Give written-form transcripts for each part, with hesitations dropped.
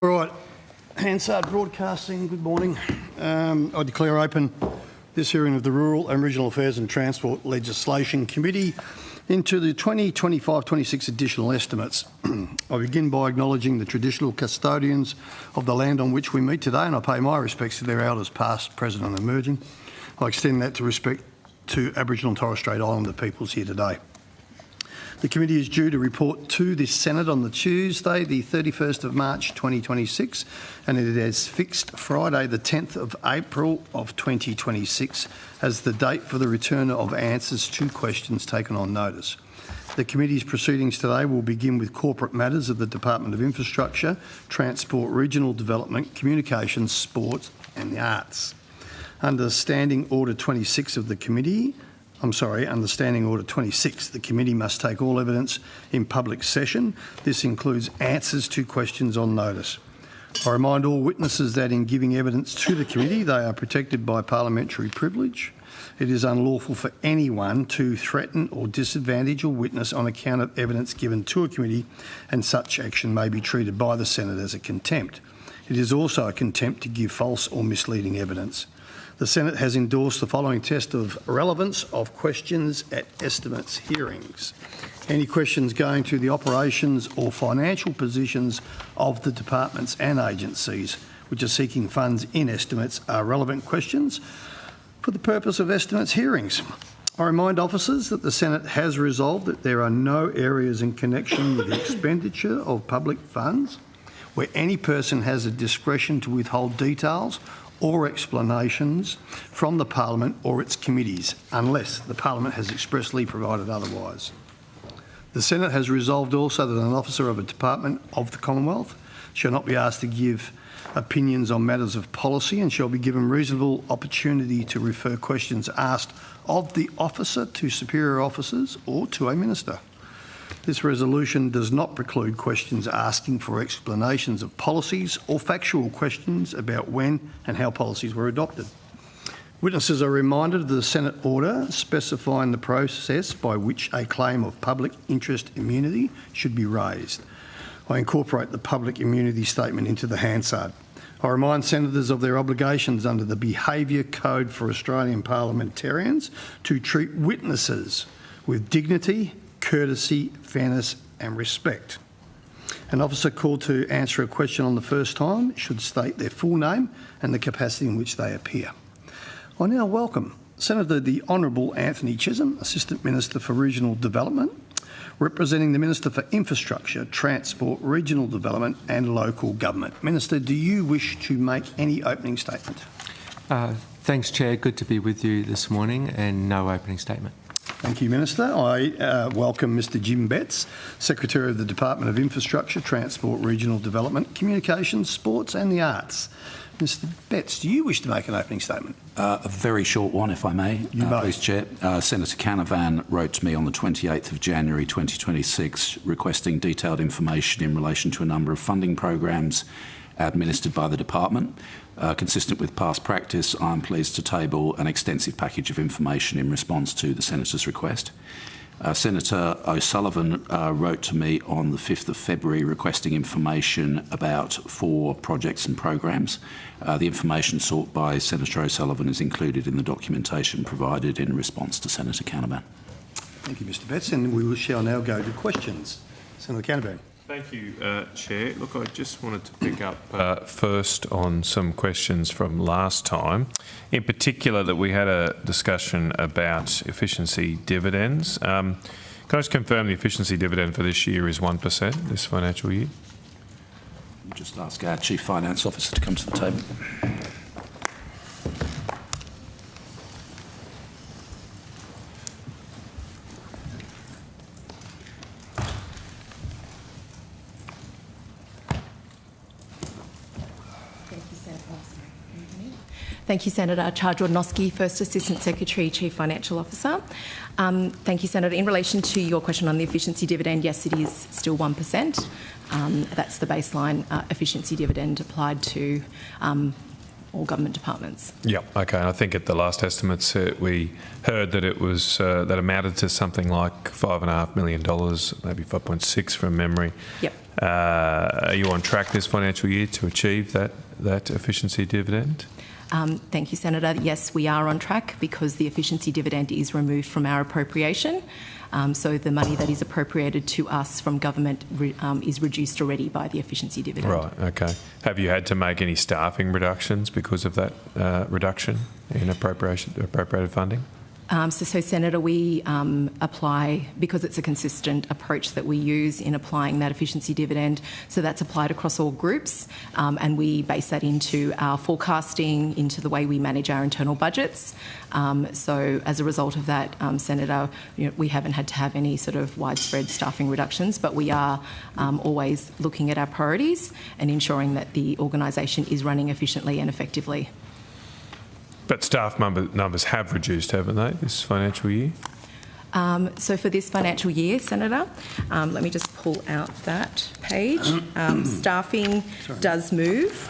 All right, Hansard Broadcasting, good morning. I declare open this hearing of the Rural and Regional Affairs and Transport Legislation Committee into the 2025-26 additional estimates. I begin by acknowledging the traditional custodians of the land on which we meet today, and I pay my respects to their elders past, present and emerging. I extend that to respect to Aboriginal and Torres Strait Islander peoples here today. The committee is due to report to the Senate on the Tuesday, the 31st of March 2026, and it has fixed Friday, the 10th of April of 2026 as the date for the return of answers to questions taken on notice. The committee's proceedings today will begin with corporate matters of the Department of Infrastructure, Transport, Regional Development, Communications, Sport and the Arts. Under Standing Order 26 of the committee, under Standing Order 26, the committee must take all evidence in public session. This includes answers to questions on notice. I remind all witnesses that in giving evidence to the committee, they are protected by parliamentary privilege. It is unlawful for anyone to threaten or disadvantage a witness on account of evidence given to a committee, and such action may be treated by the Senate as a contempt. It is also a contempt to give false or misleading evidence. The Senate has endorsed the following test of relevance of questions at estimates hearings. Any questions going to the operations or financial positions of the departments and agencies which are seeking funds in estimates are relevant questions for the purpose of estimates hearings. I remind officers that the Senate has resolved that there are no areas in connection with the expenditure of public funds where any person has a discretion to withhold details or explanations from the Parliament or its committees, unless the Parliament has expressly provided otherwise. The Senate has resolved also that an officer of a department of the Commonwealth shall not be asked to give opinions on matters of policy and shall be given reasonable opportunity to refer questions asked of the officer to superior officers or to a minister. This resolution does not preclude questions asking for explanations of policies or factual questions about when and how policies were adopted. Witnesses are reminded of the Senate order specifying the process by which a claim of public interest immunity should be raised. I incorporate the public immunity statement into the Hansard. I remind senators of their obligations under the Behaviour Code for Australian parliamentarians to treat witnesses with dignity, courtesy, fairness and respect. An officer called to answer a question on the first time should state their full name and the capacity in which they appear. I now welcome Senator the Honourable Anthony Chisholm, Assistant Minister for Regional Development, representing the Minister for Infrastructure, Transport, Regional Development and Local Government. Minister, do you wish to make any opening statement? Thanks, Chair. Good to be with you this morning, and no opening statement. Thank you, Minister. I welcome Mr Jim Betts, Secretary of the Department of Infrastructure, Transport, Regional Development, Communications, Sports and the Arts. Mr Betts, do you wish to make an opening statement? A very short one, if I may. Please, Chair. Senator Canavan wrote to me on the 28th of January 2026 requesting detailed information in relation to a number of funding programs administered by the department. Consistent with past practice, I'm pleased to table an extensive package of information in response to the Senator's request. Senator O'Sullivan wrote to me on the 5th of February requesting information about 4 projects and programs. The information sought by Senator O'Sullivan is included in the documentation provided in response to Senator Canavan. Thank you, Mr Betts, and we shall now go to questions. Senator Canavan. Thank you, Chair. Look, I just wanted to pick up first on some questions from last time, in particular that we had a discussion about efficiency dividends. Can I just confirm the efficiency dividend for this year is 1% this financial year? I'll just ask our Chief Finance Officer to come to the table. Thank you, Senator. Char-Jordanowski, First Assistant Secretary, Chief Financial Officer. Thank you, Senator. In relation to your question on the efficiency dividend, yes, it is still 1%. That's the baseline efficiency dividend applied to all government departments. Yep. Okay. And I think at the last estimates we heard that it was that amounted to something like $5.5 million, maybe 5.6 from memory. Yep. Are you on track this financial year to achieve that efficiency dividend? Thank you, Senator. Yes, we are on track because the efficiency dividend is removed from our appropriation. So the money that is appropriated to us from government is reduced already by the efficiency dividend. Right, okay. Have you had to make any staffing reductions because of that reduction in appropriated funding? So, Senator, we apply, because it's a consistent approach that we use in applying that efficiency dividend, so that's applied across all groups, and we base that into our forecasting, into the way we manage our internal budgets. So as a result of that, Senator, we haven't had to have any sort of widespread staffing reductions, but we are always looking at our priorities and ensuring that the organisation is running efficiently and effectively. But staff numbers have reduced, haven't they, this financial year? So for this financial year, Senator, let me just pull out that page. Staffing does move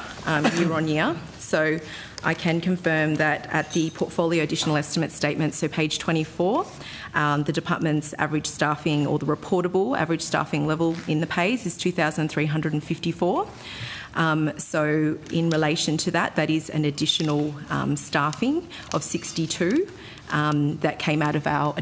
year on year. So I can confirm that at the portfolio additional estimate statement, so page 24, the department's average staffing, or the reportable average staffing level in the pays, is 2,354. So in relation to that, that is an additional staffing of 62 that came out of our,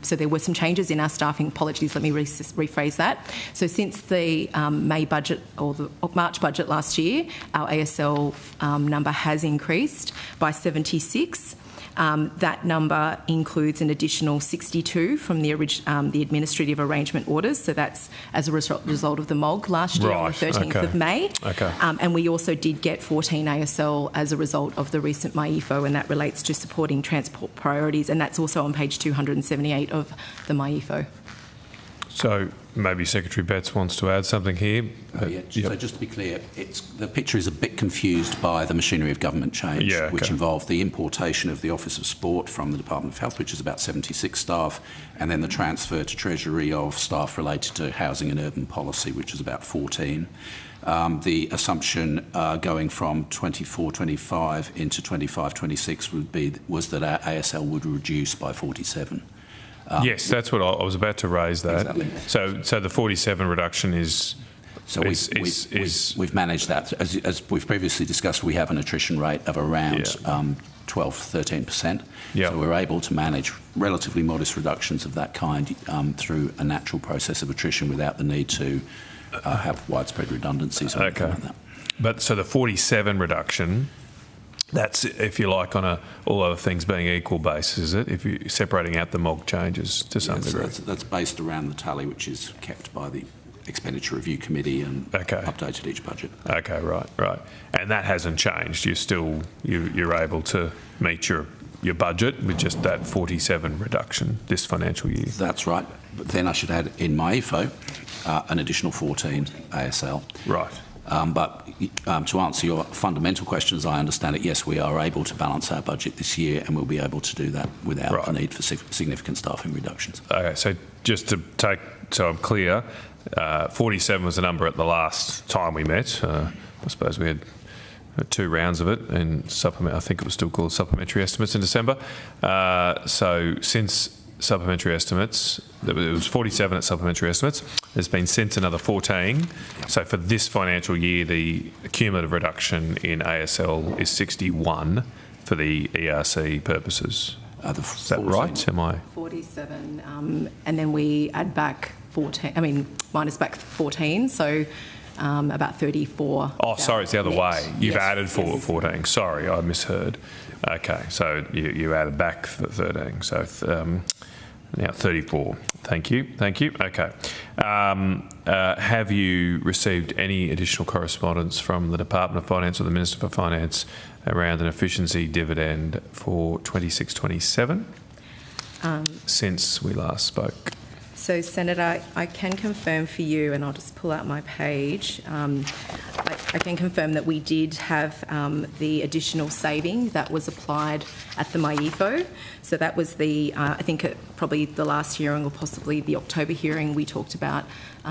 so there were some changes in our staffing. Apologies, let me rephrase that. So since the May budget or the March budget last year, our ASL number has increased by 76. That number includes an additional 62 from the administrative arrangement orders. So that's as a result of the MOG last year on the 13th of May. Okay. And we also did get 14 ASL as a result of the recent MyEFO, and that relates to supporting transport priorities. And that's also on page 278 of the MyEFO. So maybe Secretary Betts wants to add something here. So just to be clear, the picture is a bit confused by the machinery of government change, which involved the importation of the Office of Sport from the Department of Health, which is about 76 staff, and then the transfer to Treasury of staff related to housing and urban policy, which is about 14. The assumption going from 24-25 into 25-26 was that our ASL would reduce by 47. Yes, that's what I was about to raise that. Exactly. So the 47 reduction is... So we've managed that. As we've previously discussed, we have an attrition rate of around 12-13%. Yeah. So we're able to manage relatively modest reductions of that kind through a natural process of attrition without the need to have widespread redundancies or anything like that. But so the 47 reduction... That's, if you like, on a all other things being equal basis, is it? If you're separating out the MOG changes to some degree. That's based around the tally, which is kept by the Expenditure Review Committee and updated each budget. Okay, right. And that hasn't changed. You're able to meet your budget with just that 47 reduction this financial year. That's right. But then I should add in MyEFO an additional 14 ASL. Right. But to answer your fundamental question, as I understand it, yes, we are able to balance our budget this year, and we'll be able to do that without the need for significant staffing reductions. Okay, so just to so I'm clear, 47 was the number at the last time we met. I suppose we had 2 rounds of it, and I think it was still called supplementary estimates in December. So since supplementary estimates, it was 47 at supplementary estimates. There's been since another 14. So for this financial year, the cumulative reduction in ASL is 61 for the ERC purposes. Is that right? Am I? 47, and then we add back 14. Minus back 14. So about 34. Oh, sorry, it's the other way. You've added 14. Sorry, I misheard. Okay, so you added back 13. So now 34. Thank you. Okay. Have you received any additional correspondence from the Department of Finance or the Minister for Finance around an efficiency dividend for 26-27 since we last spoke? So, Senator, I can confirm for you, and I'll just pull out my page. I can confirm that we did have the additional saving that was applied at the MyEFO. So that was the, I think probably the last hearing or possibly the October hearing, we talked about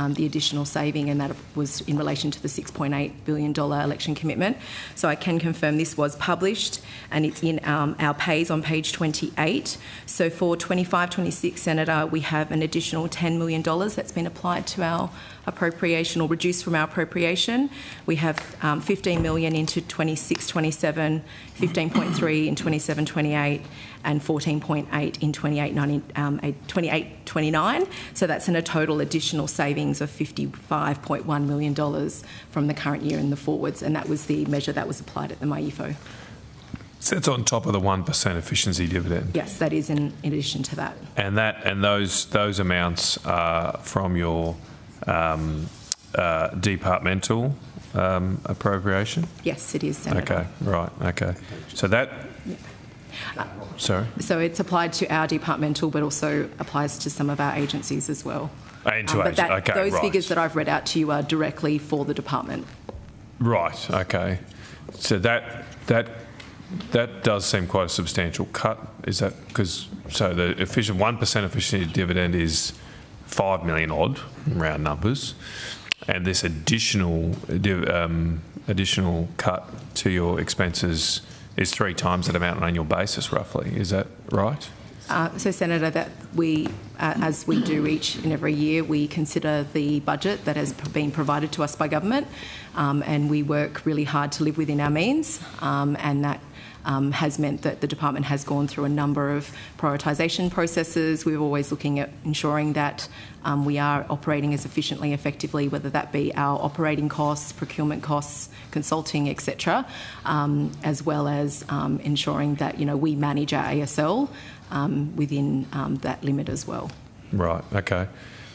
the additional saving, and that was in relation to the $6.8 billion election commitment. So I can confirm this was published, and it's in our pays on page 28. So for 25-26, Senator, we have an additional $10 million that's been applied to our appropriation, or reduced from our appropriation. We have 15 million into 26-27, 15.3 in 27-28, and 14.8 in 28-29. So that's in a total additional savings of $55.1 million from the current year in the forwards, and that was the measure that was applied at the MyEFO. So it's on top of the 1% efficiency dividend? Yes, that is in addition to that. And those amounts are from your departmental appropriation? Yes, it is, Senator. Okay, right, okay. So that... Sorry? So it's applied to our departmental, but also applies to some of our agencies as well. Those figures that I've read out to you are directly for the department. Right, okay. So that does seem quite a substantial cut. Is that because... So the 1% efficiency dividend is 5 million odd, round numbers, and this additional cut to your expenses is 3 times that amount on an annual basis, roughly. Is that right? So, Senator, that we, as we do each and every year, we consider the budget that has been provided to us by government, and we work really hard to live within our means, and that has meant that the department has gone through a number of prioritisation processes. We're always looking at ensuring that we are operating as efficiently, effectively, whether that be our operating costs, procurement costs, consulting, etc., as well as ensuring that, we manage our ASL within that limit as well. Right, okay.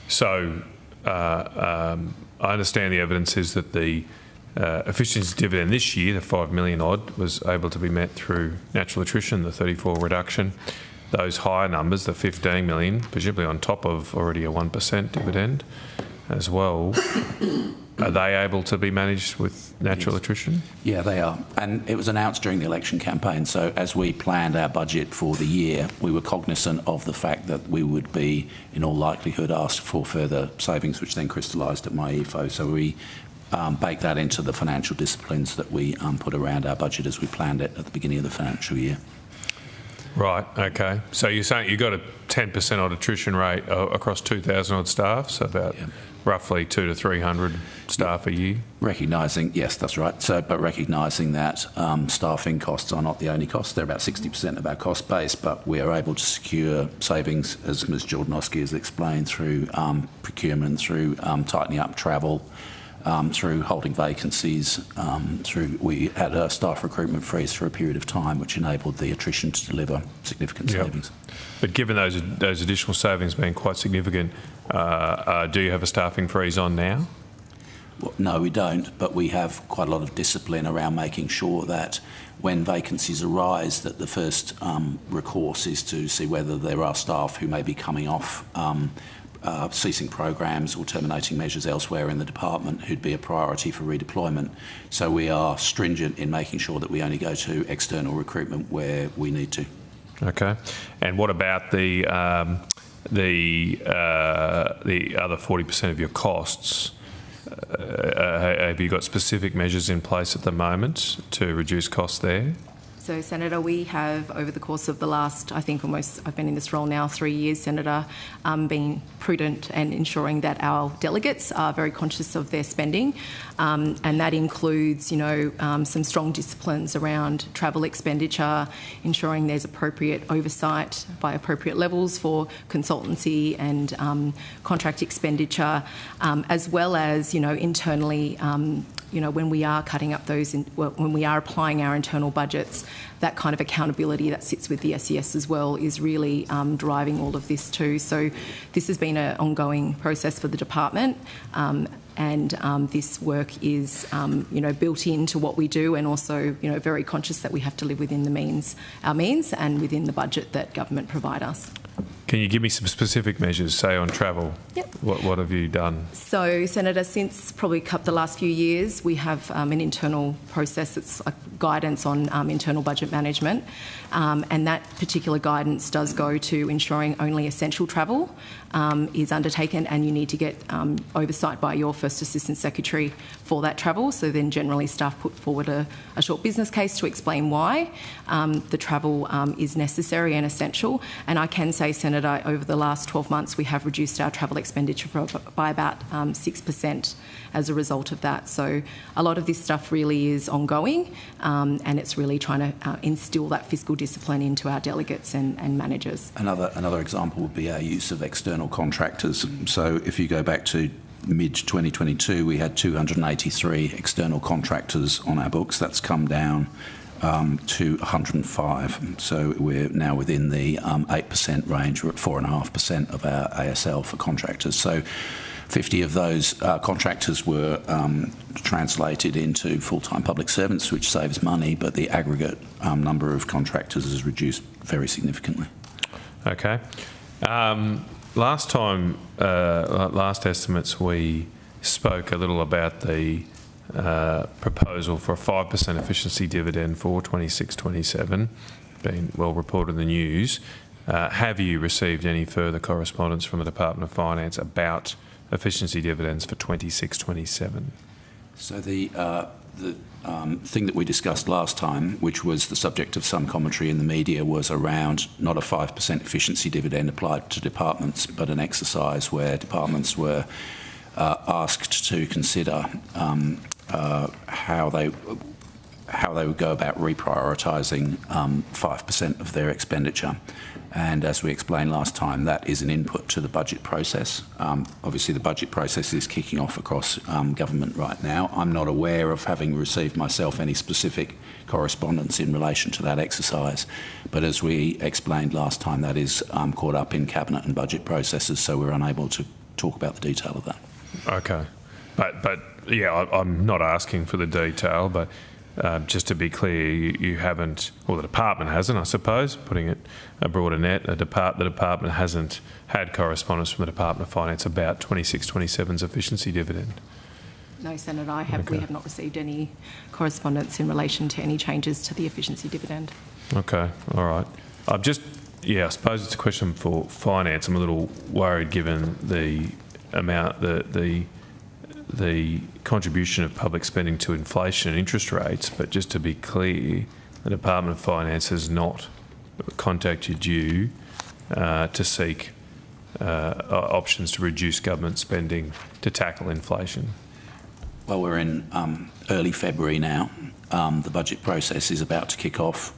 So I understand the evidence is that the efficiency dividend this year, the 5 million odd, was able to be met through natural attrition, the 34 reduction. Those higher numbers, the 15 million, presumably on top of already a 1% dividend as well, are they able to be managed with natural attrition? Yeah, they are. And it was announced during the election campaign. So as we planned our budget for the year, we were cognisant of the fact that we would be, in all likelihood, asked for further savings, which then crystallised at MyEFO. So we bake that into the financial disciplines that we put around our budget as we planned it at the beginning of the financial year. Right, okay. So you're saying you got a 10% odd attrition rate across 2,000 odd staff, so about roughly 200 to 300 staff a year? Recognising, yes, that's right. But recognising that staffing costs are not the only cost. They're about 60% of our cost base, but we are able to secure savings, as Ms Jordanowski has explained, through procurement, through tightening up travel, through holding vacancies, we had a staff recruitment freeze for a period of time, which enabled the attrition to deliver significant savings. But given those additional savings being quite significant, do you have a staffing freeze on now? Well, no, we don't, but we have quite a lot of discipline around making sure that when vacancies arise, that the first recourse is to see whether there are staff who may be coming off ceasing programs or terminating measures elsewhere in the department who'd be a priority for redeployment. So we are stringent in making sure that we only go to external recruitment where we need to. Okay. And what about the other 40% of your costs? Have you got specific measures in place at the moment to reduce costs there? So, Senator, we have, over the course of the last, I think I've been in this role now 3 years, Senator, been prudent and ensuring that our delegates are very conscious of their spending, and that includes, some strong disciplines around travel expenditure, ensuring there's appropriate oversight by appropriate levels for consultancy and contract expenditure, as well as, internally, when we are cutting up when we are applying our internal budgets, that kind of accountability that sits with the SES as well is really driving all of this too. So this has been an ongoing process for the department, and this work is, built into what we do, and also, very conscious that we have to live within our means and within the budget that government provide us. Can you give me some specific measures, say on travel? Yep. What have you done? So, Senator, since probably the last few years, we have an internal process that's guidance on internal budget management, and that particular guidance does go to ensuring only essential travel is undertaken, and you need to get oversight by your First Assistant Secretary for that travel. So then generally staff put forward a short business case to explain why the travel is necessary and essential. And I can say, Senator, over the last 12 months, we have reduced our travel expenditure by about 6% as a result of that. So a lot of this stuff really is ongoing, and it's really trying to instil that fiscal discipline into our delegates and managers. Another example would be our use of external contractors. So if you go back to mid-2022, we had 283 external contractors on our books. That's come down to 105. So we're now within the 8% range. We're at 4.5% of our ASL for contractors. So 50 of those contractors were translated into full-time public servants, which saves money, but the aggregate number of contractors is reduced very significantly. Okay. Last time, last estimates, we spoke a little about the proposal for a 5% efficiency dividend for 26-27, been well reported in the news. Have you received any further correspondence from the Department of Finance about efficiency dividends for 26-27? So the thing that we discussed last time, which was the subject of some commentary in the media, was around not a 5% efficiency dividend applied to departments, but an exercise where departments were asked to consider how they would go about reprioritising 5% of their expenditure. And as we explained last time, that is an input to the budget process. Obviously, the budget process is kicking off across government right now. I'm not aware of having received myself any specific correspondence in relation to that exercise. But as we explained last time, that is caught up in cabinet and budget processes, so we're unable to talk about the detail of that. Okay. But yeah, I'm not asking for the detail, but just to be clear, you haven't, or the department hasn't, I suppose, putting it a broader net, the department hasn't had correspondence from the Department of Finance about 26-27's efficiency dividend? No, Senator, we have not received any correspondence in relation to any changes to the efficiency dividend. Okay, all right. I suppose it's a question for Finance. I'm a little worried given the amount, the contribution of public spending to inflation and interest rates, but just to be clear, the Department of Finance has not contacted you to seek options to reduce government spending to tackle inflation. Well, we're in early February now. The budget process is about to kick off.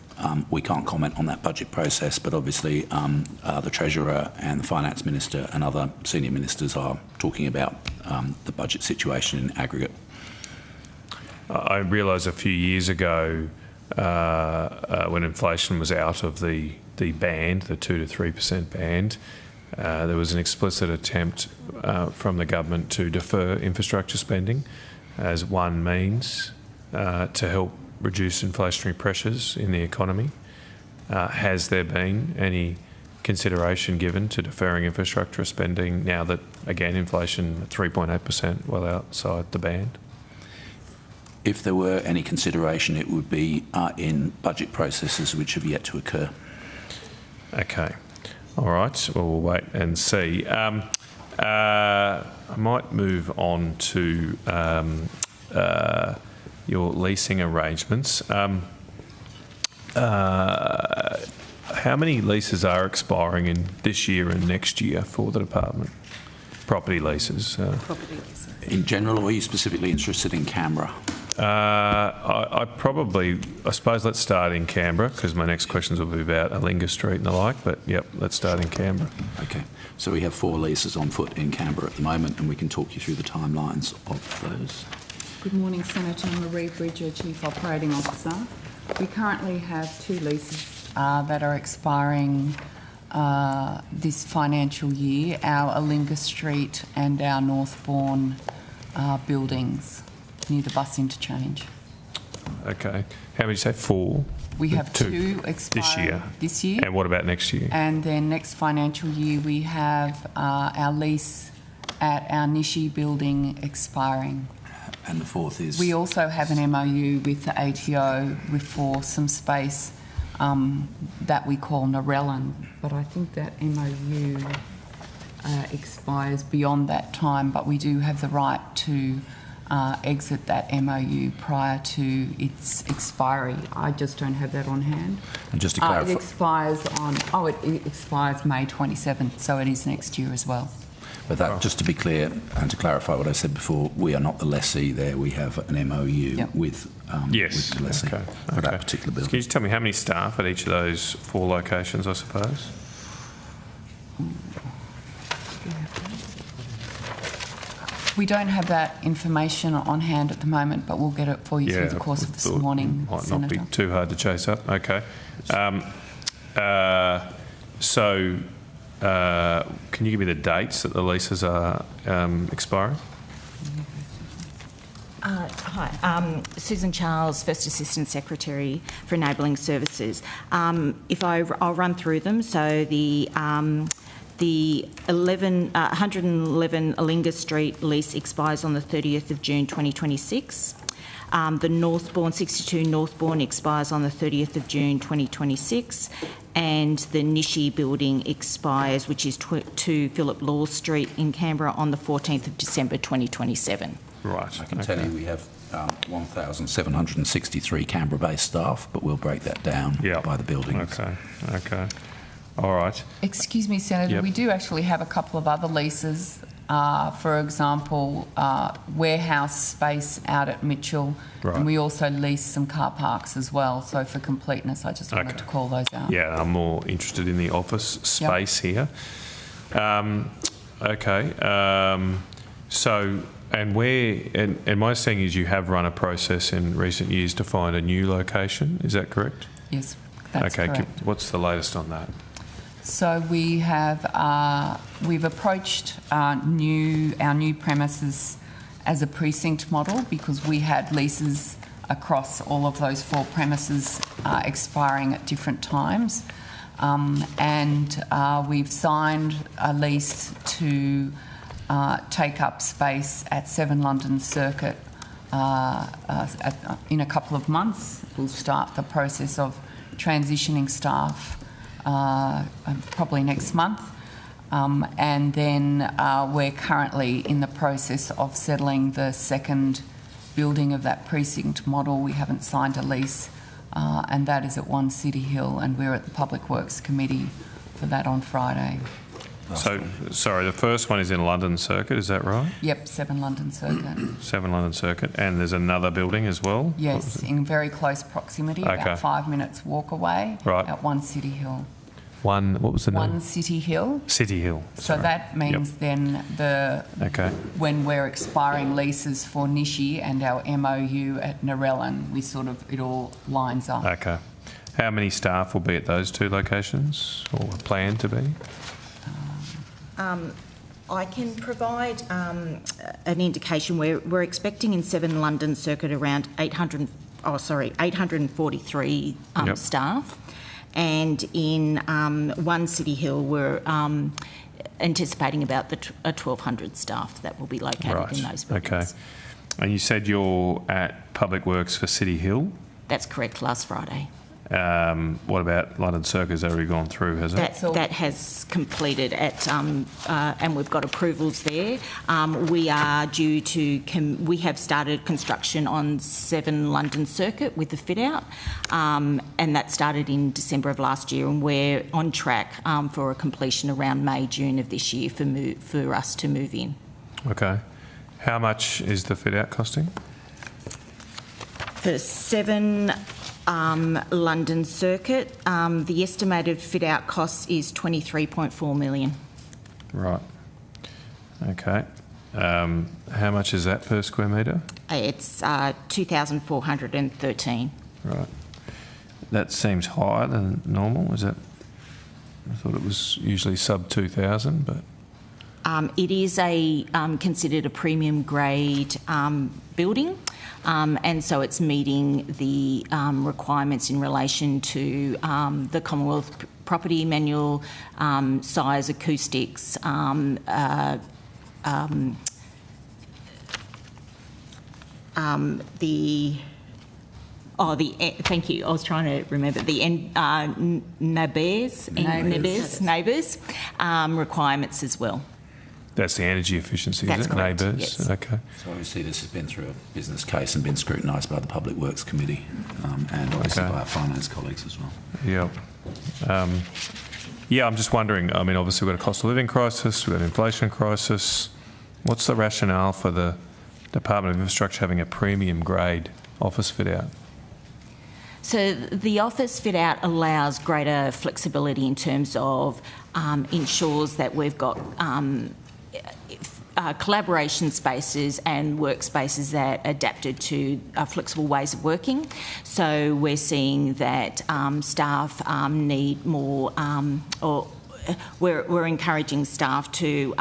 We can't comment on that budget process, but obviously the Treasurer and the Finance Minister and other senior ministers are talking about the budget situation in aggregate. I realise a few years ago when inflation was out of the band, the 2 to 3% band, there was an explicit attempt from the government to defer infrastructure spending as one means to help reduce inflationary pressures in the economy. Has there been any consideration given to deferring infrastructure spending now that, again, inflation at 3.8%, well outside the band? If there were any consideration, it would be in budget processes which have yet to occur. Okay. All right. Well, we'll wait and see. I might move on to your leasing arrangements. How many leases are expiring in this year and next year for the department? Property leases. Property leases. In general, or are you specifically interested in Canberra? I suppose let's start in Canberra, because my next questions will be about Alinga Street and the like, but yep, let's start in Canberra. Okay, so we have 4 leases on foot in Canberra at the moment, and we can talk you through the timelines of those. Good morning, Senator. Marie Bridger, Chief Operating Officer. We currently have 2 leases that are expiring this financial year, our Alinga Street and our Northbourne buildings near the bus interchange. Okay. How many did you say? 4? We have two expiring this year. And what about next year? And then next financial year, we have our lease at our Nishi building expiring. And the fourth is? We also have an MOU with the ATO for some space that we call Narellan, but I think that MOU expires beyond that time, but we do have the right to exit that MOU prior to its expiry. I just don't have that on hand. And just to clarify... It expires on... Oh, it expires May 27th, so it is next year as well. But that, just to be clear and to clarify what I said before, we are not the lessee there. We have an MOU with the lessee for that particular building. Can you just tell me how many staff at each of those 4 locations, I suppose? We don't have that information on hand at the moment, but we'll get it for you through the course of this morning, Might Senator. not be too hard to chase up. Okay. Can you give me the dates that the leases are expiring? Hi, Susan Charles, First Assistant Secretary for Enabling Services. I'll run through them. So the 111 Alinga Street lease expires on the 30th of June 2026. The Northbourne, 62 Northbourne expires on the 30th of June 2026. And the Nishi building expires, which is 2 Philip Law Street in Canberra, on the 14th of December 2027. Right. I can tell you we have 1,763 Canberra-based staff, but we'll break that down by the buildings. Okay. All right. Excuse me, Senator, we do actually have a couple of other leases. For example, warehouse space out at Mitchell, and we also lease some car parks as well. So for completeness, I just wanted to call those out. Yeah, I'm more interested in the office space here. So, and my understanding is you have run a process in recent years to find a new location. Is that correct? Yes, that's correct. What's the latest on that? So we have we've approached our new premises as a precinct model because we had leases across all of those 4 premises expiring at different times, and we've signed a lease to take up space at 7 London Circuit in a couple of months. We'll start the process of transitioning staff probably next month, and then we're currently in the process of settling the second building of that precinct model. We haven't signed a lease, and that is at 1 City Hill, and we're at the Public Works Committee for that on Friday. So, sorry, the first one is in London Circuit, is that right? Yep, 7 London Circuit. 7 London Circuit, and there's another building as well? Yes, in very close proximity, about 5 minutes walk away, at 1 City Hill. What was the name? 1 City Hill. City Hill. So that means then when we're expiring leases for Nishi and our MOU at Narellan, it all lines up. Okay. How many staff will be at those 2 locations, or plan to be? I can provide an indication. We're expecting in 7 London Circuit around 843 staff, and in 1 City Hill we're anticipating about 1,200 staff that will be located in those buildings. Okay. And you said you're at Public Works for City Hill? That's correct, last Friday. What about London Circuit? Has that already gone through, has it? That has completed and we've got approvals there. We are due to, we have started construction on 7 London Circuit with the fit out, and that started in December of last year, and we're on track for a completion around May, June of this year for us to move in. Okay. How much is the fit out costing? For 7 London Circuit, the estimated fit-out cost is $23.4 million. Right. Okay. How much is that per square metre? It's 2,413. Right. That seems higher than normal. Is that? I thought it was usually sub 2,000, but It is considered a premium grade building, and so it's meeting the requirements in relation to the Commonwealth Property Manual, size, acoustics, thank you. I was trying to remember the neighbours requirements as well. That's the energy efficiency, That's is it? correct, Neighbours. yes. Okay. So obviously this has been through a business case and been scrutinised by the Public Works Committee and obviously Okay. by our finance colleagues as well. Yeah. I'm just wondering, I mean, obviously we've got a cost of living crisis, we've got an inflation crisis. What's the rationale for the Department of Infrastructure having a premium grade office fit out? So the office fit out allows greater flexibility in terms of ensures that we've got collaboration spaces and workspaces that are adapted to flexible ways of working. So we're seeing that staff need more, or we're encouraging staff to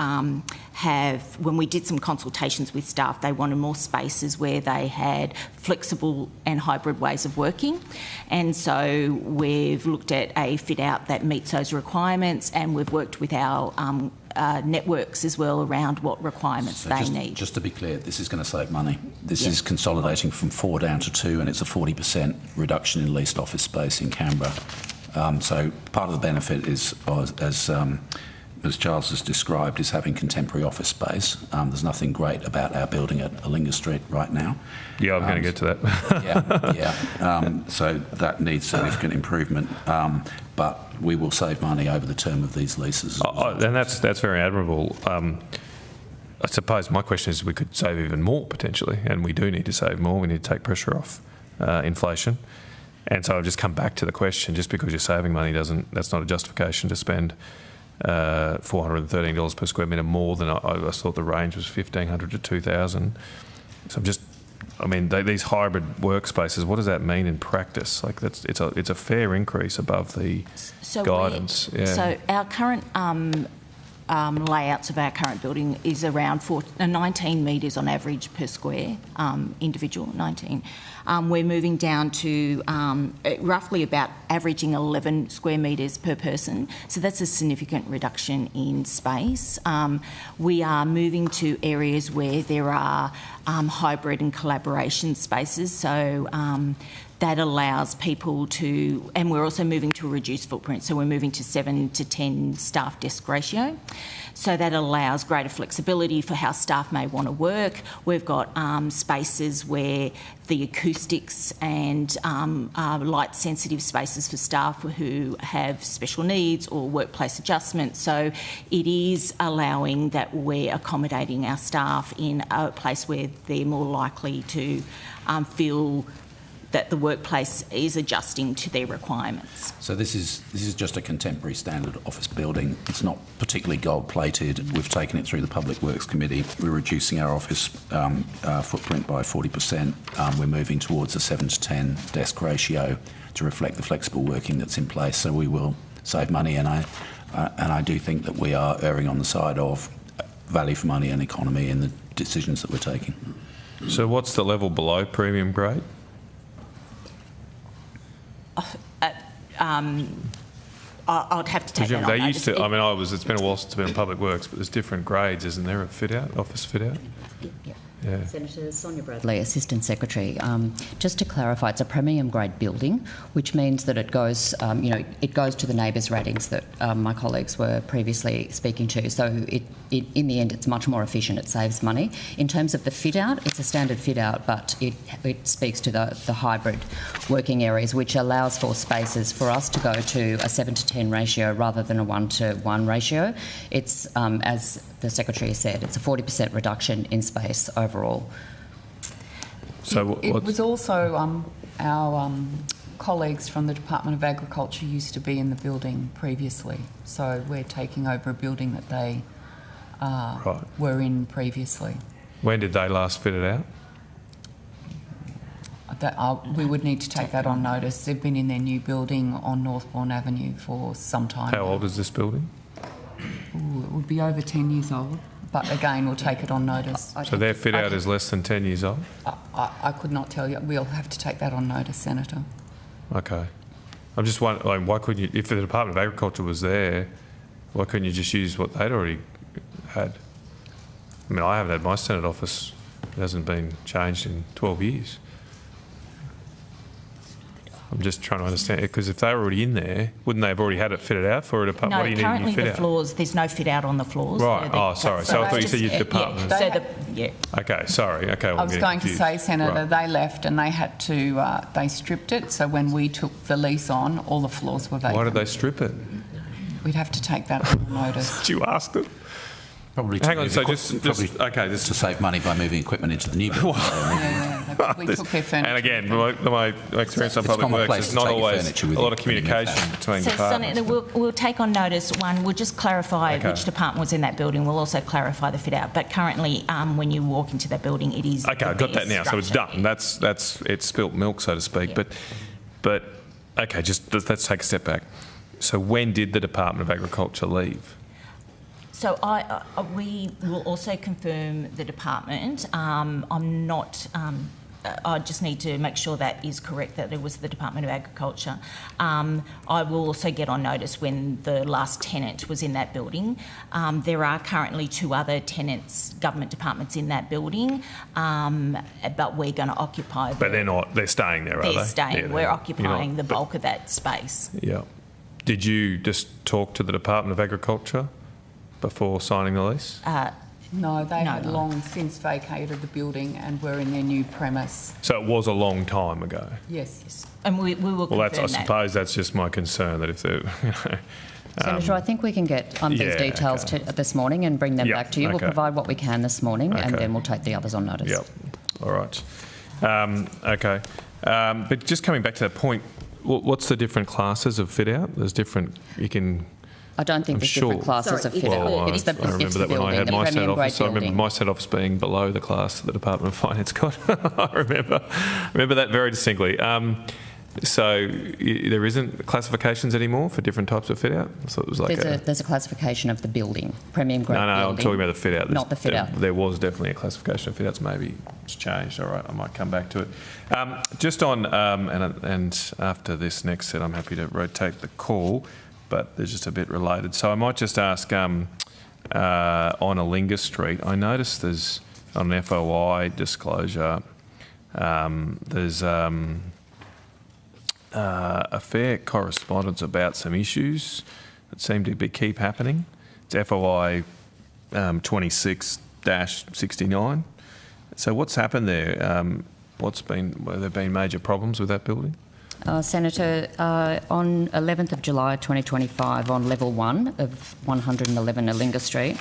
have, when we did some consultations with staff, they wanted more spaces where they had flexible and hybrid ways of working. And so we've looked at a fit out that meets those requirements, and we've worked with our networks as well around what requirements So they need. Just to be clear, this is going to save money. This is consolidating from 4 down to 2, and it's a 40% reduction in leased office space in Canberra. So part of the benefit is, as Charles has described, is having contemporary office space. There's nothing great about our building at Alinga Street right now. Yeah, I'm going to get to that. So that needs significant improvement, but we will save money over the term of these leases. And that's very admirable. I suppose my question is we could save even more potentially, and we do need to save more. We need to take pressure off inflation. And so I've just come back to the question, just because you're saving money that's not a justification to spend $413 per square metre more than I thought the range was $1,500 to $2,000. So these hybrid workspaces, what does that mean in practice? Like it's a fair increase above the guidance. So our current layouts of our current building is around 19 metres on average per square individual, 19. We're moving down to roughly about averaging 11 square metres per person. So that's a significant reduction in space. We are moving to areas where there are hybrid and collaboration spaces. So that allows people to, and we're also moving to a reduced footprint. So we're moving to 7 to 10 staff desk ratio. So that allows greater flexibility for how staff may want to work. We've got spaces where the acoustics and light sensitive spaces for staff who have special needs or workplace adjustments. So it is allowing that we're accommodating our staff in a place where they're more likely to feel that the workplace is adjusting to their requirements. So this is just a contemporary standard office building. It's not particularly gold plated. We've taken it through the Public Works Committee. We're reducing our office footprint by 40%. We're moving towards a 7 to 10 desk ratio to reflect the flexible working that's in place. So we will save money, and I do think that we are erring on the side of value for money and economy in the decisions that we're taking. So what's the level below premium grade? I'd have to take that on They notice. used to. It's been a while since I've been in public works, but there's different grades, isn't there? A fit out, office fit out. Yeah. Senator Sonia Bradley, Assistant Secretary. Just to clarify, it's a premium grade building, which means that it goes, it goes to the neighbours ratings that my colleagues were previously speaking to. So in the end, it's much more efficient. It saves money. In terms of the fit out, it's a standard fit out, but it speaks to the hybrid working areas, which allows for spaces for us to go to a 7 to 10 ratio rather than a 1 to 1 ratio. It's, as the Secretary said, it's a 40% reduction in space overall. So it was also our colleagues from the Department of Agriculture used to be in the building previously, so we're taking over a building that they were in previously. When did they last fit it out? We would need to take that on notice. They've been in their new building on Northbourne Avenue for some time. How old is this building? Ooh, it would be over 10 years old, but again, we'll take it on notice. So their fit out is less than 10 years old? I could not tell you. We'll have to take that on notice, Senator. Okay. I'm just wondering, why couldn't you, if the Department of Agriculture was there, why couldn't you just use what they'd already had? I mean, I haven't had my Senate office. It hasn't been changed in 12 years. I'm just trying to understand, because if they were already in there, wouldn't they have already had it fitted out for a department? No, what do you need currently to fit the out? floors, there's no fit out on the floors. Right. Oh, sorry. So I thought you said your department. Yeah. So yeah. Okay, sorry. Okay, well, I was going to say, Senator, Right. they left and they had to, they stripped it. So when we took the lease on, all the floors were vacant. Why did they strip it? We'd have to take that on notice. Did you ask them? Probably Hang on, so just okay, this to save money by moving equipment into the new building. We took their furniture. and again, my experience on public works commonplace is to not take your always furniture with a lot you of when you move communication back. between So, departments. Senator, we'll take on notice, one, we'll just clarify Okay. which department was in that building. We'll also clarify the fit out. But currently, when you walk into that building, it is Okay, I've got that now, so it's done. That's it's spilt milk, so to speak. Yeah. But okay, just let's take a step back. So when did the Department of Agriculture leave? So we will also confirm the department. I'm not. I just need to make sure that is correct, that it was the Department of Agriculture. I will also get on notice when the last tenant was in that building. There are currently 2 other tenants, government departments in that building, but we're going to occupy. But they're not. They're staying there, are they? They're staying. Yeah, We're not. occupying the bulk of that space. Yeah. Did you just talk to the Department of Agriculture before signing the lease? No, they had No. long since vacated the building and were in their new premise. So it was a long time ago. Yes. And we will Well, confirm I that. suppose that's just my concern, that if they're, Senator, I think we can get these yeah, details okay. this morning and bring them Yeah, back to you. We'll okay. provide what we can this morning, and Okay. then we'll take the others on notice. Yep. All right. Okay. But just coming back to that point, what's the different classes of fit out? There's different, you can... I don't think I'm there's sure. different classes Sorry, of fit out. Well, It's the, I remember it's that the when I building, had the my set premium grade office. I remember building. my set office being below the class that the Department of Finance got. I remember that very distinctly. So there isn't classifications anymore for different types of fit out? I thought it was like There's a classification of the building, premium grade No, building. I'm talking about the fit out. Not the fit out. There was definitely a classification of fit outs. Maybe it's changed. All right, I might come back to it. Just on, and after this next set, I'm happy to rotate the call, but there's just a bit related. So I might just ask on Alinga Street, I noticed there's on an FOI disclosure, there's a fair correspondence about some issues that seem to keep happening. It's FOI 26-69. So what's happened there? Have there been major problems with that building? Senator, on 11th of July 2025, on level 1 of 111 Alinga Street,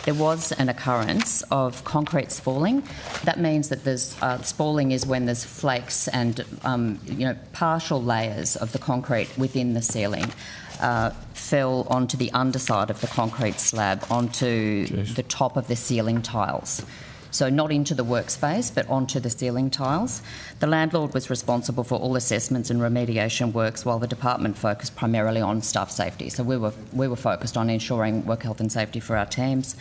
there was an occurrence of concrete spalling. That means that there's spalling is when there's flakes and partial layers of the concrete within the ceiling fell onto the underside of the concrete slab, onto the top of the ceiling tiles. So not into the workspace, but onto the ceiling tiles. The landlord was responsible for all assessments and remediation works, while the department focused primarily on staff safety. So we were focused on ensuring work health and safety for our teams.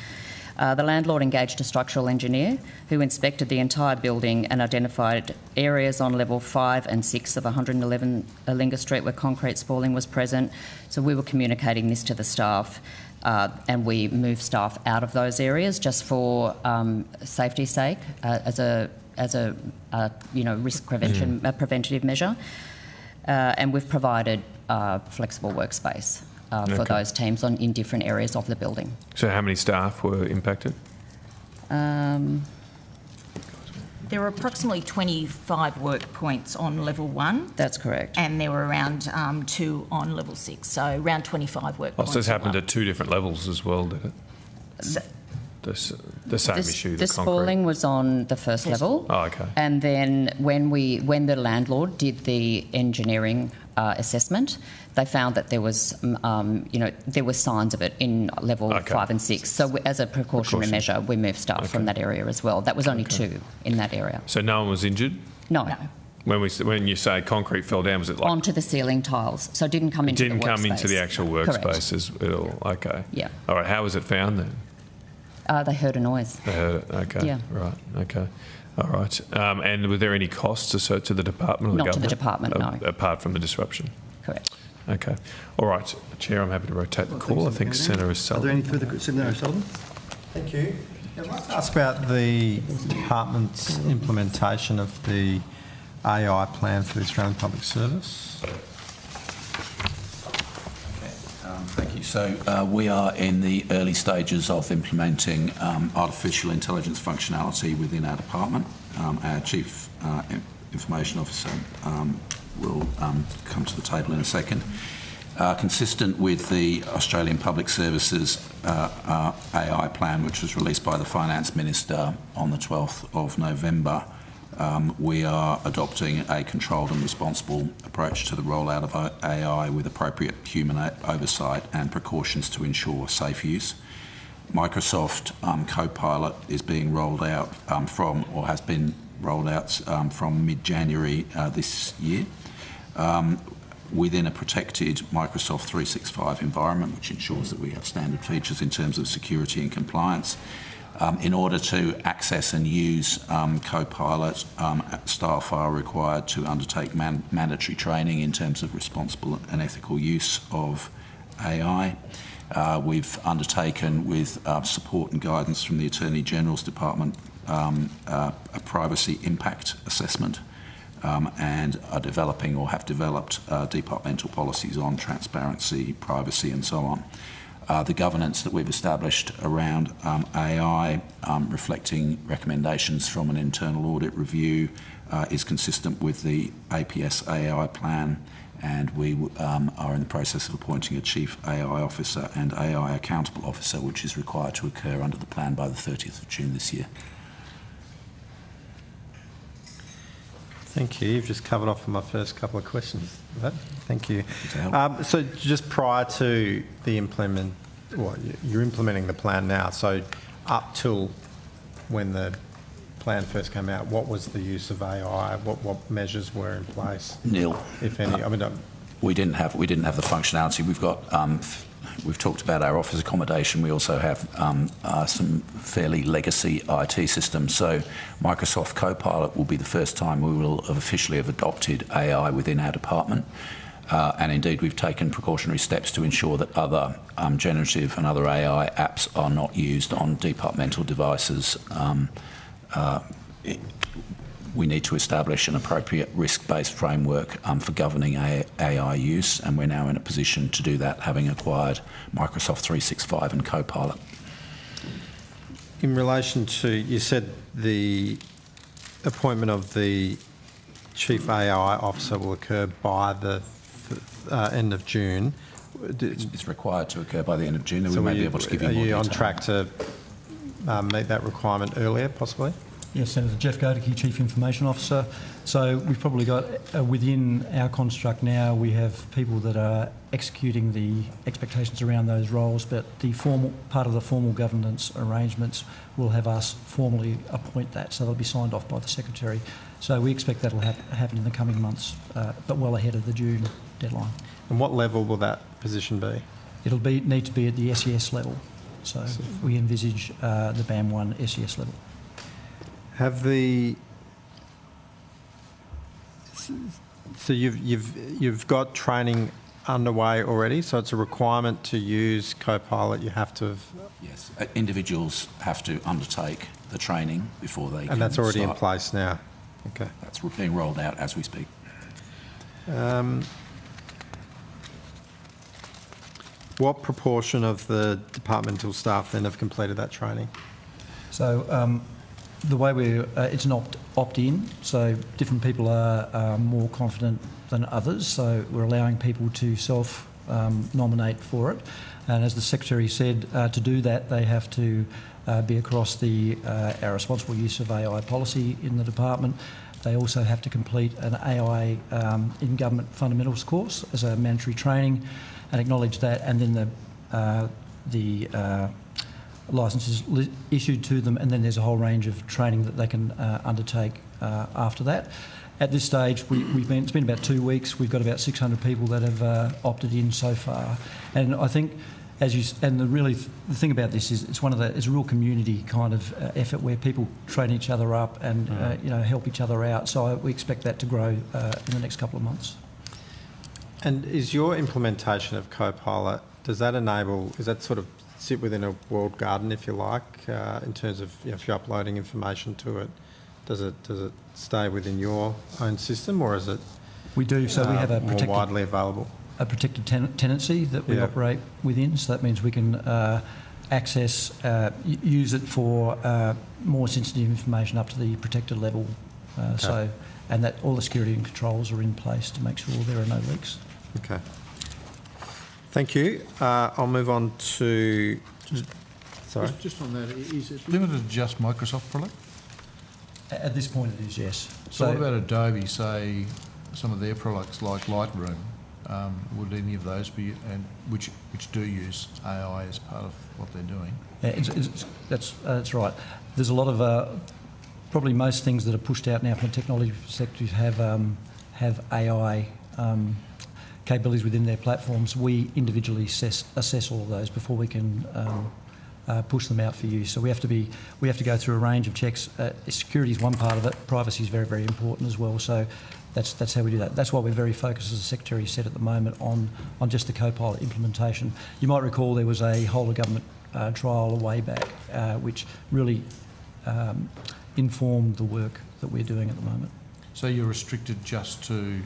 The landlord engaged a structural engineer who inspected the entire building and identified areas on level 5 and 6 of 111 Alinga Street where concrete spalling was present. So we were communicating this to the staff. And we move staff out of those areas just for safety's sake, as a risk prevention preventative measure. And we've provided flexible workspace for those teams in different areas of the building. So how many staff were impacted? There were approximately 25 work points on level 1. That's correct. And there were around 2 on level 6, so around 25 work points. So this happened at 2 different levels as well, did it? The same issue, the concrete. spalling was on the first level. Oh, okay. And then when the landlord did the engineering assessment, they found that there was, there were signs of it in level 5 and 6. So as a precautionary measure, we moved staff from that area as well. That was only 2 in that area. So no one was injured? No. When you say concrete fell down, was it like onto the ceiling tiles, so it didn't come into the workspace. Didn't come into the actual workspaces at all. Okay. Yeah. All right. How was it found then? They heard a noise. They heard it. Okay. Yeah. Right. Okay. All right. And were there any costs associated to the department or the Not government? to the department, no. Apart from the disruption. Correct. Okay. All right. Chair, I'm happy to rotate the call. I think Senator Are Sullivan. there any further... Senator Sullivan? Thank you. I'd like to ask about the department's implementation of the AI plan for the Australian Public Service. Thank you. So we are in the early stages of implementing artificial intelligence functionality within our department. Our Chief Information Officer will come to the table in a second. Consistent with the Australian Public Services AI plan, which was released by the Finance Minister on the 12th of November, we are adopting a controlled and responsible approach to the rollout of AI with appropriate human oversight and precautions to ensure safe use. Microsoft Copilot is being rolled out has been rolled out from mid-January this year. Within a protected Microsoft 365 environment, which ensures that we have standard features in terms of security and compliance. In order to access and use Copilot, staff are required to undertake mandatory training in terms of responsible and ethical use of AI. We've undertaken, with support and guidance from the Attorney General's Department, a privacy impact assessment. And are developing or have developed departmental policies on transparency, privacy and so on. The governance that we've established around AI, reflecting recommendations from an internal audit review, is consistent with the APS AI plan, and we are in the process of appointing a Chief AI Officer and AI Accountable Officer, which is required to occur under the plan by the 30th of June this year. Thank you. You've just covered off on my first couple of questions. Thank you. So just prior to the you're implementing the plan now. So up till when the plan first came out, what was the use of AI? What measures were in place? Nil, if any. we didn't have the functionality. We've got. We've talked about our office accommodation. We also have some fairly legacy IT systems. So Microsoft Copilot will be the first time we will have officially adopted AI within our department. And indeed, we've taken precautionary steps to ensure that other generative and other AI apps are not used on departmental devices. We need to establish an appropriate risk-based framework for governing AI use, and we're now in a position to do that, having acquired Microsoft 365 and Copilot. In relation to, you said the appointment of the Chief AI Officer will occur by the end of June. It's required to occur by the end of June, and we may be able to give you more detail. Are you on track to meet that requirement earlier, possibly? Yes, Senator Jeff Godeke, Chief Information Officer. So we've probably got, within our construct now, we have people that are executing the expectations around those roles, but the formal part of the formal governance arrangements will have us formally appoint that, so that'll be signed off by the Secretary. So we expect that'll happen in the coming months, but well ahead of the June deadline. And what level will that position be? It'll need to be at the SES level. So we envisage the BAM 1 SES level. So you've got training underway already, so it's a requirement to use Copilot. You have to have... Yes, individuals have to undertake the training before they can And that's already start. in place now? Okay. That's being rolled out as we speak. What proportion of the departmental staff then have completed that training? So the way it's an opt-in, so different people are more confident than others, so we're allowing people to self-nominate for it. And as the Secretary said, to do that they have to be across our responsible use of AI policy in the department. They also have to complete an AI in government fundamentals course as a mandatory training and acknowledge that, and then the licence is issued to them, and then there's a whole range of training that they can undertake after that. At this stage, it's been about 2 weeks. We've got about 600 people that have opted in so far, and I think, the thing about this is it's a real community kind of effort where people train each other up and help each other out. So we expect that to grow in the next couple of months. And is your implementation of Copilot, does that sort of sit within a walled garden, if you like, in terms of if you're uploading information to it? Does it stay within your own system, or is it? We do. So we have a more widely available. A protected tenancy that we operate within. So that means we can access, use it for more sensitive information up to the protected level. And that all the security and controls are in place to make sure there are no leaks. Okay. Thank you. I'll move on to. Sorry. Just on that, is it limited to just Microsoft product? At this point, it is, yes. So what about Adobe? Say some of their products like Lightroom. Would any of those be, and which do use AI as part of what they're doing? Yeah, that's right. There's a lot of probably most things that are pushed out now from a technology perspective have AI capabilities within their platforms. We individually assess all of those before we can push them out for use. So we have to go through a range of checks. Security is one part of it. Privacy is very, very important as well. So that's how we do that. That's why we're very focused, as the Secretary said at the moment, on just the Copilot implementation. You might recall there was a whole of government trial a way back, which really informed the work that we're doing at the moment. So you're restricted just to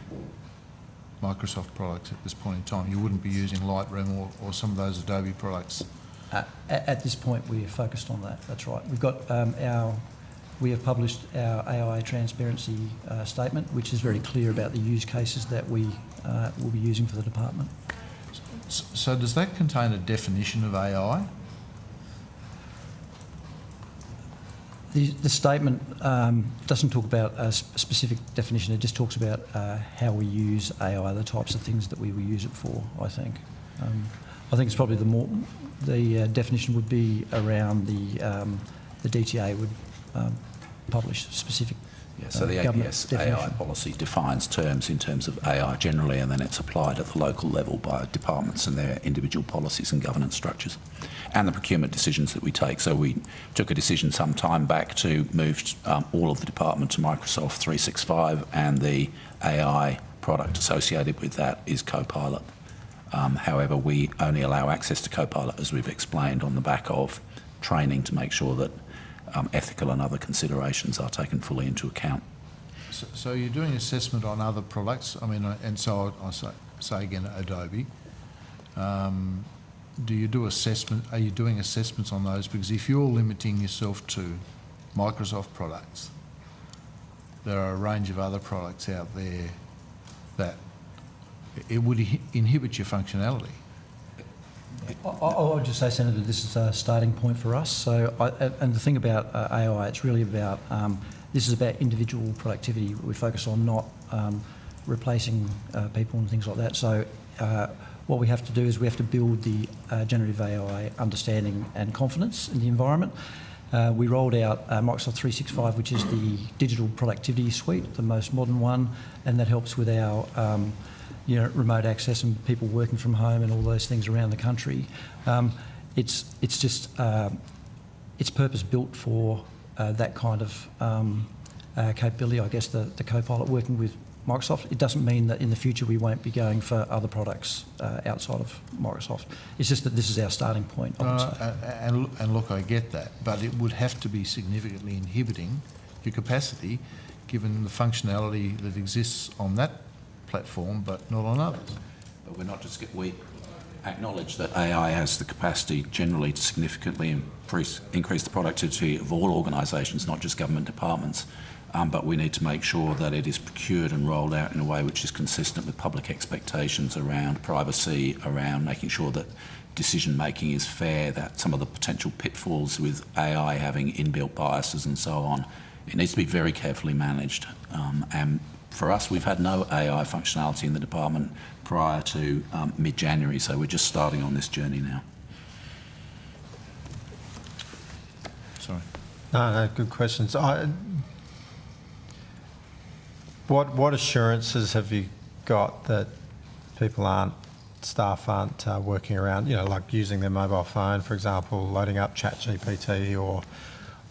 Microsoft products at this point in time? You wouldn't be using Lightroom or some of those Adobe products? At this point, we're focused on that. That's right. We've got we have published our AI transparency statement, which is very clear about the use cases that we will be using for the department. So does that contain a definition of AI? The statement doesn't talk about a specific definition. It just talks about how we use AI, the types of things that we will use it for. I think it's probably the definition would be around the DTA would publish specific. Yeah, so the APS AI policy defines terms in terms of AI generally, and then it's applied at the local level by departments and their individual policies and governance structures, and the procurement decisions that we take. So we took a decision some time back to move all of the department to Microsoft 365, and the AI product associated with that is Copilot. However, we only allow access to Copilot, as we've explained, on the back of training to make sure that ethical and other considerations are taken fully into account. So you're doing assessment on other products, I mean, and so I say again, Adobe. Do you do assessment? Are you doing assessments on those? Because if you're limiting yourself to Microsoft products, there are a range of other products out there that it would inhibit your functionality. I would just say, Senator, this is a starting point for us. So, and the thing about AI, it's really about this is about individual productivity. We focus on not replacing people and things like that. So, what we have to do is we have to build the generative AI understanding and confidence in the environment. We rolled out Microsoft 365, which is the digital productivity suite, the most modern one, and that helps with our remote access and people working from home and all those things around the country. It's purpose built for that kind of capability. I guess the Copilot working with Microsoft. It doesn't mean that in the future we won't be going for other products outside of Microsoft. It's just that this is our starting point, I would say. And look, I get that, but it would have to be significantly inhibiting your capacity, given the functionality that exists on that platform, but not on others. But we're not just we acknowledge that AI has the capacity generally to significantly increase the productivity of all organisations, not just government departments. But we need to make sure that it is procured and rolled out in a way which is consistent with public expectations around privacy, around making sure that decision making is fair, that some of the potential pitfalls with AI having inbuilt biases and so on, it needs to be very carefully managed. And for us, we've had no AI functionality in the department prior to mid-January, so we're just starting on this journey now. Sorry. No, good questions. What assurances have you got that staff aren't working around, like using their mobile phone, for example, loading up ChatGPT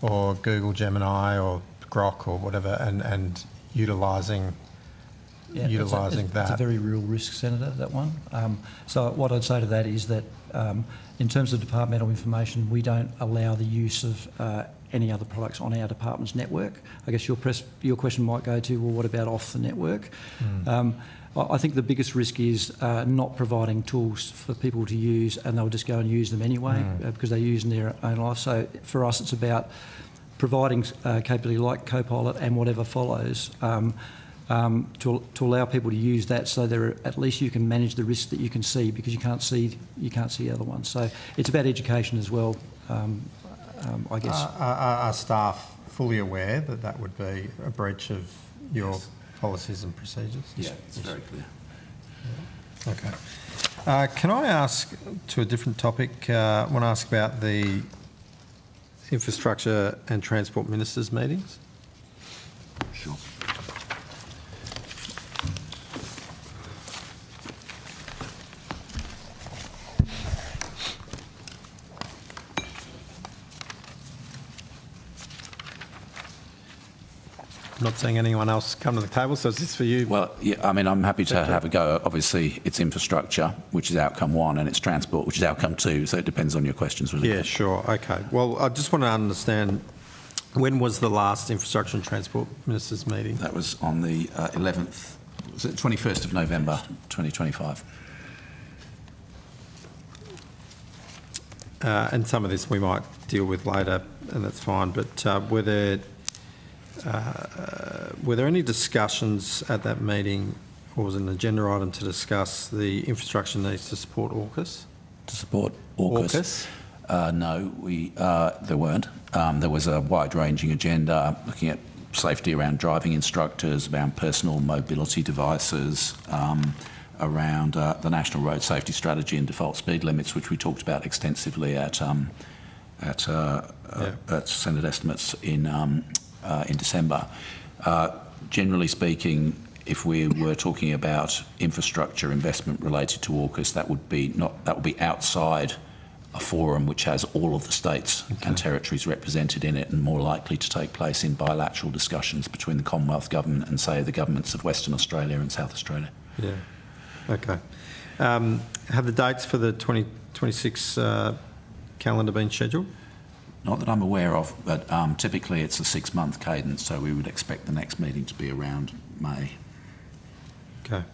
or Google Gemini or Grok or whatever, and utilising that? It's a very real risk, Senator, that one. So what I'd say to that is that in terms of departmental information, we don't allow the use of any other products on our department's network. I guess your question might go to, well, what about off the network? I think the biggest risk is not providing tools for people to use, and they'll just go and use them anyway because they use in their own life. So for us, it's about providing capability like Copilot and whatever follows to allow people to use that, so at least you can manage the risks that you can see, because you can't see the other ones. So it's about education as well, I guess. Are staff fully aware that would be a breach of your policies and procedures? Yeah, it's very clear. Yeah. Okay. Can I ask to a different topic? I want to ask about the Infrastructure and Transport Ministers meetings. Sure. I'm not seeing anyone else come to the table, so is this for you? Well, yeah, I mean, I'm happy to have a go. Obviously, it's infrastructure, which is outcome one, and it's transport, which is outcome two, so it depends on your questions, really. Yeah, sure. Okay. Well, I just want to understand, when was the last Infrastructure and Transport Ministers meeting? That was on the 11th, was it 21st of November, 2025. And some of this we might deal with later, and that's fine, but were there any discussions at that meeting, or was it an agenda item to discuss the infrastructure needs to support AUKUS? To support AUKUS? No, there weren't. There was a wide-ranging agenda looking at safety around driving instructors, around personal mobility devices, around the National Road Safety Strategy and default speed limits, which we talked about extensively at Senate estimates in December. Generally speaking, if we were talking about infrastructure investment related to AUKUS, that would be outside a forum which has all of the states and territories represented in it, and more likely to take place in bilateral discussions between the Commonwealth Government and, say, the governments of Western Australia and South Australia. Yeah. Okay. Have the dates for the 2026 calendar been scheduled? Not that I'm aware of, but typically it's a 6-month cadence, so we would expect the next meeting to be around May. Okay.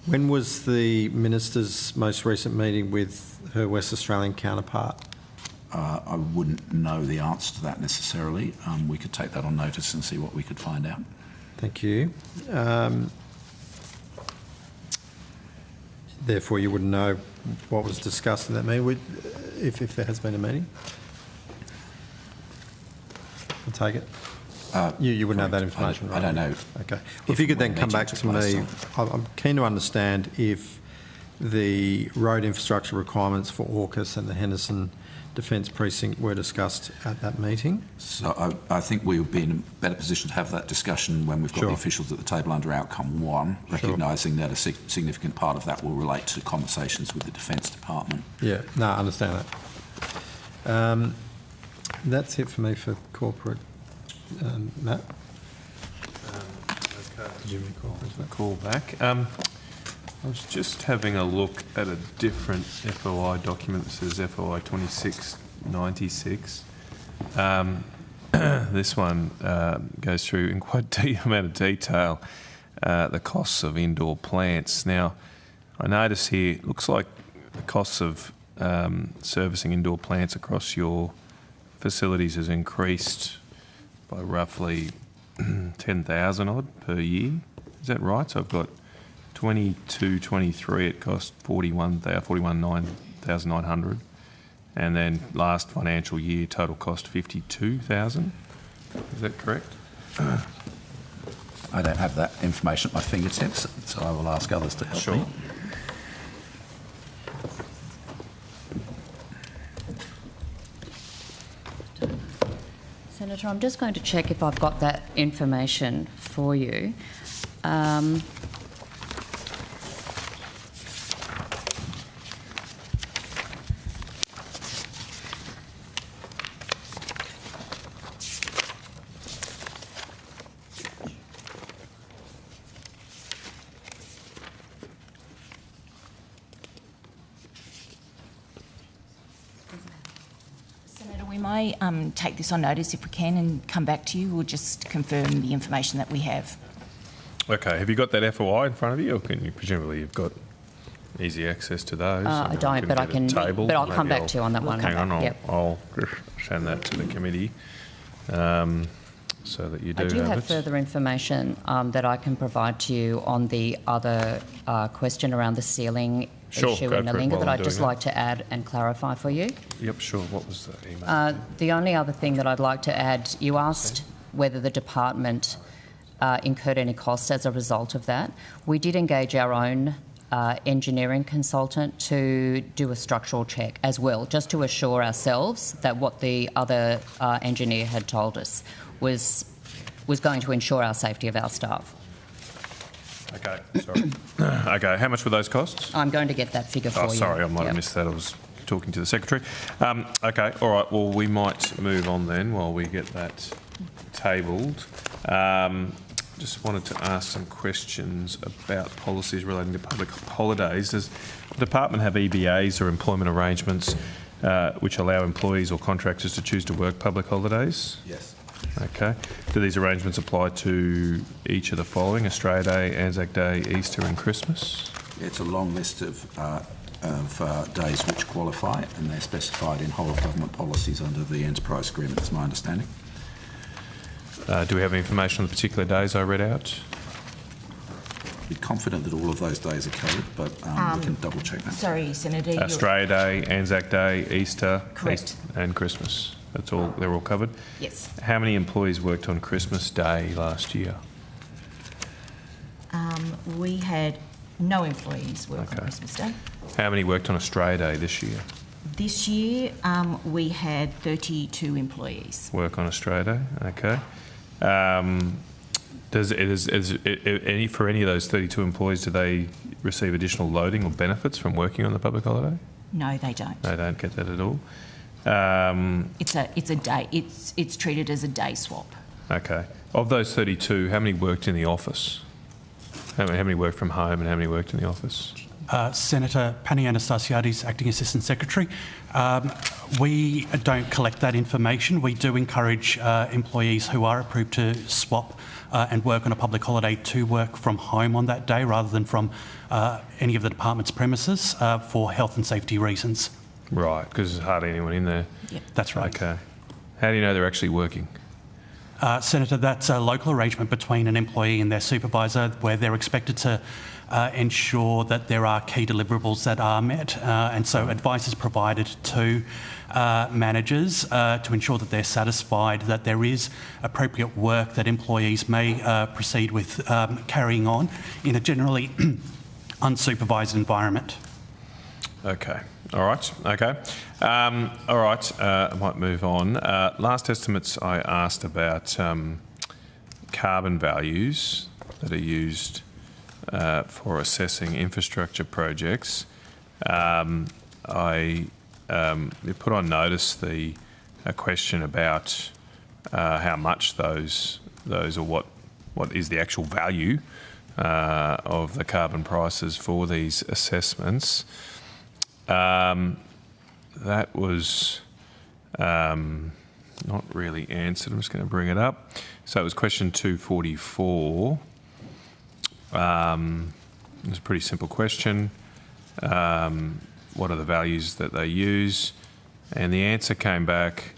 When was the Minister's most recent meeting with her West Australian counterpart? I wouldn't know the answer to that necessarily. We could take that on notice and see what we could find out. Thank you. Therefore, you wouldn't know what was discussed in that meeting, if there has been a meeting? I'll take it. You wouldn't have that information, right? I don't know. Okay. Well, if you could then come back to me, I'm keen to understand if the road infrastructure requirements for AUKUS and the Henderson Defence Precinct were discussed at that meeting. So I think we would be in a better position to have that discussion when we've got the officials at the table under outcome one, recognising that a significant part of that will relate to conversations with the Defence Department. Yeah, no, I understand that. That's it for me for corporate. Matt? Did you recall? Call back. I was just having a look at a different FOI document that says FOI 2696. This one goes through in quite a amount of detail the costs of indoor plants. Now, I notice here, it looks like the costs of servicing indoor plants across your facilities has increased by roughly 10,000 odd per year. Is that right? So I've got 22-23, it cost 41,900, and then last financial year total cost 52,000. Is that correct? I don't have that information at my fingertips, so I will ask others to help me. Senator, Senator, I'm just going to check if I've got that information for you. Senator, we may take this on notice if we can and come back to you. We'll just confirm the information that we have. Okay, have you got that FOI in front of you, or can you presumably you've got easy access to those? I don't, but I get a can. table. But I'll come Maybe back to you on that one. Hang on, Yep. I'll send that to the committee so that you do I do have it. further information that I can provide to you on the other question around the ceiling Sure, issue go in for it Nalinga while that I'm I'd just doing like to add and clarify for you. Yep, sure. What was the email? The only other thing that I'd like to add, you asked whether the department incurred any costs as a result of that. We did engage our own engineering consultant to do a structural check as well, just to assure ourselves that what the other engineer had told us was going to ensure our safety of our staff. Okay, sorry. Okay, how much were those costs? I'm going to get that figure for you. Oh, sorry, I might Yep. have missed that. I was talking to the secretary. Okay, all right. Well, we might move on then while we get that tabled. Just wanted to ask some questions about policies relating to public holidays. Does the department have EBAs or employment arrangements which allow employees or contractors to choose to work public holidays? Yes. Okay. Do these arrangements apply to each of the following: Australia Day, Anzac Day, Easter and Christmas? It's a long list of days which qualify, and they're specified in whole of government policies under the enterprise agreement, is my understanding. Do we have information on the particular days I read out? Be confident that all of those days are covered, but we can double check that. Sorry, Senator. you're- Australia Day, Anzac Day, Easter, Correct. and Christmas. That's all. They're all covered. Yes. How many employees worked on Christmas Day last year? We had no employees work Okay. on Christmas Day. How many worked on Australia Day this year? This year, we had 32 employees. Work on Australia Day. Okay. For any of those 32 employees, do they receive additional loading or benefits from working on the public holiday? No, they don't. They don't get that at all. It's a day. It's treated as a day swap. Okay. Of those 32, how many worked in the office? How many worked from home and how many worked in the office? Senator Pani Anastasiades, Acting Assistant Secretary. We don't collect that information. We do encourage employees who are approved to swap and work on a public holiday to work from home on that day rather than from any of the department's premises for health and safety reasons. Right, because there's hardly anyone in there. Yep. That's right. Okay. How do you know they're actually working? Senator, that's a local arrangement between an employee and their supervisor where they're expected to ensure that there are key deliverables that are met. And so advice is provided to managers to ensure that they're satisfied that there is appropriate work that employees may proceed with carrying on in a generally unsupervised environment. Okay. All right. Okay. All right. I might move on. Last estimates I asked about carbon values that are used for assessing infrastructure projects. I put on notice a question about how much those or what is the actual value of the carbon prices for these assessments. That was not really answered. I'm just going to bring it up. So it was question 244. It was a pretty simple question. What are the values that they use? And the answer came back,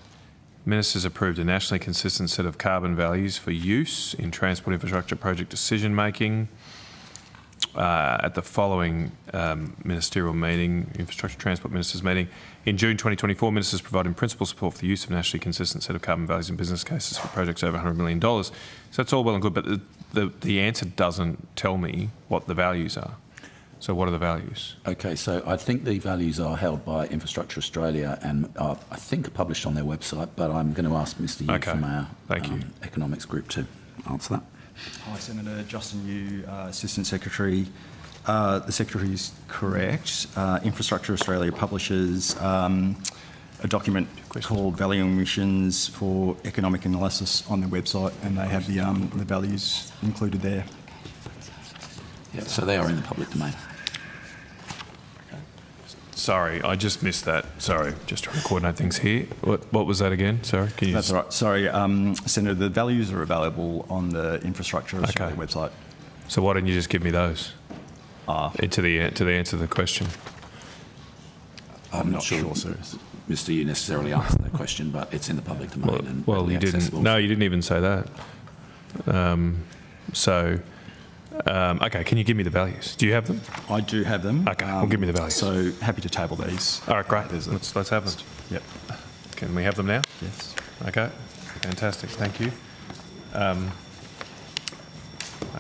Ministers approved a nationally consistent set of carbon values for use in transport infrastructure project decision making. At the following ministerial meeting, Infrastructure Transport Ministers meeting, in June 2024, Ministers provided principal support for the use of a nationally consistent set of carbon values in business cases for projects over $100 million. So that's all well and good, but the answer doesn't tell me what the values are. So what are the values? Okay, so I think the values are held by Infrastructure Australia and I think are published on their website, but I'm going to ask Mr Yu from our economics group to answer that. Hi, Senator. Justin Yu, Assistant Secretary. The Secretary is correct. Infrastructure Australia publishes a document called Value Emissions for Economic Analysis on their website, and they have the values included there. Yeah, so they are in the public domain. Sorry, I just missed that. Sorry, just trying to coordinate things here. What was that again? Sorry, can you? That's right. Sorry, Senator. The values are available on the Infrastructure Australia website. So why don't you just give me those? To the answer to the question. I'm not sure, sir. Mr. Yu necessarily answered that question, but it's in the public domain. Well, you didn't. No, you didn't even say that. Okay, can you give me the values? Do you have them? I do have them. Okay, well, give me the values. So happy to table these. All right, great. Let's have them. Yep. Can we have them now? Yes. Okay, fantastic. Thank you.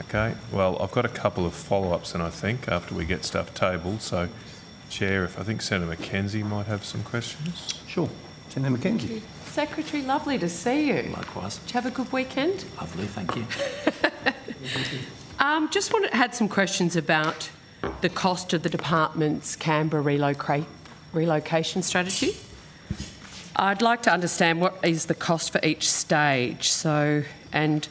Okay, well, I've got a couple of follow-ups, and I think after we get stuff tabled. So, Chair, if I think Senator Mackenzie might have some questions. Sure, Senator Mackenzie. Secretary, lovely to see you. Likewise. Did you have a good weekend? Lovely, thank you. Just had some questions about the cost of the department's Canberra relocation strategy. I'd like to understand what is the cost for each stage. And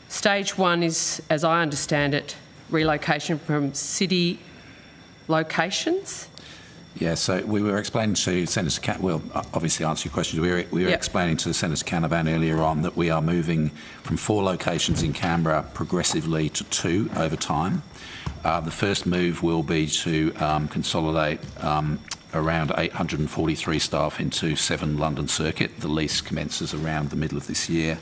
stage one is, as I understand it, relocation from city locations. Yeah, so we were explaining to Senator we'll obviously answer your question. We were explaining to Senator Canavan earlier on that we are moving from 4 locations in Canberra progressively to 2 over time. The first move will be to consolidate around 843 staff into 7 London Circuit. The lease commences around the middle of this year,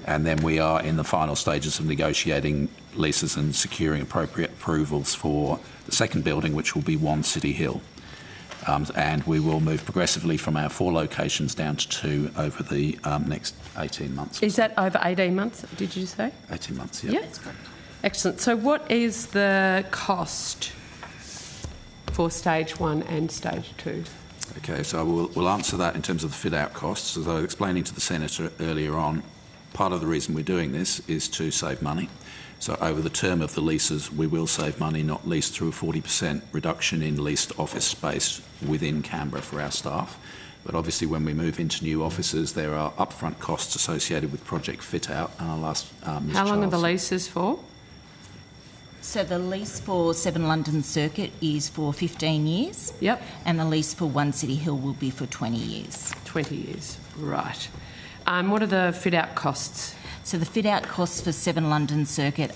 and then we are in the final stages of negotiating leases and securing appropriate approvals for the second building, which will be 1 City Hill. And we will move progressively from our 4 locations down to 2 over the next 18 months. Is that over 18 months, did you say? 18 months, yeah. Yeah, that's correct. Excellent. So what is the cost for stage 1 and stage 2? Okay, so we'll answer that in terms of the fit-out costs. As I was explaining to the Senator earlier on, part of the reason we're doing this is to save money. So over the term of the leases, we will save money, not least through a 40% reduction in leased office space within Canberra for our staff. But obviously when we move into new offices, there are upfront costs associated with project fit-out. And I'll ask Ms. How long Charles. are the leases for? So the lease for 7 London Circuit is for 15 years. Yep. And the lease for 1 City Hill will be for 20 years. 20 years, right. What are the fit-out costs? So the fit-out costs for 7 London Circuit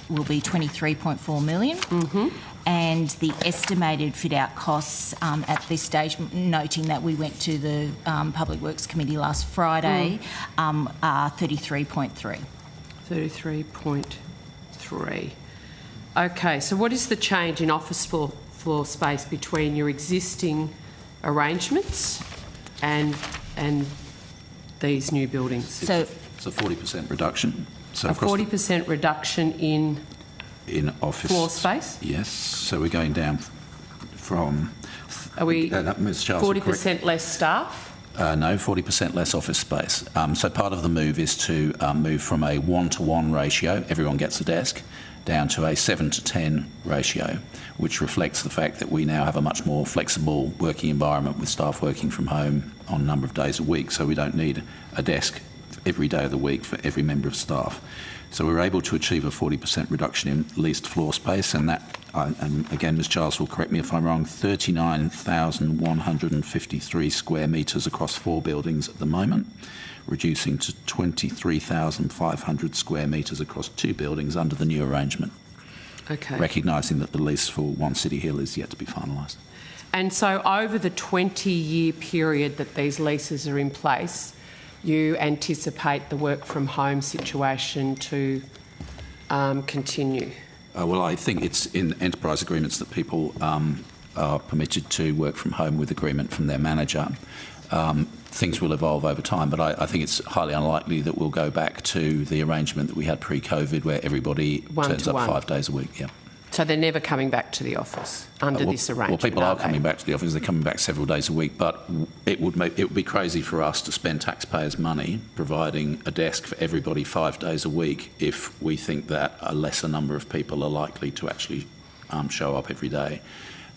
will be $23.4 million. Mm-hmm. And the estimated fit-out costs at this stage, noting that we went to the Public Works Committee last Friday, are 33.3. 33.3. Okay, so what is the change in office floor space between your existing arrangements and these new buildings? So it's a 40% reduction. So a 40% reduction in office floor space? Yes. So we're going down from. Are we Ms. Charles, 40% less staff? No, 40% less office space. So part of the move is to move from a 1-to-1 ratio, everyone gets a desk, down to a 7-to-10 ratio, which reflects the fact that we now have a much more flexible working environment with staff working from home on a number of days a week, so we don't need a desk every day of the week for every member of staff. So we were able to achieve a 40% reduction in leased floor space, and that, and again, Ms. Charles will correct me if I'm wrong, 39,153 square metres across 4 buildings at the moment, reducing to 23,500 square metres across 2 buildings under the new arrangement. Okay. Recognising that the lease for 1 City Hill is yet to be finalised. And so over the 20-year period that these leases are in place, you anticipate the work from home situation to continue? Well, I think it's in enterprise agreements that people are permitted to work from home with agreement from their manager. Things will evolve over time, but I think it's highly unlikely that we'll go back to the arrangement that we had pre-COVID where everybody turns up 5 days a week. Yeah. So they're never coming back to the office under this arrangement? Well, people are they? coming back to the office. They're coming back several days a week, but it would be crazy for us to spend taxpayers' money providing a desk for everybody 5 days a week if we think that a lesser number of people are likely to actually show up every day.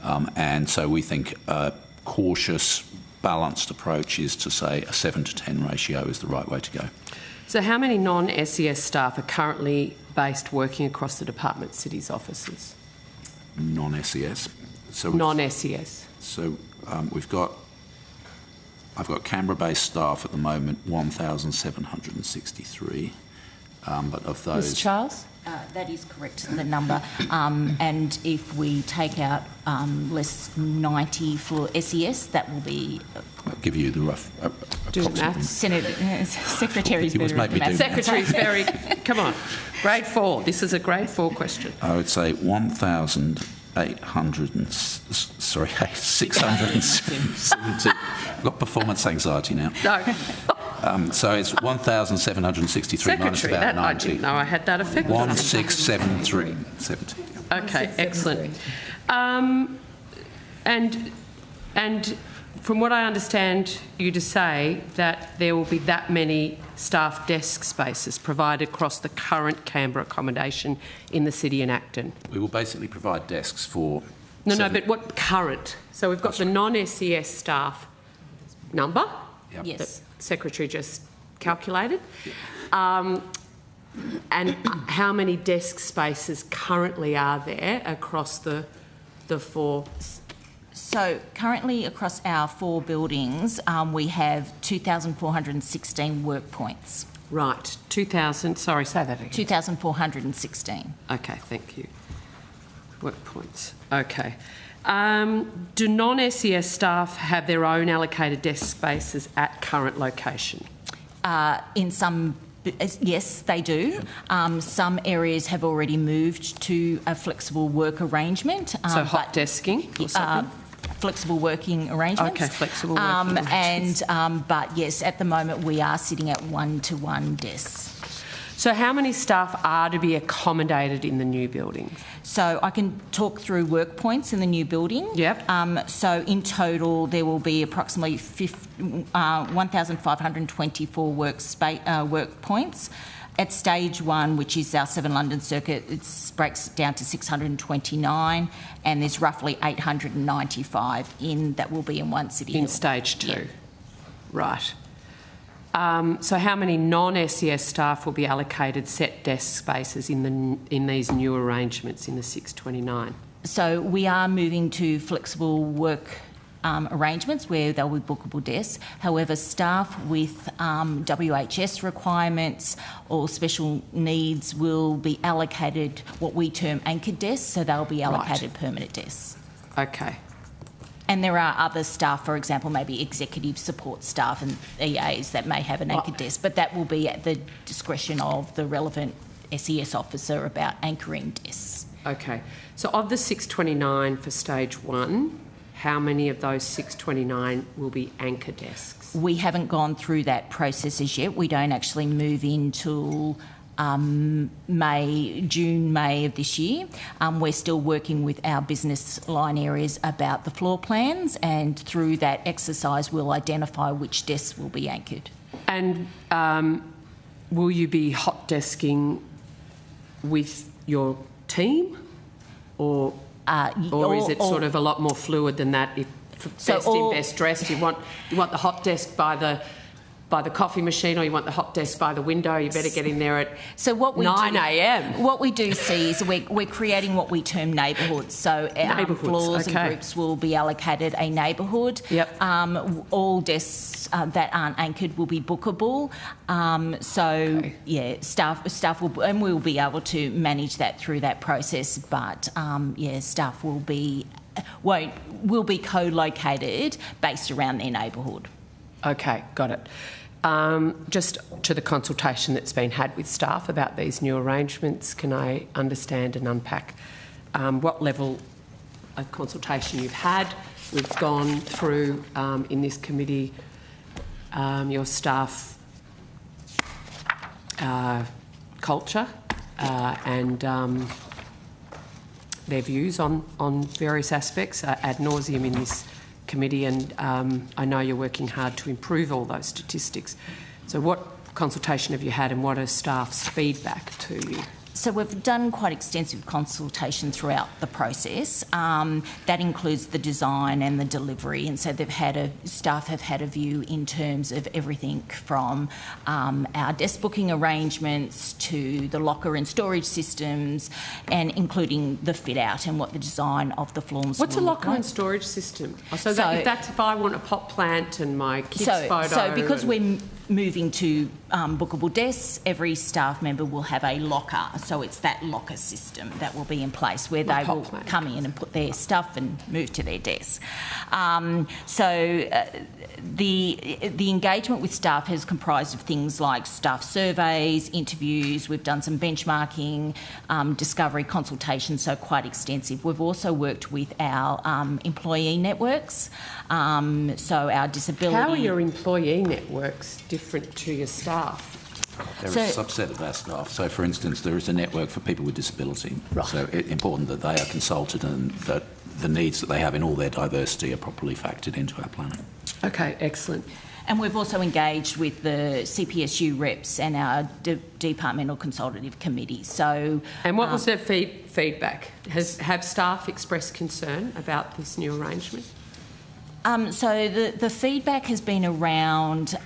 And so we think a cautious, balanced approach is to say a 7-to-10 ratio is the right way to go. So how many non-SES staff are currently based working across the Department City's offices? Non-SES. So non-SES. So I've got Canberra-based staff at the moment, 1,763, but of those... Ms Charles? That is correct, the number. And if we take out less 90 for SES, that will be... I'll give you the rough... Do the maths. Secretary's better at the maths. Secretary's very... Come on. Grade 4. This is a grade 4 question. I would say 670. I've got performance anxiety now. No. So it's 1,763 minus about 90. I didn't know I had that effect. 1,673. 70. Okay, excellent. And from what I understand you to say, that there will be that many staff desk spaces provided across the current Canberra accommodation in the city and Acton. We will basically provide desks for... No, but what current? So we've got the non-SES staff number. Yep. Yes. The Secretary just calculated. And how many desk spaces currently are there across the 4? So currently across our 4 buildings, we have 2,416 work points. Right, 2,000, sorry, say that again. 2,416. Okay, thank you. Work points, okay. Do non-SES staff have their own allocated desk spaces at current location? In some, yes, they do. Some areas have already moved to a flexible work arrangement. So hot desking or something? Flexible working arrangements. Okay, flexible working arrangements. But yes, at the moment we are sitting at 1-to-1 desks. So how many staff are to be accommodated in the new building? So I can talk through work points in the new building. Yep. So in total there will be approximately 1,524 work points. At stage 1, which is our 7 London circuit, it breaks down to 629, and there's roughly 895 that will be in one city. In hill. stage 2, yeah. Right. So how many non-SES staff will be allocated set desk spaces in these new arrangements in the 629? So we are moving to flexible work arrangements where they'll be bookable desks. However, staff with WHS requirements or special needs will be allocated what we term anchored desks, so they'll be allocated permanent desks. Okay. And there are other staff, for example, maybe executive support staff and EAs that may have an anchored desk, but that will be at the discretion of the relevant SES officer about anchoring desks. Okay. So of the 629 for stage 1, how many of those 629 will be anchor desks? We haven't gone through that process as yet. We don't actually move in till June, May of this year. We're still working with our business line areas about the floor plans, and through that exercise we'll identify which desks will be anchored. And will you be hot desking with your team, or is it sort of a lot more fluid than that? If best in, best dressed, you want the hot desk by the coffee machine, or you want the hot desk by the window? You better get in there at 9 a.m. What we do see is we're creating what we term neighbourhoods. So our floors and groups will be allocated a neighbourhood. Yep. All desks that aren't anchored will be bookable. Staff will, and we'll be able to manage that through that process. But staff will be co-located based around their neighbourhood. Okay, got it. Just to the consultation that's been had with staff about these new arrangements, can I understand and unpack what level of consultation you've had? We've gone through in this committee your staff culture and their views on various aspects ad nauseum in this committee, and I know you're working hard to improve all those statistics. So what consultation have you had, and what are staff's feedback to you? So we've done quite extensive consultation throughout the process. That includes the design and the delivery, and so staff have had a view in terms of everything from our desk booking arrangements to the locker and storage systems, and including the fit out and what the design of the floors. What's a locker and storage system? So if I want a pot plant and my kids' photo. So because we're moving to bookable desks, every staff member will have a locker. So it's that locker system that will be in place where they will come in and put their stuff and move to their desk. The engagement with staff has comprised of things like staff surveys, interviews. We've done some benchmarking, discovery consultations, so quite extensive. We've also worked with our employee networks, so our disability. How are your employee networks different to your staff? They're a subset of our staff. So, for instance, there is a network for people with disability. Right. So it's important that they are consulted and that the needs that they have in all their diversity are properly factored into our planning. Okay, excellent. And we've also engaged with the CPSU reps and our departmental consultative committee. So, and what was their feedback? Have staff expressed concern about this new arrangement? So the feedback has been around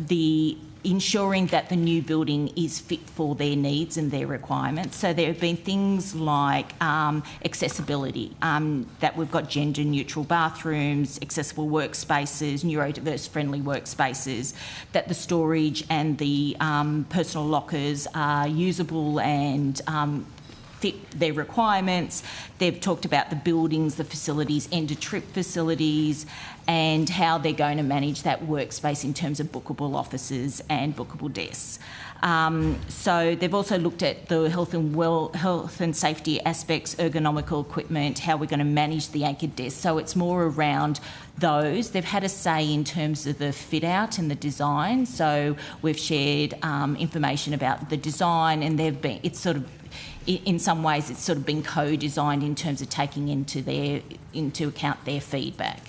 the ensuring that the new building is fit for their needs and their requirements. So there have been things like accessibility, that we've got gender neutral bathrooms, accessible workspaces, neurodiverse friendly workspaces, that the storage and the personal lockers are usable and fit their requirements. They've talked about the buildings, the facilities, end-of-trip facilities, and how they're going to manage that workspace in terms of bookable offices and bookable desks. So they've also looked at the health and safety aspects, ergonomical equipment, how we're going to manage the anchored desks. So it's more around those. They've had a say in terms of the fit out and the design. So we've shared information about the design, and in some ways it's sort of been co-designed in terms of taking into account their feedback.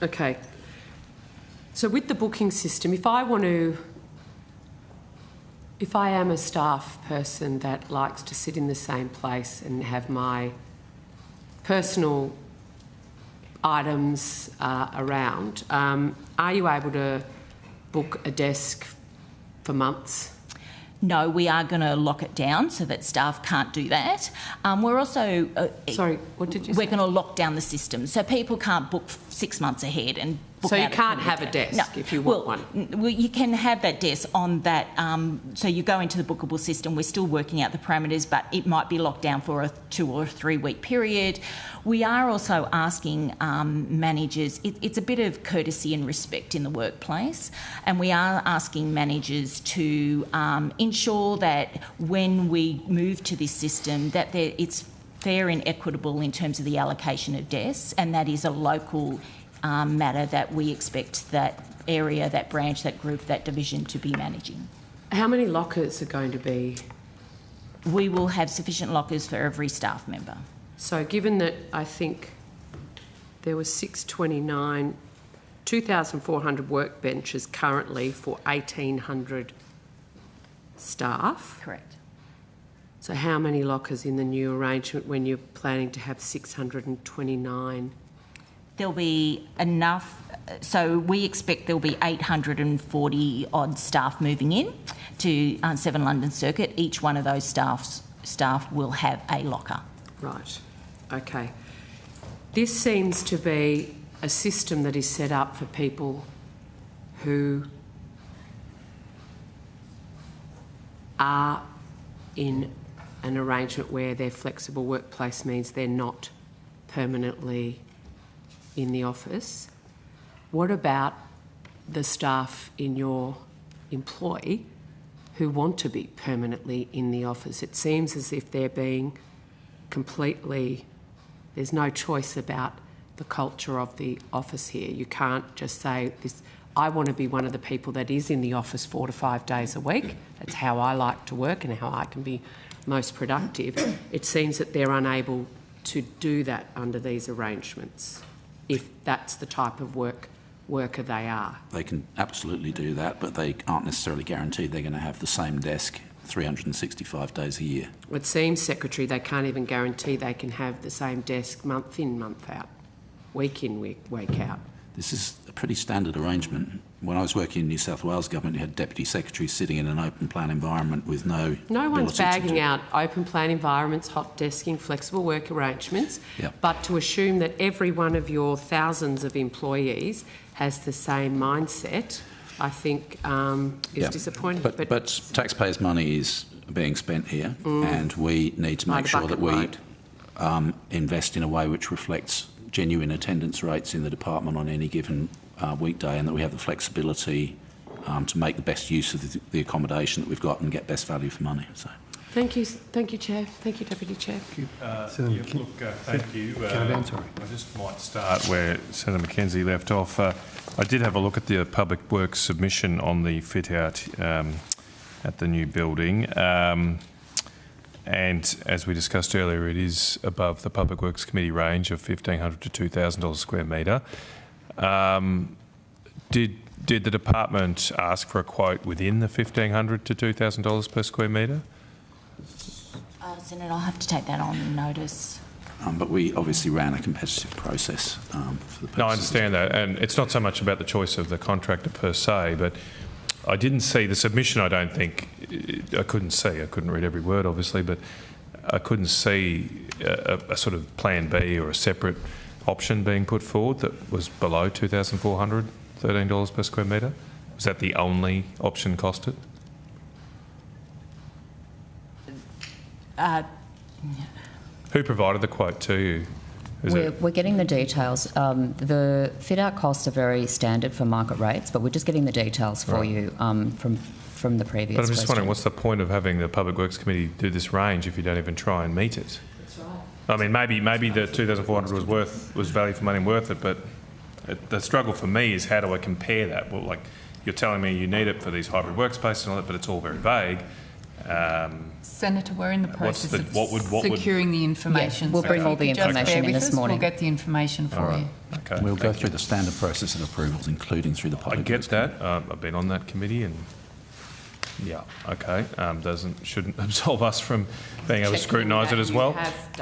Okay. So with the booking system, if I am a staff person that likes to sit in the same place and have my personal items around, are you able to book a desk for months? No, we are going to lock it down so that staff can't do that. We're also... Sorry, what did you say? We're going to lock down the system so people can't book 6 months ahead and book. So you can't have a desk if you want one? Well, you can have that desk on that... so you go into the bookable system. We're still working out the parameters, but it might be locked down for a 2 or 3 week period. We are also asking managers... It's a bit of courtesy and respect in the workplace, and we are asking managers to ensure that when we move to this system that it's fair and equitable in terms of the allocation of desks, and that is a local matter that we expect that area, that branch, that group, that division to be managing. How many lockers are going to be? We will have sufficient lockers for every staff member. So given that I think there were 629, 2,400 workbenches currently for 1,800 staff. Correct. So how many lockers in the new arrangement when you're planning to have 629? There'll be enough. So we expect there'll be 840 odd staff moving in to 7 London Circuit. Each one of those staff will have a locker. Right. Okay. This seems to be a system that is set up for people who are in an arrangement where their flexible workplace means they're not permanently in the office. What about the staff in your employ who want to be permanently in the office? It seems as if they're being completely... There's no choice about the culture of the office here. You can't just say, I want to be one of the people that is in the office 4 to 5 days a week. That's how I like to work and how I can be most productive, it seems that they're unable to do that under these arrangements, if that's the type of worker they are. They can absolutely do that, but they aren't necessarily guaranteed they're going to have the same desk 365 days a year. It seems, Secretary, they can't even guarantee they can have the same desk month in, month out, week in, week out. This is a pretty standard arrangement. When I was working in New South Wales government, you had deputy secretaries sitting in an open plan environment with no one's bagging out open plan environments, hot desking, flexible work arrangements, but to assume that every one of your thousands of employees has the same mindset, I think is disappointing. But taxpayers' money is being spent here, and we need to make sure that we invest in a way which reflects genuine attendance rates in the department on any given weekday, and that we have the flexibility to make the best use of the accommodation that we've got and get best value for money. So, thank you, Chair. Thank you, Deputy Chair. Thank you. I just might start where Senator Mackenzie left off. I did have a look at the Public Works submission on the fit out at the new building. And as we discussed earlier, it is above the Public Works Committee range of $1,500 to $2,000 a square metre. Did the department ask for a quote within the $1,500 to $2,000 per square metre? Senator, I'll have to take that on notice. But we obviously ran a competitive process for the purposes. No, I understand that, and it's not so much about the choice of the contractor per se, but I didn't see the submission. I don't think I couldn't read every word, obviously, but I couldn't see a sort of plan B or a separate option being put forward that was below $2,400, $13 per square metre. Was that the only option costed? Who provided the quote to you? We're getting the details. The fit-out costs are very standard for market rates, but we're just getting the details for you from the previous But I'm just question. wondering, what's the point of having the Public Works Committee do this range if you don't even try and meet it? That's right. I mean, maybe the 2,400 was value for money and worth it, but the struggle for me is how do I compare that? Well, like, you're telling me you need it for these hybrid workspaces and all that, but it's all very vague. Senator, we're in the process of would securing the information. Yeah, we'll bring all the information in this morning. We'll get the information for you. Okay. We'll go through the standard process of approvals, including through the public. I get that. I've been on that committee, and yeah, okay. Shouldn't absolve us from being able to scrutinise it as well.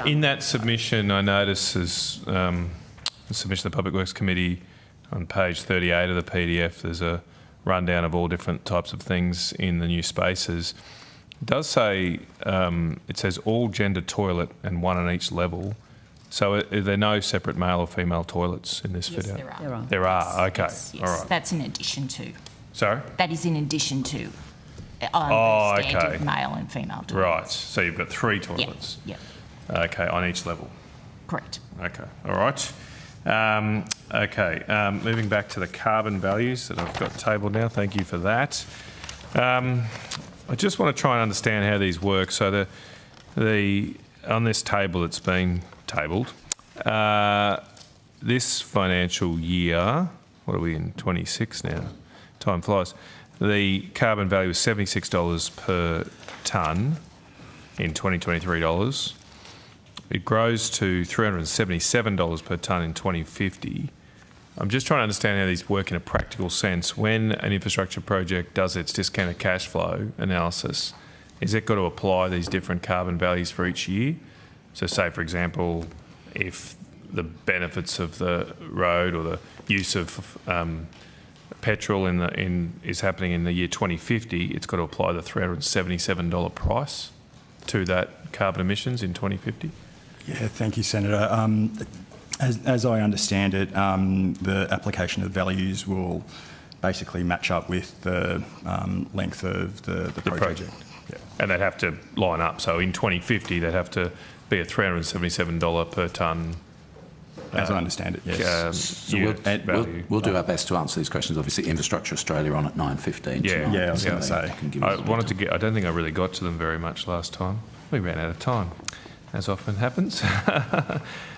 In that submission, I notice as the submission of the Public Works Committee on page 38 of the PDF, there's a rundown of all different types of things in the new spaces. It does say, it says all gender toilet and one on each level. So are there no separate male or female toilets in this fit out? There are. There are, okay. Yes, all right. That's in addition to. Sorry? That is in addition to the standard male and female toilets. Right, so you've got 3 toilets. Yep. Okay, on each level. Correct. Okay, all right. Moving back to the carbon values that I've got tabled now. Thank you for that. I just want to try and understand how these work. So on this table that's been tabled, this financial year, what are we in, 26 now? Time flies. The carbon value is $76 per tonne in 2023 dollars. It grows to $377 per tonne in 2050. I'm just trying to understand how these work in a practical sense. When an infrastructure project does its discounted cash flow analysis, is it got to apply these different carbon values for each year? So say, for example, if the benefits of the road or the use of petrol is happening in the year 2050, it's got to apply the $377 price to that carbon emissions in 2050? Yeah, thank you, Senator. As I understand it, the application of values will basically match up with the length of the project. Yeah. And they'd have to line up. So in 2050, they'd have to be a $377 per tonne. As I understand it, yes. So we'll do our best to answer these questions. Obviously, Infrastructure Australia on at 9:15. Yeah, I was going to say. I don't think I really got to them very much last time. We ran out of time, as often happens.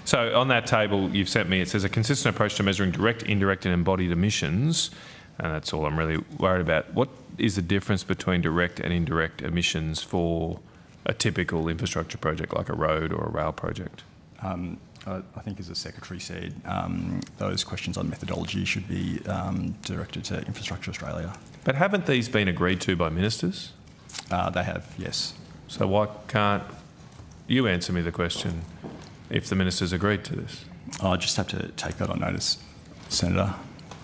So on that table you've sent me, it says a consistent approach to measuring direct, indirect and embodied emissions, and that's all I'm really worried about. What is the difference between direct and indirect emissions for a typical infrastructure project like a road or a rail project? I think, as the Secretary said, those questions on methodology should be directed to Infrastructure Australia. But haven't these been agreed to by ministers? They have, yes. So why can't you answer me the question if the ministers agreed to this? I just have to take that on notice, Senator.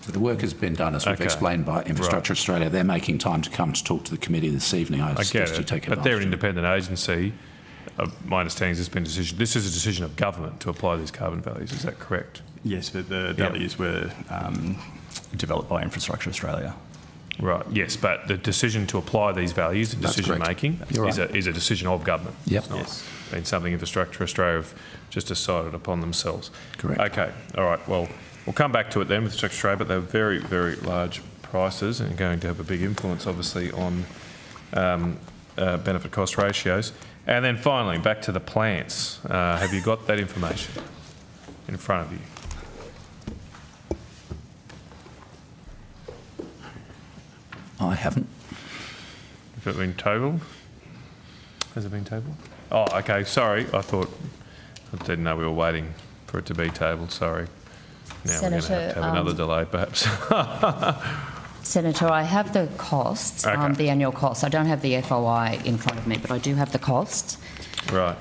So the work has been done, as we've explained, by Infrastructure Australia. They're making time to come to talk to the committee this evening. I get it, but they're an independent agency. My understanding is this is a decision of government to apply these carbon values. Is that correct? Yes, but the values were developed by Infrastructure Australia. Right, yes, but the decision to apply these values in decision-making is a decision of government. Yep. It's not been something Infrastructure Australia have just decided upon themselves. Correct. Okay, all right, well, we'll come back to it then with Infrastructure Australia, but they're very, very large prices and going to have a big influence, obviously, on benefit-cost ratios. And then finally, back to the plants. Have you got that information in front of you? I haven't. Has it been tabled? Has it been tabled? Oh, okay, sorry. I didn't know we were waiting for it to be tabled, sorry. Now we're going to have another delay, perhaps. Senator, I have the costs, the annual costs. I don't have the FOI in front of me, but I do have the costs. Right.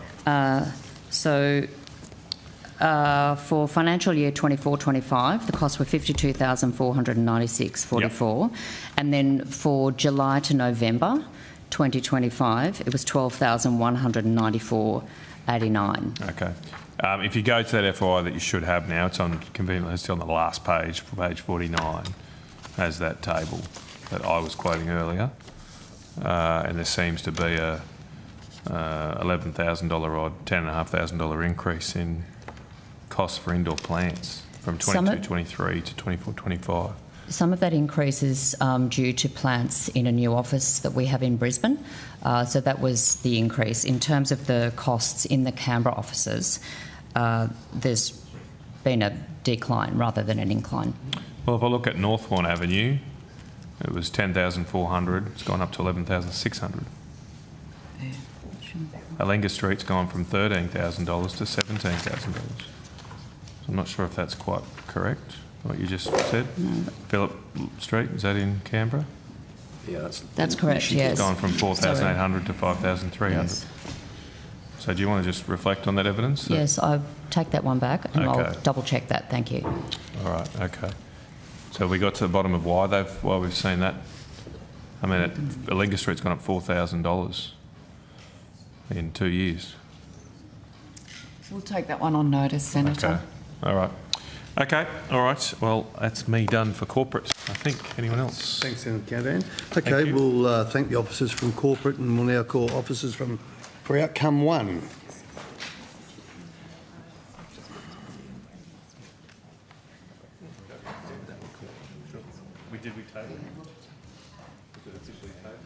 For financial year 24-25, the costs were $52,496.44, and then for July to November 2025, it was $12,194.89. Okay. If you go to that FOI that you should have now, it's on the last page, page 49, has that table that I was quoting earlier, and there seems to be a $11,000 odd, $10,500 increase in costs for indoor plants from 22-23 to 24-25. Some of that increase is due to plants in a new office that we have in Brisbane. So that was the increase. In terms of the costs in the Canberra offices, there's been a decline rather than an incline. Well, if I look at Northbourne Avenue, it was $10,400. It's gone up to $11,600. Alinga Street's gone from $13,000 to $17,000. I'm not sure if that's quite correct, what you just said. No. Phillip Street, is that in Canberra? Yeah, that's correct, yes. It's gone from 4,800 to 5,300. Yes. So do you want to just reflect on that evidence? Yes, I'll take that one back and I'll double check that. Thank you. All right, okay. So we got to the bottom of why we've seen that. I mean, Alinga Street's gone up $4,000 in 2 years. We'll take that one on notice, Senator. Okay. All right. Okay. All right. Well, that's me done for corporate. I think. Anyone else? Thanks, Senator Canavan. Okay, we'll thank the officers from corporate, and we'll now call officers for outcome one. Did we table it? Was it officially tabled?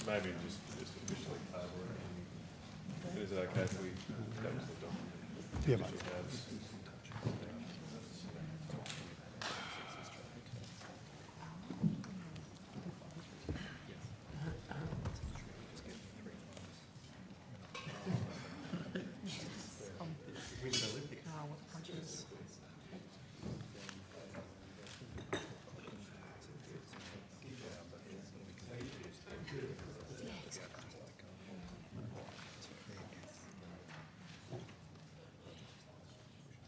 Maybe just officially table it. Is it okay if we... That was the document. Yeah, mate.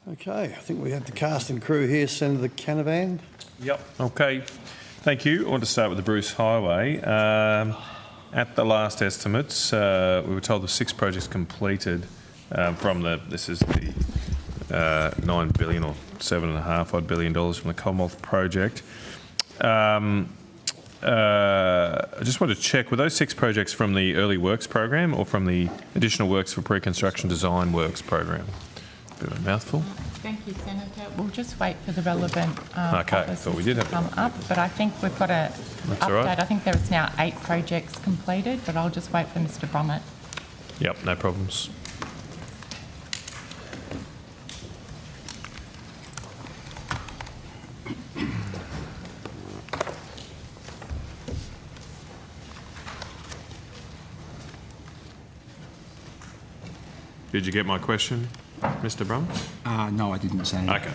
Okay, I think we have the cast and crew here. Senator Canavan. Yep. Okay. Thank you. I want to start with the Bruce Highway. At the last estimates, we were told the 6 projects completed this is the $9 billion or $7.5 odd billion from the Commonwealth project. I just wanted to check, were those 6 projects from the early works program or from the additional works for pre-construction design works program? Bit of a mouthful. Thank you, Senator. We'll just wait for the relevant thought we did have to come up, but I think we've got an update. Right. I think there is now 8 projects completed, but I'll just wait for Mr Brumett. Yep, no problems. Did you get my question, Mr. Brummels? No, I didn't say. Okay,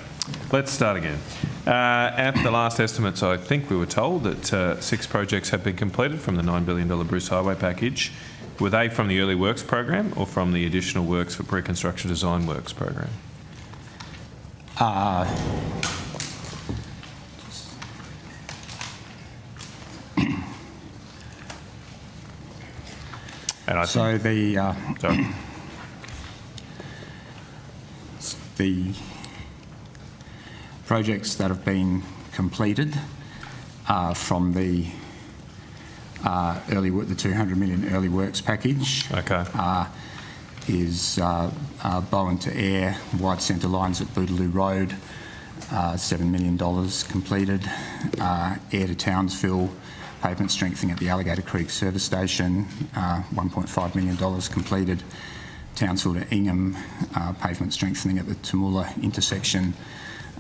let's start again. At the last estimates, I think we were told that 6 projects had been completed from the $9 billion Bruce Highway package. Were they from the early works program or from the additional works for pre-construction design works program? And I So the projects that have been completed from the the 200 million early works package. Okay. Is Bowen to Air, wide centre lines at Bootaloo Road, $7 million completed. Air to Townsville, pavement strengthening at the Alligator Creek service station, $1.5 million completed. Townsville to Ingham, pavement strengthening at the Tamula intersection,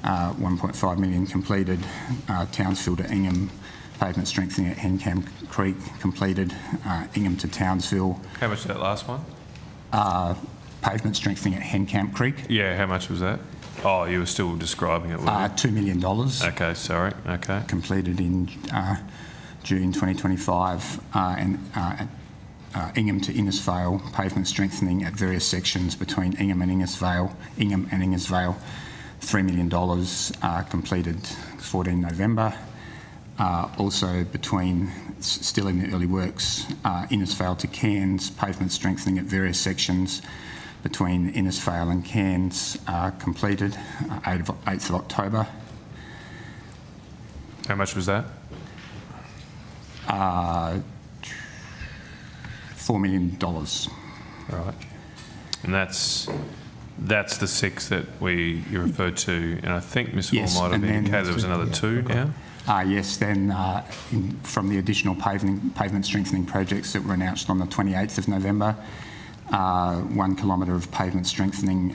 1.5 million completed. Townsville to Ingham, pavement strengthening at Henkamp Creek completed. Ingham to Townsville. How much is that last one? Pavement strengthening at Henkamp Creek. Yeah, how much was that? Oh, you were still describing it, weren't you? $2 million. Okay, sorry. Okay. Completed in June 2025. At Ingham to Innisfail, pavement strengthening at various sections between Ingham and Innisfail, $3 million completed 14 November. Also between, still in the early works, Innisfail to Cairns, pavement strengthening at various sections between Innisfail and Cairns, completed 8th of October. How much was that? $4 million. Right. And that's the 6 that you referred to, and I think Ms. Hall might have indicated there was another 2 now? Yes, then from the additional pavement strengthening projects that were announced on the 28th of November, 1 kilometre of pavement strengthening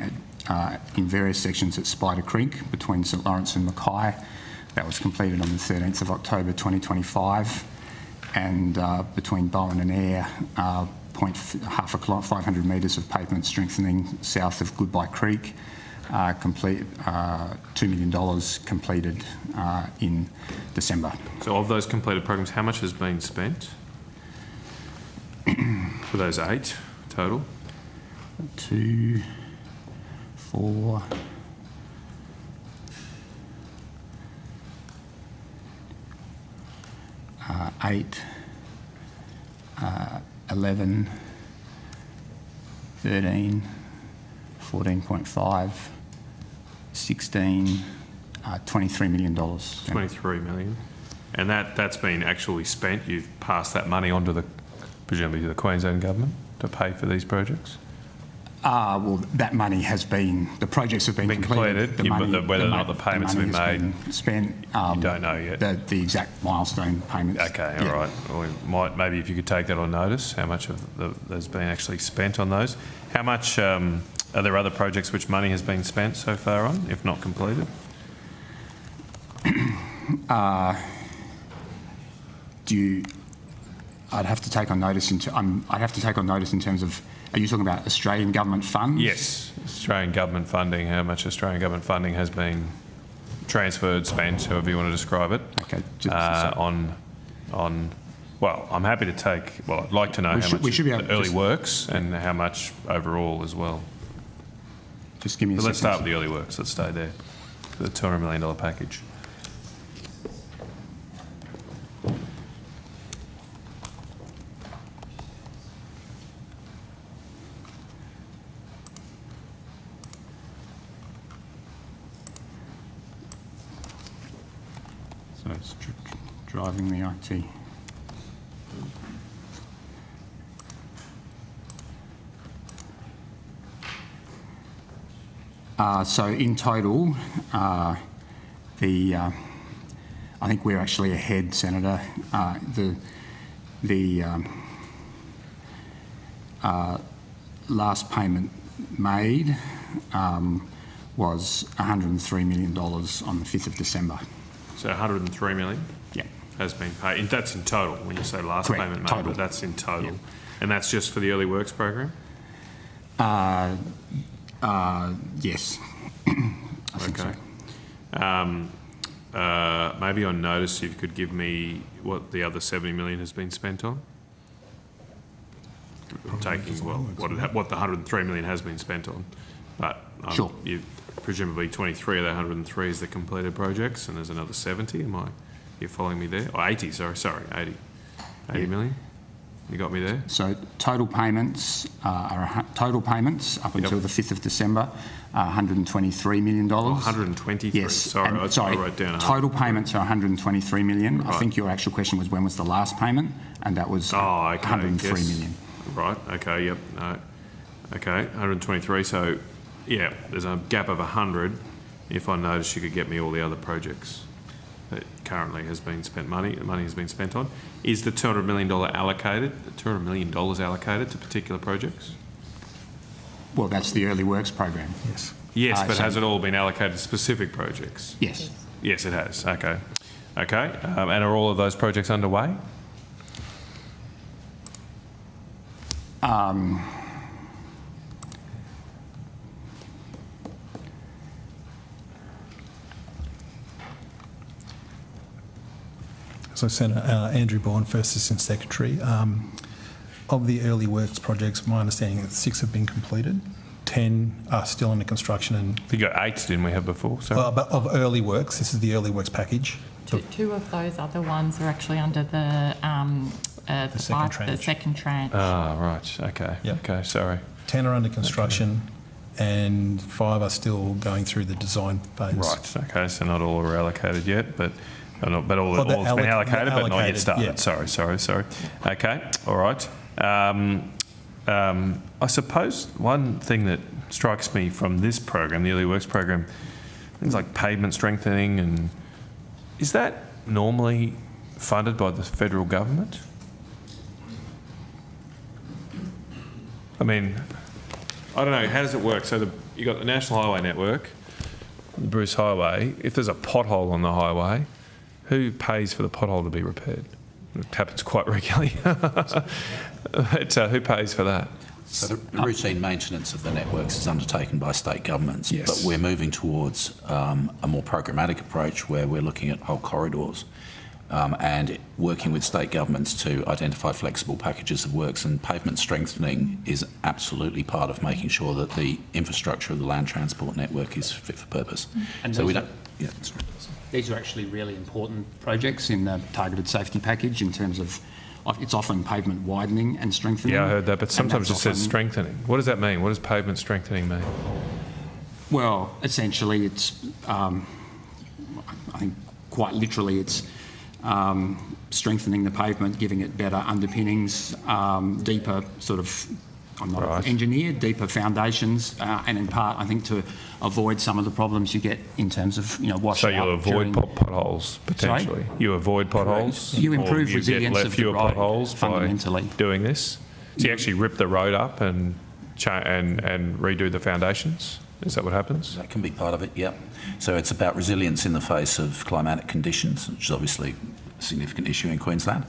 in various sections at Spider Creek between St Lawrence and Mackay. That was completed on the 13th of October 2025. And between Bowen and Air, 500 metres of pavement strengthening south of Goodbye Creek, $2 million completed in December. So of those completed programs, how much has been spent for those 8 total? 2, 4, 8, 11, 13, 14.5, 16, $23 million. $23 million. And that's been actually spent. You've passed that money on to presumably to the Queensland government to pay for these projects? Well, that money has been, the projects have been completed. Whether or not the payments have been made, spent. You don't know yet. The exact milestone payments. Okay, all right. Well, maybe if you could take that on notice, how much has been actually spent on those? How much are there other projects which money has been spent so far on, if not completed? I'd have to take on notice in terms of. Are you talking about Australian government funds? Yes, Australian government funding. How much Australian government funding has been transferred, spent, however you want to describe it? Okay. Well, I'm happy to take. Well, I'd like to know how much early works and how much overall as well. Just give me a second. Let's start with the early works. Let's stay there. The $200 million package. So it's driving the IT. So in total, I think we're actually ahead, Senator. The last payment made was $103 million on the 5th of December. So 103 million? Yeah. Has been paid. And that's in total, when you say last Correct. payment made, Total. but that's in total. Yeah. And that's just for the early works program? Yes. I think so. Maybe on notice, if you could give me what the other 70 million has been spent on. Taking what the 103 million has been spent on, but sure. Presumably 23 of that 103 is the completed projects, and there's another 70. You following me there? Oh, 80. Sorry, 80 million. You got me there. So total payments up until the 5th of December, $123 million. 123. Yes. Sorry, I wrote down. Total payments are 123 million. Right. I think your actual question was when was the last payment, and that was 103 million. Right. Okay. Yep. No. Okay. 123. So, yeah, there's a gap of 100. If I notice, you could get me all the other projects that currently has been spent money has been spent on. Is the $200 million allocated? $200 million allocated to particular projects? Well, that's the early works program. Yes. Yes, but has it all been allocated to specific projects? Yes. Yes, it has. Okay. Okay. And are all of those projects underway? So, Senator Andrew Bourne, First Assistant Secretary. Of the early works projects, my understanding is 6 have been completed, 10 are still under construction. And we got 8, didn't we have before? But of early works, this is the early works package. Two of those other ones are actually under the second tranche. Ah, right. Okay. Yep. Okay. Sorry. 10 are under construction, and 5 are still going through the design phase. Right. Okay. So not all are allocated yet, but all's been allocated, but not yet started. Yeah. Sorry. Okay. All right. I suppose one thing that strikes me from this program, the early works program, things like pavement strengthening, and is that normally funded by the federal government? I mean, I don't know. How does it work? So you got the National Highway Network, the Bruce Highway. If there's a pothole on the highway, who pays for the pothole to be repaired? It happens quite regularly. But who pays for that? So the routine maintenance of the networks is undertaken by state governments, yes. But we're moving towards a more programmatic approach where we're looking at whole corridors and working with state governments to identify flexible packages of works, and pavement strengthening is absolutely part of making sure that the infrastructure of the land transport network is fit for purpose. And so these are actually really important projects in the targeted safety package in terms of it's often pavement widening and strengthening. Yeah, I heard that, but sometimes it says strengthening. What does that mean? What does pavement strengthening mean? Well, essentially it's, I think quite literally it's strengthening the pavement, giving it better underpinnings, deeper sort of, I'm not an engineer, deeper foundations, and in part, I think, to avoid some of the problems you get in terms of, washout. So you'll avoid potholes, potentially? Sorry? You avoid potholes? You improve resilience of the road, potholes fundamentally. By doing this? So you actually rip the road up and redo the foundations? Is that what happens? That can be part of it, yeah. So it's about resilience in the face of climatic conditions, which is obviously a significant issue in Queensland.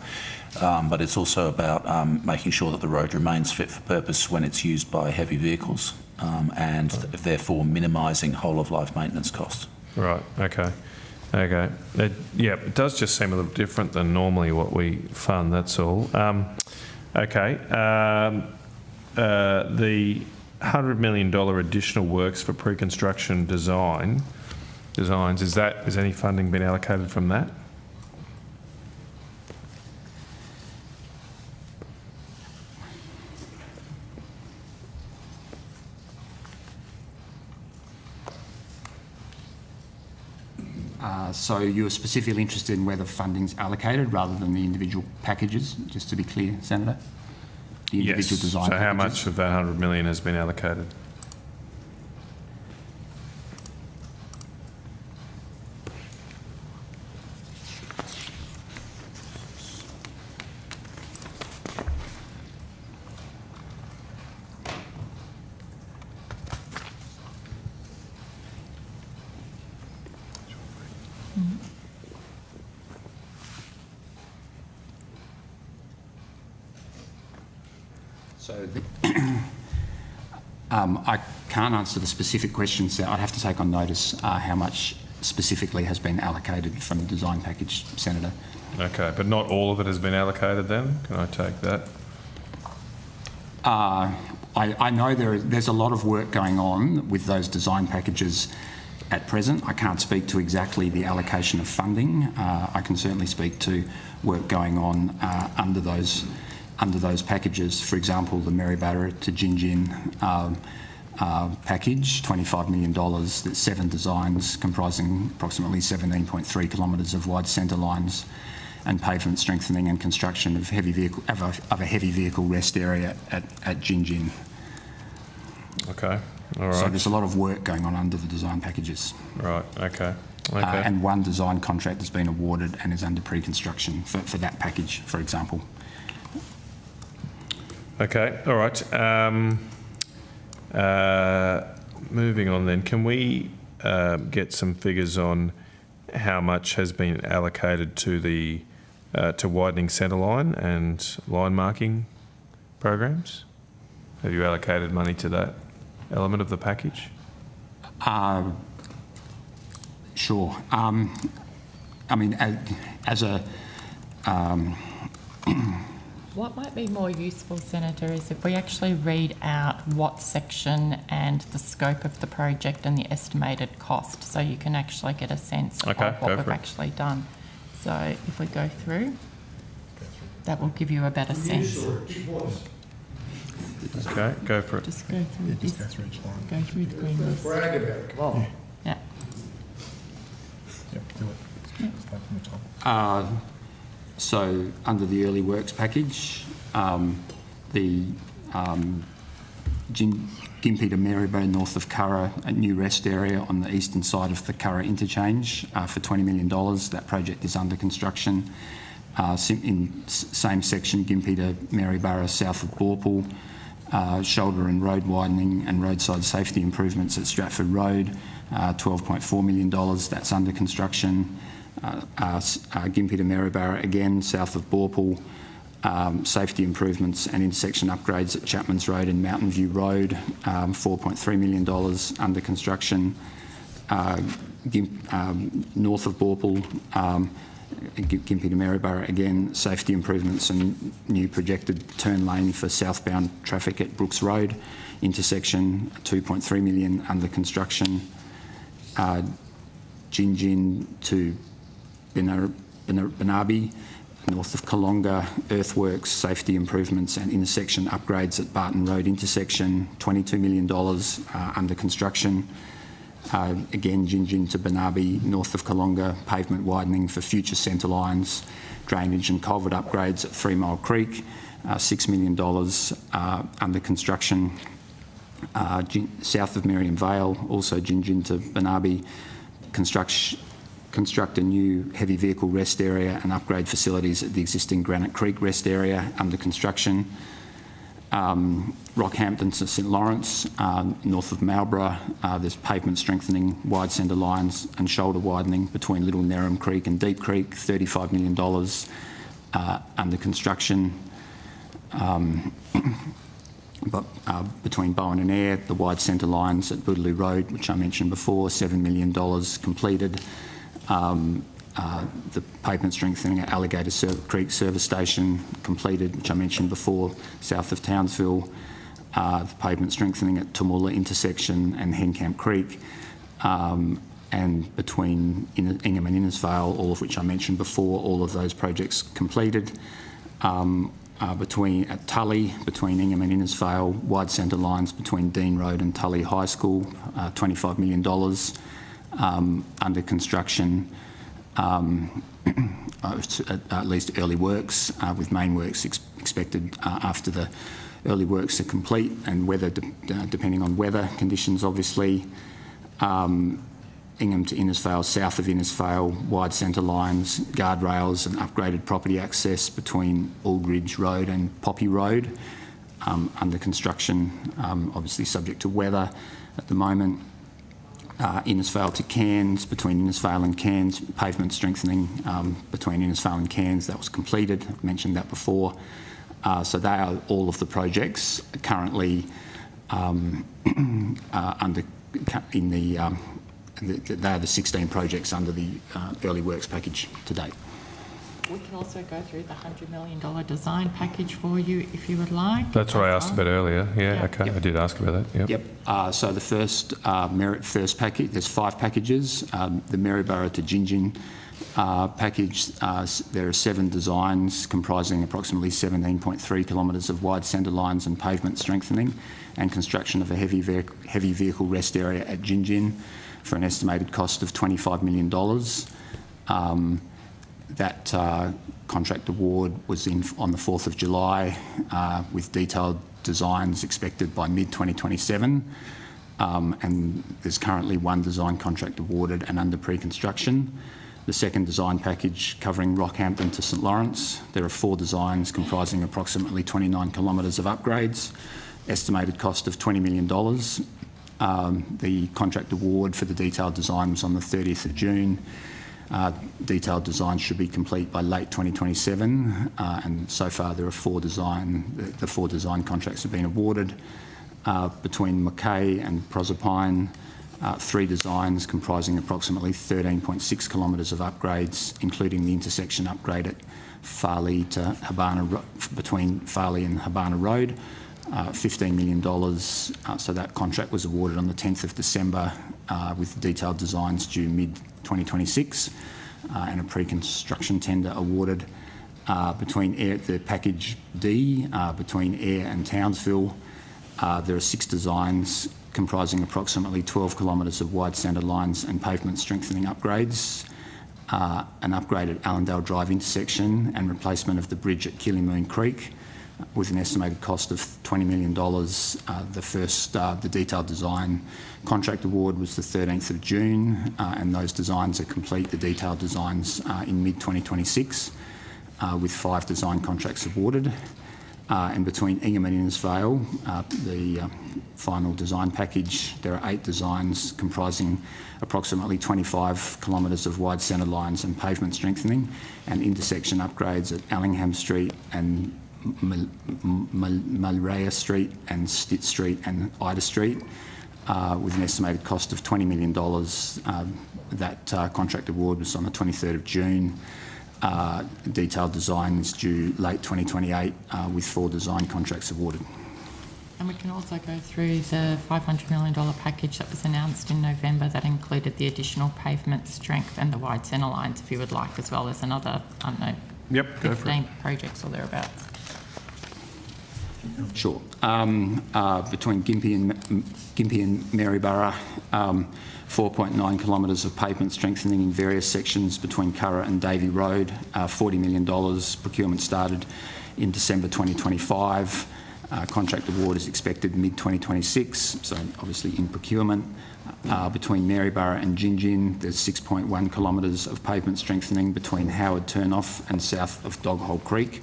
But it's also about making sure that the road remains fit for purpose when it's used by heavy vehicles and therefore minimising whole-of-life maintenance costs. Right, okay. It does just seem a little different than normally what we fund, that's all. The $100 million additional works for pre-construction designs, has any funding been allocated from that? So you're specifically interested in whether funding's allocated rather than the individual packages, just to be clear, Senator? The individual design so how packages. much of that 100 million has been allocated? So I can't answer the specific questions. I'd have to take on notice how much specifically has been allocated from the design package, Senator. Okay, but not all of it has been allocated then? Can I take that? I know there's a lot of work going on with those design packages at present. I can't speak to exactly the allocation of funding. I can certainly speak to work going on under those packages. For example, the Maryborough to Gingin package, $25 million, that's 7 designs comprising approximately 17.3 kilometres of wide centre lines and pavement strengthening and construction of a heavy vehicle rest area at Gingin. Okay, all right. So there's a lot of work going on under the design packages. Right, okay. And one design contract has been awarded and is under pre-construction for that package, for example. Okay, all right. Moving on then, can we get some figures on how much has been allocated to the to widening centre line and line marking programs? Have you allocated money to that element of the package? Sure. I mean, as a... What might be more useful, Senator, is if we actually read out what section and the scope of the project and the estimated cost, so you can actually get a sense of what we've actually done. So if we go through, that will give you a better sense. Okay, go for it. Just go through this. Go through the green list. Brag about it, come on. Yeah. Yep, do it. Start from the top. So under the early works package, the Gympie to Maryborough north of Curra, a new rest area on the eastern side of the Curra interchange for $20 million. That project is under construction. In same section, Gympie to Maryborough south of Borpal, shoulder and road widening and roadside safety improvements at Stratford Road, $12.4 million. That's under construction. Gympie to Maryborough again, south of Borpal, safety improvements and intersection upgrades at Chapman's Road and Mountain View Road, $4.3 million under construction. North of Borpal, Gympie to Maryborough again, safety improvements and new projected turn lane for southbound traffic at Brooks Road, intersection, $2.3 million under construction. Gingin to Banabi, north of Kalonga, earthworks, safety improvements and intersection upgrades at Barton Road intersection, $22 million under construction. Again, Gingin to Banabi, north of Kalonga, pavement widening for future centre lines, drainage and culvert upgrades at 3 Mile Creek, $6 million under construction. South of Miriam Vale, also Gingin to Banabi, construct a new heavy vehicle rest area and upgrade facilities at the existing Granite Creek rest area under construction. Rockhampton to St Lawrence, north of Marlborough, there's pavement strengthening, wide centre lines and shoulder widening between Little Nerrum Creek and Deep Creek, $35 million under construction. But between Bowen and Ayr, the wide centre lines at Bootaloo Road, which I mentioned before, $7 million completed. The pavement strengthening at Alligator Creek Service Station completed, which I mentioned before, south of Townsville. The pavement strengthening at Tumula intersection and Hencamp Creek, and between Ingham and Innisfail, all of which I mentioned before, all of those projects completed. At Tully, between Ingham and Innisfail, wide centre lines between Dean Road and Tully High School, $25 million under construction, at least early works, with main works expected after the early works are complete and weather, depending on weather conditions, obviously. Ingham to Innisfail, south of Innisfail, wide centre lines, guardrails and upgraded property access between Aldridge Road and Poppy Road, under construction, obviously subject to weather at the moment. Innisfail to Cairns, between Innisfail and Cairns, pavement strengthening between Innisfail and Cairns, that was completed. I've mentioned that before. So they are all of the projects currently they are the 16 projects under the early works package to date. We can also go through the $100 million design package for you if you would like. That's what I asked about earlier. Yeah, okay, Yep. I did ask about that. Yep. So the first package, there's 5 packages. The Maryborough to Gingin package, there are 7 designs comprising approximately 17.3 kilometres of wide centre lines and pavement strengthening and construction of a heavy vehicle rest area at Gingin for an estimated cost of $25 million. That contract award was in on the 4th of July with detailed designs expected by mid-2027, and there's currently 1 design contract awarded and under pre-construction. The second design package covering Rockhampton to St Lawrence, there are 4 designs comprising approximately 29 kilometres of upgrades, estimated cost of $20 million. The contract award for the detailed design was on the 30th of June. Detailed design should be complete by late 2027, and so far there are 4 the 4 design contracts have been awarded. Between Mackay and Proserpine, 3 designs comprising approximately 13.6 kilometres of upgrades, including the intersection upgrade at Farley to Habana, between Farley and Habana Road, $15 million. So that contract was awarded on the 10th of December with detailed designs due mid-2026 and a pre-construction tender awarded. Between the package D, between Ayr and Townsville, there are 6 designs comprising approximately 12 kilometres of wide centre lines and pavement strengthening upgrades, an upgraded Allendale Drive intersection and replacement of the bridge at Killymoon Creek with an estimated cost of $20 million. The detailed design contract award was the 13th of June, and those designs are complete, the detailed designs in mid-2026, with 5 design contracts awarded. And between Ingham and Innisfail, the final design package, there are 8 designs comprising approximately 25 kilometres of wide centre lines and pavement strengthening and intersection upgrades at Allingham Street and Malraya Street and Stitt Street and Ida Street, with an estimated cost of $20 million. That contract award was on the 23rd of June. Detailed design is due late 2028 with 4 design contracts awarded. And we can also go through the $500 million package that was announced in November that included the additional pavement strength and the wide centre lines, if you would like, as well as another, I don't know, 15 projects or thereabouts. Sure. Between Gympie and Maryborough, 4.9 kilometres of pavement strengthening in various sections between Curra and Davey Road, $40 million. Procurement started in December 2025. Contract award is expected mid-2026, so obviously in procurement. Between Maryborough and Gingin, there's 6.1 kilometres of pavement strengthening between Howard Turnoff and south of Doghole Creek.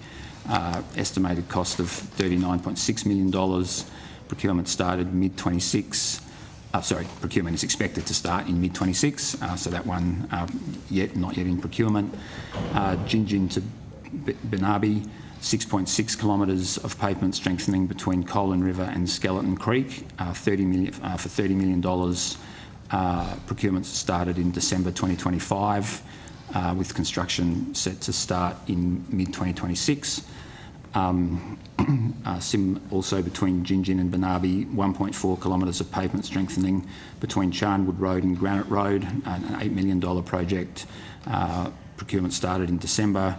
Estimated cost of $39.6 million. Procurement started mid-26. Procurement is expected to start in mid-26, so that one not yet in procurement. Gingin to Benabi, 6.6 kilometres of pavement strengthening between Colin River and Skeleton Creek, for $30 million. Procurement started in December 2025, with construction set to start in mid-2026. Also between Gingin and Benabi, 1.4 kilometres of pavement strengthening between Charnwood Road and Granite Road, an $8 million project. Procurement started in December.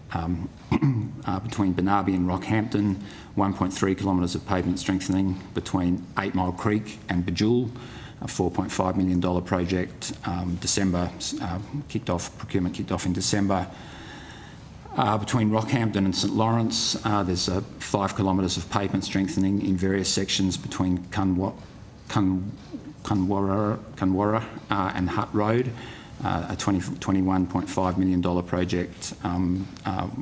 Between Benabi and Rockhampton, 1.3 kilometres of pavement strengthening between 8 Mile Creek and Bajul, a $4.5 million project. Procurement kicked off in December. Between Rockhampton and St Lawrence, there's 5 kilometres of pavement strengthening in various sections between Kunwarra and Hutt Road, a $21.5 million project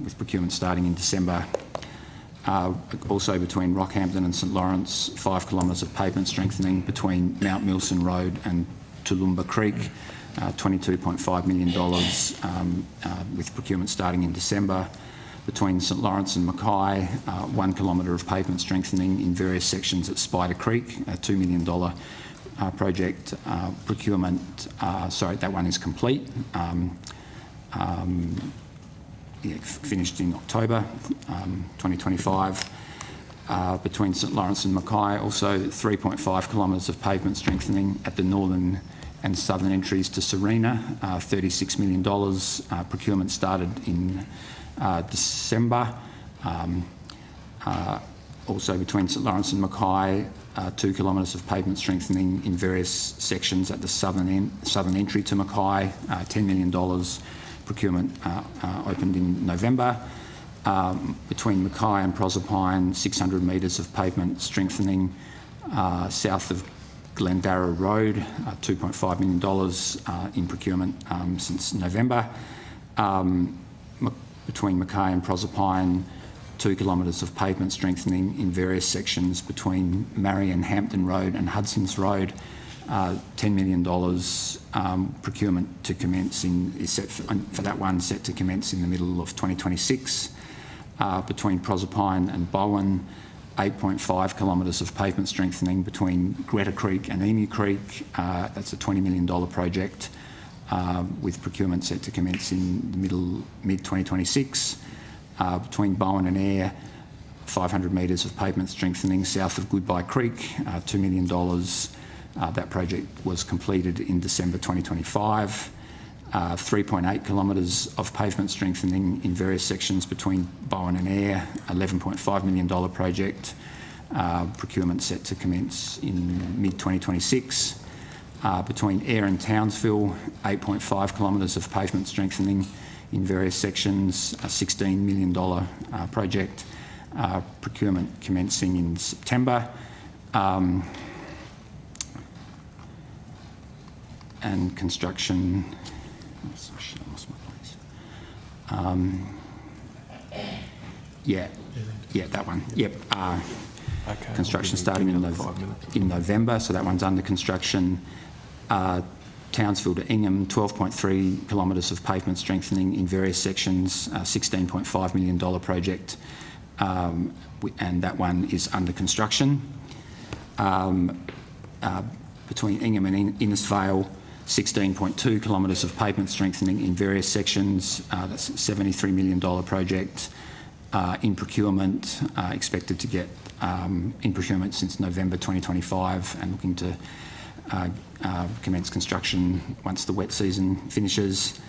with procurement starting in December. Also between Rockhampton and St Lawrence, 5 kilometres of pavement strengthening between Mount Milson Road and Toowoomba Creek, $22.5 million with procurement starting in December. between St Lawrence and Mackay, 1 kilometre of pavement strengthening in various sections at Spider Creek, a $2 million project. Procurement, that one is complete. Finished in October 2025. Between St Lawrence and Mackay, also 3.5 kilometres of pavement strengthening at the northern and southern entries to Serena, $36 million. Procurement started in December. Also between St Lawrence and Mackay, 2 kilometres of pavement strengthening in various sections at the southern entry to Mackay, $10 million. Procurement opened in November. Between Mackay and Proserpine, 600 metres of pavement strengthening south of Glendarra Road, $2.5 million in procurement since November. Between Mackay and Proserpine, 2 kilometres of pavement strengthening in various sections between Marion Hampton Road and Hudson's Road, $10 million. Procurement to commence is set for that one, set to commence in the middle of 2026. Between Proserpine and Bowen, 8.5 kilometres of pavement strengthening between Greta Creek and Emu Creek. That's a $20 million project with procurement set to commence in the mid-2026. Between Bowen and Ayr, 500 metres of pavement strengthening south of Goodbye Creek, $2 million. That project was completed in December 2025. 3.8 kilometres of pavement strengthening in various sections between Bowen and Ayr, $11.5 million project. Procurement set to commence in mid-2026. Between Ayr and Townsville, 8.5 kilometres of pavement strengthening in various sections, a $16 million project. Procurement commencing in September. And construction... Shit, I lost my place. That one. Yep. Okay. Construction starting in November, so that one's under construction. Townsville to Ingham, 12.3 kilometres of pavement strengthening in various sections, $16.5 million project, and that one is under construction. Between Ingham and Innisfail, 16.2 kilometres of pavement strengthening in various sections. That's a $73 million project in procurement, expected to get in procurement since November 2025 and looking to commence construction once the wet season finishes.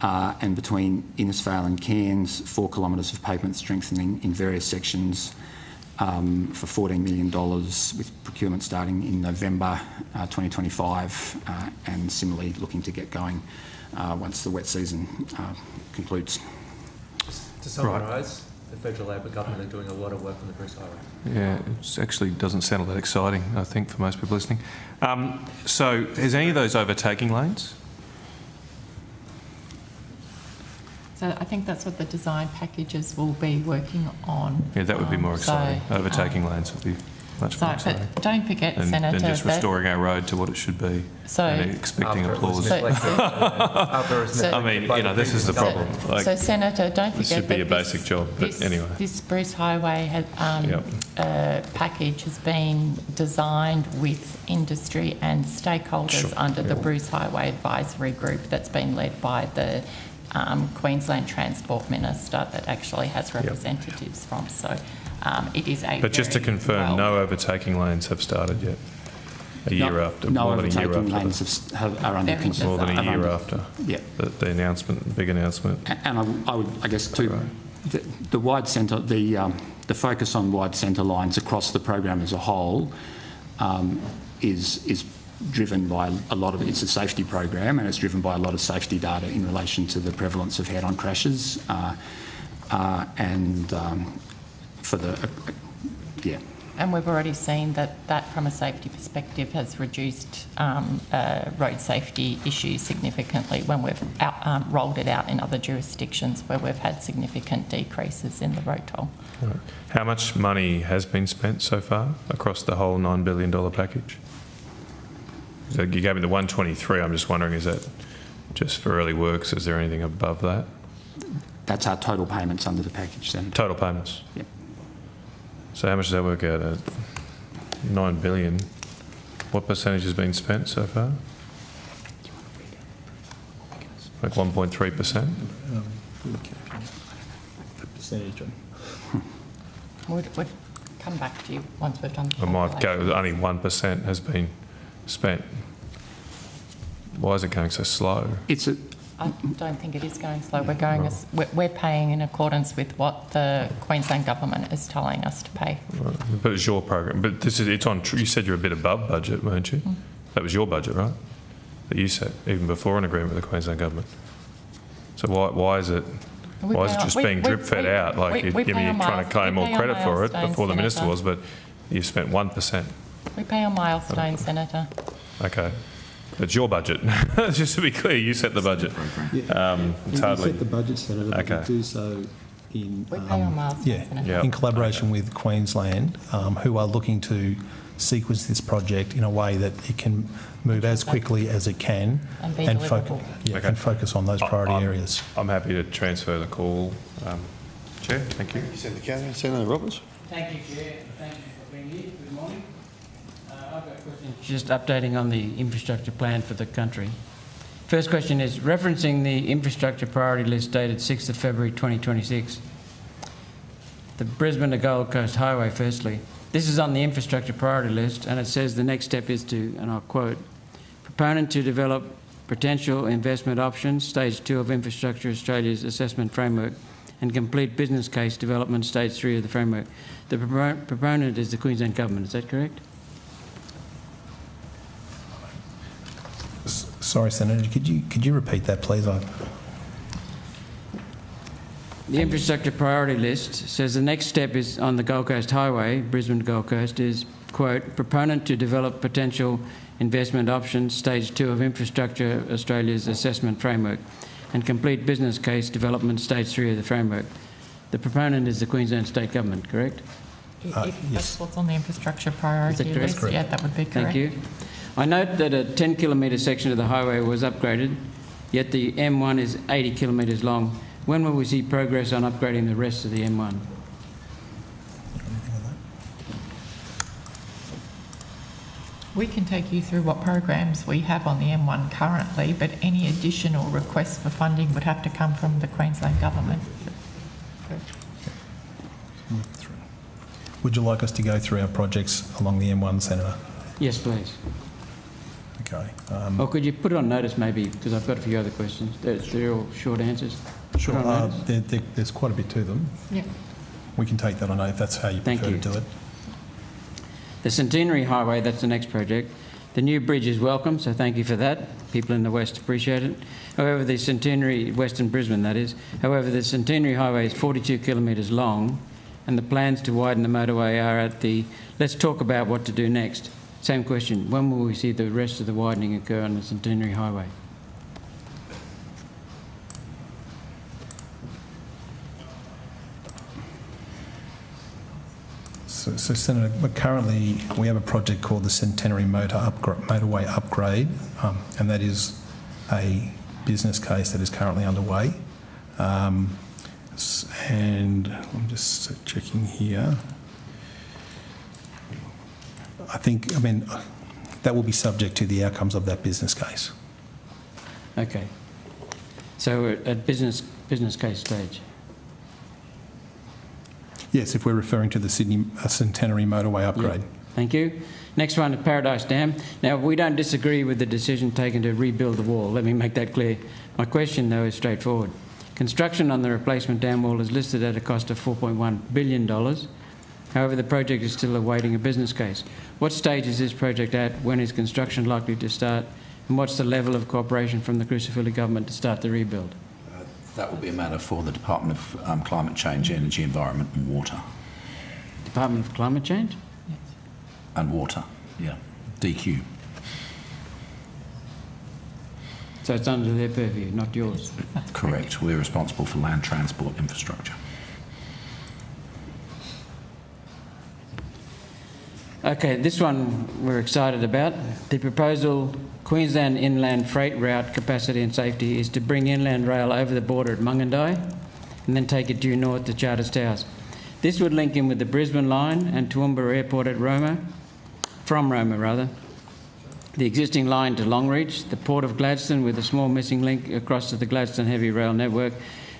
And between Innisfail and Cairns, 4 kilometres of pavement strengthening in various sections for $14 million, with procurement starting in November 2025 and similarly looking to get going once the wet season concludes. To summarise, the federal Labor government are doing a lot of work on the Bruce Highway. Yeah, it actually doesn't sound all that exciting, I think, for most people listening. So is any of those overtaking lanes? So I think that's what the design packages will be working on. Yeah, that would be more exciting. Overtaking lanes would be much more exciting. But don't forget, Senator, than just restoring our road to what it should be and expecting applause. I mean, this is the problem. So, Senator, don't forget this should be a basic job, but anyway. This Bruce Highway package has been designed with industry and stakeholders under the Bruce Highway Advisory Group that's been led by the Queensland Transport Minister that actually has representatives from. So it is a. But just to confirm, no overtaking lanes have started yet. A year after, no more than a year after. Lanes are under construction. More than a year after. Yeah. The announcement, big announcement. And I would, I guess, too, the wide centre, the focus on wide centre lines across the program as a whole is driven by a lot of it's a safety program, and it's driven by a lot of safety data in relation to the prevalence of head-on crashes And we've already seen that from a safety perspective has reduced road safety issues significantly when we've rolled it out in other jurisdictions where we've had significant decreases in the road toll. Right. How much money has been spent so far across the whole $9 billion package? So you gave me the 123. I'm just wondering, is that just for early works? Is there anything above that? That's our total payments under the package, Senator. Total payments? Yep. So how much does that work out at? 9 billion. What percentage has been spent so far? Like 1.3%? Percentage. We'll come back to you once we've done the I might calculation. go, only 1% has been spent. Why is it going so slow? I don't think it is going slow. We're paying in accordance with what the Queensland government is telling us to pay. Right. But it's your program. But it's on. You said you're a bit above budget, weren't you? That was your budget, right? That you set even before an agreement with the Queensland government. So why is it? Why is it just being drip fed out? Like you're trying to claim more credit for it before the minister was, but you spent 1%. We pay on milestones, Senator. Okay. It's your budget. Just to be clear, you set the budget. It's hardly... We set the budget, Senator, but okay. we do so in, We pay on milestones, in collaboration with Queensland, who are looking to sequence this project in a way that it can move as quickly as it can and focus on those priority areas. I'm happy to transfer the call. Chair, thank you. Senator Cassidy. Senator Roberts. Thank you, Chair. Thank you for being here. Good morning. I've got a question just updating on the infrastructure plan for the country. First question is, referencing the infrastructure priority list dated 6th of February 2026, the Brisbane to Gold Coast Highway firstly. This is on the infrastructure priority list and it says the next step is to, and I'll quote, proponent to develop potential investment options, stage 2 of Infrastructure Australia's assessment framework and complete business case development, stage 3 of the framework. The proponent is the Queensland Government, is that correct? Sorry, Senator, could you repeat that, please? The infrastructure priority list says the next step is on the Gold Coast Highway, Brisbane to Gold Coast, is, quote, proponent to develop potential investment options, stage 2 of Infrastructure Australia's assessment framework and complete business case development, stage 3 of the framework. The proponent is the Queensland State Government, correct? If that's what's on the infrastructure priority list, yeah, that would be correct. Thank you. I note that a 10-kilometre section of the highway was upgraded, yet the M1 is 80 kilometres long. When will we see progress on upgrading the rest of the M1? We can take you through what programs we have on the M1 currently, but any additional requests for funding would have to come from the Queensland Government. Would you like us to go through our projects along the M1, Senator? Yes, please. Okay. Or could you put it on notice maybe, because I've got a few other questions. They're all short answers. Sure. There's quite a bit to them. Yeah. We can take that on note if that's how you prefer to do it. The Centenary Highway, that's the next project. The new bridge is welcome, so thank you for that. People in the West appreciate it. However, the Centenary, Western Brisbane that is, however, the Centenary Highway is 42 kilometres long and the plans to widen the motorway are at the, let's talk about what to do next. Same question, when will we see the rest of the widening occur on the Centenary Highway? So Senator, currently we have a project called the Centenary Motorway Upgrade, and that is a business case that is currently underway. And I'm just checking here. I mean, that will be subject to the outcomes of that business case. Okay. So we're at business case stage. Yes, if we're referring to the Centenary Motorway Upgrade. Yeah. Thank you. Next one, Paradise Dam. Now, we don't disagree with the decision taken to rebuild the wall. Let me make that clear. My question, though, is straightforward. Construction on the replacement dam wall is listed at a cost of $4.1 billion. However, the project is still awaiting a business case. What stage is this project at? When is construction likely to start? And what's the level of cooperation from the Crucifili government to start the rebuild? That will be a matter for the Department of Climate Change, Energy, Environment and Water. Department of Climate Change? Yes. And Water, yeah. DQ. So it's under their purview, not yours? Correct. We're responsible for land transport infrastructure. Okay, this one we're excited about. The proposal, Queensland Inland Freight Route Capacity and Safety, is to bring inland rail over the border at Mungandai and then take it due north to Charters Towers. This would link in with the Brisbane line and Toowoomba Airport at Roma, from Roma, the existing line to Longreach, the Port of Gladstone with a small missing link across to the Gladstone Heavy Rail Network,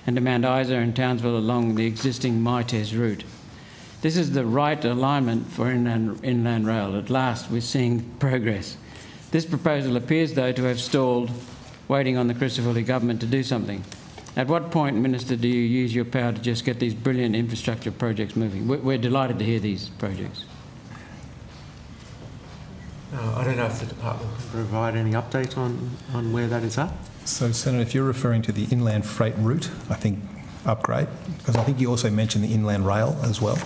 and to Mount Isa and Townsville along the existing Mites route. This is the right alignment for inland rail. At last, we're seeing progress. This proposal appears, though, to have stalled, waiting on the Crisafulli government to do something. At what point, Minister, do you use your power to just get these brilliant infrastructure projects moving? We're delighted to hear these projects. I don't know if the department can provide any update on where that is at. So, Senator, if you're referring to the inland freight route, I think upgrade, because I think you also mentioned the inland rail as well.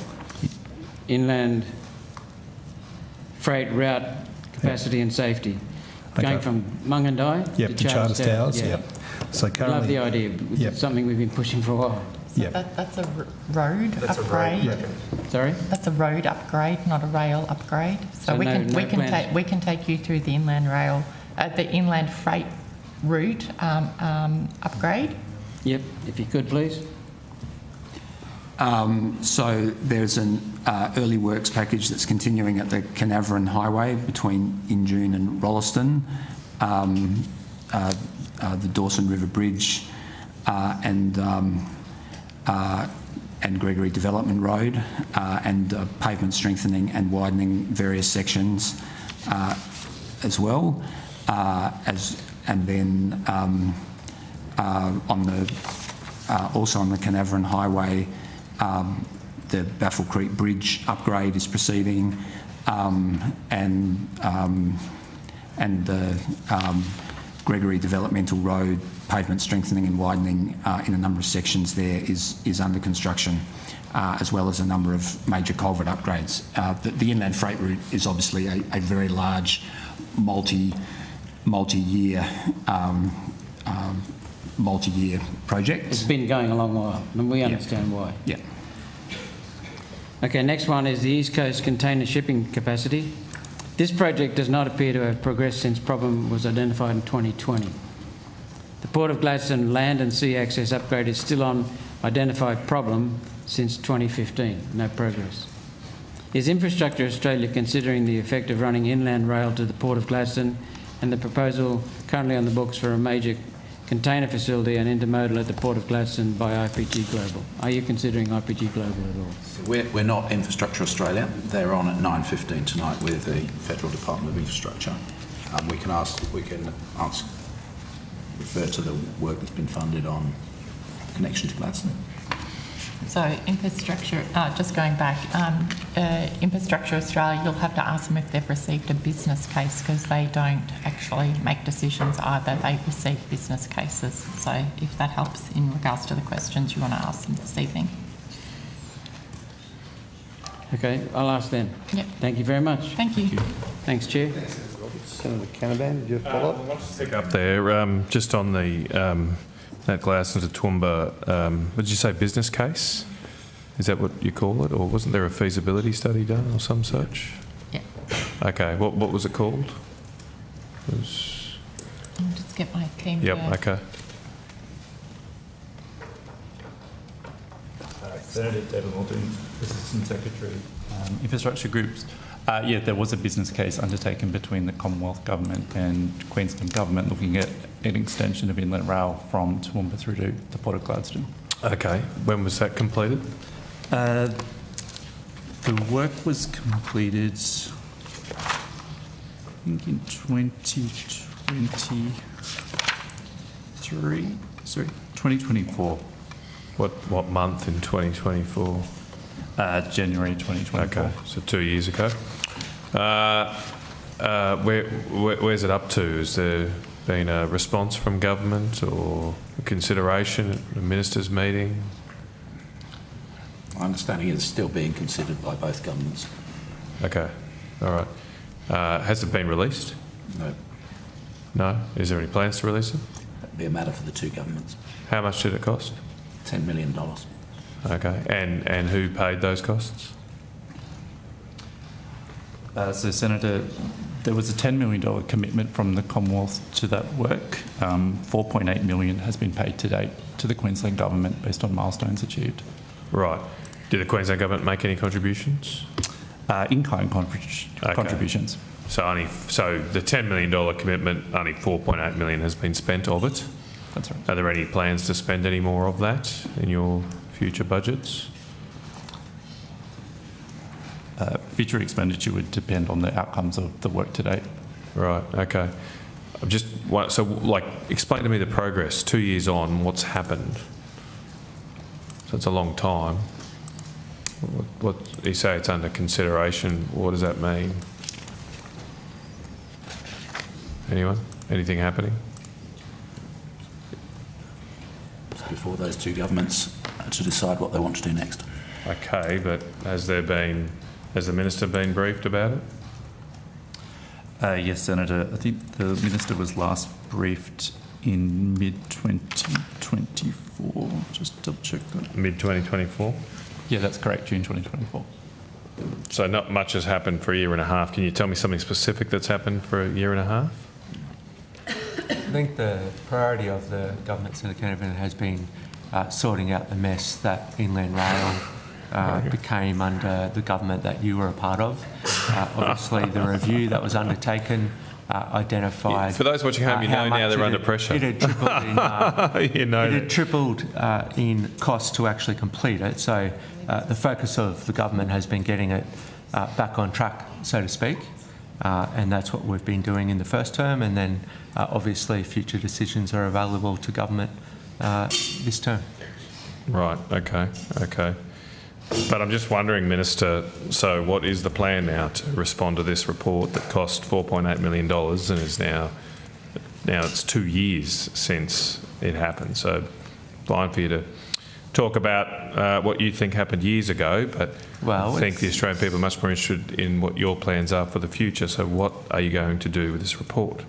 Inland freight route capacity and safety. Going from Mungandai to Charters Towers. Yeah. Yep. So currently, love the idea. It's something we've been pushing for a while. So that's a road upgrade. Sorry? That's a road upgrade, not a rail upgrade. So we can take you through the inland rail, the inland freight route upgrade. Yep, if you could, please. So there's an early works package that's continuing at the Carnarvon Highway between Injune and Rolleston, the Dawson River Bridge, and Gregory Development Road, and pavement strengthening and widening various sections as well, and then also on the Carnarvon Highway. The Baffle Creek Bridge upgrade is proceeding, and the Gregory Developmental Road pavement strengthening and widening in a number of sections there is under construction, as well as a number of major culvert upgrades. The inland freight route is obviously a very large, multi-year project. It's been going a long while, and we understand why. Yeah. Okay, next one is the East Coast container shipping capacity. This project does not appear to have progressed since problem was identified in 2020. The Port of Gladstone land and sea access upgrade is still on identified problem since 2015. No progress. Is Infrastructure Australia considering the effect of running inland rail to the Port of Gladstone and the proposal currently on the books for a major container facility and intermodal at the Port of Gladstone by IPG Global? Are you considering IPG Global at all? We're not Infrastructure Australia. They're on at 9:15 tonight with the Federal Department of Infrastructure. We can refer to the work that's been funded on connection to Gladstone. So infrastructure, just going back, Infrastructure Australia, you'll have to ask them if they've received a business case, because they don't actually make decisions either. They receive business cases. So if that helps in regards to the questions you want to ask them this evening. Okay, I'll ask them. Yep. Thank you very much. Thank you. Thanks, Chair. Senator Canavan, did you follow up? I want to pick up there, just on the that Gladstone to Toowoomba, what did you say, business case? Is that what you call it? Or wasn't there a feasibility study done or some such? Yeah. Okay, what was it called? I'll just get my team. Yep, here. okay. Senator David Moulton, Assistant Secretary, Infrastructure Groups. Yeah, there was a business case undertaken between the Commonwealth Government and Queensland Government looking at an extension of inland rail from Toowoomba through to the Port of Gladstone. Okay, when was that completed? The work was completed, I think, in 2024. What month in 2024? January 2024. Okay, so 2 years ago. Where's it up to? Has there been a response from government or a consideration at the ministers' meeting? My understanding is it's still being considered by both governments. Okay, all right. Has it been released? No. No? Is there any plans to release it? That'd be a matter for the two governments. How much did it cost? $10 million. Okay, and who paid those costs? So, Senator, there was a $10 million commitment from the Commonwealth to that work. $4.8 million has been paid to date to the Queensland Government based on milestones achieved. Right. Did the Queensland Government make any contributions? In-kind contributions. So the $10 million commitment, only $4.8 million has been spent of it. That's right. Are there any plans to spend any more of that in your future budgets? Future expenditure would depend on the outcomes of the work to date. Right, okay. Explain to me the progress. 2 years on, what's happened? So it's a long time. What you say it's under consideration, what does that mean? Anyone? Anything happening? It's before those two governments to decide what they want to do next. Okay, but has the Minister been briefed about it? Yes, Senator. I think the Minister was last briefed in mid-2024. Just double check that. Mid-2024? Yeah, that's correct, June 2024. So not much has happened for a year and a half. Can you tell me something specific that's happened for a year and a half? I think the priority of the government, Senator Canavan, has been sorting out the mess that Inland Rail became under the government that you were a part of. Obviously, the review that was undertaken identified... For those watching home, you know now they're under pressure. It had tripled in, tripled in cost to actually complete it. So the focus of the government has been getting it back on track, so to speak. And that's what we've been doing in the first term, and then obviously future decisions are available to government this term. Right, okay. But I'm just wondering, Minister, so what is the plan now to respond to this report that cost $4.8 million and is now it's 2 years since it happened? So fine for you to talk about what you think happened years ago, but I think the Australian people are much more interested in what your plans are for the future. So what are you going to do with this report?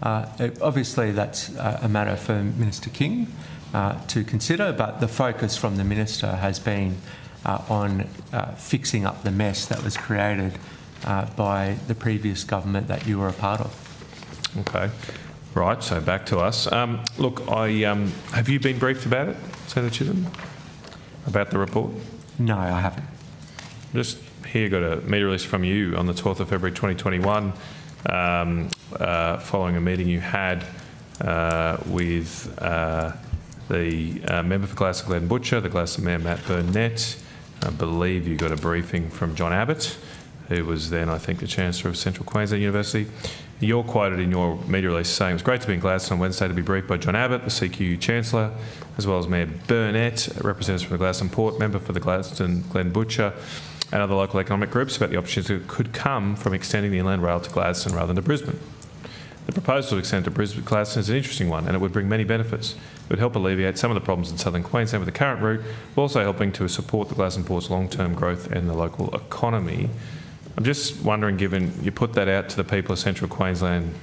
Obviously, that's a matter for Minister King to consider, but the focus from the Minister has been on fixing up the mess that was created by the previous government that you were a part of. Okay. Right, so back to us. Look, have you been briefed about it, Senator Chisholm, about the report? No, I haven't. Just here, got a media release from you on the 12th of February 2021, following a meeting you had with the member for Gladstone Glen Butcher, the Gladstone Mayor Matt Burnett. I believe you got a briefing from John Abbott, who was then, I think, the Chancellor of Central Queensland University. You're quoted in your media release saying, "It was great to be in Gladstone on Wednesday to be briefed by John Abbott, the CQ Chancellor, as well as Mayor Burnett, representatives from the Gladstone Port, member for the Gladstone Glen Butcher, and other local economic groups about the opportunities that could come from extending the Inland Rail to Gladstone rather than to Brisbane. The proposal to extend to Brisbane Gladstone is an interesting one, and it would bring many benefits. It would help alleviate some of the problems in southern Queensland with the current route, while also helping to support the Gladstone Port's long-term growth and the local economy." I'm just wondering, given you put that out to the people of Central Queensland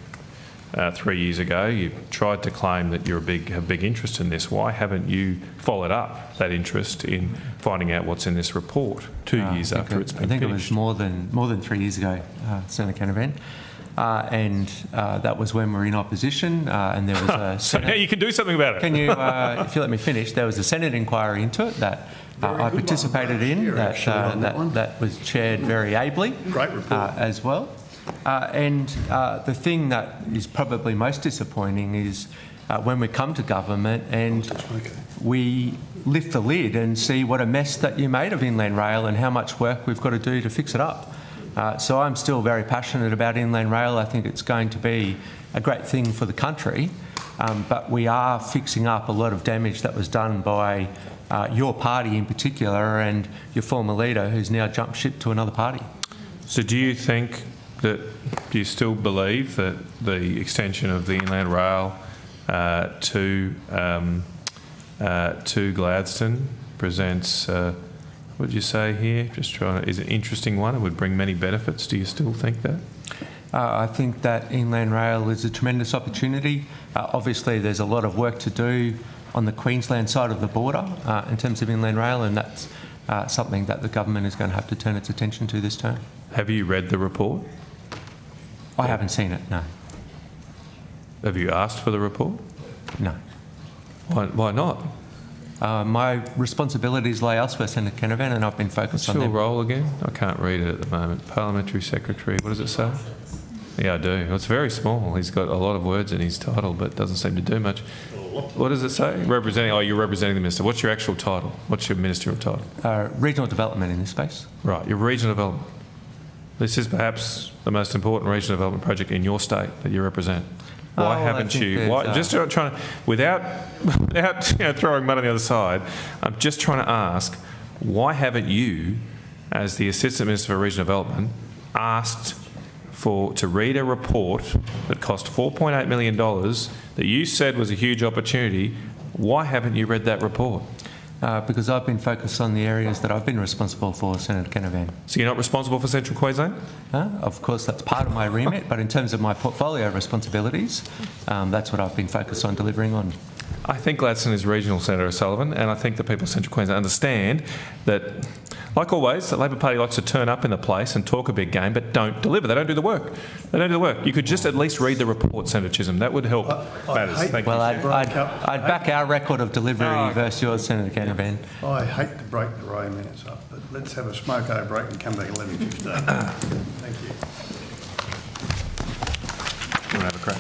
3 years ago, you tried to claim that you have a big interest in this. Why haven't you followed up that interest in finding out what's in this report 2 years after it's been finished? I think it was more than 3 years ago, Senator Canavan. That was when we were in opposition, and there was a so now you can do something about it. Can you, if you let me finish, there was a Senate inquiry into it that I participated in, that was chaired very ably. Great report. As well. And the thing that is probably most disappointing is when we come to government and we lift the lid and see what a mess that you made of Inland Rail and how much work we've got to do to fix it up. So I'm still very passionate about Inland Rail. I think it's going to be a great thing for the country, but we are fixing up a lot of damage that was done by your party in particular and your former leader, who's now jumped ship to another party. So do you still believe that the extension of the Inland Rail to Gladstone presents, what did you say here? Is an interesting one. It would bring many benefits. Do you still think that? I think that Inland Rail is a tremendous opportunity. Obviously, there's a lot of work to do on the Queensland side of the border in terms of Inland Rail, and that's something that the government is going to have to turn its attention to this term. Have you read the report? I haven't seen it, no. Have you asked for the report? No. Why not? My responsibilities lay elsewhere, Senator Canavan, and I've been focused on What's them. your role again? I can't read it at the moment. Parliamentary Secretary, what does it say? Yeah, I do. Well, it's very small. He's got a lot of words in his title, but doesn't seem to do much. What does it say? Representing, oh, you're representing the Minister. What's your actual title? What's your ministerial title? Regional Development in this space. Right, your regional development. This is perhaps the most important regional development project in your state that you represent. Why haven't you? Why, just trying to, without throwing mud on the other side, I'm just trying to ask, why haven't you, as the Assistant Minister for Regional Development, asked to read a report that cost $4.8 million that you said was a huge opportunity? Why haven't you read that report? Because I've been focused on the areas that I've been responsible for, Senator Canavan. So you're not responsible for Central Queensland? Of course, that's part of my remit, but in terms of my portfolio responsibilities, that's what I've been focused on delivering on. I think Gladstone is regional, Senator O'Sullivan, and I think the people of Central Queensland understand that, like always, the Labor Party likes to turn up in the place and talk a big game, but don't deliver. They don't do the work. They don't do the work. You could just at least read the report, Senator Chisholm. That would help matters. Thank you. Well, I'd back our record of delivery versus yours, Senator Canavan. I hate to break the row minutes up, but let's have a smoko break and come back at 11:15. Thank you. You want to have a crack?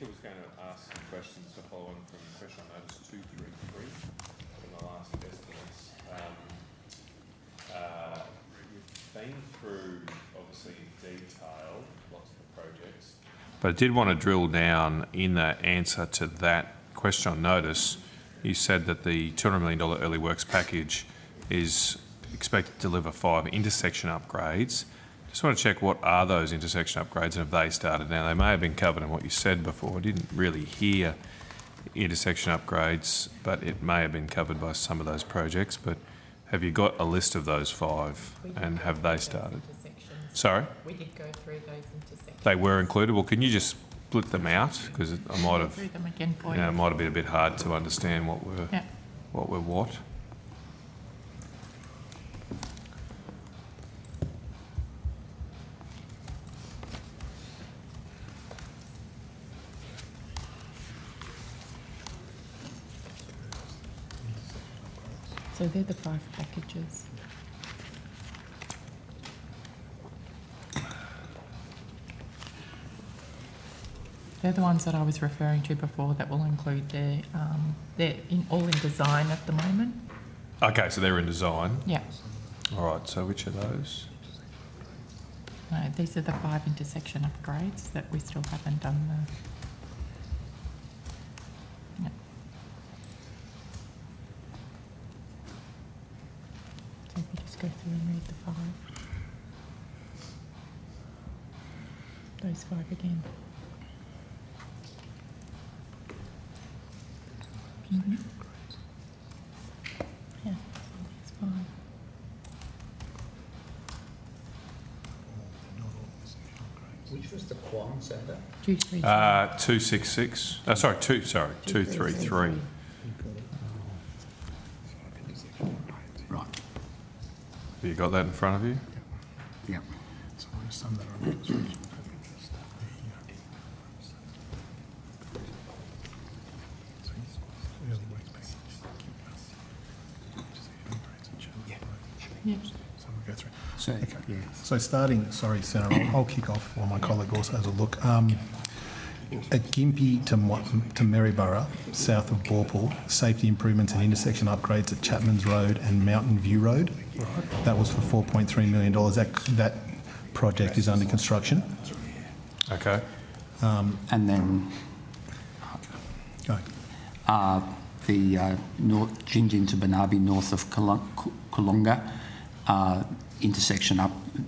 I was going to ask some questions to follow on from question on notice 233 from the last estimates. You've been through, obviously, in detail, lots of the projects. But I did want to drill down in the answer to that question on notice. You said that the $200 million early works package is expected to deliver 5 intersection upgrades. Just want to check, what are those intersection upgrades and have they started now? They may have been covered in what you said before. I didn't really hear intersection upgrades, but it may have been covered by some of those projects. But have you got a list of those 5 and have they started? Sorry? We did go through those intersections. They were included. Well, can you just split them out? Because I might have, Through them again for it you. might have been a bit hard to understand what were what. So they're the 5 packages. They're the ones that I was referring to before that will include they're all in design at the moment. Okay, so they're in design. Yeah. All right, so which are those? No, these are the 5 intersection upgrades that we still haven't done the... Yeah. So if you just go through and read the 5. Those 5 again. Mm-hmm. Yeah, it's fine. Which was the Quam Centre? 266. Sorry, 233. Right. Have you got that in front of you? Yeah. So there's some that are Yeah. So we'll go through. So, okay. yeah. So starting, sorry, Senator, I'll kick off while my colleague also has a look. At Gympie to Maryborough, south of Borpal, safety improvements and intersection upgrades at Chapman's Road and Mountain View Road. Right. That was for $4.3 million. That project is under construction. Okay. And then go. The Gingin to Banabi north of Kalonga, intersection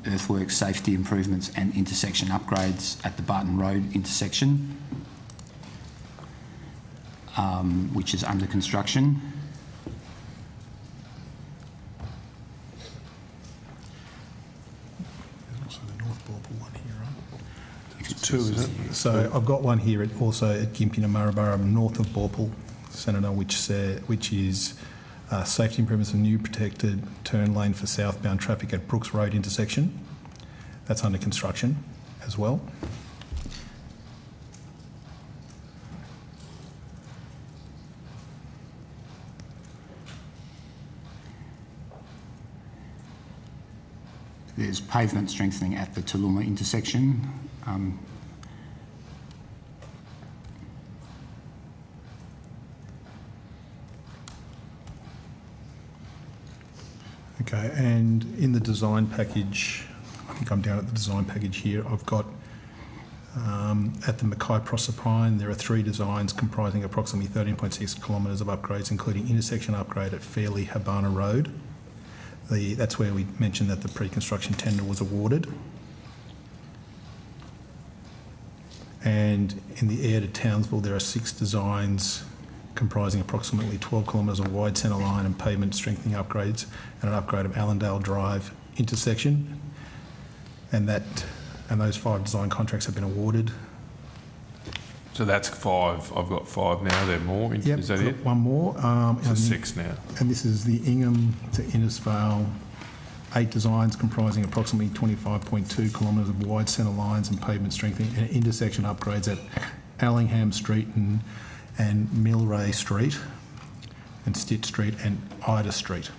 earthworks, safety improvements and intersection upgrades at the Barton Road intersection, which is under construction. There's also the North Borpal one here, right? It's 2, is it? So I've got one here also at Gympie to Maryborough, north of Borpal, Senator, which is safety improvements and new protected turn lane for southbound traffic at Brooks Road intersection. That's under construction as well. There's pavement strengthening at the Toowoomba intersection. Okay, and in the design package, I think I'm down at the design package here, I've got at the Mackay Proserpine, there are 3 designs comprising approximately 13.6 kilometres of upgrades, including intersection upgrade at Fairley Habana Road. That's where we mentioned that the pre-construction tender was awarded. And in the Air to Townsville, there are 6 designs comprising approximately 12 kilometres of wide centre line and pavement strengthening upgrades and an upgrade of Allendale Drive intersection. And those 5 design contracts have been awarded. So that's 5. I've got 5 now. There are more. Yep, Is that it? One more. So 6 now. And this is the Ingham to Innisfail, 8 designs comprising approximately 25.2 kilometres of wide centre lines and pavement strengthening and intersection upgrades at Allingham Street and Millray Street and Stitt Street and Ida Street.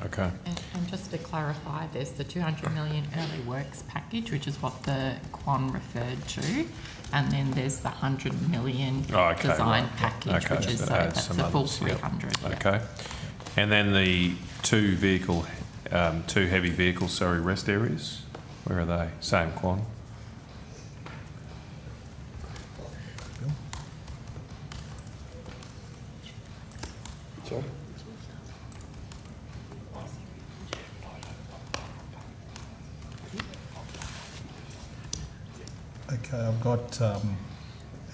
Okay. And just to clarify, there's the 200 million early works package, which is what the Quan referred to, and then there's the 100 million design package, which is that's the full 300. Yep. Okay. And then the two heavy vehicles, rest areas, where are they? Same Quan? Sorry? Okay, I've got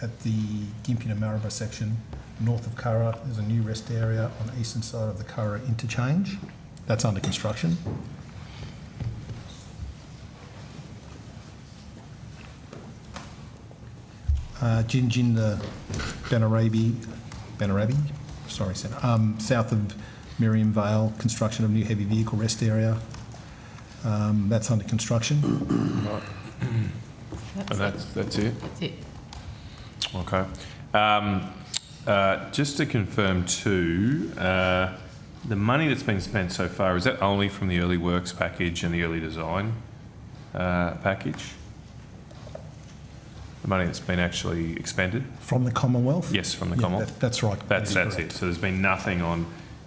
at the Gympie to Maribor section, north of Curra, there's a new rest area on the eastern side of the Curra interchange. That's under construction. Ginginda Benarabi, sorry, south of Miriam Vale, construction of new heavy vehicle rest area. That's under construction. Right. And that's it? That's it. Okay. Just to confirm too, the money that's been spent so far, is that only from the early works package and the early design package? The money that's been actually expended? From the Commonwealth? Yes, from the Commonwealth. That's right. That's it. So there's been nothing on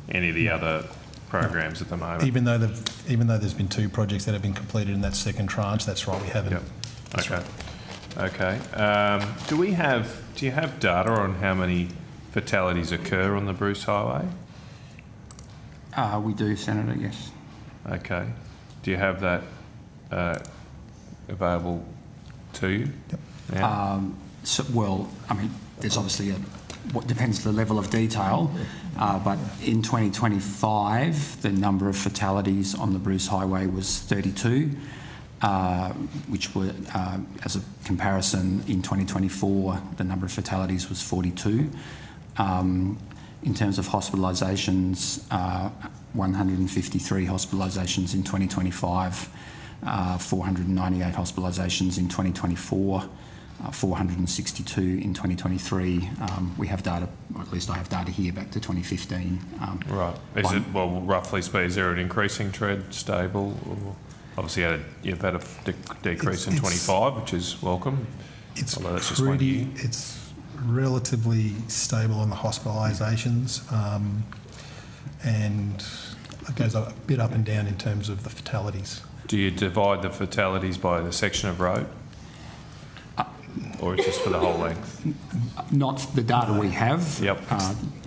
any of the other programs at the moment? Even though there's been two projects that have been completed in that second tranche, that's right, we haven't. Yep. Okay. Okay. Do you have data on how many fatalities occur on the Bruce Highway? We do, Senator, yes. Okay. Do you have that available to you? Yep. Yeah. Well, I mean, there's obviously what depends the level of detail, but in 2025, the number of fatalities on the Bruce Highway was 32. Which were, as a comparison, in 2024, the number of fatalities was 42. In terms of hospitalisations, 153 hospitalisations in 2025, 498 hospitalisations in 2024, 462 in 2023. We have data, or at least I have data here, back to 2015. Right. Is it, well, roughly speaking, is there an increasing trend, stable? Or obviously, you've had a decrease in 25, which is welcome. It's relatively stable on the hospitalisations, and it goes a bit up and down in terms of the fatalities. Do you divide the fatalities by the section of road? Or it's just for the whole length? Not the data we have. Yep.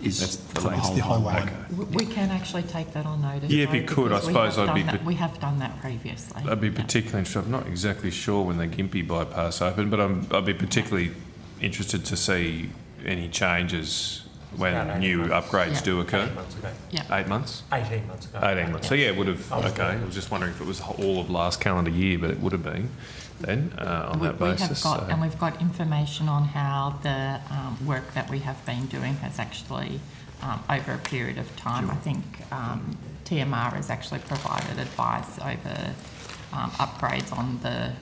Is for the whole line. Okay. We can actually take that on notice. Yeah, if you could, I suppose we have done that previously. I'd be particularly interested. I'm not exactly sure when the Gympie bypass opened, but I'd be particularly interested to see any changes when new upgrades do occur. 8 months ago. Yeah. 8 months? 18 months ago. 18 months. So yeah, it would have. Okay. I was just wondering if it was all of last calendar year, but it would have been then on that basis. And we've got information on how the work that we have been doing has actually, over a period of time, I think TMR has actually provided advice over upgrades on the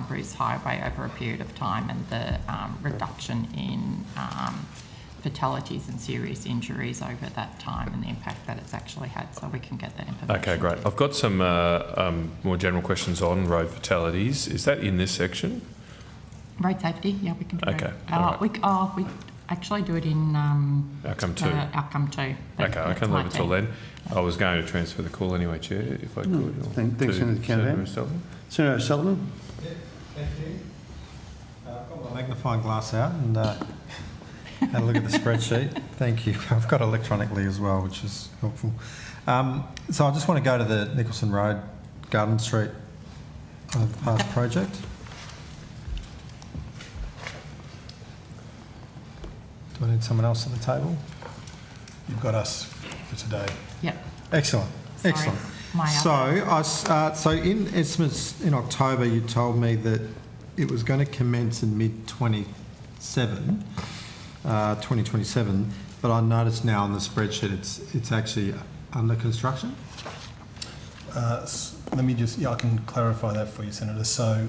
Bruce Highway over a period of time, and the reduction in fatalities and serious injuries over that time, and the impact that it's actually had, so we can get that information. Okay, great. I've got some more general questions on road fatalities. Is that in this section? Road safety, yeah, we can do okay. it. We actually do it in outcome 2. Outcome 2. Okay, I can leave it till then. I was going to transfer the call anyway, Chair, if I could. Thanks, Senator Canavan. Senator O'Sullivan. Yeah, thank you. I've got my magnifying glass out and had a look at the spreadsheet. Thank you. I've got electronically as well, which is helpful. So I just want to go to the Nicholson Road, Garden Street past project. Do I need someone else at the table? You've got us for today. Yep. Excellent. Sorry, Excellent. So in estimates in October, you told me that it was going to commence in mid-2027, but I noticed now on the spreadsheet it's actually under construction. Let me just, I can clarify that for you, Senator. So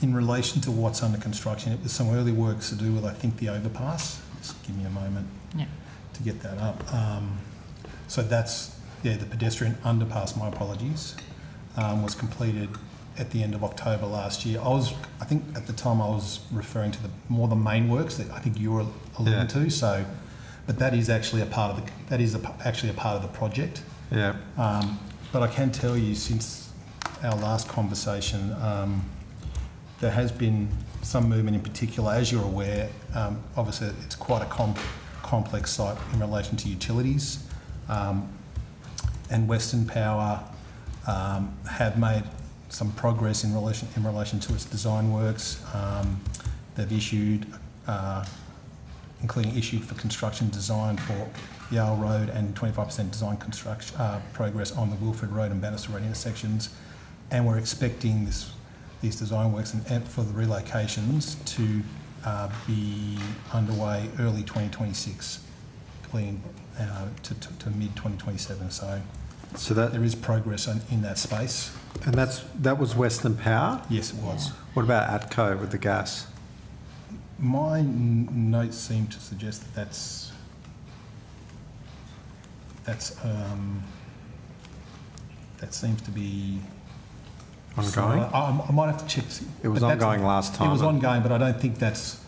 in relation to what's under construction, there's some early works to do with, I think, the overpass. Just give me a moment to get that up. So that's the pedestrian underpass, my apologies, was completed at the end of October last year. I think at the time I was referring to the main works that I think you were alluding to. So, but that is actually a part of the project. Yeah. But I can tell you, since our last conversation, there has been some movement in particular. As you're aware, obviously it's quite a complex site in relation to utilities, and Western Power have made some progress in relation to its design works. They've issued, including issued for construction design for Yale Road and 25% design construction progress on the Wilford Road and Bannister Road intersections, and we're expecting these design works and for the relocations to be underway early 2026, clean to mid 2027. So that there is progress in that space. And that was Western Power? Yes, it was. What about ATCO with the gas? My notes seem to suggest that that seems to be ongoing. I might have to check. It was ongoing last time. It was ongoing, but I don't think that's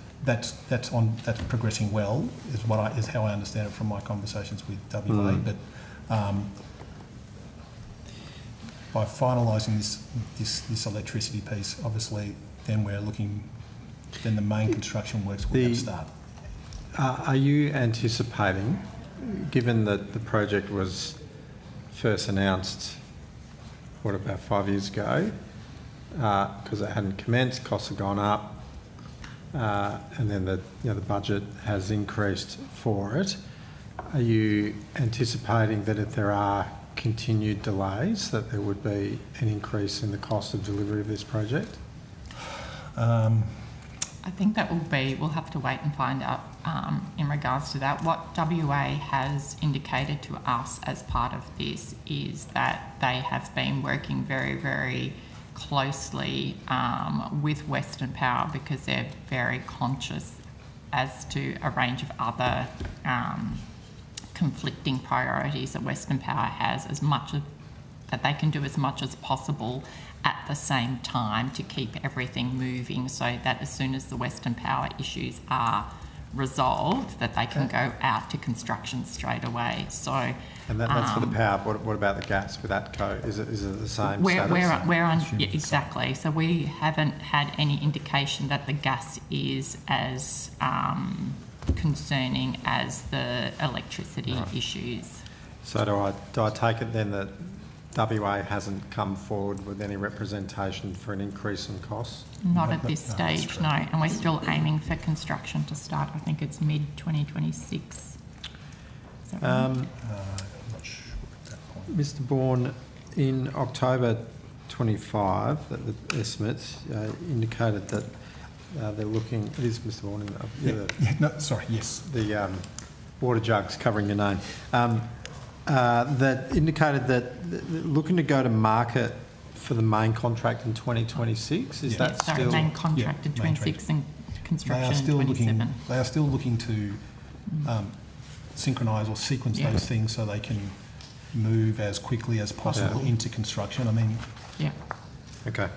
progressing well. Is how I understand it from my conversations with WA. But by finalising this electricity piece, obviously, then the main construction works will start. Are you anticipating, given that the project was first announced, about 5 years ago, because it hadn't commenced, costs have gone up, and then the budget has increased for it. Are you anticipating that if there are continued delays, that there would be an increase in the cost of delivery of this project? I think that we'll have to wait and find out in regards to that. What WA has indicated to us as part of this is that they have been working very, very closely with Western Power, because they're very conscious as to a range of other conflicting priorities that Western Power has, that they can do as much as possible at the same time to keep everything moving, so that as soon as the Western Power issues are resolved, that they can go out to construction straight away. So, and that's for the power. What about the gas with ATCO? Is it the same status? Exactly. So we haven't had any indication that the gas is as concerning as the electricity issues. So do I take it then that WA hasn't come forward with any representation for an increase in costs? Not at this stage, no. And we're still aiming for construction to start. I think it's mid-2026. Mr. Bourne, in October 25, the estimates indicated that they're looking. It is Mr. Bourne. Yes. The water jugs covering your name. That indicated that looking to go to market for the main contract in 2026. Is that still main contract in 26 and construction in 27? They are still looking to synchronise or sequence those things so they can move as quickly as possible into construction. Okay.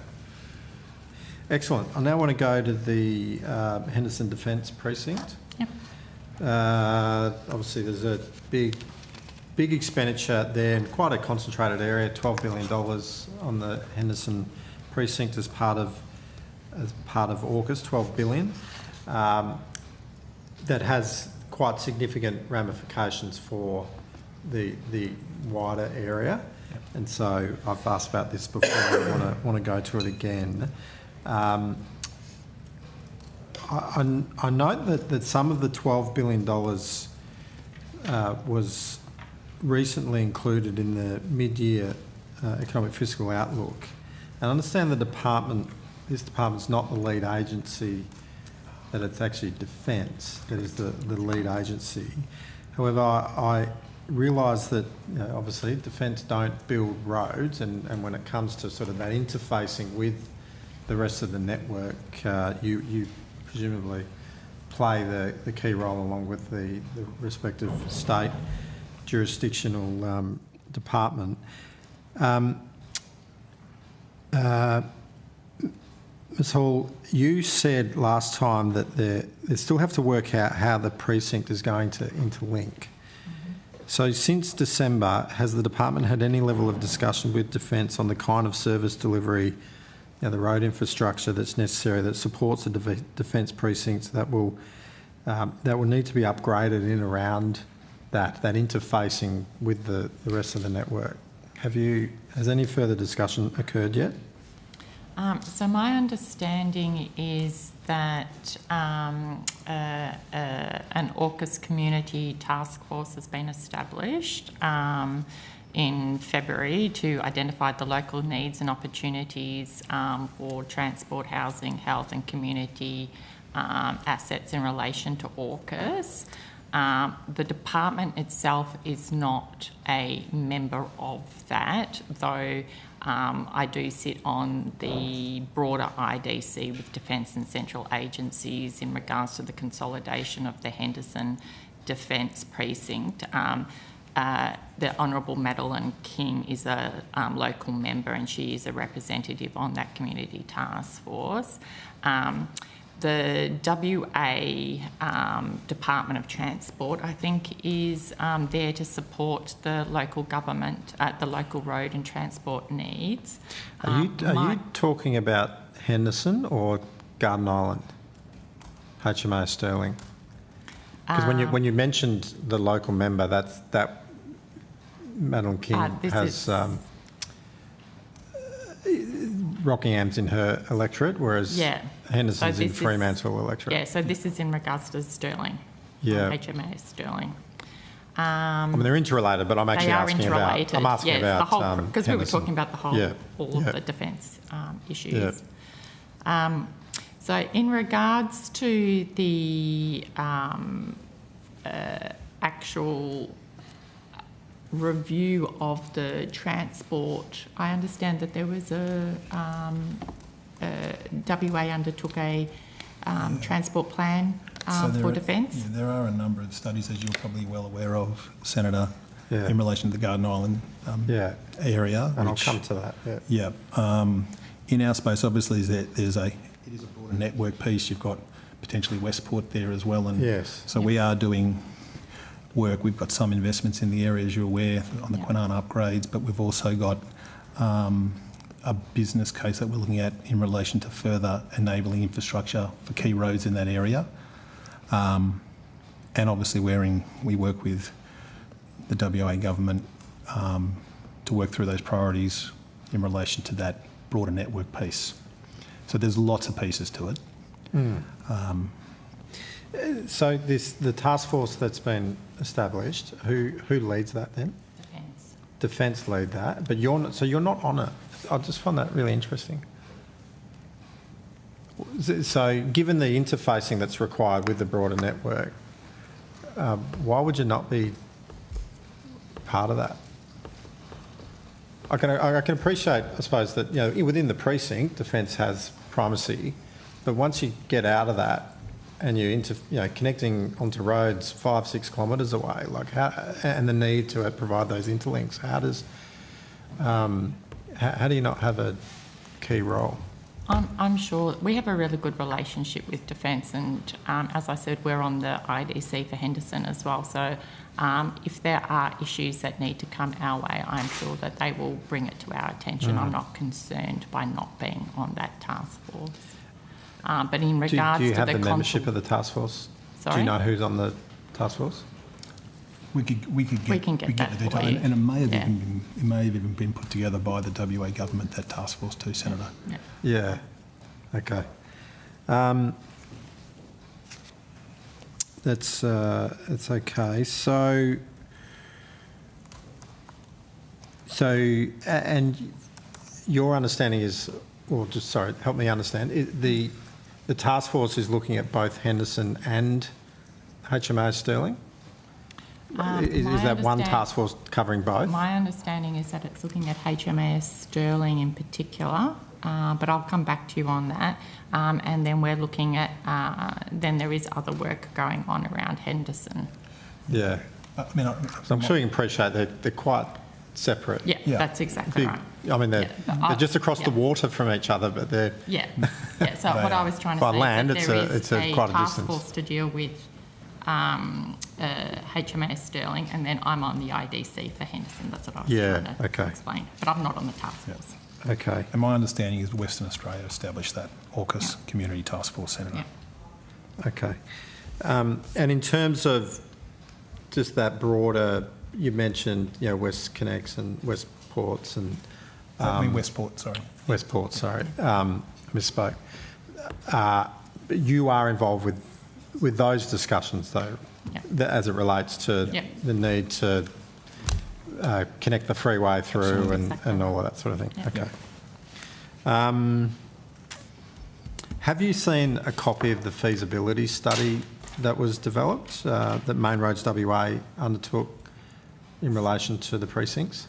Excellent. I now want to go to the Henderson Defence Precinct. Yep. Obviously, there's a big expenditure there in quite a concentrated area, $12 billion on the Henderson precinct as part of AUKUS, $12 billion. That has quite significant ramifications for the wider area. Yep. And so I've asked about this before. I want to go to it again. I note that some of the $12 billion was recently included in the mid-year economic fiscal outlook. And I understand this department's not the lead agency, that it's actually Defence that is the lead agency. However, I realise that obviously Defence don't build roads, and when it comes to sort of that interfacing with the rest of the network, you presumably play the key role along with the respective state jurisdictional department. Ms Hall, you said last time that they still have to work out how the precinct is going to interlink. So since December, has the department had any level of discussion with Defence on the kind of service delivery, the road infrastructure that's necessary that supports the Defence precincts that will need to be upgraded in around that interfacing with the rest of the network? Has any further discussion occurred yet? So my understanding is that an AUKUS community task force has been established in February to identify the local needs and opportunities for transport, housing, health and community assets in relation to AUKUS. The department itself is not a member of that, though I do sit on the broader IDC with Defence and central agencies in regards to the consolidation of the Henderson Defence Precinct. The Honourable Madeline King is a local member and she is a representative on that community task force. The WA Department of Transport, I think, is there to support the local government, the local road and transport needs. Are you talking about Henderson or Garden Island, HMAS Stirling? Because when you mentioned the local member, that Madeline King has Rockingham's in her electorate, whereas Henderson's in Fremantle electorate. Yeah, so this is in regards to Stirling, HMAS Stirling. I mean, they're interrelated, but I'm actually asking about. I'm asking about the whole, because we were talking about the whole, all of the defence issues. So in regards to the actual review of the transport, I understand that there was WA undertook a transport plan for Defence. Yeah, there are a number of studies, as you're probably well aware of, Senator, in relation to the Garden Island area. And I'll come to that. In our space, obviously, it is a broader network piece. You've got potentially Westport there as well. And so we are doing work. We've got some investments in the area, as you're aware, on the Kwinana upgrades, but we've also got a business case that we're looking at in relation to further enabling infrastructure for key roads in that area. And obviously we work with the WA government to work through those priorities in relation to that broader network piece. So there's lots of pieces to it. So the task force that's been established, who leads that then? Defence. Defence lead that, but you're not on it. I just find that really interesting. So given the interfacing that's required with the broader network, why would you not be part of that? I can appreciate, I suppose, that within the precinct, Defence has primacy, but once you get out of that and you're connecting onto roads 5-6 kilometres away, and the need to provide those interlinks, how do you not have a key role? I'm sure we have a really good relationship with Defence, and as I said, we're on the IDC for Henderson as well. So if there are issues that need to come our way, I'm sure that they will bring it to our attention. I'm not concerned by not being on that task force. But in regards to do you have the membership of the task force? Sorry? Do you know who's on the task force? We can get the detail, and it may have even been put together by the WA government, that task force too, Senator. Yeah. Okay. That's okay. So and your understanding is, or just sorry, help me understand. The task force is looking at both Henderson and HMAS Stirling. Is that one task force covering both? My understanding is that it's looking at HMAS Stirling in particular, but I'll come back to you on that. And then we're looking at, then there is other work going on around Henderson. Yeah. So I'm sure you can appreciate that they're quite separate. Yeah, that's exactly right. I mean, they're just across the water from each other, but they're... Yeah. So what I was trying to by say land, is that there is quite a task distance. force to deal with HMAS Stirling, and then I'm on the IDC for Henderson. That's what I was trying to explain. But I'm not on the task force. Okay. And my understanding is Western Australia established that AUKUS Community Task Force Centre. Yeah. Okay. And in terms of just that broader, you mentioned, West Connects and Westports and... Westport, sorry. Westport, sorry. Misspoke. You are involved with those discussions, though, as it relates to the need to connect the freeway through and all of that sort of thing. Okay. Have you seen a copy of the feasibility study that was developed that Main Roads WA undertook in relation to the precincts?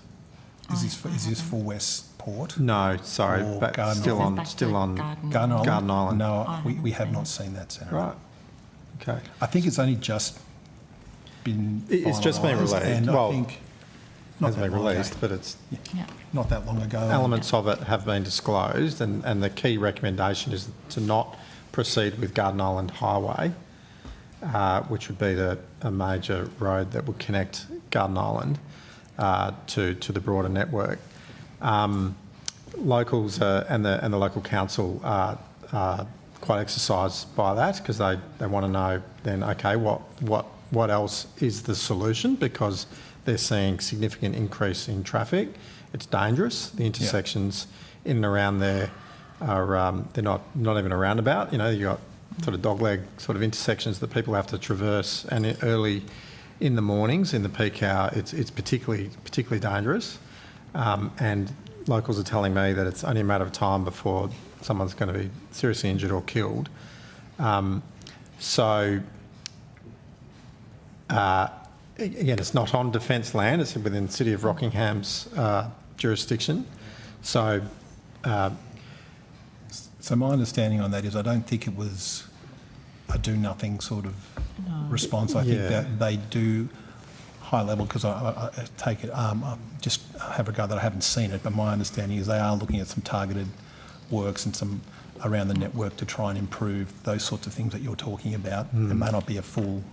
Is this for Westport? No, sorry, but still on Garden Island. No, we have not seen that, Senator. Right. Okay. I think it's only just been It's just been released. And well, I think it hasn't been released, but it's not that long ago. Elements of it have been disclosed, and the key recommendation is to not proceed with Garden Island Highway, which would be a major road that would connect Garden Island to the broader network. Locals and the local council are quite exercised by that, because they want to know then, okay, what else is the solution, because they're seeing significant increase in traffic. It's dangerous. The intersections in and around there are they're not even a roundabout. You've got sort of dogleg sort of intersections that people have to traverse, and early in the mornings, in the peak hour, it's particularly dangerous. And locals are telling me that it's only a matter of time before someone's going to be seriously injured or killed. Again, it's not on defence land, it's within the City of Rockingham's jurisdiction. So my understanding on that is I don't think it was a do-nothing sort of response. I think that they do high level, because I take it, just have regard that I haven't seen it, but my understanding is they are looking at some targeted works and some around the network to try and improve those sorts of things that you're talking about. It may not be a full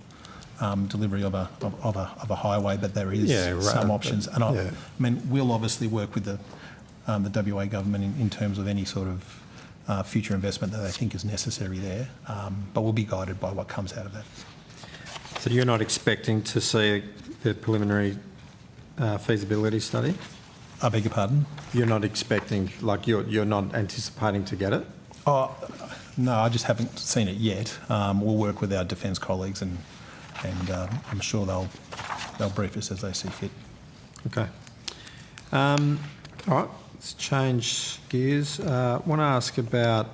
delivery of a highway, but there is some options. And I mean, we'll obviously work with the WA government in terms of any sort of future investment that they think is necessary there, but we'll be guided by what comes out of that. So you're not expecting to see the preliminary feasibility study? I beg your pardon? You're not expecting, like you're not anticipating to get it? Oh, no, I just haven't seen it yet. We'll work with our defence colleagues and I'm sure they'll brief us as they see fit. Okay. All right, let's change gears. I want to ask about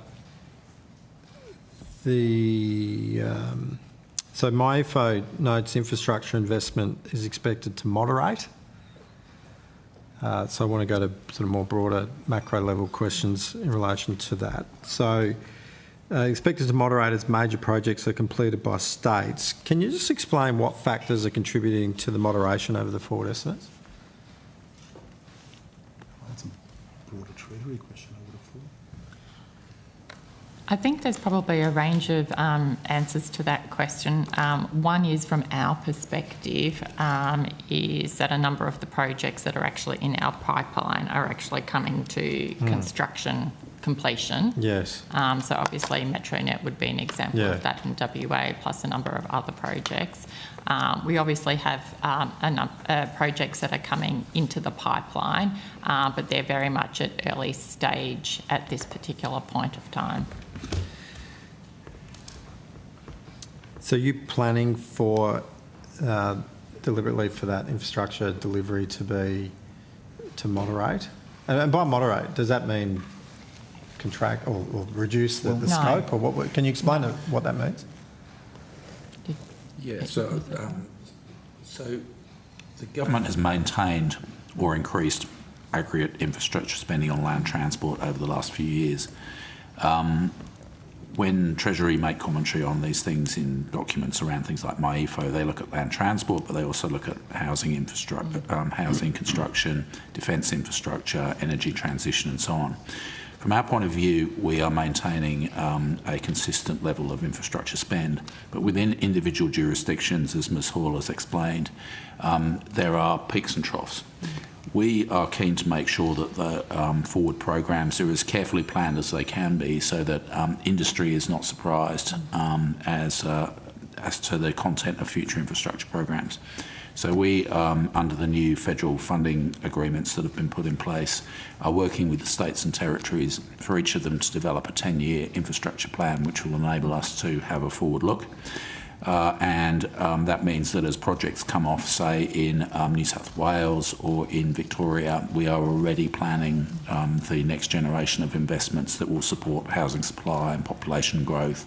the... so MyInfo notes infrastructure investment is expected to moderate. So I want to go to sort of more broader macro level questions in relation to that. So expected to moderate as major projects are completed by states. Can you just explain what factors are contributing to the moderation over the forward estimates? That's a broader Treasury question, I would have thought. I think there's probably a range of answers to that question. One is, from our perspective, is that a number of the projects that are actually in our pipeline are actually coming to construction completion. Yes. So obviously MetroNet would be an example of that in WA, plus a number of other projects. We obviously have projects that are coming into the pipeline, but they're very much at early stage at this particular point of time. So you're planning for deliberately for that infrastructure delivery to moderate? And by moderate, does that mean contract or reduce the scope, or what? Can you explain what that means? Yeah. So the government has maintained or increased aggregate infrastructure spending on land transport over the last few years. when Treasury make commentary on these things in documents around things like MyEFO, they look at land transport, but they also look at housing infrastructure, housing construction, defence infrastructure, energy transition, and so on. From our point of view, we are maintaining a consistent level of infrastructure spend, but within individual jurisdictions, as Ms Hall has explained, there are peaks and troughs. We are keen to make sure that the forward programs are as carefully planned as they can be, so that industry is not surprised as to the content of future infrastructure programs. So we, under the new federal funding agreements that have been put in place, are working with the states and territories for each of them to develop a 10-year infrastructure plan which will enable us to have a forward look. And that means that as projects come off, say, in New South Wales or in Victoria, we are already planning the next generation of investments that will support housing supply and population growth,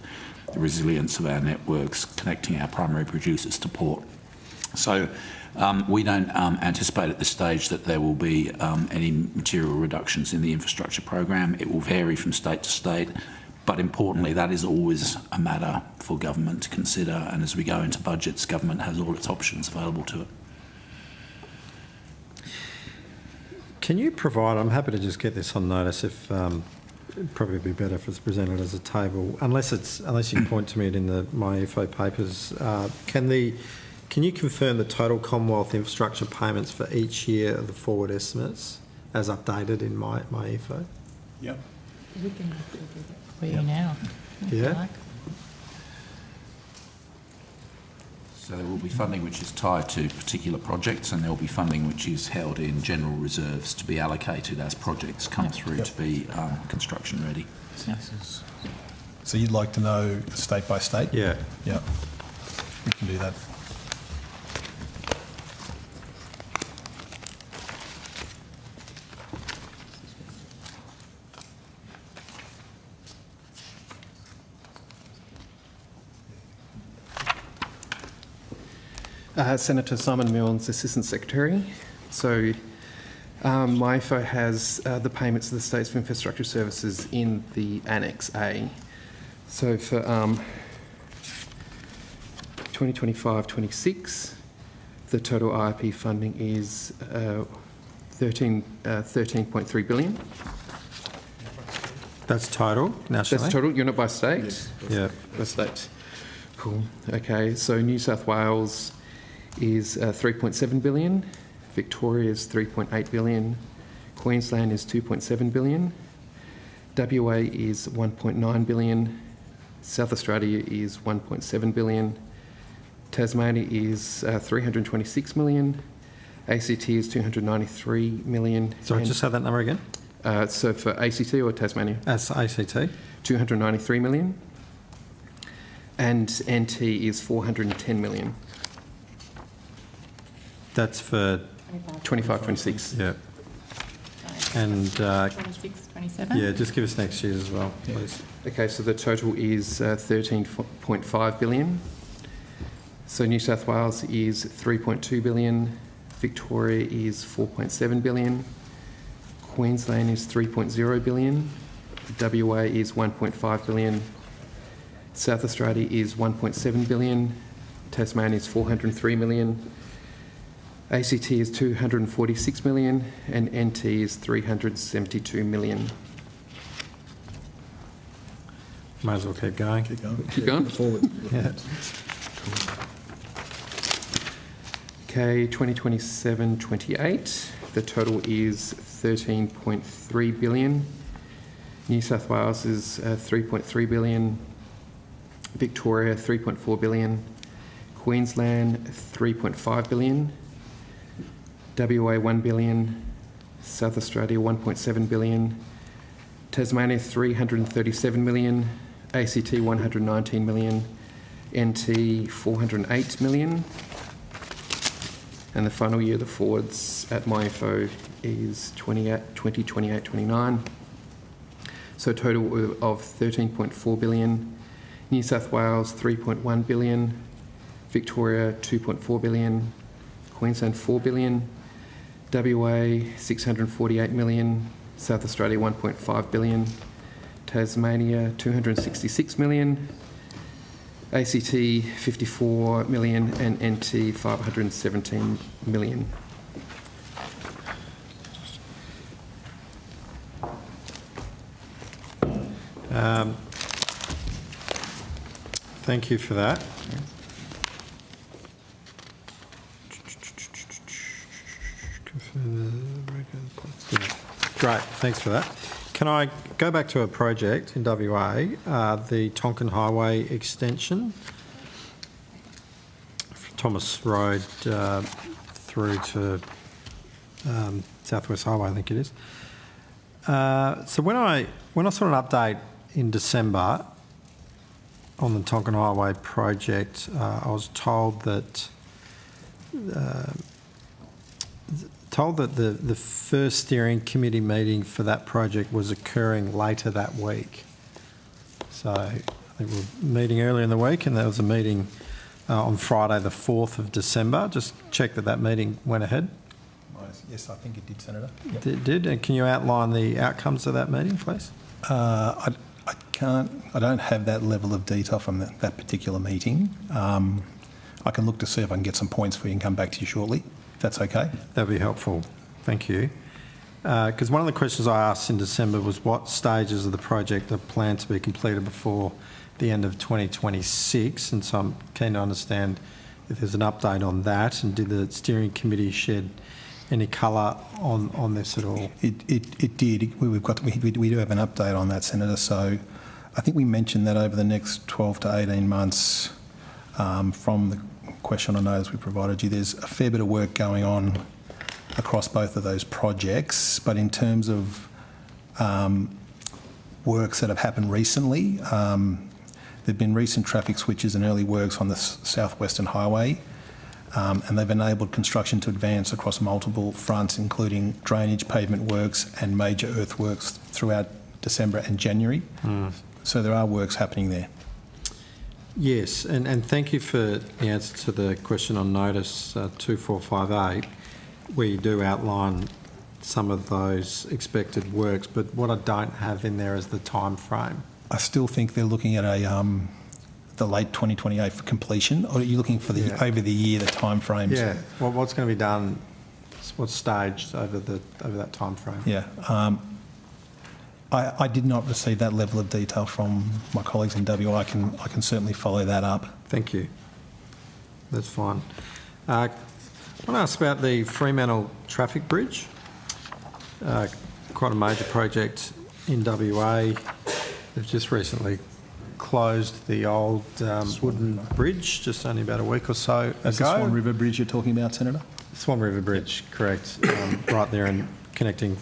the resilience of our networks, connecting our primary producers to port. So we don't anticipate at this stage that there will be any material reductions in the infrastructure program. It will vary from state to state, but importantly, that is always a matter for government to consider, and as we go into budgets, government has all its options available to it. Can you provide, I'm happy to just get this on notice, if it'd probably be better if it's presented as a table, unless you point to me it in the MyEFO papers. Can you confirm the total Commonwealth infrastructure payments for each year of the forward estimates as updated in MyEFO? Yep. We can update it for you now. Yeah. So there will be funding which is tied to particular projects, and there will be funding which is held in general reserves to be allocated as projects come through to be construction ready. So you'd like to know state by state? Yeah. Yeah. We can do that. Senator Simon Milnes, Assistant Secretary. So MyEFO has the payments of the States for Infrastructure Services in the Annex A. So for 2025-26, the total IRP funding is 13.3 billion. That's total, nationally? That's total, unit by state? Yes. Yeah. By state. Cool. Okay, so New South Wales is 3.7 billion, Victoria is 3.8 billion, Queensland is 2.7 billion, WA is 1.9 billion, South Australia is 1.7 billion, Tasmania is 326 million, ACT is 293 million. Sorry, just say that number again. So for ACT or Tasmania? That's ACT. 293 million, and NT is 410 million. That's for 25-26. Yeah. And 26-27. Yeah, just give us next year's as well, please. Okay, so the total is 13.5 billion. So New South Wales is 3.2 billion, Victoria is 4.7 billion, Queensland is 3.0 billion, WA is 1.5 billion, South Australia is 1.7 billion, Tasmania is 403 million, ACT is 246 million, and NT is 372 million. Might as well keep going. Keep going? Forward. Yeah. Okay, 2027-28, the total is 13.3 billion. New South Wales is 3.3 billion, Victoria 3.4 billion, Queensland 3.5 billion, WA 1 billion, South Australia 1.7 billion, Tasmania 337 million, ACT 119 million, NT 408 million, and the final year of the forwards at MyEFO is 2028-29. So a total of 13.4 billion, New South Wales 3.1 billion, Victoria 2.4 billion, Queensland 4 billion, WA 648 million, South Australia 1.5 billion, Tasmania 266 million, ACT 54 million, and NT 517 million. Thank you for that. Great, thanks for that. Can I go back to a project in WA, the Tonkin Highway extension, Thomas Road through to Southwest Highway, I think it is. So when I saw an update in December on the Tonkin Highway project, I was told that the first steering committee meeting for that project was occurring later that week. So I think we're meeting earlier in the week, and there was a meeting on Friday the 4th of December. Just check that meeting went ahead. Yes, I think it did, Senator. Yep. It did. And can you outline the outcomes of that meeting, please? I don't have that level of detail from that particular meeting. I can look to see if I can get some points for you and come back to you shortly, if that's okay. That'd be helpful. Thank you. Because one of the questions I asked in December was what stages of the project are planned to be completed before the end of 2026, and so I'm keen to understand if there's an update on that, and did the steering committee shed any colour on this at all? It did. We do have an update on that, Senator. So I think we mentioned that over the next 12 to 18 months, from the question or notice we provided you, there's a fair bit of work going on across both of those projects. But in terms of works that have happened recently, there have been recent traffic switches and early works on the Southwestern Highway, and they've enabled construction to advance across multiple fronts, including drainage, pavement works and major earthworks throughout December and January. So there are works happening there. Yes, and thank you for the answer to the question on notice 2458, where you do outline some of those expected works, but what I don't have in there is the time frame. I still think they're looking at the late 2028 for completion, or are you looking for the over the year, the time frames? Yeah. Well, what's going to be done? What's staged over that time frame? Yeah. I did not receive that level of detail from my colleagues in WA. I can certainly follow that up. Thank you. That's fine. I want to ask about the Fremantle Traffic Bridge. Quite a major project in WA. They've just recently closed the old wooden bridge just only about a week or so ago. Is the Swan River Bridge you're talking about, Senator? Swan River Bridge, correct. Right there and connecting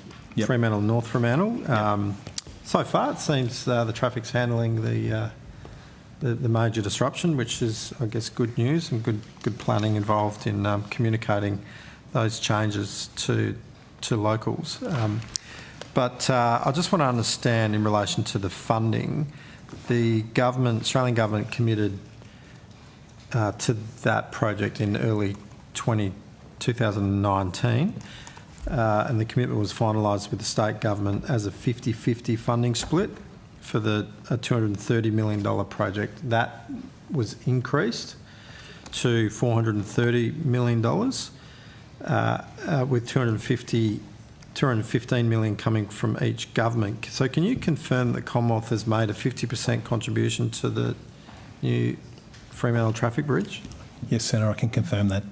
Fremantle and North Fremantle. So far it seems the traffic's handling the major disruption, which is, I guess, good news and good planning involved in communicating those changes to locals. But I just want to understand in relation to the funding, the Australian government committed to that project in early 2019, and the commitment was finalised with the state government as a 50-50 funding split for a $230 million project. That was increased to $430 million, with $215 million coming from each government. So can you confirm that Commonwealth has made a 50% contribution to the new Fremantle Traffic Bridge? Yes, Senator, I can confirm that.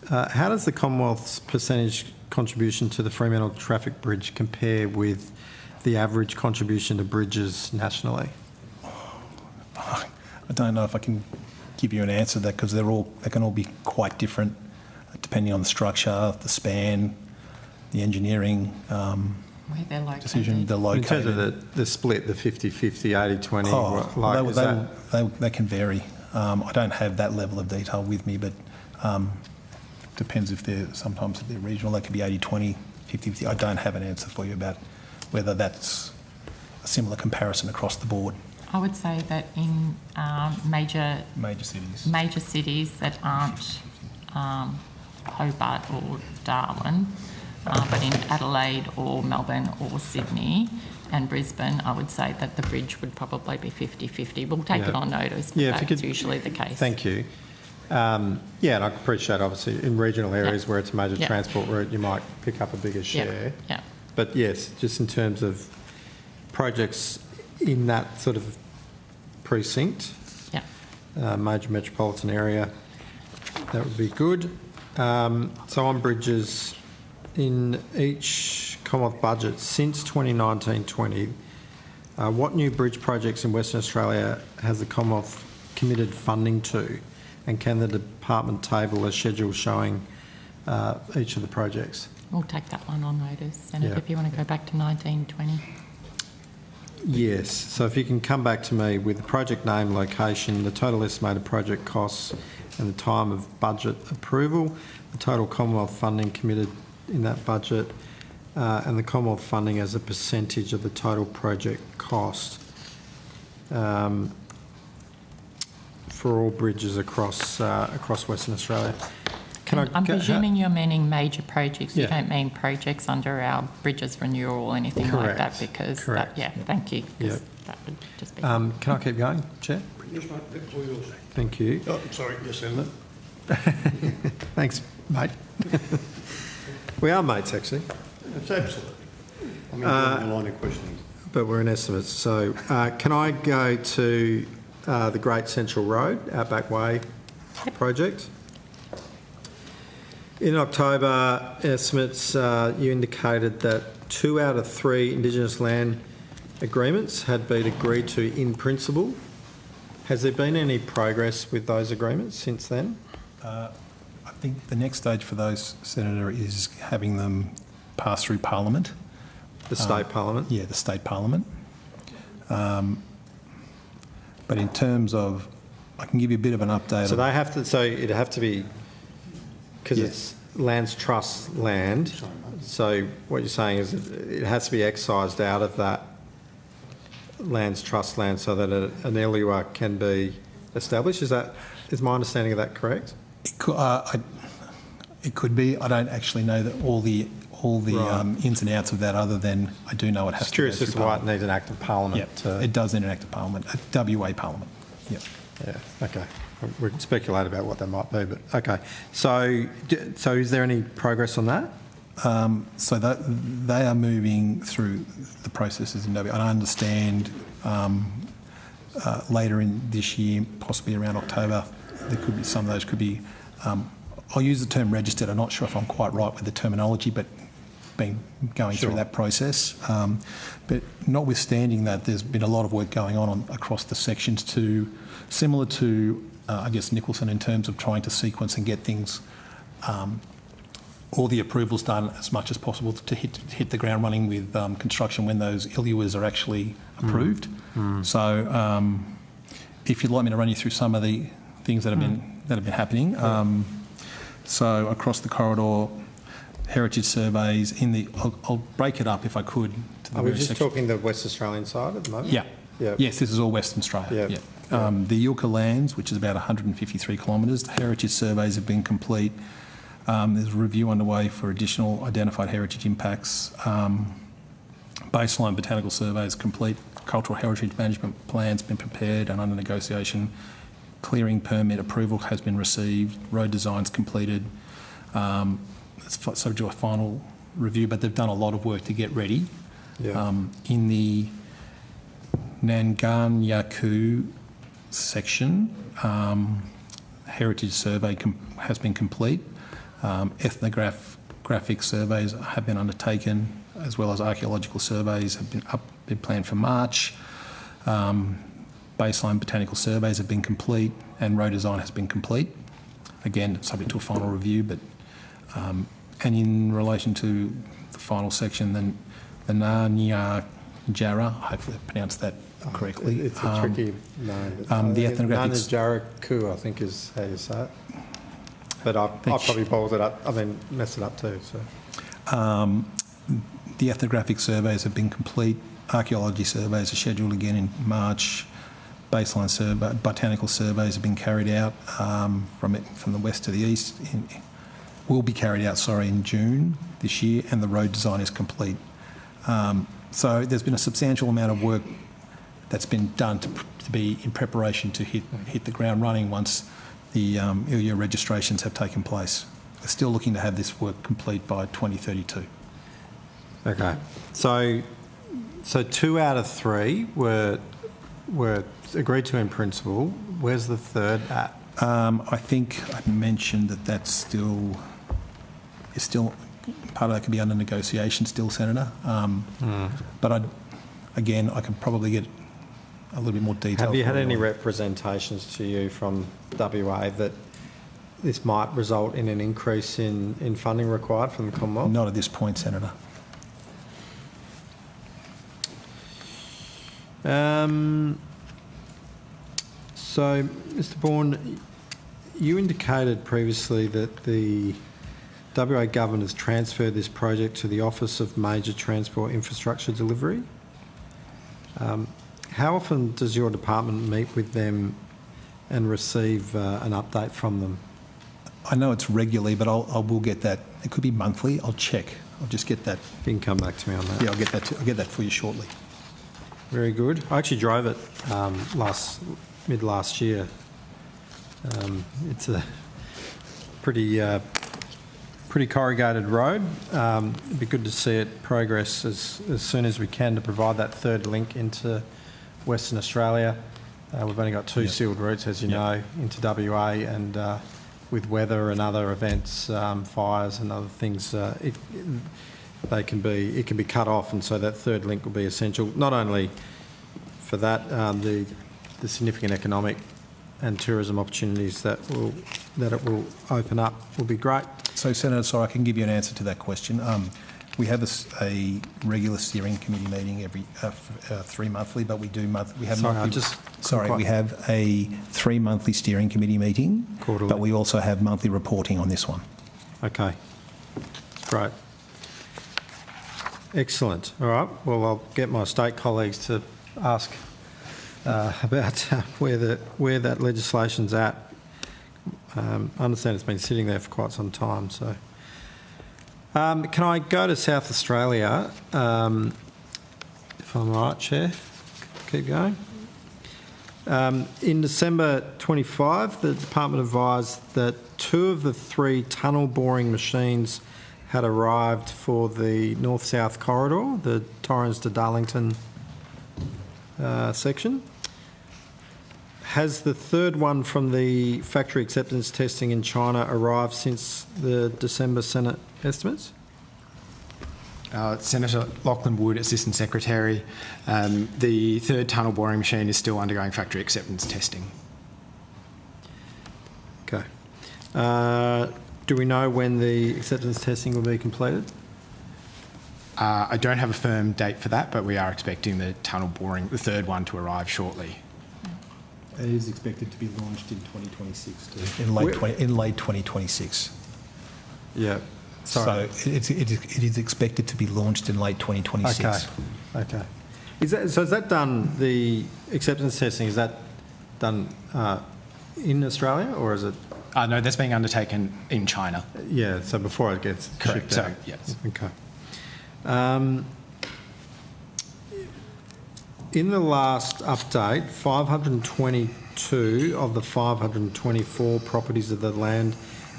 How does the Commonwealth's percentage contribution to the Fremantle Traffic Bridge compare with the average contribution to bridges nationally? I don't know if I can give you an answer to that, because they can all be quite different depending on the structure, the span, the engineering where they're located. decision. They're located. In terms of the split, the 50-50, 80-20, they can vary. I don't have that level of detail with me, but depends if sometimes if they're regional, they could be 80-20, 50-50. I don't have an answer for you about whether that's a similar comparison across the board. I would say that in major cities that aren't Hobart or Darwin, but in Adelaide or Melbourne or Sydney and Brisbane, I would say that the bridge would probably be 50-50. We'll take it on notice, but that's usually the case. Thank you. And I appreciate, obviously, in regional areas where it's a major transport route, you might pick up a bigger share. Yeah. But yes, just in terms of projects in that sort of precinct, major metropolitan area, that would be good. So on bridges, in each Commonwealth budget since 2019-20, what new bridge projects in Western Australia has the Commonwealth committed funding to? And can the department table a schedule showing each of the projects? We'll take that one on notice, Senator, if you want to go back to 1920. Yes. So if you can come back to me with the project name, location, the total estimated project costs and the time of budget approval, the total Commonwealth funding committed in that budget, and the Commonwealth funding as a percentage of the total project cost for all bridges across Western Australia. I'm presuming you're meaning major projects. You don't mean projects under our bridges renewal or anything like that, because thank you. Yeah. That would just be. Can I keep going, Chair? Yes, mate. That's all yours. Thank you. Oh, sorry. Yes, Senator. Thanks, mate. We are mates, actually. It's absolutely. I mean, the line of questioning. But we're in estimates. So can I go to the Great Central Road, Outback Way project? In October, estimates, you indicated that 2 out of 3 Indigenous land agreements had been agreed to in principle. Has there been any progress with those agreements since then? I think the next stage for those, Senator, is having them pass through Parliament. The state Parliament? Yeah, the state Parliament. But in terms of, I can give you a bit of an update. So they have to. So it'd have to be, because it's Lands Trust land. So what you're saying is it has to be excised out of that Lands Trust land so that an LUR can be established. Is my understanding of that correct? It could be. I don't actually know that all the ins and outs of that, other than I do know it has to. Curious as to why it needs an Act of Parliament. It does need an Act of Parliament, a WA Parliament. Yep. Yeah. Okay. We can speculate about what that might be, but okay. So is there any progress on that? So that they are moving through the processes in WA, and I understand later in this year, possibly around October, there could be some of those could be. I'll use the term registered. I'm not sure if I'm quite right with the terminology, but going through that process. But notwithstanding that, there's been a lot of work going on across the sections similar to, I guess, Nicholson, in terms of trying to sequence and get things, all the approvals done as much as possible to hit the ground running with construction when those LURs are actually approved. So if you'd like me to run you through some of the things that have been happening. So across the corridor, heritage surveys I'll break it up if I could. Are we just talking the West Australian side at the moment? Yeah. Yes, this is all Western Australia. Yeah. The Yilka lands, which is about 153 kilometres, the heritage surveys have been complete. There's a review underway for additional identified heritage impacts. Baseline botanical surveys complete. Cultural heritage management plan's been prepared and under negotiation. Clearing permit approval has been received. Road design's completed. It's subject to a final review, but they've done a lot of work to get ready. In the Nanganyaku section, heritage survey has been complete. Ethnographic surveys have been undertaken, as well as archaeological surveys have been planned for March. Baseline botanical surveys have been complete, and road design has been complete. Again, subject to a final review, but and in relation to the final section, then the Nanyajara, hopefully I pronounced that correctly. It's a tricky name. The ethnographic Nanyajaraku, I think, is how you say it. But I probably balled it up. I mean, messed it up too. So the ethnographic surveys have been complete. Archaeology surveys are scheduled again in March. Baseline botanical surveys have been carried out from the west to the east will be carried out, in June this year, and the road design is complete. So there's been a substantial amount of work that's been done to be in preparation to hit the ground running once the ILUA registrations have taken place. We're still looking to have this work complete by 2032. Okay. So 2 out of 3 were agreed to in principle. Where's the third at? I think I mentioned that is still part of that could be under negotiation still, Senator. But I can probably get a little bit more detail. Have you had any representations to you from WA that this might result in an increase in funding required from the Commonwealth? Not at this point, Senator. So, Mr. Bourne, you indicated previously that the WA Government has transferred this project to the Office of Major Transport Infrastructure Delivery. How often does your department meet with them and receive an update from them? I know it's regularly, but I will get that. It could be monthly. I'll check. I'll just get that. If you can come back to me on that. Yeah, I'll get that for you shortly. Very good. I actually drove it mid last year. It's a pretty corrugated road. It'd be good to see it progress as soon as we can to provide that third link into Western Australia. We've only got 2 sealed routes, as you know, into WA, and with weather and other events, fires and other things, it can be cut off, and so that third link will be essential. Not only for that, the significant economic and tourism opportunities that it will open up will be great. So, Senator, I can give you an answer to that question. We have a regular steering committee meeting every 3 monthly, but we do we have we have a 3 monthly steering committee meeting, quarterly, but we also have monthly reporting on this one. Okay, great, excellent. All right. Well, I'll get my state colleagues to ask about where that legislation's at. I understand it's been sitting there for quite some time, so. Can I go to South Australia, if I'm right, Chair? Keep going. In December 25, the Department advised that 2 of the 3 tunnel boring machines had arrived for the north-south corridor, the Torrens to Darlington section. Has the third one from the factory acceptance testing in China arrived since the December Senate estimates? Senator Lachlan Wood, Assistant Secretary. The third tunnel boring machine is still undergoing factory acceptance testing. Okay. Do we know when the acceptance testing will be completed? I don't have a firm date for that, but we are expecting the tunnel boring, the third one, to arrive shortly. It is expected to be launched in 2026 too. In late 2026. Yeah. Sorry. So it is expected to be launched in late 2026. Okay. Is that done, the acceptance testing, is that done in Australia, or is it? No, that's being undertaken in China. Yeah, so before it gets correct. shipped out. So, yes. Okay. In the last update, 522 of the 524 properties of the land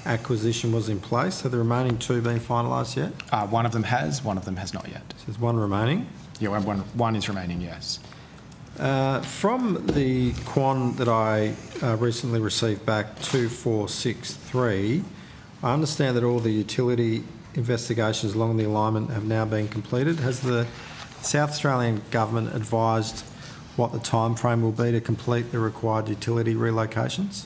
acquisition was in place. Have the remaining 2 been finalised yet? One of them has not yet. So there's 1 remaining? Yeah, one is remaining, yes. From the QAN that I recently received back, 2463, I understand that all the utility investigations along the alignment have now been completed. Has the South Australian Government advised what the time frame will be to complete the required utility relocations?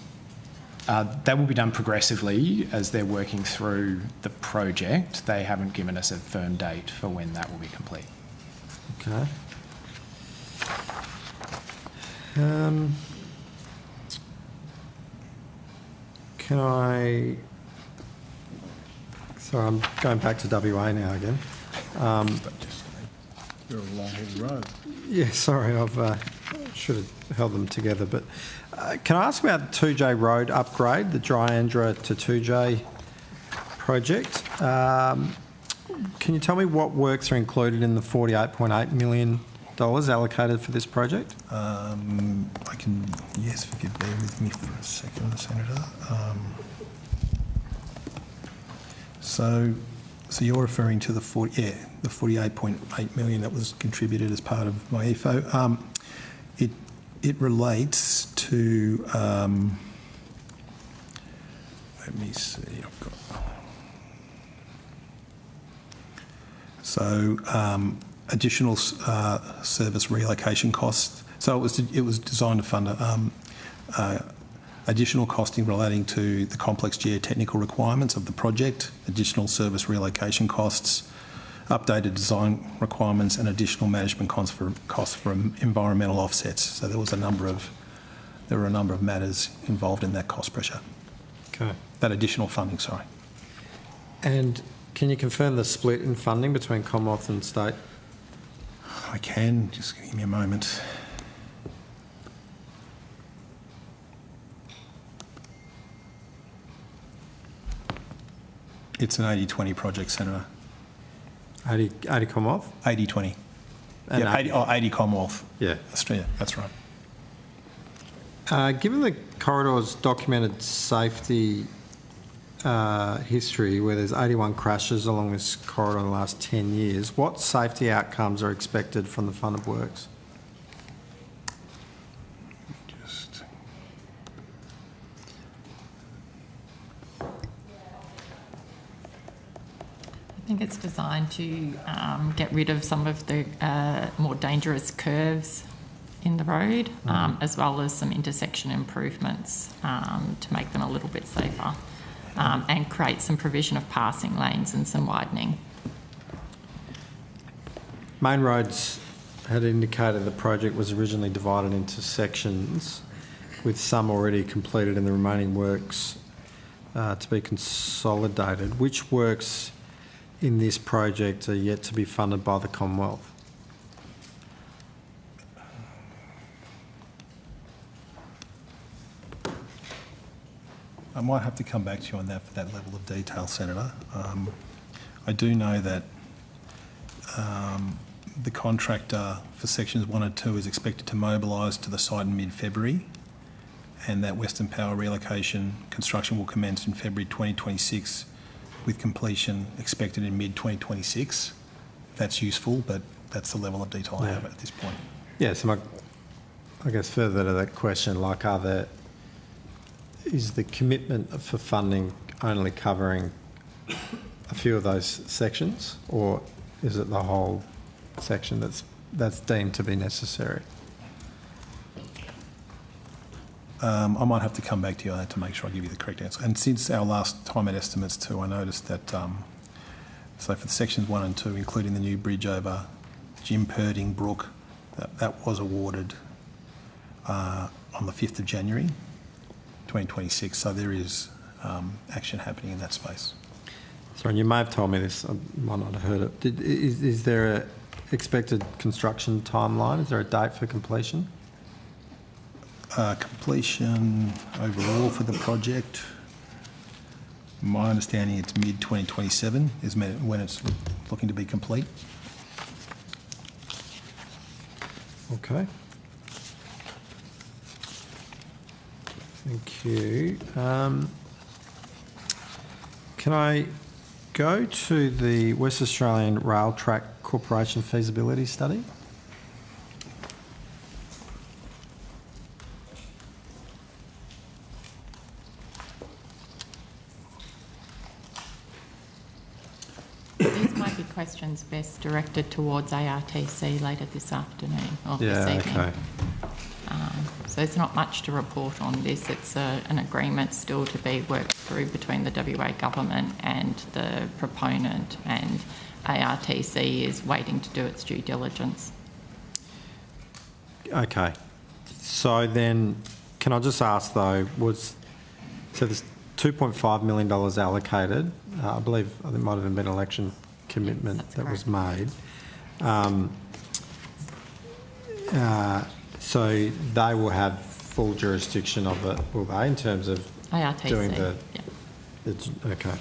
That will be done progressively as they're working through the project. They haven't given us a firm date for when that will be complete. Okay. Can I... Sorry, I'm going back to WA now again. You're a long road. Yeah, sorry, I've should have held them together. But can I ask about the 2J road upgrade, the Dryandra to 2J project. Can you tell me what works are included in the $48.8 million allocated for this project? I can, yes, if you bear with me for a second, Senator. So you're referring to the 48.8 million that was contributed as part of my EFO. It relates to, let me see, I've got, so additional service relocation costs. So it was designed to fund additional costing relating to the complex geotechnical requirements of the project, additional service relocation costs, updated design requirements, and additional management costs for environmental offsets. So there were a number of matters involved in that cost pressure. Okay. That additional funding, sorry. And can you confirm the split in funding between Commonwealth and state? I can. Just give me a moment. It's an 80-20 project, Senator. 80 Commonwealth? 80-20. And yeah, 80 Commonwealth. Yeah. Australia, that's right. Given the corridor's documented safety history, where there's 81 crashes along this corridor in the last 10 years, what safety outcomes are expected from the funded works? I think it's designed to get rid of some of the more dangerous curves in the road, as well as some intersection improvements to make them a little bit safer, and create some provision of passing lanes and some widening. Main Roads had indicated the project was originally divided into sections, with some already completed and the remaining works to be consolidated. Which works in this project are yet to be funded by the Commonwealth? I might have to come back to you on that for that level of detail, Senator. I do know that the contractor for sections 1 and 2 is expected to mobilise to the site in mid-February, and that Western Power relocation construction will commence in February 2026, with completion expected in mid-2026. That's useful, but that's the level of detail I have at this point. Yeah, so I guess further to that question, like is the commitment for funding only covering a few of those sections, or is it the whole section that's deemed to be necessary? I might have to come back to you on that to make sure I give you the correct answer. And since our last time at estimates too, I noticed that, so for the sections 1 and 2, including the new bridge over Jim Perding Brook, that was awarded on the 5th of January 2026. So there is action happening in that space. Sorry, you may have told me this, I might not have heard it. Is there an expected construction timeline? Is there a date for completion? Completion overall for the project, my understanding it's mid-2027 is when it's looking to be complete. Okay. Thank you. Can I go to the West Australian Rail Track Corporation feasibility study? These might be questions best directed towards ARTC later this afternoon or this evening. Okay. So there's not much to report on this. It's an agreement still to be worked through between the WA government and the proponent, and ARTC is waiting to do its due diligence. Okay. So then, can I just ask though, so there's $2.5 million allocated. I believe there might have been an election commitment that was made. So they will have full jurisdiction of it, will they, in terms of ARTC, doing the... yeah. Okay.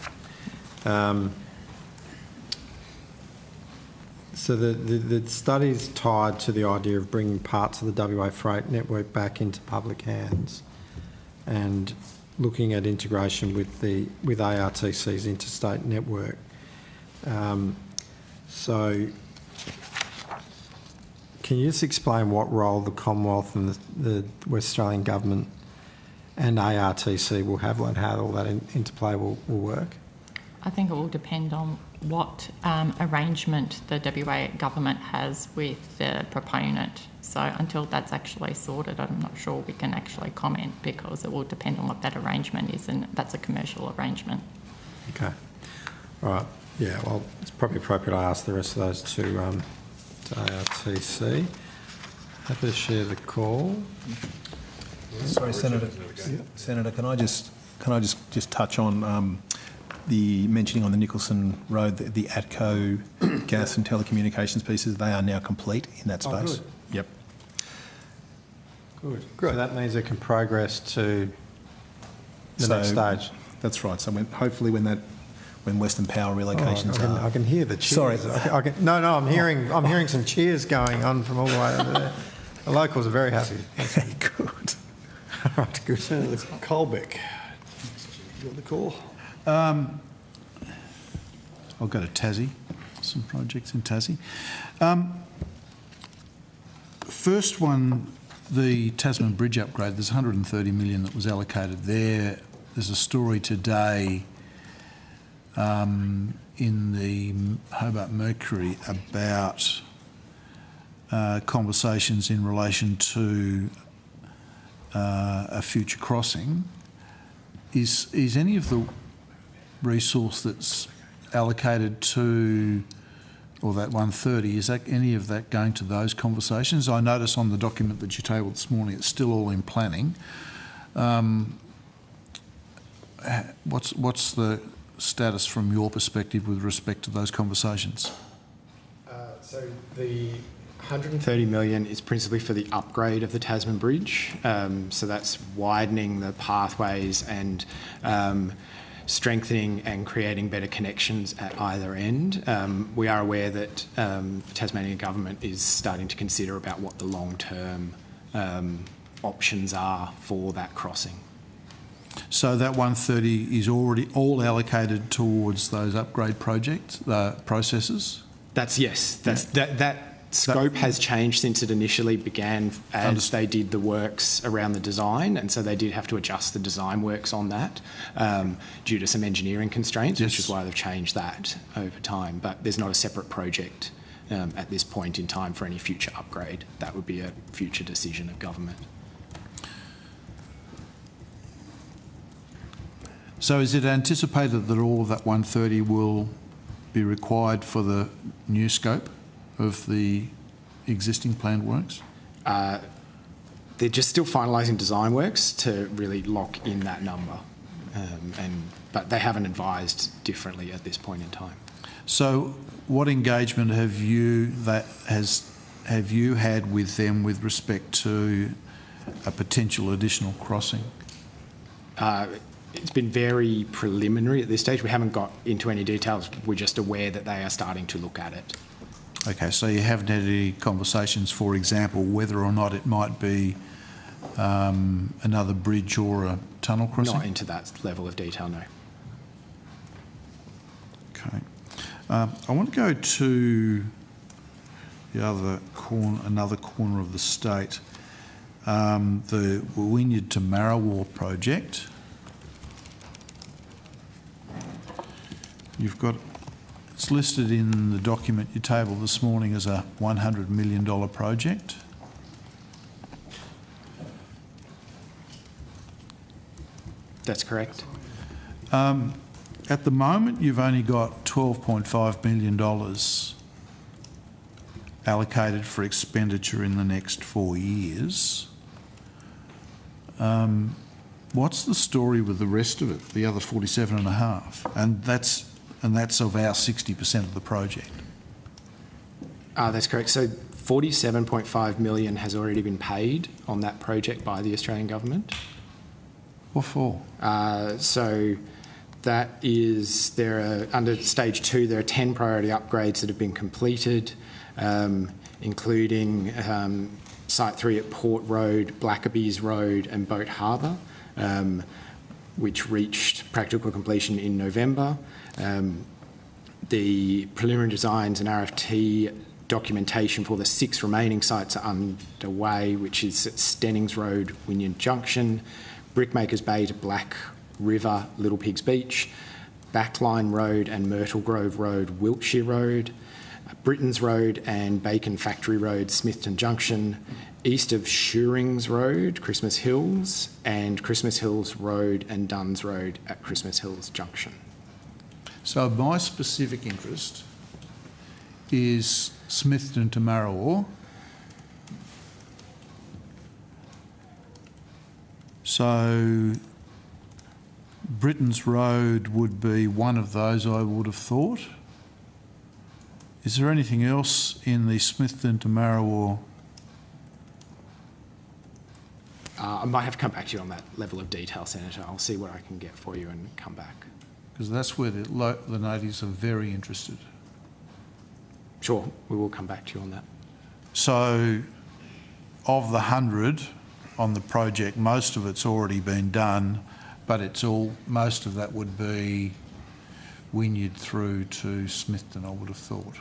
So the study's tied to the idea of bringing parts of the WA freight network back into public hands and looking at integration with ARTC's interstate network. So can you just explain what role the Commonwealth and the West Australian Government and ARTC will have, and how all that interplay will work? I think it will depend on what arrangement the WA government has with the proponent. So until that's actually sorted, I'm not sure we can actually comment, because it will depend on what that arrangement is, and that's a commercial arrangement. Okay. All right. Yeah, well, it's probably appropriate I ask the rest of those to ARTC. Happy to share the call. Sorry, Senator. Senator, can I just touch on the mentioning on the Nicholson Road, the ATCO gas and telecommunications pieces? They are now complete in that space. Good. Yep. Good. So that means it can progress to the next stage. That's right. So hopefully when Western Power relocations are... I can hear the cheers. Sorry. I'm hearing some cheers going on from all the way over there. The locals are very happy. Good. All right, good. Senator Colbeck, you got the call? I'll go to Tassie, some projects in Tassie. First one, the Tasman Bridge upgrade, there's 130 million that was allocated there. There's a story today in the Hobart Mercury about conversations in relation to a future crossing. Is any of the resource that's allocated to, or that 130, is that any of that going to those conversations? I notice on the document that you tabled this morning, it's still all in planning. What's the status from your perspective with respect to those conversations? So the 130 million is principally for the upgrade of the Tasman Bridge. So that's widening the pathways and strengthening and creating better connections at either end. We are aware that the Tasmanian government is starting to consider about what the long-term options are for that crossing. So that 130 is already all allocated towards those upgrade projects, processes? That scope has changed since it initially began, as they did the works around the design, and so they did have to adjust the design works on that due to some engineering constraints, which is why they've changed that over time. But there's not a separate project at this point in time for any future upgrade. That would be a future decision of government. So is it anticipated that all of that 130 will be required for the new scope of the existing planned works? They're just still finalising design works to really lock in that number, but they haven't advised differently at this point in time. So what engagement have you had with them with respect to a potential additional crossing? It's been very preliminary at this stage. We haven't got into any details. We're just aware that they are starting to look at it. Okay, so you haven't had any conversations, for example, whether or not it might be another bridge or a tunnel crossing? Not into that level of detail, no. Okay. I want to go to another corner of the state, the Wynyard to Marrawar project. It's listed in the document you tabled this morning as a $100 million project. That's correct. At the moment, you've only got $12.5 million allocated for expenditure in the next 4 years. What's the story with the rest of it, the other 47.5? And that's of our 60% of the project. That's correct. So 47.5 million has already been paid on that project by the Australian government. What for? So That is, under stage 2, there are 10 priority upgrades that have been completed, including Site 3 at Port Road, Blackaby's Road and Boat Harbour, which reached practical completion in November. The preliminary designs and RFT documentation for the 6 remaining sites are underway, which is at Stennings Road, Wynyard Junction, Brickmakers Bay to Black River, Little Pigs Beach, Backline Road and Myrtle Grove Road, Wiltshire Road, Britton's Road and Bacon Factory Road, Smithton Junction, east of Shearings Road, Christmas Hills, and Christmas Hills Road and Duns Road at Christmas Hills Junction. So my specific interest is Smithton to Marrawar. So Britton's Road would be one of those, I would have thought. Is there anything else in the Smithton to Marrawar? I might have to come back to you on that level of detail, Senator. I'll see what I can get for you and come back. Because that's where the natives are very interested. Sure, we will come back to you on that. So, of the 100 on the project, most of it's already been done, but most of that would be Wynyard through to Smithton, I would have thought.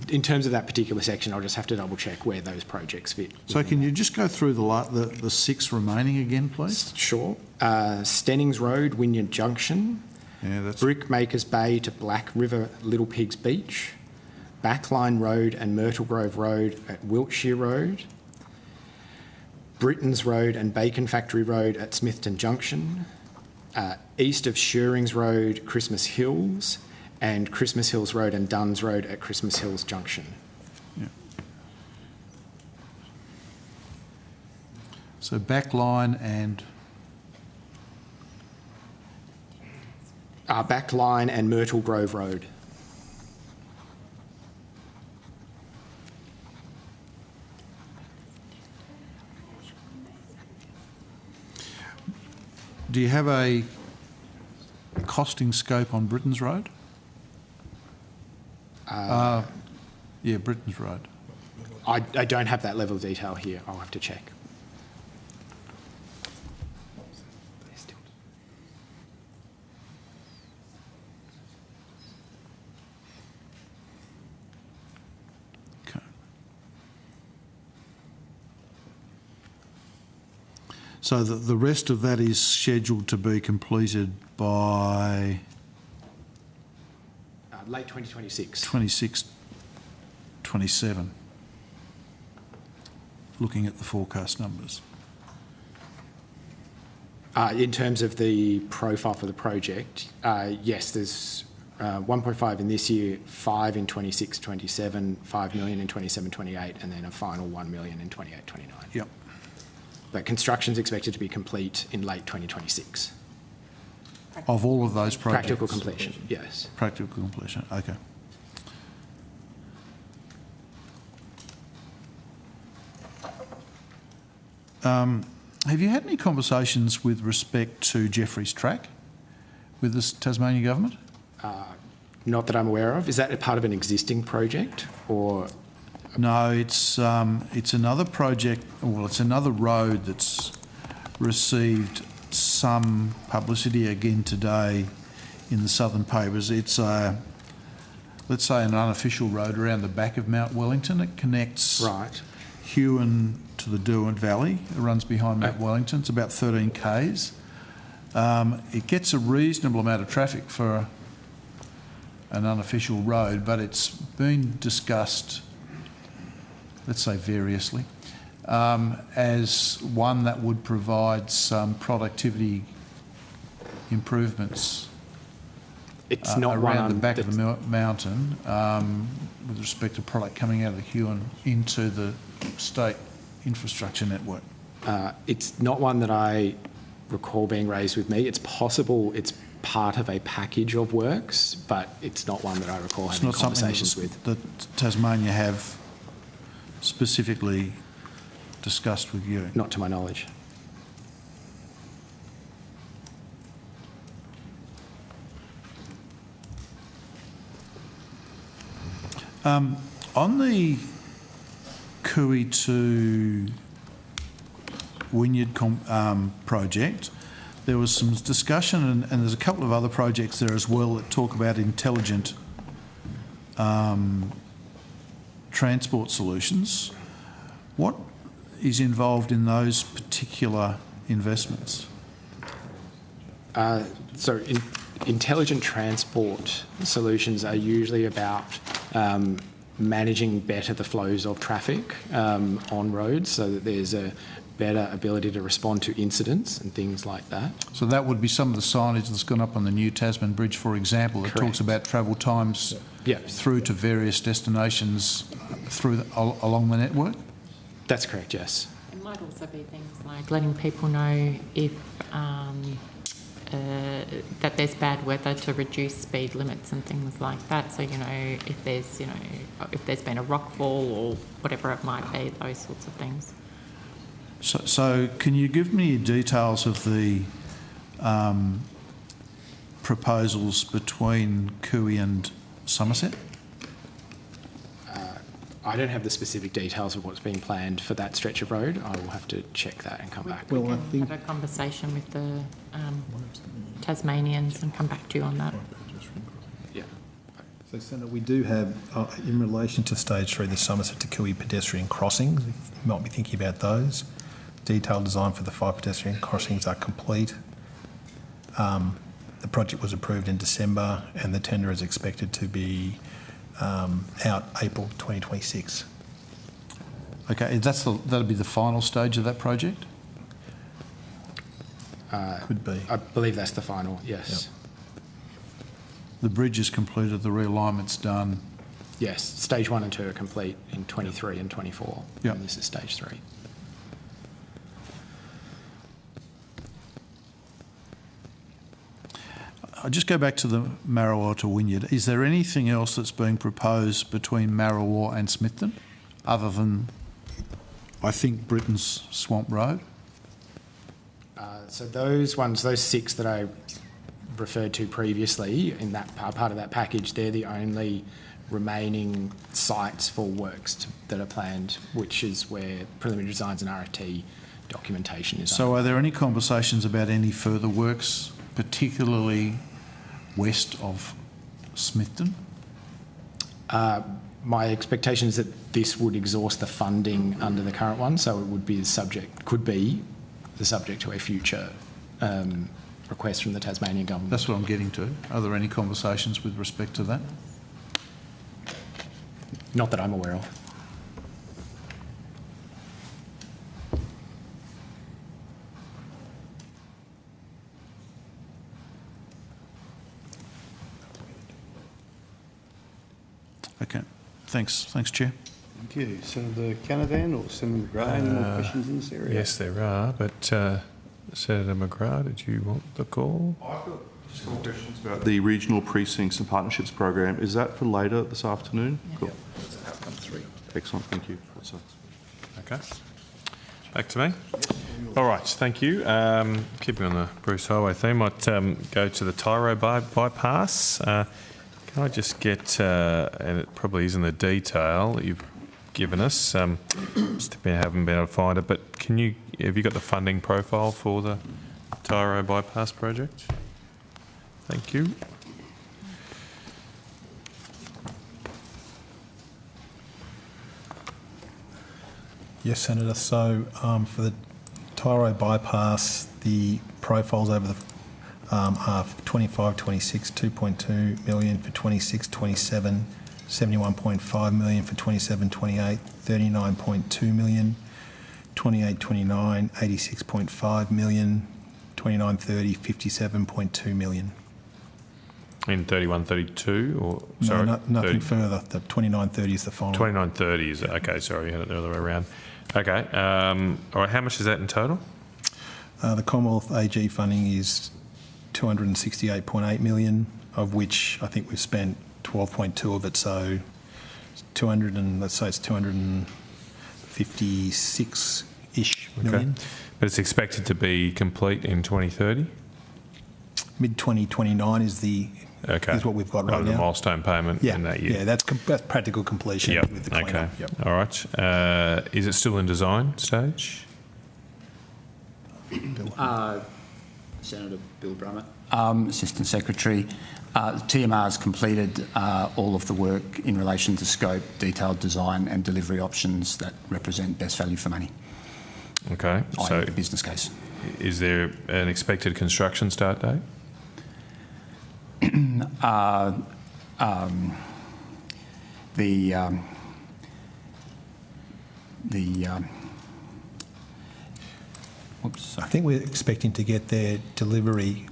In terms of that particular section, I'll just have to double check where those projects fit. So can you just go through the 6 remaining again, please? Sure. Stennings Road, Wynyard Junction. Yeah, that's Brickmakers Bay to Black River, Little Pigs Beach. Backline Road and Myrtle Grove Road at Wiltshire Road. Britton's Road and Bacon Factory Road at Smithton Junction. East of Shearings Road, Christmas Hills. And Christmas Hills Road and Duns Road at Christmas Hills Junction. Yeah. So Backline and... Backline and Myrtle Grove Road. Do you have a costing scope on Britton's Road? Yeah, Britton's Road. I don't have that level of detail here. I'll have to check. Okay. So the rest of that is scheduled to be completed by... Late 2026. 27, looking at the forecast numbers. In terms of the profile for the project, yes, there's 1.5 in this year, 5 in 26, 27, 5 million in 27, 28, and then a final 1 million in 28, 29. Yep. But construction's expected to be complete in late 2026. Of all of those projects? Practical completion, yes. Practical completion, okay. Have you had any conversations with respect to Jeffreys Track with the Tasmanian government? Not that I'm aware of. Is that a part of an existing project or...? No, it's another project, well, it's another road that's received some publicity again today in the southern papers. It's let's say an unofficial road around the back of Mount Wellington. It connects Huon to the Derwent Valley. It runs behind Mount Wellington. It's about 13 k's. It gets a reasonable amount of traffic for an unofficial road, but it's been discussed, let's say variously, as one that would provide some productivity improvements it's not around the back of the mountain with respect to product coming out of the Huon into the state infrastructure network. It's not one that I recall being raised with me. It's possible it's part of a package of works, but it's not one that I recall having conversations with. That Tasmania have specifically discussed with you? Not to my knowledge. On the Kui to Wynyard project, there was some discussion, and there's a couple of other projects there as well that talk about intelligent transport solutions. What is involved in those particular investments? Intelligent transport solutions are usually about managing better the flows of traffic on roads so that there's a better ability to respond to incidents and things like that. So that would be some of the signage that's gone up on the new Tasman Bridge, for example, that talks about travel times through to various destinations along the network? That's correct, yes. It might also be things like letting people know if that there's bad weather to reduce speed limits and things like that. So, if there's been a rockfall or whatever it might be, those sorts of things. So can you give me details of the proposals between Kui and Somerset? I don't have the specific details of what's being planned for that stretch of road. I will have to check that and come back. We can have a conversation with the Tasmanians and come back to you on that. Yeah. So, Senator, we do have, in relation to Stage 3, the Somerset to Kui pedestrian crossings, you might be thinking about those. Detailed design for the 5 pedestrian crossings are complete. The project was approved in December and the tender is expected to be out April 2026. Okay, that'll be the final stage of that project? Could be. I believe that's the final, yes. Yep. The bridge is completed, the realignment's done. Yes, stage 1 and 2 are complete in 23 and 24. Yep. And this is stage 3. I'll just go back to the Maroowa to Wynyard. Is there anything else that's being proposed between Maroowa and Smithton other than, I think, Britain's Swamp Road? So those 6 that I referred to previously in that part of that package, they're the only remaining sites for works that are planned, which is where preliminary designs and RFT documentation is. So are there any conversations about any further works, particularly west of Smithton? My expectation is that this would exhaust the funding under the current one, so it would be could be the subject to a future request from the Tasmanian government. That's what I'm getting to. Are there any conversations with respect to that? Not that I'm aware of. Okay. Thanks, Chair. Thank you. Senator Canavan or Senator McGrath, any more questions in this area? Yes, there are, but Senator McGrath, did you want the call? I've got just a couple of questions about the Regional Precincts and Partnerships Program. Is that for later this afternoon? Yeah. Cool. That's outcome 3. Excellent, thank you. Okay. Back to me. All right, thank you. Keeping on the Bruce Highway theme, I might go to the Tyro bypass. Can I just get, and it probably isn't the detail that you've given us, just haven't been able to find it, but have you got the funding profile for the Tyro bypass project? Thank you. Yes, Senator. So for the Tyro bypass, the profiles over the are for 25-26, 2.2 million, for 26-27, 71.5 million, for 27-28, 39.2 million, 28-29, 86.5 million, 29-30, 57.2 million. In 31-32 or, no, sorry? Nothing further. The 29-30 is the final. 29-30 is, okay, sorry, you had it the other way around. Okay, all right, how much is that in total? The Commonwealth AG funding is 268.8 million, of which I think we've spent 12.2 of it, so 200 and let's say it's 256-ish million. Okay. But it's expected to be complete in 2030? Mid-2029 is the is what we've got right the now. milestone payment in that year. Yeah, that's practical completion with the cleanup. Okay. Yep. All right. Is it still in design stage? Senator Bill Brummett, Assistant Secretary. TMR has completed all of the work in relation to scope, detailed design and delivery options that represent best value for money. Okay. So the business case. Is there an expected construction start date? I think we're expecting to get their delivery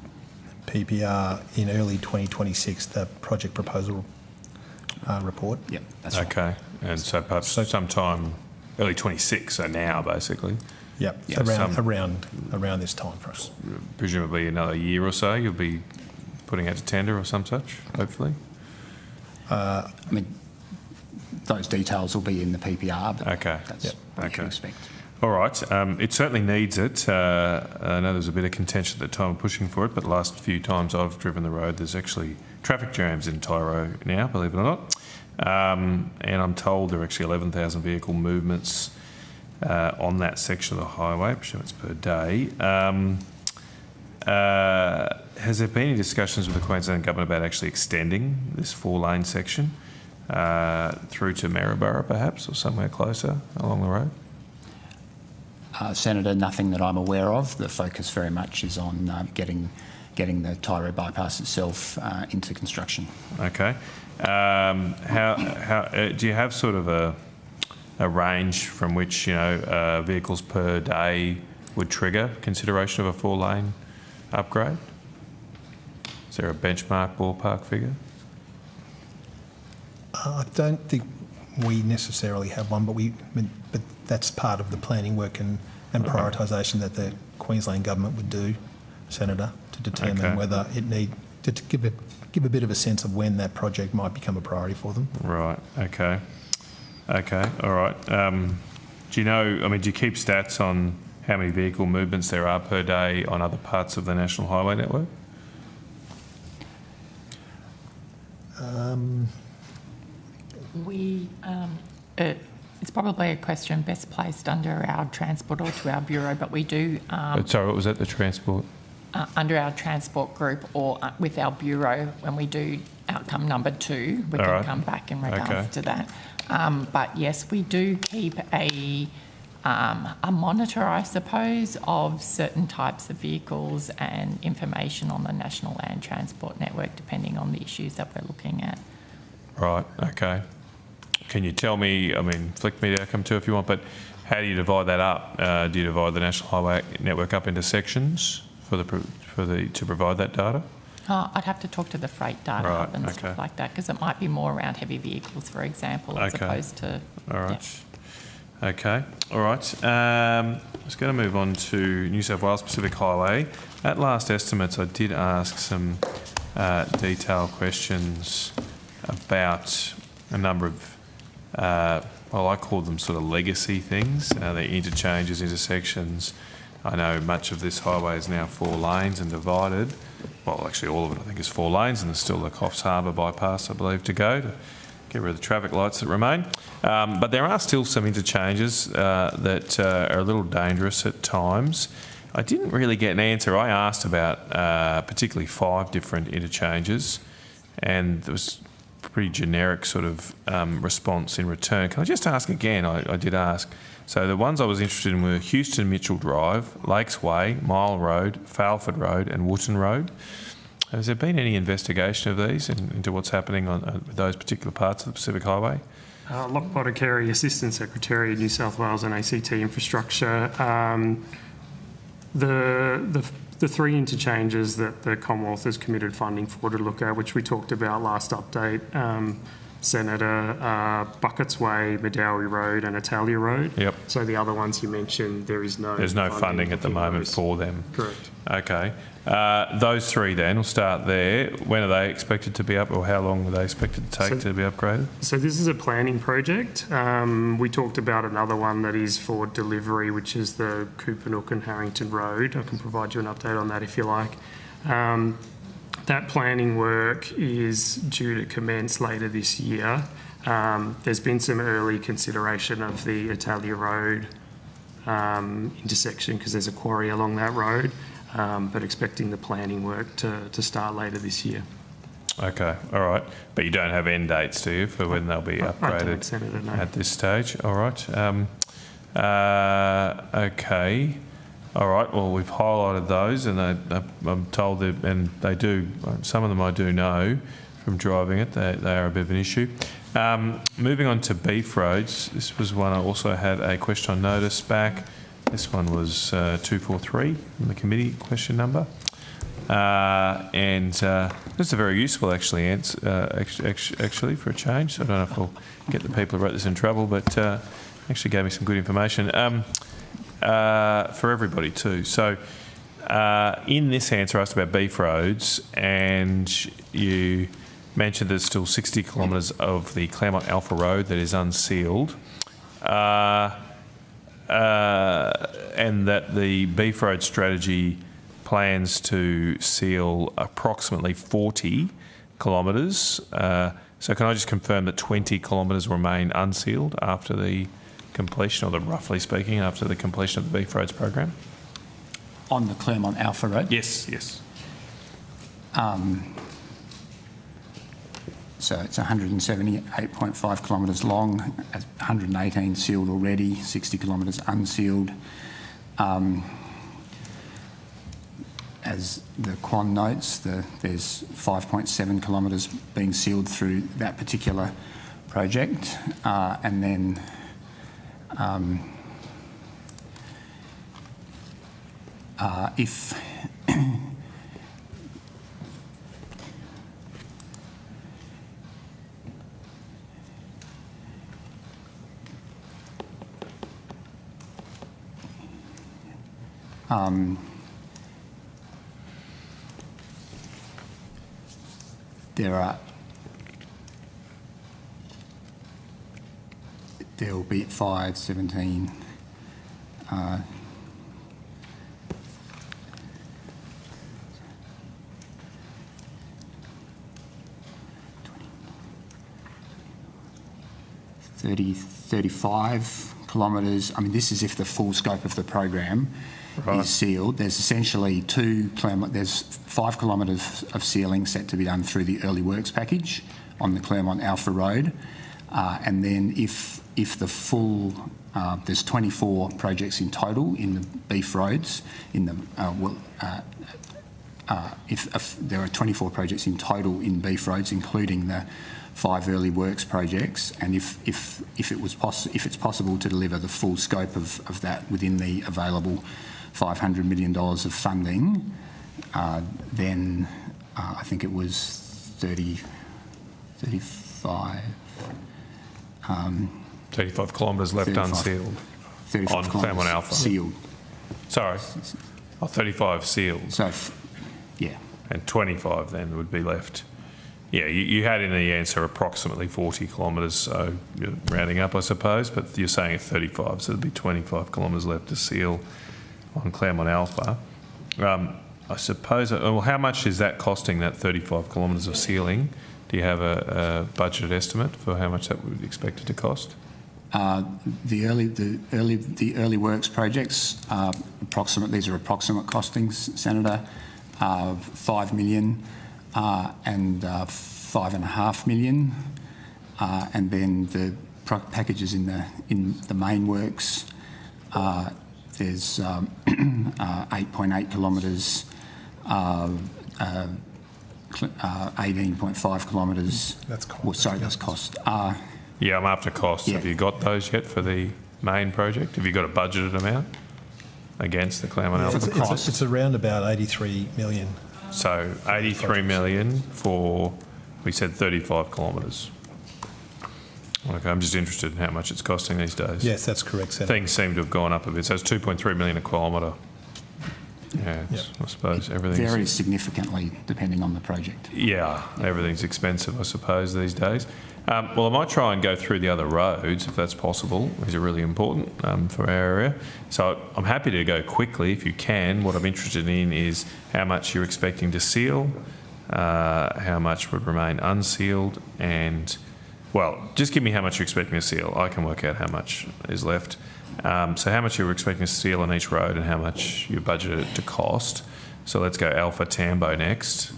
PPR in early 2026, the project proposal report. Yep, that's right. Okay. And so perhaps sometime early 26, so now basically. Yep, Yeah, around this time frame. Presumably another year or so you'll be putting out to tender or some such, hopefully? I mean, those details will be in the PPR, but okay. That's what you can expect. All right. It certainly needs it. I know there's a bit of contention at the time of pushing for it, but the last few times I've driven the road, there's actually traffic jams in Tyro now, believe it or not. And I'm told there are actually 11,000 vehicle movements on that section of the highway. I presume it's per day. Has there been any discussions with the Queensland Government about actually extending this 4-lane section through to Maryborough perhaps, or somewhere closer along the road? Senator, nothing that I'm aware of. The focus very much is on getting the Tyro bypass itself into construction. Okay. How do you have sort of a range from which vehicles per day would trigger consideration of a 4-lane upgrade? Is there a benchmark ballpark figure? I don't think we necessarily have one, but that's part of the planning work and prioritisation that the Queensland Government would do, Senator, to determine whether it to give a bit of a sense of when that project might become a priority for them. Right. Okay. Okay. All right. Do you know? I mean, do you keep stats on how many vehicle movements there are per day on other parts of the National Highway network? It's probably a question best placed under our transport or to our bureau, but we do. Sorry, what was that? The transport? Under our transport group or with our bureau when we do outcome number 2, we can come back in regards to that. But yes, we do keep a monitor, I suppose, of certain types of vehicles and information on the National Land Transport Network, depending on the issues that we're looking at. Right. Okay. Can you tell me? I mean, flick me to outcome 2 if you want, but how do you divide that up? Do you divide the National Highway network up into sections to provide that data? I'd have to talk to the freight data hub and stuff like that, because it might be more around heavy vehicles, for example, as opposed to. All right. Yeah. Okay. All right. I was going to move on to New South Wales Pacific Highway. At last estimates, I did ask some detailed questions about a number of, well, I call them sort of legacy things. The interchanges, intersections. I know much of this highway is now 4 lanes and divided. Well, actually all of it I think is 4 lanes, and there's still the Coffs Harbour bypass, I believe, to go to get rid of the traffic lights that remain. But there are still some interchanges that are a little dangerous at times. I didn't really get an answer. I asked about particularly 5 different interchanges, and there was a pretty generic sort of response in return. Can I just ask again? I did ask. So the ones I was interested in were Houston Mitchell Drive, Lakes Way, Mile Road, Falford Road and Wootton Road. Has there been any investigation of these into what's happening on those particular parts of the Pacific Highway? Locke Potter Carey, Assistant Secretary, New South Wales and ACT Infrastructure. The 3 interchanges that the Commonwealth has committed funding for to look at, which we talked about last update, Senator, Buckets Way, Medowie Road and Italia Road. Yep. So the other ones you mentioned, there's no funding at the moment for them. Correct. Okay. Those 3 then, we'll start there. When are they expected to be up, or how long are they expected to take to be upgraded? So this is a planning project. We talked about another one that is for delivery, which is the Coopanook and Harrington Road. I can provide you an update on that if you like. That planning work is due to commence later this year. There's been some early consideration of the Italia Road intersection because there's a quarry along that road, but expecting the planning work to start later this year. Okay, all right. But you don't have end dates, do you, for when they'll be upgraded Senator, no. at this stage? All right. Okay. All right. Well, we've highlighted those, and I'm told that, and they do. Some of them I do know from driving it. They are a bit of an issue. Moving on to beef roads. This was one I also had a question on notice back. This one was 243 from the committee question number. And this is a very useful actually for a change. So I don't know if I'll get the people who wrote this in trouble, but actually gave me some good information for everybody too. So in this answer I asked about beef roads, and you mentioned there's still 60 kilometres of the Claremont Alpha Road that is unsealed. And that the beef road strategy plans to seal approximately 40 kilometres. So can I just confirm that 20 kilometres remain unsealed after the completion, or roughly speaking, after the completion of the beef roads program? On the Claremont Alpha Road? Yes, yes. So it's 178.5 kilometres long, 118 sealed already, 60 kilometres unsealed. As the Quan notes, there's 5.7 kilometres being sealed through that particular project, and then if there will be 5, 17, $30, 35 kilometres. I mean, this is if the full scope of the program is sealed. There's essentially there's 5 kilometres of sealing set to be done through the early works package on the Claremont Alpha Road, and then if the full there's 24 projects in total in the beef roads. In the if there are 24 projects in total in beef roads, including the 5 early works projects, and if it's possible to deliver the full scope of that within the available $500 million of funding, then I think it was 35 kilometres left 35, unsealed 35 on Claremont Alpha. Sealed. Sorry. 35 sealed. So, yeah. And 25 then would be left. Yeah, you had in the answer approximately 40 kilometres, so you're rounding up, I suppose, but you're saying it's 35, so there'd be 25 kilometres left to seal on Claremont Alpha. I suppose, well, how much is that costing, that 35 kilometres of sealing? Do you have a budgeted estimate for how much that would be expected to cost? The early works projects, these are approximate costings, Senator, 5 million and 5.5 million, and then the packages in the main works. There's 8.8 kilometres, 18.5 kilometres. That's cost. Well, sorry, that's cost. Yeah, I'm after costs. Yeah. Have you got those yet for the main project? Have you got a budgeted amount against the Claremont Alpha? It's around about 83 million. So 83 million for, we said 35 kilometres. Okay, I'm just interested in how much it's costing these days. Yes, that's correct, Senator. Things seem to have gone up a bit. So it's 2.3 million a kilometre. Yeah, I suppose everything varies significantly depending on the project. Yeah, everything's expensive, I suppose, these days. Well, I might try and go through the other roads, if that's possible. These are really important for our area. So I'm happy to go quickly if you can. What I'm interested in is how much you're expecting to seal how much would remain unsealed, and, well, just give me how much you're expecting to seal. I can work out how much is left. So how much you were expecting to seal on each road and how much you budgeted it to cost. So let's go Alpha Tambo next.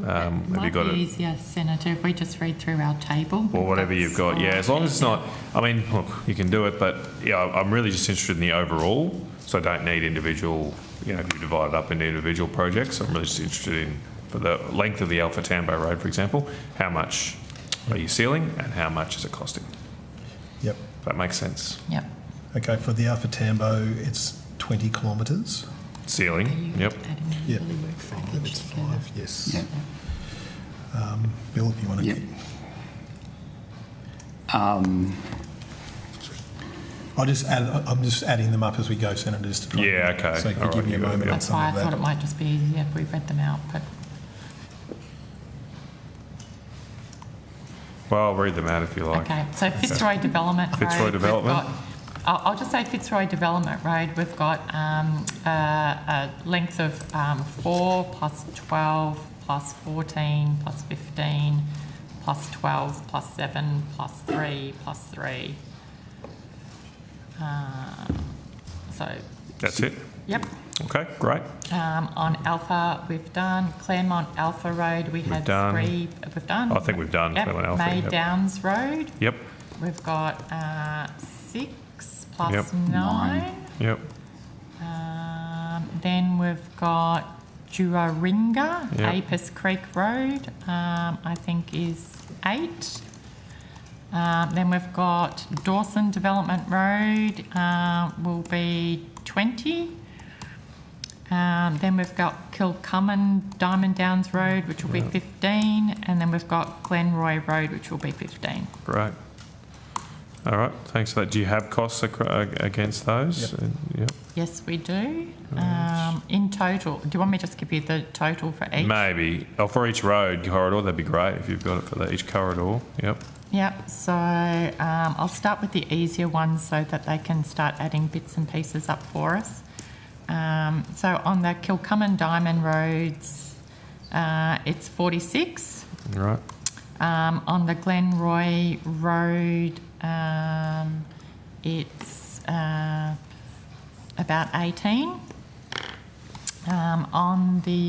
Have you got it? Easier, Senator, if we just read through our table. Or whatever you've got. Yeah, as long as it's not, I mean, look, you can do it, but yeah, I'm really just interested in the overall. So I don't need individual, if you divide it up into individual projects. I'm really just interested in, for the length of the Alpha Tambo Road, for example, how much are you sealing and how much is it costing? Yep. That makes sense. Yep. Okay, for the Alpha Tambo, it's 20 kilometres. Sealing, yep. Yep. It's 5, yes. Yep. Bill, if you want to yep. I'm just adding them up as we go, Senator, just to try. Yeah, okay. So you can give me a moment on That's some why I of that. thought it might just be easier if we read them out, but... Well, I'll read them out if you like. Okay, so Fitzroy Development Road. Fitzroy Development. I'll just say Fitzroy Development Road, we've got a length of 4 plus 12 plus 14 plus 15 plus 12 plus 7 plus 3 plus 3. So... That's it? Yep. Okay, great. On Alpha, we've done Claremont Alpha Road. We've done 3. We've done. I think we've done yep. Claremont Alpha. May yep. Downs Road. Yep. We've got 6 plus yep. 9. Yep. Then we've got Juraringa, yep. Apis Creek Road, I think is 8. Then we've got Dawson Development Road, will be 20. Then we've got Kilcummin Diamond Downs Road, which will be 15. And then we've got Glenroy Road, which will be 15. Great. All right, thanks for that. Do you have costs against those? Yep. Yep. Yes, we do. In total, do you want me to just give you the total for each? Maybe. Oh, for each road corridor, that'd be great if you've got it for each corridor. Yep. Yep, so I'll start with the easier ones so that they can start adding bits and pieces up for us. So on the Kilcummin Diamond Roads, it's 46. Right. On the Glenroy Road, it's about 18. On the...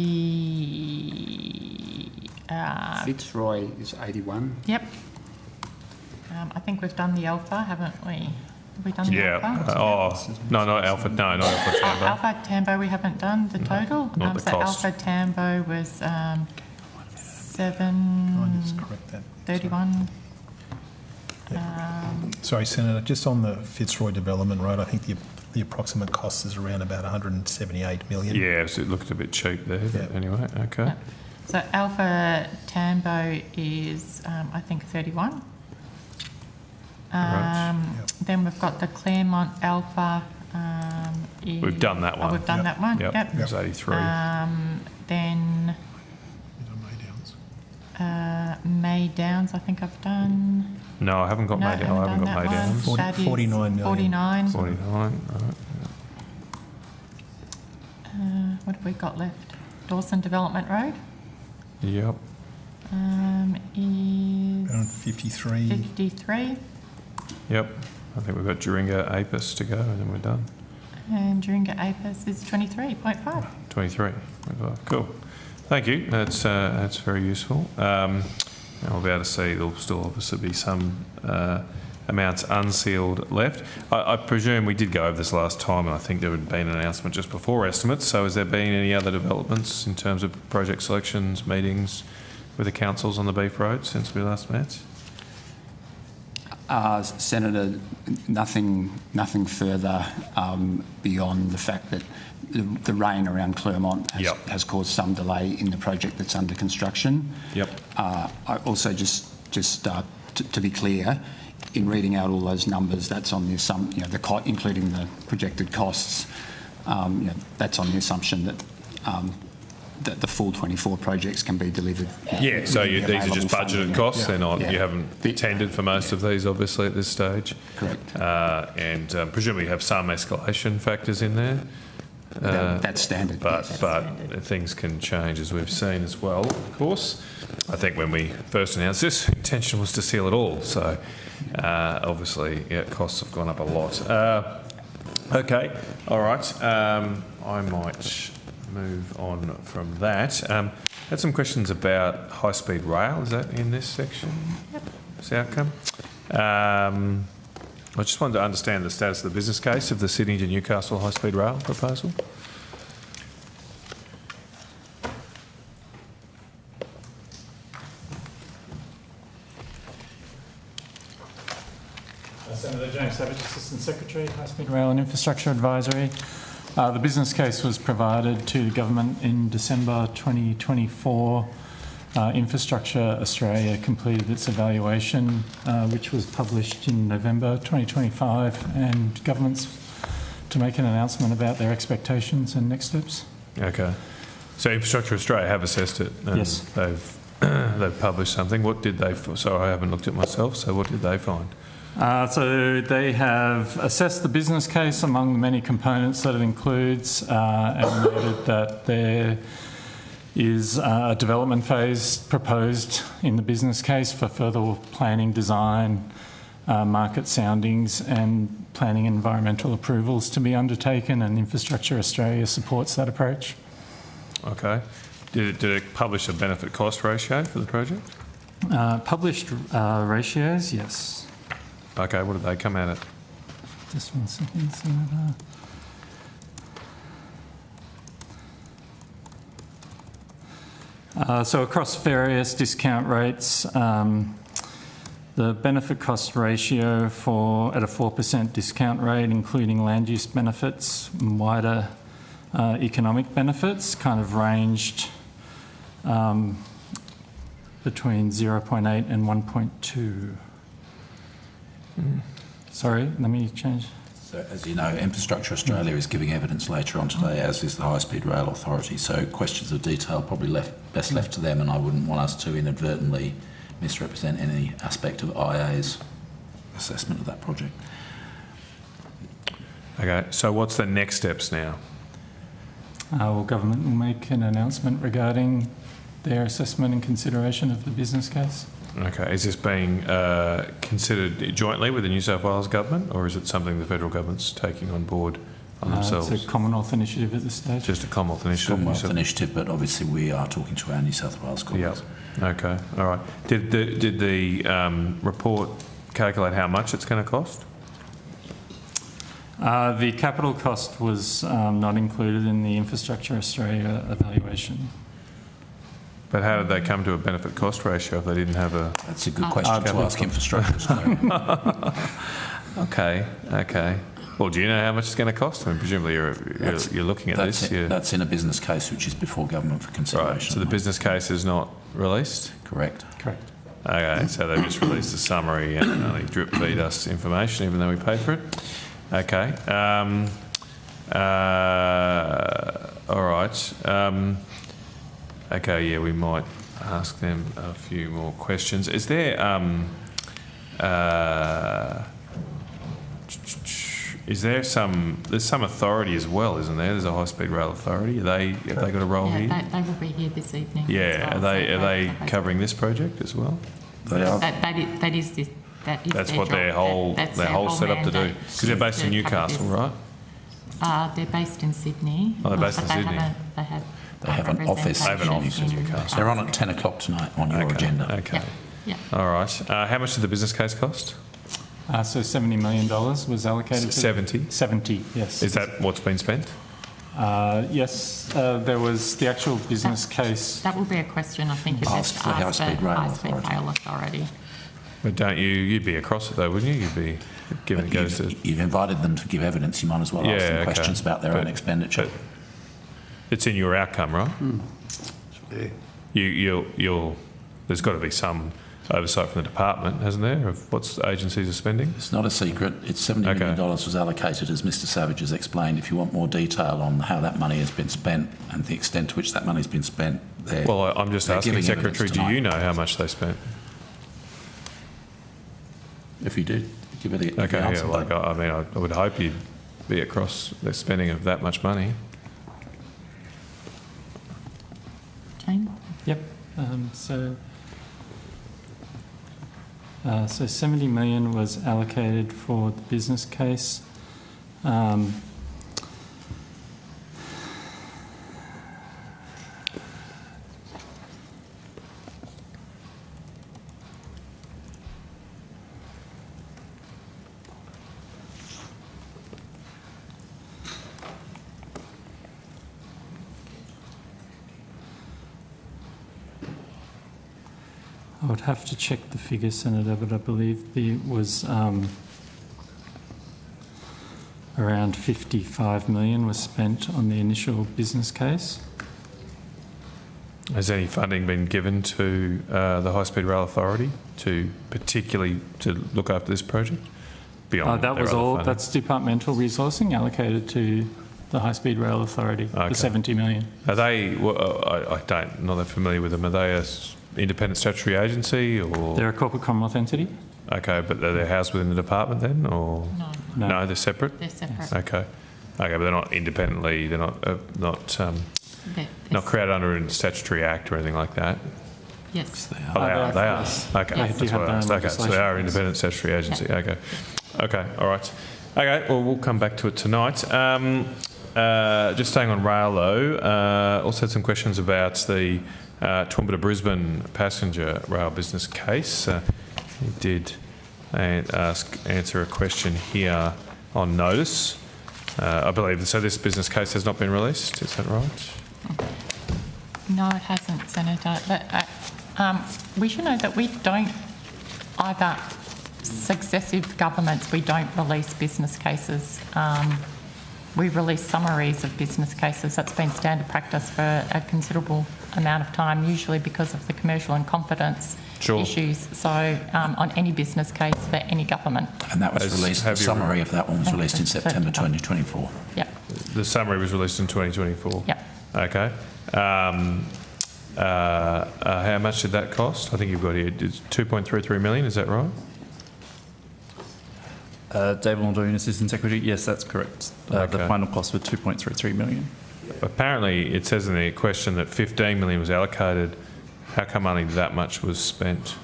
Fitzroy is 81. Yep. I think we've done the Alpha, haven't we? Have we done the Alpha? No, not Alpha. No, not Alpha Tambo. Alpha Tambo we haven't done the total. Not the so cost. Alpha Tambo was 31. Sorry, Senator, just on the Fitzroy Development Road, I think the approximate cost is around about 178 million. Yeah, so it looked a bit cheap there, but anyway, okay. Yep. So Alpha Tambo is, I think, 31. Then we've got the Claremont Alpha. We've done that one. We've done that one. Yep. It was 83. Then May Downs, I think I've done. No, I haven't got May Downs. I haven't got May Downs. 49 million. 49. 49. Right. What have we got left? Dawson Development Road. Yep. Around Is 53. 53. Yep. I think we've got Juraringa Apis to go and then we're done. And Juraringa Apis is 23.5. 23.5. Cool. Thank you. That's very useful. And we'll be able to see there'll still obviously be some amounts unsealed left. I presume we did go over this last time and I think there had been an announcement just before estimates. So has there been any other developments in terms of project selections, meetings with the councils on the beef road since we last met? Senator, nothing further beyond the fact that the rain around Claremont has caused some delay in the project that's under construction. Yep. I also just to be clear, in reading out all those numbers, that's on the assumption, including the projected costs. That's on the assumption that that the full 24 projects can be delivered. Yeah, so these are just budgeted funding. costs. They're not. You haven't tendered for most of these, obviously, at this stage. Correct. And presumably you have some escalation factors in there. That's standard. But things can change, as we've seen as well, of course. I think when we first announced this, intention was to seal it all. So obviously, costs have gone up a lot. Okay, all right. I might move on from that. Had some questions about high-speed rail. Is that in this section? Yep. This outcome? I just wanted to understand the status of the business case of the Sydney to Newcastle high-speed rail proposal. Senator James Savage, Assistant Secretary, High Speed Rail and Infrastructure Advisory. The business case was provided to the government in December 2024. Infrastructure Australia completed its evaluation, which was published in November 2025, and government's to make an announcement about their expectations and next steps. Okay. So Infrastructure Australia have assessed it. And yes. They've published something. What did they? So I haven't looked at myself. So what did they find? So they have assessed the business case among the many components that it includes, and noted that there is a development phase proposed in the business case for further planning, design, market soundings and planning and environmental approvals to be undertaken, and Infrastructure Australia supports that approach. Okay. Did it publish a benefit cost ratio for the project? Published ratios, yes. Okay, what did they come out at? Just 1 second, Senator. So across various discount rates, the benefit cost ratio at a 4% discount rate, including land use benefits and wider economic benefits, kind of ranged between 0.8 and 1.2. Sorry, let me change. So, as you know, Infrastructure Australia is giving evidence later on today, as is the High Speed Rail Authority. So questions of detail probably best left to them, and I wouldn't want us to inadvertently misrepresent any aspect of IA's assessment of that project. Okay, so what's the next steps now? Well, government will make an announcement regarding their assessment and consideration of the business case. Okay, is this being considered jointly with the New South Wales government, or is it something the federal government's taking on board on themselves? It's a Commonwealth initiative at this stage. Just a Commonwealth initiative? Commonwealth initiative, but obviously we are talking to our New South Wales colleagues. Yeah. Okay, all right. Did the report calculate how much it's going to cost? The capital cost was not included in the Infrastructure Australia evaluation. But how did they come to a benefit cost ratio if they didn't have a... That's a good question to ask Infrastructure Australia. Okay. Well, do you know how much it's going to cost? I mean, presumably you're looking at this. That's in a business case which is before government for consideration. Right, so the business case is not released? Correct. Okay, so they've just released a summary and only drip feed us information even though we pay for it? Okay. All right. Okay, yeah, we might ask them a few more questions. Is there there's some authority as well, isn't there? There's a high speed rail authority. Have they got a role here? They will be here this evening. Yeah, well, are they covering this project as well? They are. That's what their whole set up to do. Because they're based in Newcastle, right? They're based in Sydney. Oh, they're based in Sydney. They have an office. in Newcastle. They're on at 10 o'clock tonight on your agenda. Okay. Yeah. All right. How much did the business case cost? So $70 million was allocated. 70? 70, yes. Is that what's been spent? Yes, there was the actual business case. That will be a question, I think, if it's asked the High Speed Rail Authority. But you'd be across it though, wouldn't you? You'd be given You've invited them to give evidence. You might as well ask them questions about their own expenditure. It's in your outcome, right? There's got to be some oversight from the department, hasn't there, of what agencies are spending? It's not a secret. It's $70 million was allocated, as Mr Savage has explained. If you want more detail on how that money has been spent and the extent to which that money has been spent, I'm just asking, Secretary, do you know how much they spent? If you do, give it I would hope you'd be across the spending of that much money. Jane? Yep. So 70 million was allocated for the business case. I would have to check the figures, Senator, but I believe there was around 55 million was spent on the initial business case. Has any funding been given to the High Speed Rail Authority particularly to look after this project? Beyond that was all. funding? That's departmental resourcing allocated to the High Speed Rail Authority. Okay. The 70 million. Are they? Well, I'm not that familiar with them. Are they a independent statutory agency or? They're a corporate Commonwealth entity. Okay, but are they housed within the department then, or no? They're separate. They're separate. Okay, but they're not independently. They're not not created under a statutory act or anything like that. Yes. They are. They are. Okay, Yes. that's what I asked. Okay, so they are an independent statutory agency. Okay, all right. Okay, well we'll come back to it tonight. Just staying on rail though, also had some questions about the Toowoomba to Brisbane passenger rail business case. He did answer a question here on notice. I believe so. This business case has not been released. Is that right? No, it hasn't, Senator. But we should know that we don't either. Successive governments, we don't release business cases. We release summaries of business cases. That's been standard practice for a considerable amount of time, usually because of the commercial and confidence issues. So on any business case for any government. And that was released, the summary of that one was released in September 2024. Yep. The summary was released in 2024? Yep. Okay. How much did that cost? I think you've got here, it's 2.33 million, is that right? David Muldoon, Assistant Secretary. Yes, that's correct. The final cost was 2.33 million. Apparently, it says in the question that 15 million was allocated. How come only that much was spent?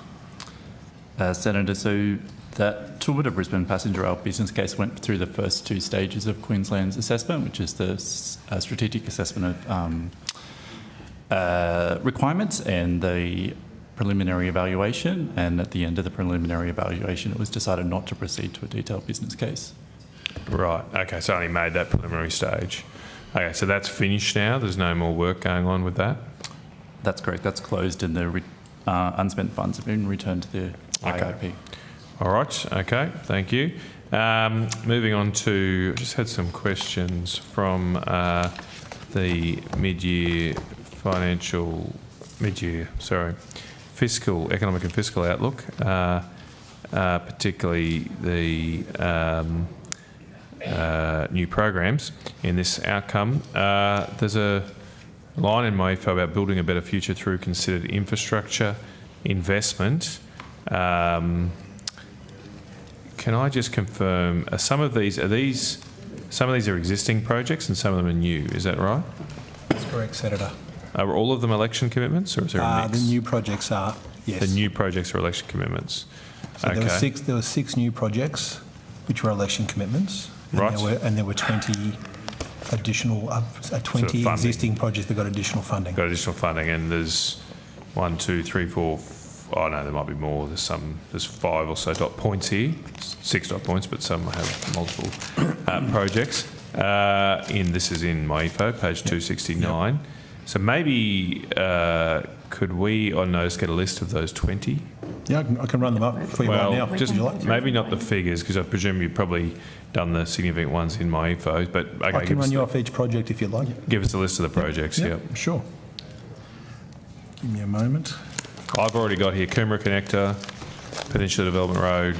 Senator, so that Toowoomba to Brisbane passenger rail business case went through the first two stages of Queensland's assessment, which is the strategic assessment of requirements and the preliminary evaluation, and at the end of the preliminary evaluation it was decided not to proceed to a detailed business case. Right, okay, so only made that preliminary stage. Okay, so that's finished now, there's no more work going on with that? That's correct, that's closed and the unspent funds have been returned to the IIP. All right, okay, thank you. Moving on to, I just had some questions from the fiscal, economic and fiscal outlook, particularly the new programs in this outcome. There's a line in my info about building a better future through considered infrastructure investment. Can I just confirm, some of these are existing projects and some of them are new, is that right? That's correct, Senator. Are all of them election commitments, or is there a mix? The new projects are, yes. The new projects are election commitments. So there were six new projects which were election commitments. And Right. There were 20 additional, 20 existing projects that got additional funding. Got additional funding, and there's 1, 2, 3, 4. Oh no, there might be more. There's 5 or so dot points here, 6 dot points, but some have multiple projects. This is in my info, page 269. Yep. So maybe could we on notice get a list of those 20? Yeah, I can run them up for you right now. Just maybe not the figures, because I presume you've probably done the significant ones in my info. But okay, I can run you off each project if you'd like. Give us a list of the projects. Yep. Sure. Give me a moment. I've already got here Coomera Connector, Peninsula Development Road.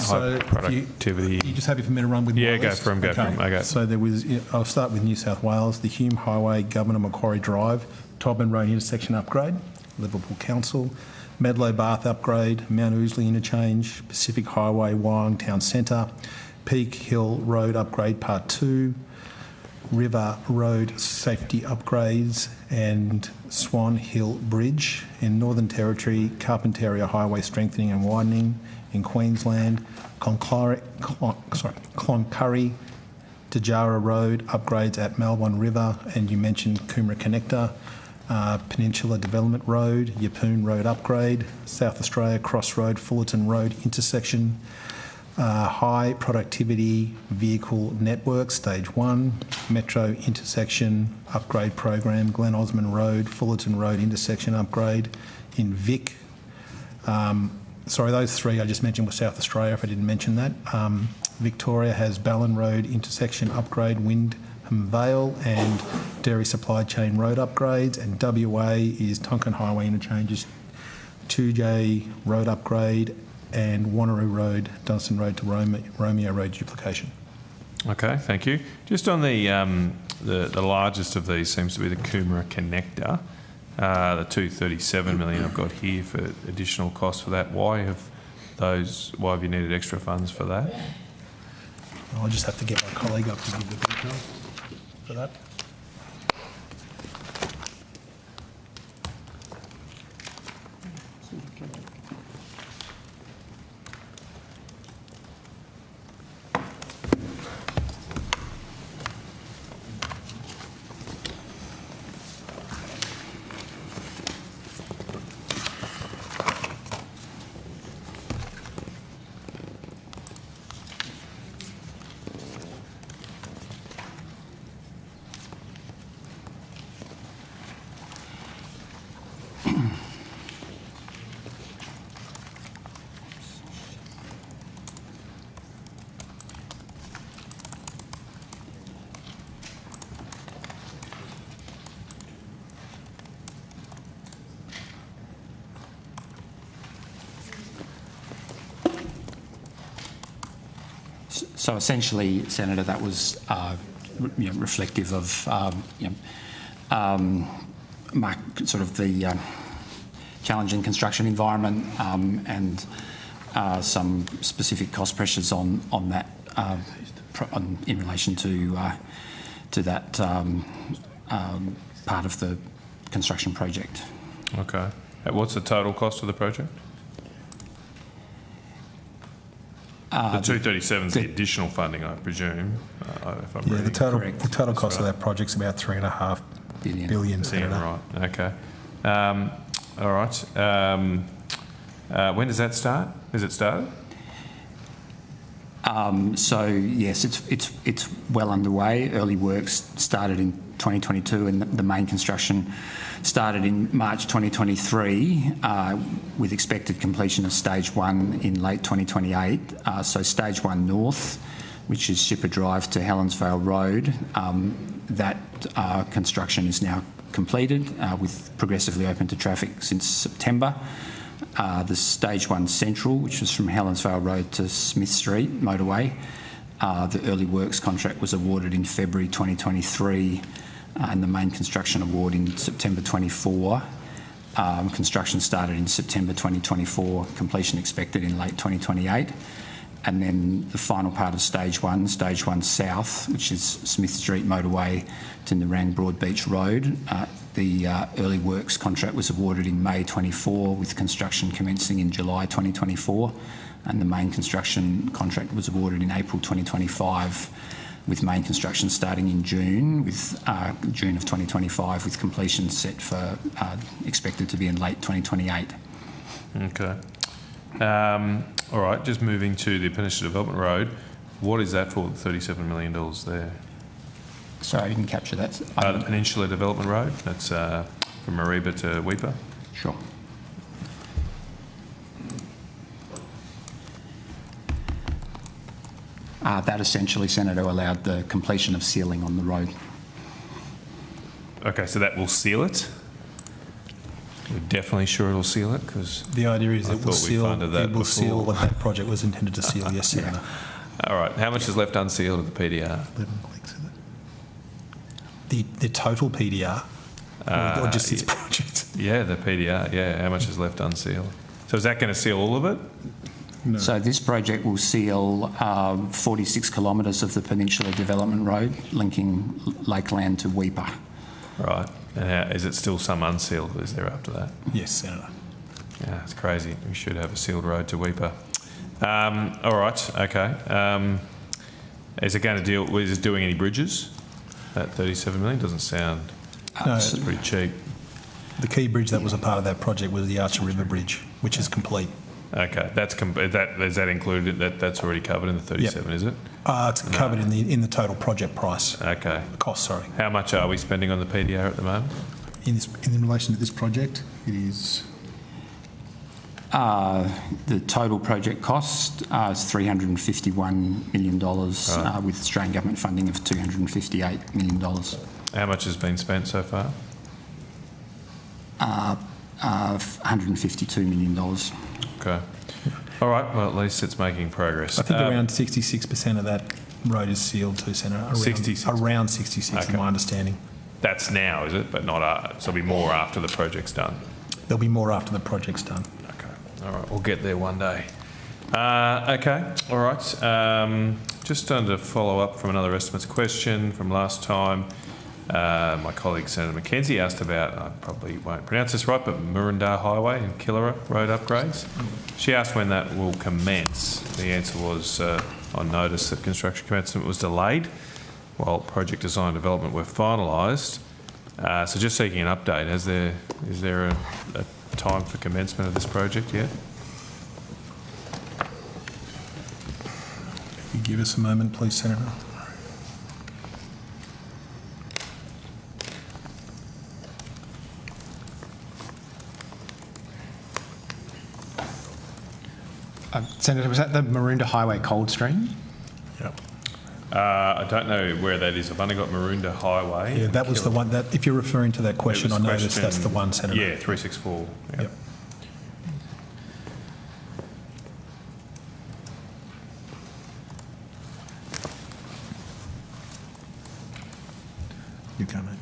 So productivity. Are you just happy for me to run with my list? Go for them. Okay. So there was, I'll start with New South Wales, the Hume Highway, Governor Macquarie Drive, Tobin Road intersection upgrade, Liverpool Council, Medlow Bath upgrade, Mount Ousley interchange, Pacific Highway, Wyong Town Centre, Peak Hill Road upgrade part 2, River Road safety upgrades and Swan Hill Bridge. In Northern Territory, Carpentaria Highway strengthening and widening. In Queensland, Cloncurry Tajara Road upgrades at Malbon River, and you mentioned Coomera Connector. Peninsula Development Road, Yeppoon Road upgrade. South Australia Cross Road, Fullerton Road intersection. High Productivity Vehicle Network, Stage 1, Metro Intersection Upgrade Program, Glen Osmond Road, Fullerton Road Intersection Upgrade. In Vic, sorry, those three I just mentioned were South Australia, if I didn't mention that. Victoria has Ballon Road Intersection Upgrade, Windham Vale, and Dairy Supply Chain Road upgrades. And WA is Tonkin Highway interchanges, 2J Road upgrade, and Wanneroo Road, Dunstan Road to Romeo Road duplication. Okay, thank you. Just on the largest of these seems to be the Coomera Connector, the 237 million I've got here for additional costs for that. Why have you needed extra funds for that? I'll just have to get my colleague up to give the details for that. So essentially, Senator, that was reflective of sort of the challenging construction environment and some specific cost pressures on that in relation to that part of the construction project. Okay. What's the total cost of the project? The 237 is the additional funding, I presume. If I'm the total cost of that project's about $3.5 billion. Right. Okay. All right. When does that start? Is it started? So yes, it's well underway. Early works started in 2022, and the main construction started in March 2023, with expected completion of Stage 1 in late 2028. So Stage 1 North, which is Shipper Drive to Helensvale Road, that construction is now completed, with progressively open to traffic since September. The Stage 1 Central, which was from Helensvale Road to Smith Street motorway, the early works contract was awarded in February 2023, and the main construction award in September 24. Construction started in September 2024, completion expected in late 2028. And then the final part of Stage 1 South, which is Smith Street motorway to Nerang Broadbeach Road. The early works contract was awarded in May 24, with construction commencing in July 2024, and the main construction contract was awarded in April 2025, with main construction starting in June of 2025, with completion set for expected to be in late 2028. Okay. All right, just moving to the Peninsula Development Road. What is that for, the $37 million there? Sorry, I didn't capture that. The Peninsula Development Road, that's from Mareeba to Weipa? Sure. That essentially, Senator, allowed the completion of sealing on the road. Okay, so that will seal it? We're definitely sure it'll seal it? Because the idea is it will seal what that project was intended to seal, yes, Senator. All right, how much is left unsealed of the PDR? 11 weeks, is it? The total PDR, or just this project? Yeah, the PDR, yeah. How much is left unsealed? So is that going to seal all of it? No. So this project will seal 46 kilometres of the Peninsula Development Road linking Lakeland to Weipa. Right. And is it still some unsealed? Is there after that? Yes, Senator. Yeah, it's crazy. We should have a sealed road to Weipa. All right. Okay. Is it going to deal? Is it doing any bridges? That 37 million doesn't sound. No, it's pretty cheap. The key bridge that was a part of that project was the Archer River Bridge, which is complete. Okay, is that included? That's already covered in the 37, is it? It's covered in the total project price. Okay. Cost, sorry. How much are we spending on the PDR at the moment? In relation to this project, it is. The total project cost is $351 million with Australian government funding of $258 million. How much has been spent so far? $152 million. Okay. All right. Well, at least it's making progress. I think around 66% of that road is sealed too, Senator. Around 66, okay. in my understanding. That's now, is it? But not. So there'll be more after the project's done. There'll be more after the project's done. Okay. All right. We'll get there one day. Okay. All right. Just to follow up from another estimates question from last time. My colleague Senator Mackenzie asked about, I probably won't pronounce this right, but Murunda Highway and Killera road upgrades. She asked when that will commence. The answer was on notice that construction commencement was delayed while project design and development were finalised. So just seeking an update, is there a time for commencement of this project yet? If you give us a moment, please, Senator. Senator, was that the Maroondah Highway cold stream? Yep. I don't know where that is. I've only got Maroondah Highway. Yeah, that was the one that, if you're referring to that question, I noticed that's the one, Senator. Yeah, 364. Yep. You go, mate.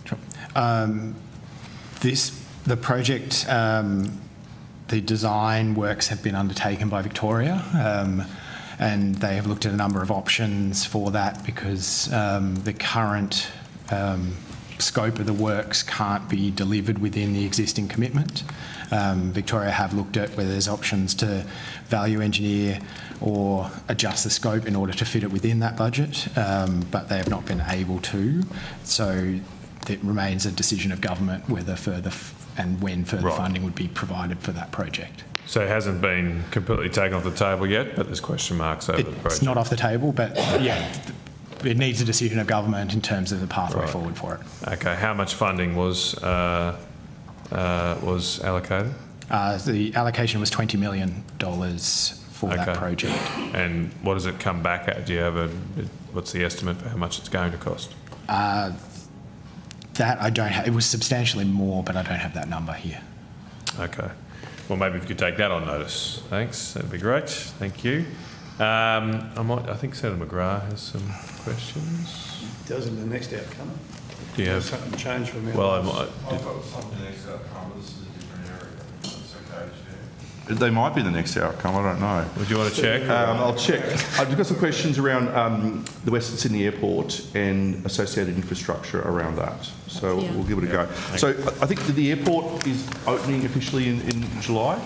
The project, the design works have been undertaken by Victoria, and they have looked at a number of options for that because the current scope of the works can't be delivered within the existing commitment. Victoria have looked at whether there's options to value engineer or adjust the scope in order to fit it within that budget, but they have not been able to. So it remains a decision of government whether further and when further funding would be provided for that project. So it hasn't been completely taken off the table yet, but there's question marks over the project. It's not off the table, but yeah, it needs a decision of government in terms of the pathway forward for it. Okay, how much funding was allocated? The allocation was $20 million for that project. And what does it come back at? Do you have what's the estimate for how much it's going to cost? That I don't have. It was substantially more, but I don't have that number here. Okay. Well, maybe if you could take that on notice. Thanks. That'd be great. Thank you. I think Senator McGrath has some questions. It does in the next outcome. Do you have something change from there? Well, I've got something next outcome, but this is a different area. That's okay, Chair. They might be the next outcome, I don't know. Would you want to check? I'll check. I've got some questions around the Western Sydney Airport and associated infrastructure around that. So we'll give it a go. So I think the airport is opening officially in July.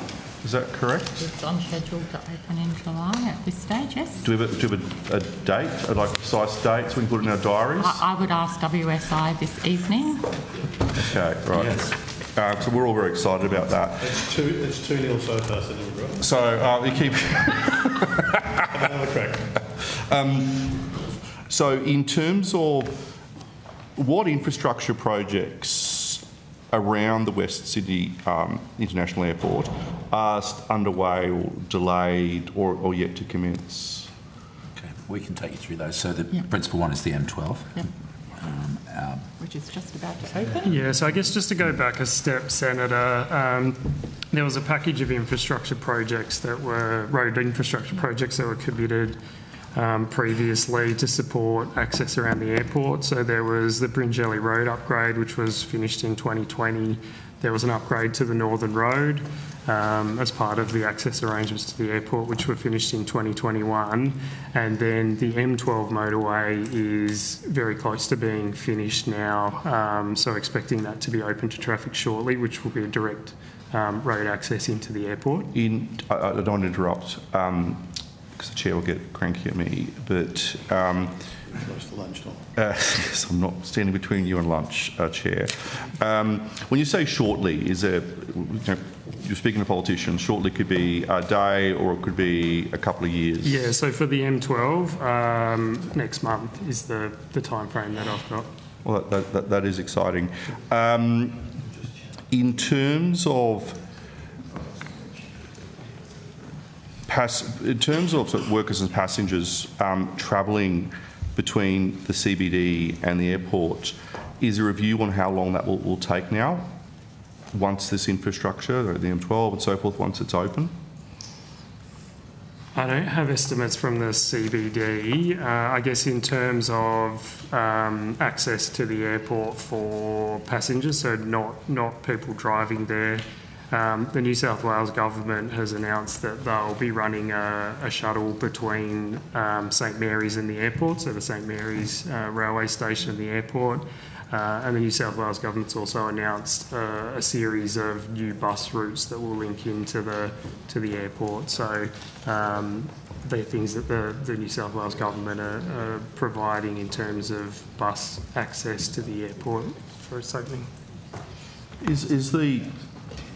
Is that correct? It's on schedule to open in July at this stage, yes. Do we have a date, like a precise date, so we can put it in our diaries? I would ask WSI this evening. Okay, right. Yes. So we're all very excited about that. It's 2-0 so far, Senator McGrath. So you keep... Have another crack. So in terms of what infrastructure projects around the West Sydney International Airport are underway or delayed or yet to commence? Okay, we can take you through those. So the principal one is the M12. Yep. Which is just about to open. Yeah, so I guess just to go back a step, Senator, there was a package of infrastructure projects that were, road infrastructure projects that were committed previously to support access around the airport. So there was the Bringelly Road upgrade, which was finished in 2020. There was an upgrade to the Northern Road. as part of the access arrangements to the airport, which were finished in 2021. And then the M12 motorway is very close to being finished now, so expecting that to be open to traffic shortly, which will be a direct road access into the airport. I don't want to interrupt because the chair will get cranky at me, but Close to lunchtime. Yes, I'm not standing between you and lunch, Chair. When you say shortly, is there, you're speaking to politicians, shortly could be a day or it could be a couple of years? Yeah, so for the M12, next month is the time frame that I've got. Well, that is exciting. In terms of sort of workers and passengers travelling between the CBD and the airport, is there a view on how long that will take now, once this infrastructure, the M12 and so forth, once it's open? I don't have estimates from the CBD. I guess in terms of access to the airport for passengers, so not people driving there. The New South Wales government has announced that they'll be running a shuttle between St Mary's and the airport, so the St Mary's railway station and the airport. And the New South Wales government's also announced a series of new bus routes that will link into the airport. So they're things that the New South Wales government are providing in terms of bus access to the airport for its opening. Is the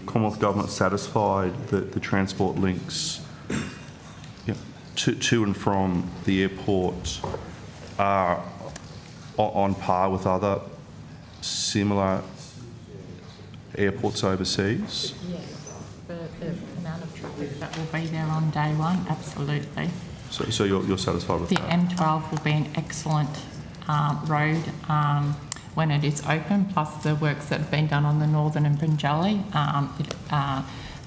Commonwealth Government satisfied that the transport links to and from the airport are on par with other similar airports overseas? Yes, the amount of traffic that will be there on day one, absolutely. So you're satisfied with the that? The M12 will be an excellent road when it is open, plus the works that have been done on the Northern and Bringelly.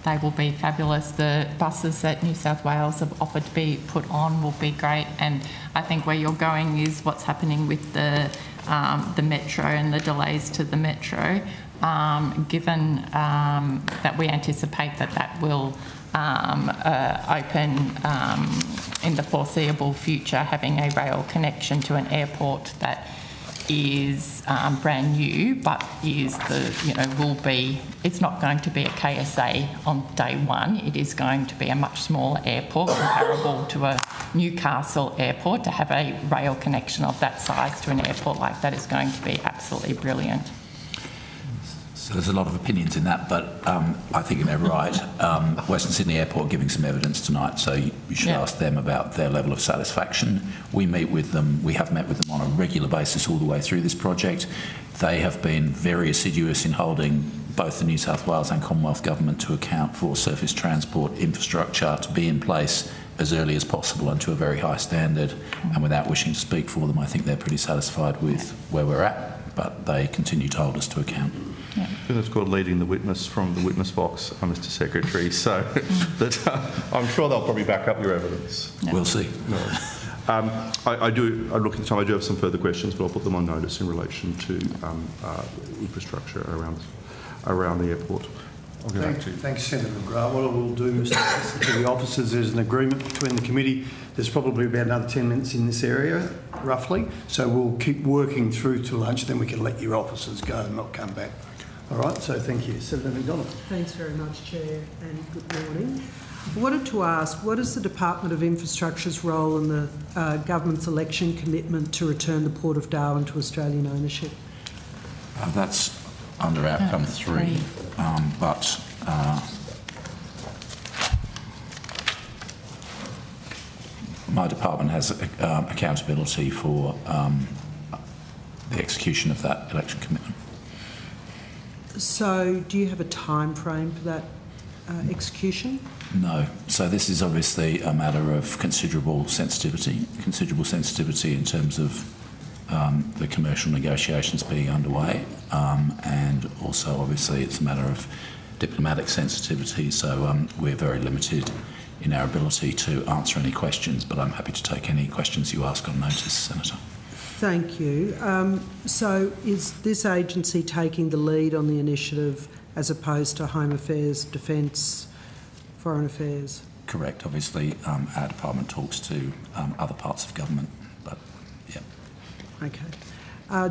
They will be fabulous. The buses that New South Wales have offered to be put on will be great, and I think where you're going is what's happening with the metro and the delays to the metro, given that we anticipate that will open in the foreseeable future, having a rail connection to an airport that is brand new, but is will be, it's not going to be a KSA on day one. It is going to be a much smaller airport, comparable to a Newcastle airport. To have a rail connection of that size to an airport like that is going to be absolutely brilliant. So there's a lot of opinions in that, but I think they're right. Western Sydney Airport giving some evidence tonight, so you should ask them about their level of satisfaction. We meet with them, we have met with them on a regular basis all the way through this project. They have been very assiduous in holding both the New South Wales and Commonwealth Government to account for surface transport infrastructure to be in place as early as possible and to a very high standard. And without wishing to speak for them, I think they're pretty satisfied with where we're at, but they continue to hold us to account. I think it's called leading the witness from the witness box, Mr Secretary, so that I'm sure they'll probably back up your evidence. We'll see. No. I look at the time, I do have some further questions, but I'll put them on notice in relation to infrastructure around the airport. I'll get back to you. Thanks, Senator McGrath. What I will do, Mr. to the officers, there's an agreement between the committee. There's probably about another 10 minutes in this area, roughly. So we'll keep working through to lunch, then we can let your officers go and not come back. All right, so thank you. Senator McDonald. Thanks very much, Chair, and good morning. I wanted to ask, what is the Department of Infrastructure's role in the government's election commitment to return the Port of Darwin to Australian ownership? That's under outcome 3, but my department has accountability for the execution of that election commitment. So do you have a time frame for that execution? No. So this is obviously a matter of considerable sensitivity in terms of the commercial negotiations being underway, and also obviously it's a matter of diplomatic sensitivity, so we're very limited in our ability to answer any questions, but I'm happy to take any questions you ask on notice, Senator. Thank you. So is this agency taking the lead on the initiative as opposed to Home Affairs, Defence, Foreign Affairs? Correct. Obviously, our department talks to other parts of government, but yeah. Okay.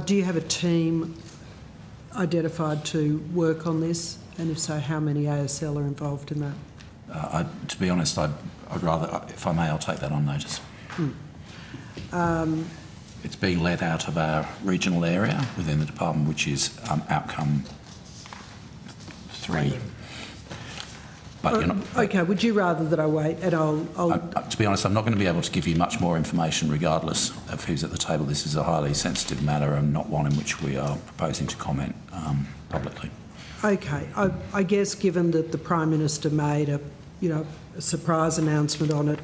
Do you have a team identified to work on this? And if so, how many ASL are involved in that? To be honest, I'd rather, if I may, I'll take that on notice. It's being led out of our regional area within the department, which is outcome 3. But you're not, okay, would you rather that I wait and I'll... to be honest, I'm not going to be able to give you much more information regardless of who's at the table. This is a highly sensitive matter and not one in which we are proposing to comment publicly. Okay, I guess given that the Prime Minister made a surprise announcement on it,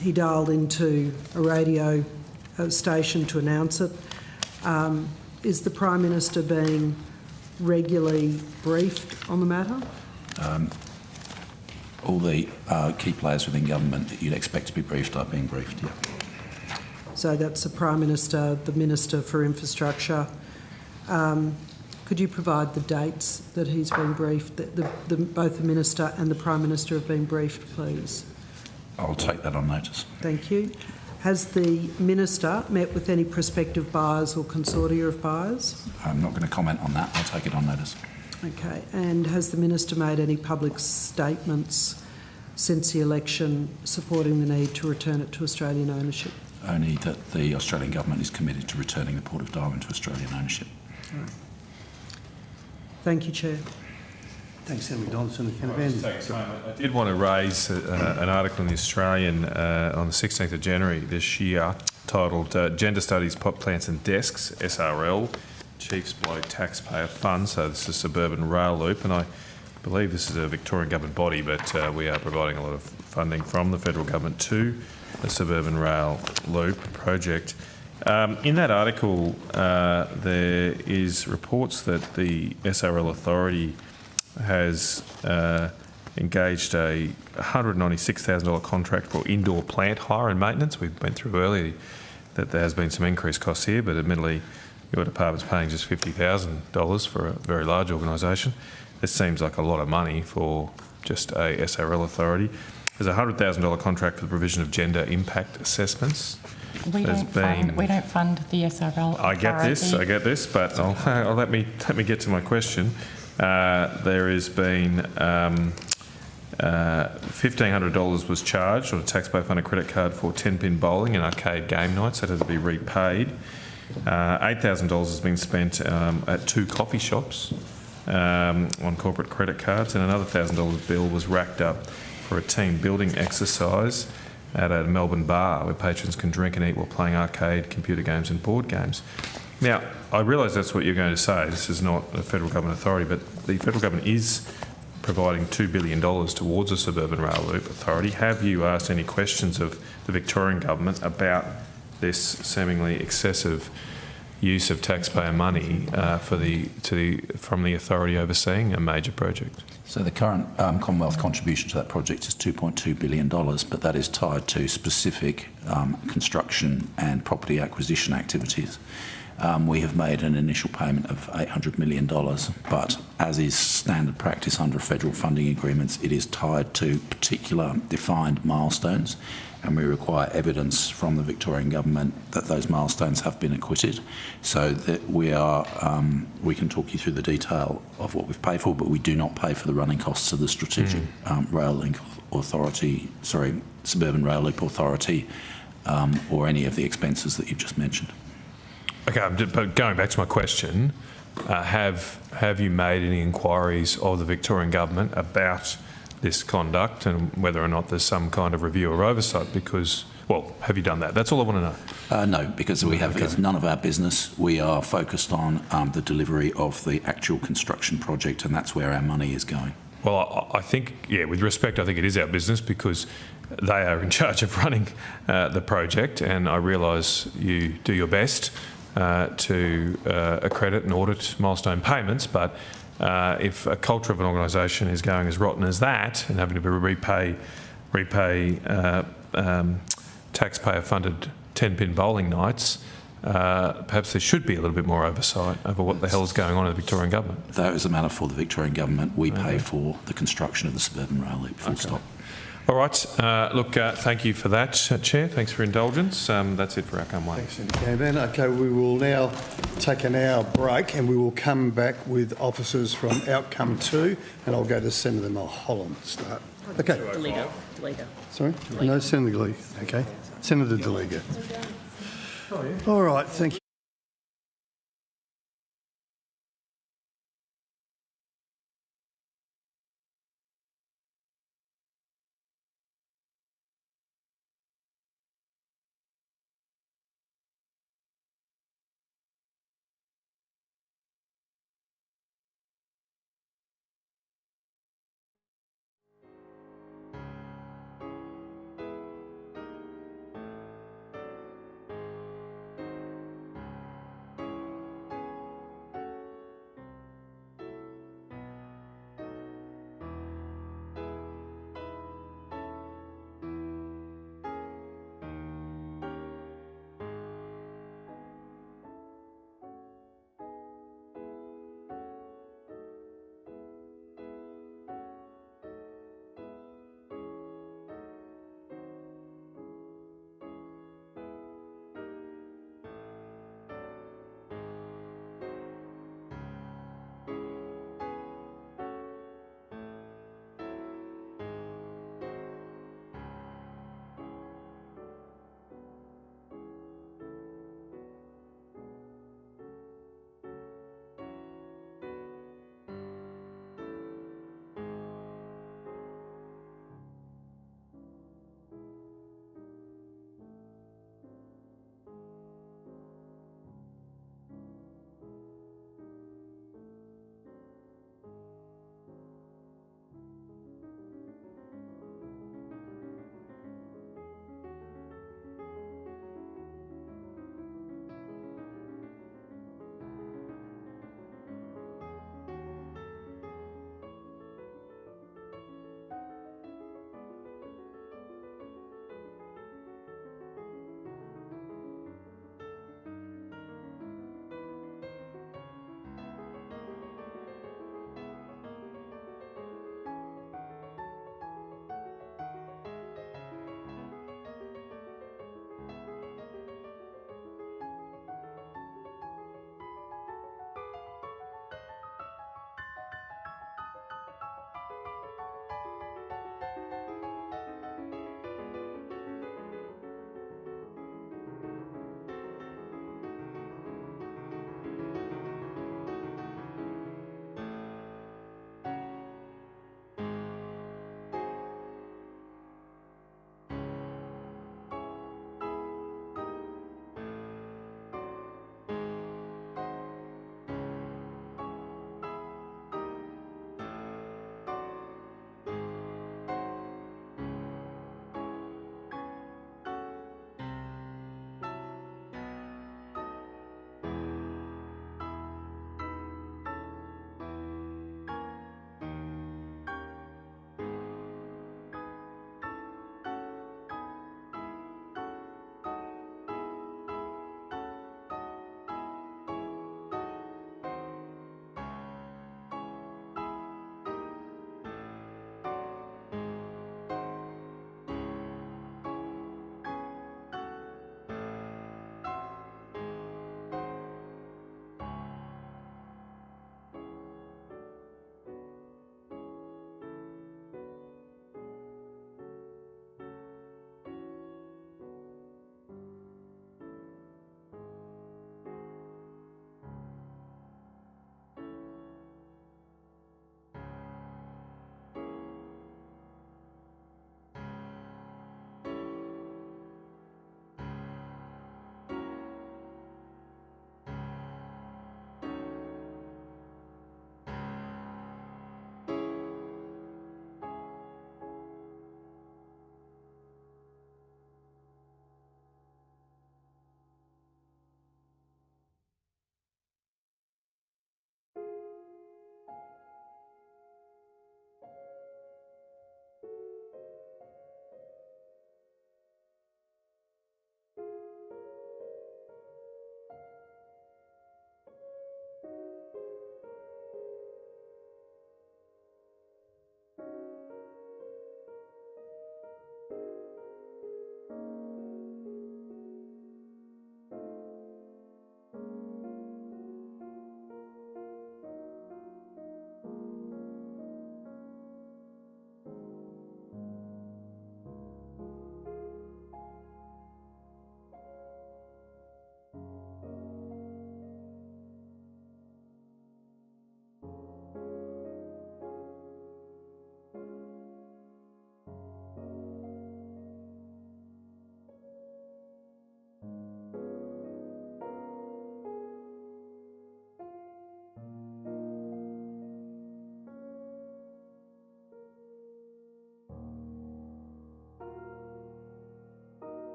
he dialed into a radio station to announce it. Is the Prime Minister being regularly briefed on the matter? All the key players within government that you'd expect to be briefed are being briefed, yeah. So that's the Prime Minister, the Minister for Infrastructure. Could you provide the dates that he's been briefed, both the Minister and the Prime Minister have been briefed, please? I'll take that on notice. Thank you. Has the Minister met with any prospective buyers or consortia of buyers? I'm not going to comment on that. I'll take it on notice. Okay. And has the Minister made any public statements since the election supporting the need to return it to Australian ownership? Only that the Australian Government is committed to returning the Port of Darwin to Australian ownership. All right. Thank you, Chair. Thanks, Senator Donaldson. I did want to raise an article in the Australian on the 16th of January this year titled Gender Studies, Pot Plants and Desks, SRL, Chiefs Blow Taxpayer Fund. So this is Suburban Rail Loop, and I believe this is a Victorian government body, but we are providing a lot of funding from the federal government to the Suburban Rail Loop project. In that article, there is reports that the SRL Authority has engaged a $196,000 contract for indoor plant hire and maintenance. We went through earlier that there has been some increased costs here, but admittedly your department's paying just $50,000 for a very large organisation. This seems like a lot of money for just a SRL Authority. There's a $100,000 contract for the provision of gender impact assessments. We don't fund the SRL. I get this, but I'll let me get to my question. There has been $1,500 was charged on a taxpayer funded credit card for 10-pin bowling and arcade game nights. That had to be repaid. $8,000 has been spent at 2 coffee shops on corporate credit cards, and another $1,000 bill was racked up for a team building exercise at a Melbourne bar where patrons can drink and eat while playing arcade, computer games and board games. Now, I realise that's what you're going to say. This is not a federal government authority, but the federal government is providing $2 billion towards a Suburban Rail Loop Authority. Have you asked any questions of the Victorian government about this seemingly excessive use of taxpayer money from the authority overseeing a major project? So the current Commonwealth contribution to that project is $2.2 billion, but that is tied to specific construction and property acquisition activities. We have made an initial payment of $800 million, but as is standard practice under federal funding agreements, it is tied to particular defined milestones, and we require evidence from the Victorian government that those milestones have been acquitted, so that we can talk you through the detail of what we've paid for, but we do not pay for the running costs of the Strategic Rail Link Authority, Suburban Rail Loop Authority, or any of the expenses that you've just mentioned. Okay, but going back to my question, have you made any inquiries of the Victorian government about this conduct and whether or not there's some kind of review or oversight? Because, well, have you done that? That's all I want to know. No, because we have. It's none of our business. We are focused on the delivery of the actual construction project, and that's where our money is going. Well, I think, yeah, with respect, I think it is our business because they are in charge of running the project, and I realise you do your best to accredit and audit milestone payments, but if a culture of an organisation is going as rotten as that and having to repay taxpayer-funded 10-pin bowling nights, perhaps there should be a little bit more oversight over what the hell is going on in the Victorian government. That is a matter for the Victorian government. We pay for the construction of the suburban rail loop, full stop. All right. Thank you for that, Chair. Thanks for indulgence. That's it for Outcome 1. Thanks, Senator Canavan. Okay, we will now take an hour break and we will come back with officers from Outcome 2, and I'll go to Senator Mulholland to start. Okay. Deliga. Sorry? No, Senator Glee. Okay. Senator Deliga. All right, thank you.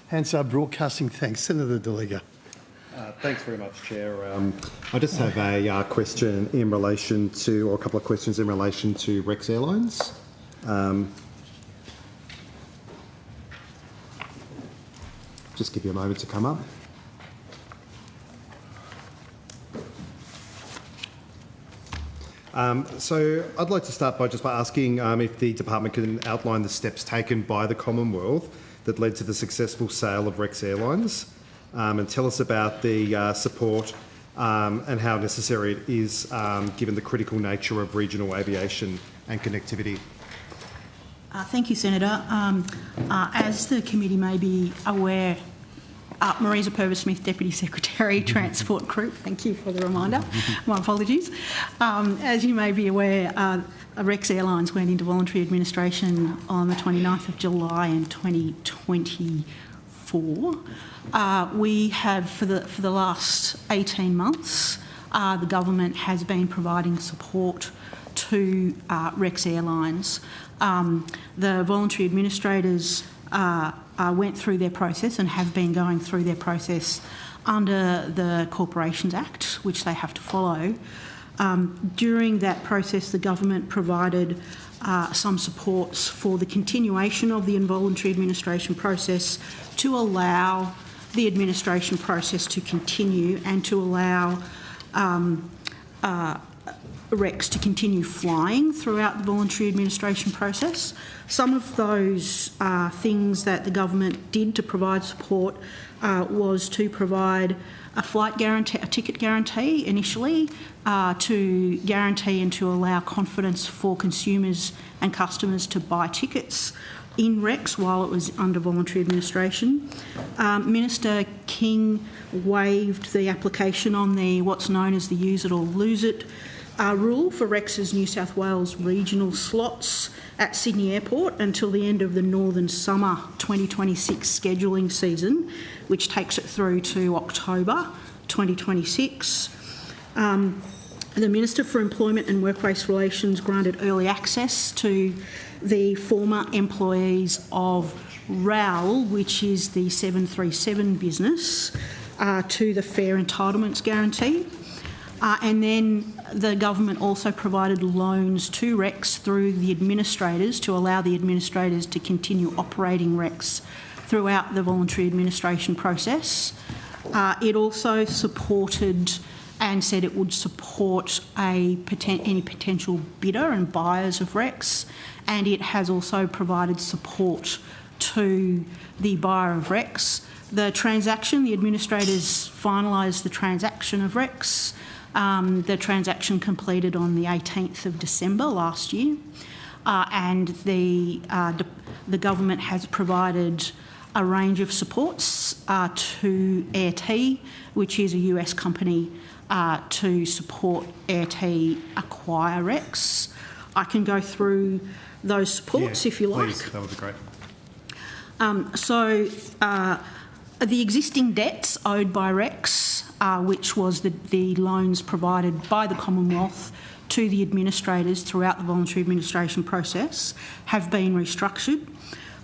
Hansard Broadcasting. Thanks. Senator Delegar. Thanks very much, Chair. I just have a question in relation to, or a couple of questions in relation to Rex Airlines. Just give you a moment to come up. So I'd like to start by asking if the department can outline the steps taken by the Commonwealth that led to the successful sale of Rex Airlines, and tell us about the support and how necessary it is given the critical nature of regional aviation and connectivity. Thank you, Senator. As the committee may be aware, Marisa Purvis-Smith, Deputy Secretary, Transport Group. Thank you for the reminder. My apologies. As you may be aware, Rex Airlines went into voluntary administration on the 29th of July in 2024. We have, for the last 18 months, the government has been providing support to Rex Airlines. The voluntary administrators went through their process and have been going through their process under the Corporations Act, which they have to follow. During that process, the government provided some supports for the continuation of the involuntary administration process to allow the administration process to continue and to allow Rex to continue flying throughout the voluntary administration process. Some of those things that the government did to provide support was to provide a flight guarantee, a ticket guarantee initially, to guarantee and to allow confidence for consumers and customers to buy tickets in Rex while it was under voluntary administration. Minister King waived the application on the what's known as the use it or lose it rule for Rex's New South Wales regional slots at Sydney Airport until the end of the Northern Summer 2026 scheduling season, which takes it through to October 2026. The Minister for Employment and Workplace Relations granted early access to the former employees of RAL, which is the 737 business, to the Fair Entitlements Guarantee. And then the government also provided loans to Rex through the administrators to allow the administrators to continue operating Rex throughout the voluntary administration process. It also supported and said it would support any potential bidder and buyers of Rex, and it has also provided support to the buyer of Rex. The transaction, the administrators finalised the transaction of Rex. The transaction completed on the 18th of December last year, and the government has provided a range of supports to Air T, which is a US company, to support Air T acquire Rex. I can go through those supports if you like. Please, that would be great. The existing debts owed by Rex, which was the loans provided by the Commonwealth to the administrators throughout the voluntary administration process, have been restructured.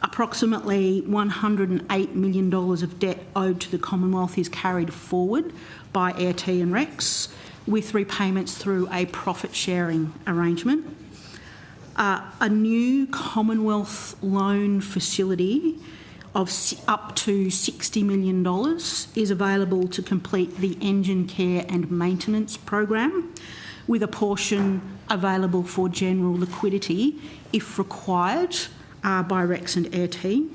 Approximately $108 million of debt owed to the Commonwealth is carried forward by Air T and Rex, with repayments through a profit-sharing arrangement. A new Commonwealth loan facility of up to $60 million is available to complete the engine care and maintenance program, with a portion available for general liquidity if required by Rex and Air T.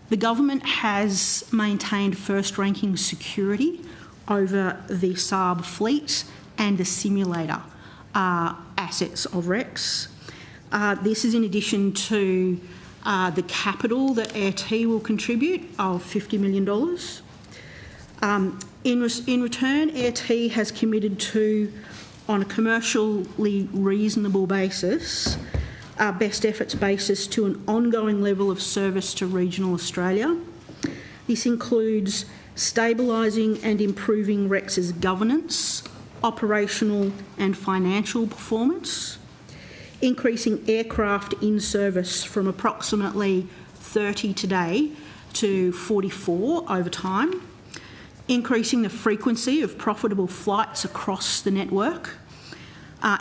The government has maintained first-ranking security over the Saab fleet and the simulator assets of Rex. This is in addition to the capital that Air T will contribute of $50 million. In return, Air T has committed to, on a commercially reasonable basis, best efforts basis, to an ongoing level of service to regional Australia. This includes stabilising and improving Rex's governance, operational and financial performance, increasing aircraft in service from approximately 30 today to 44 over time, increasing the frequency of profitable flights across the network,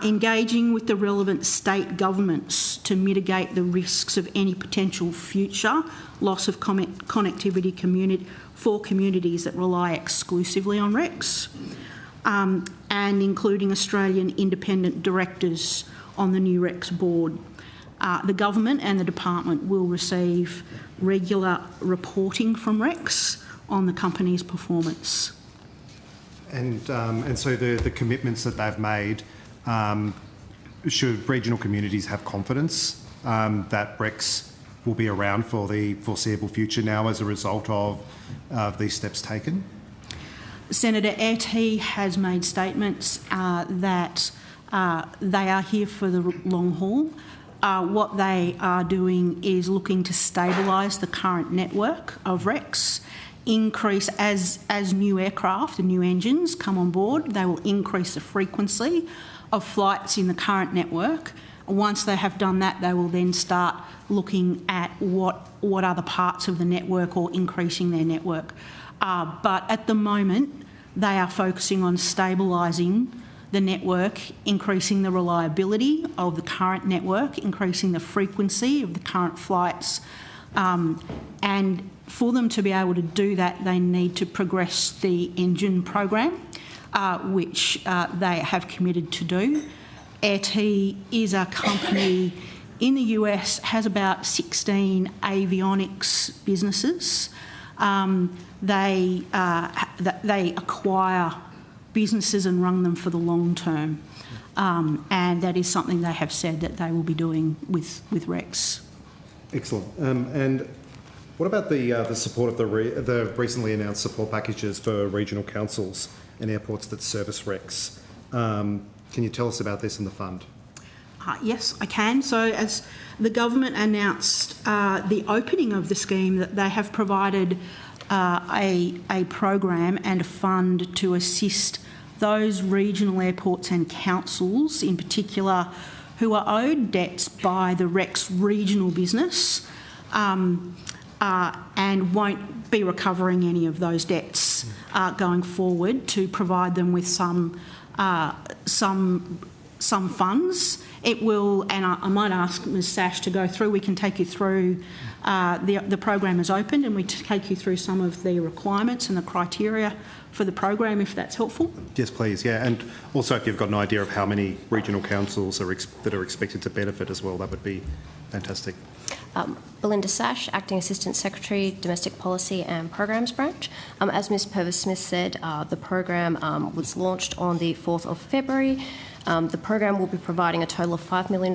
engaging with the relevant state governments to mitigate the risks of any potential future loss of connectivity for communities that rely exclusively on REX, and including Australian independent directors on the new REX board. The government and the department will receive regular reporting from REX on the company's performance. And so the commitments that they've made, should regional communities have confidence that REX will be around for the foreseeable future now as a result of these steps taken? Senator Etty has made statements that they are here for the long haul. What they are doing is looking to stabilise the current network of REX, increase as new aircraft and new engines come on board, they will increase the frequency of flights in the current network. Once they have done that, they will then start looking at what other parts of the network or increasing their network. But at the moment, they are focusing on stabilising the network, increasing the reliability of the current network, increasing the frequency of the current flights. And for them to be able to do that, they need to progress the engine program, which they have committed to do. AirT is a company in the US, has about 16 avionics businesses. They acquire businesses and run them for the long term. And that is something they have said that they will be doing with REX. Excellent. And what about the support of the recently announced support packages for regional councils and airports that service REX? Can you tell us about this and the fund? Yes, I can. So as the government announced the opening of the scheme, that they have provided a program and a fund to assist those regional airports and councils in particular who are owed debts by the REX regional business and won't be recovering any of those debts going forward, to provide them with some funds. It will, and I might ask Ms Sash to go through, we can take you through, the program is opened and we take you through some of the requirements and the criteria for the program, if that's helpful. Yes, please. Yeah, and also if you've got an idea of how many regional councils that are expected to benefit as well, that would be fantastic. Belinda Sash, Acting Assistant Secretary, Domestic Policy and Programs Branch. As Ms Purvis-Smith said, the program was launched on the 4th of February. The program will be providing a total of $5 million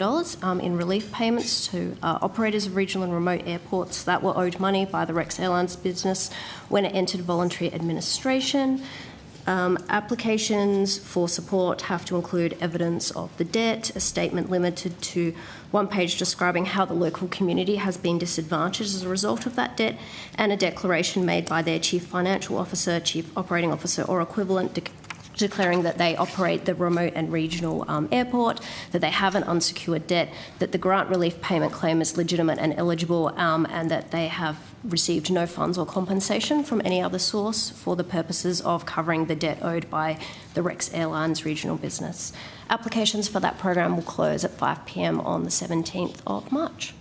in relief payments to operators of regional and remote airports that were owed money by the REX Airlines business when it entered voluntary administration. Applications for support have to include evidence of the debt, a statement limited to 1 page describing how the local community has been disadvantaged as a result of that debt, and a declaration made by their Chief Financial Officer, Chief Operating Officer or equivalent declaring that they operate the remote and regional airport, that they have an unsecured debt, that the grant relief payment claim is legitimate and eligible, and that they have received no funds or compensation from any other source for the purposes of covering the debt owed by the REX Airlines regional business. Applications for that program will close at 5 p.m. on the 17th of March.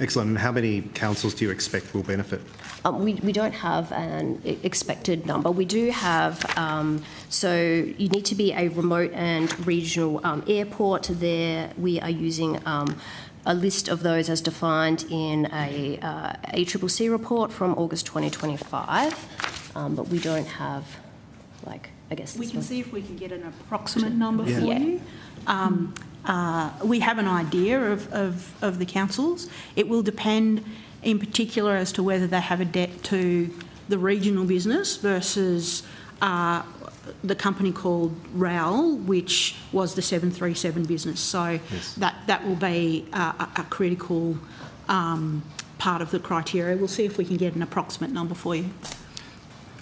Excellent. And how many councils do you expect will benefit? We don't have an expected number. We do have, so you need to be a remote and regional airport. There we are using a list of those as defined in a ACCC report from August 2025, but we don't have, like, I guess... We can see if we can get an approximate number for you. We have an idea of the councils. It will depend in particular as to whether they have a debt to the regional business versus the company called RAL, which was the 737 business. So yes, that will be a critical part of the criteria. We'll see if we can get an approximate number for you.